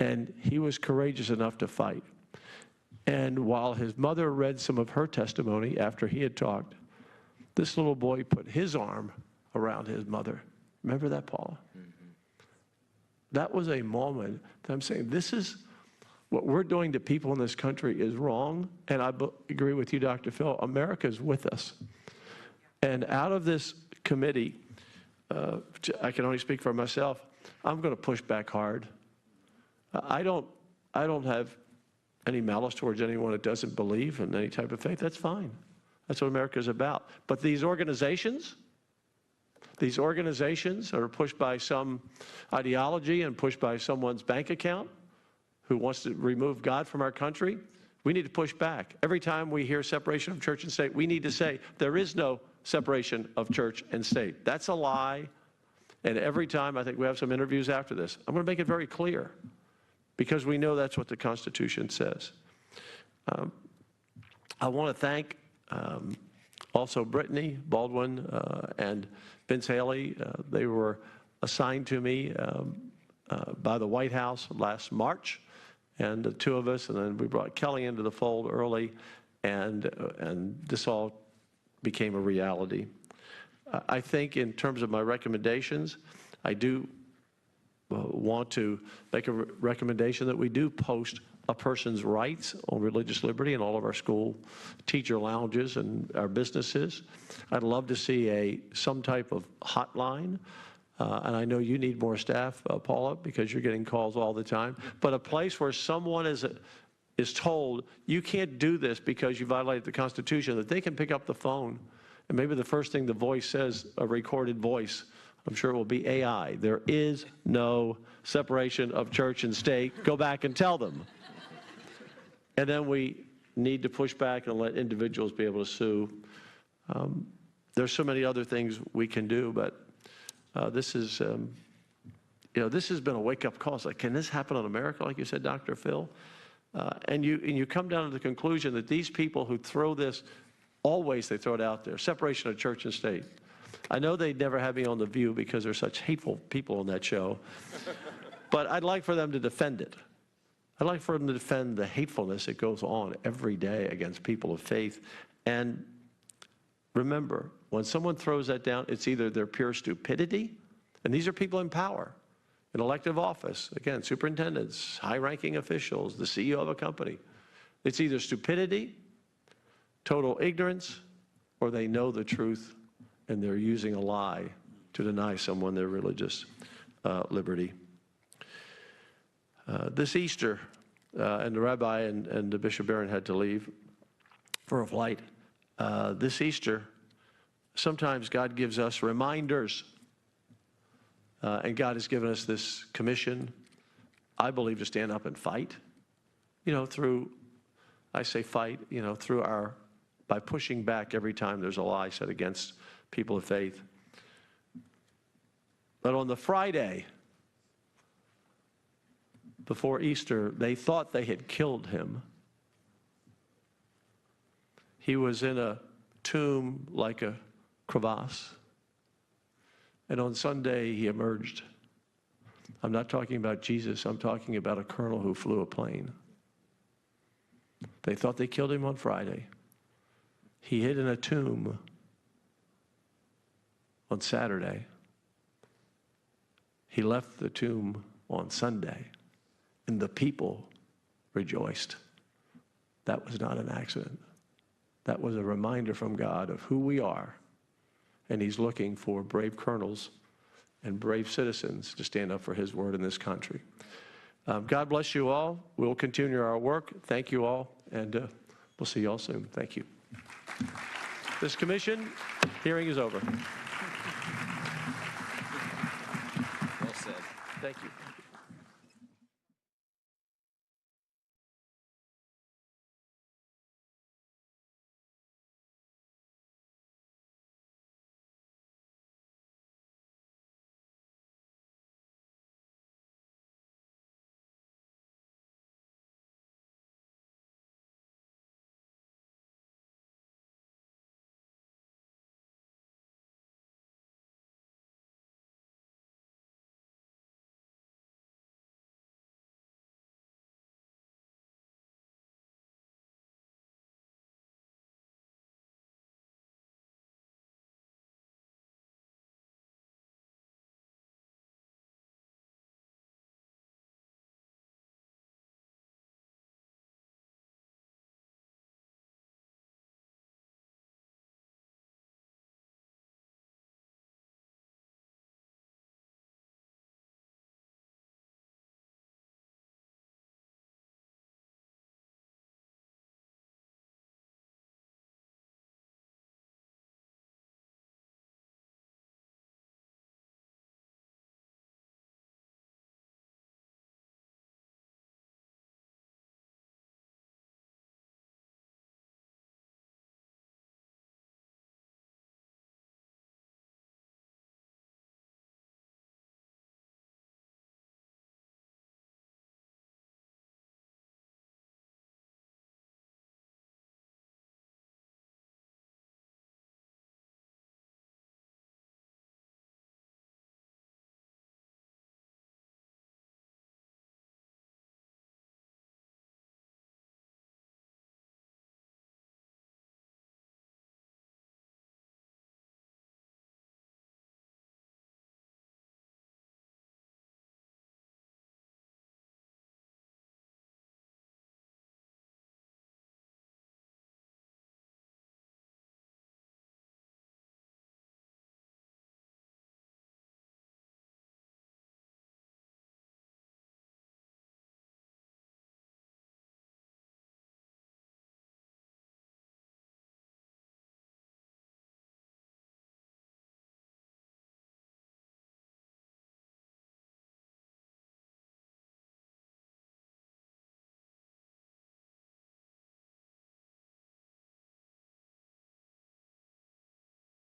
S1: And he was courageous enough to fight. And while his mother read some of her testimony after he had talked, this little boy put his arm around his mother. Remember that, Paula? Mm-hmm. That was a moment that I'm saying, this is what we're doing to people in this country is wrong, and I agree with you, Dr. Phil. America is with us. And out of this committee, I can only speak for myself. I'm going to push back hard. I don't have any malice towards anyone that doesn't believe in any type of faith. That's fine. That's what America is about. But these organizations are pushed by some ideology and pushed by someone's bank account who wants to remove God from our country. We need to push back. Every time we hear separation of church and state, we need to say there is no separation of church and state. That's a lie. And every time, I think we have some interviews after this, I'm going to make it very clear because we know that's what the Constitution says. I want to thank also Brittany, Baldwin, and Vince Haley. They were assigned to me by the White House last March, and the two of us, and then we brought Kelly into the fold early, and this all became a reality. I think in terms of my recommendations, I do want to make a recommendation that we do post a person's rights on religious liberty in all of our school teacher lounges and our businesses. I'd love to see some type of hotline. And I know you need more staff, Paula, because you're getting calls all the time. But a place where someone is told, you can't do this because you violated the Constitution, that they can pick up the phone. And maybe the first thing the voice says, a recorded voice, I'm sure it will be AI. There is no separation of church and state. Go back and tell them. And then we need to push back and let individuals be able to sue. There's so many other things we can do, but this is, this has been a wake-up call. It's like, can this happen in America, like you said, Dr. Phil? And you come down to the conclusion that these people who throw this, always they throw it out there, separation of church and state. I know they'd never have me on The View because there's such hateful people on that show, but I'd like for them to defend it. I'd like for them to defend the hatefulness that goes on every day against people of faith. And remember, when someone throws that down, it's either their pure stupidity, and these are people in power, in elective office, again, superintendents, high-ranking officials, the CEO of a company. It's either stupidity, total ignorance, or they know the truth, and they're using a lie to deny someone their religious liberty. This Easter, and the rabbi and the Bishop Aaron had to leave for a flight. This Easter, sometimes God gives us reminders, and God has given us this commission, I believe, to stand up and fight, through, I say fight, through by pushing back every time there's a lie said against people of faith. But on the Friday before Easter, they thought they had killed him. He was in a tomb like a crevasse. And on Sunday, he emerged. I'm not talking about Jesus. I'm talking about a colonel who flew a plane. They thought they killed him on Friday. He hid in a tomb on Saturday. He left the tomb on Sunday, and the people rejoiced. That was not an accident. That was a reminder from God of who we are, and he's looking for brave colonels and brave citizens to stand up for his word in this country. God bless you all. We'll continue our work. Thank you all, and we'll see you all soon. Thank you. This commission hearing is over.
S4: Well said.
S1: Thank you.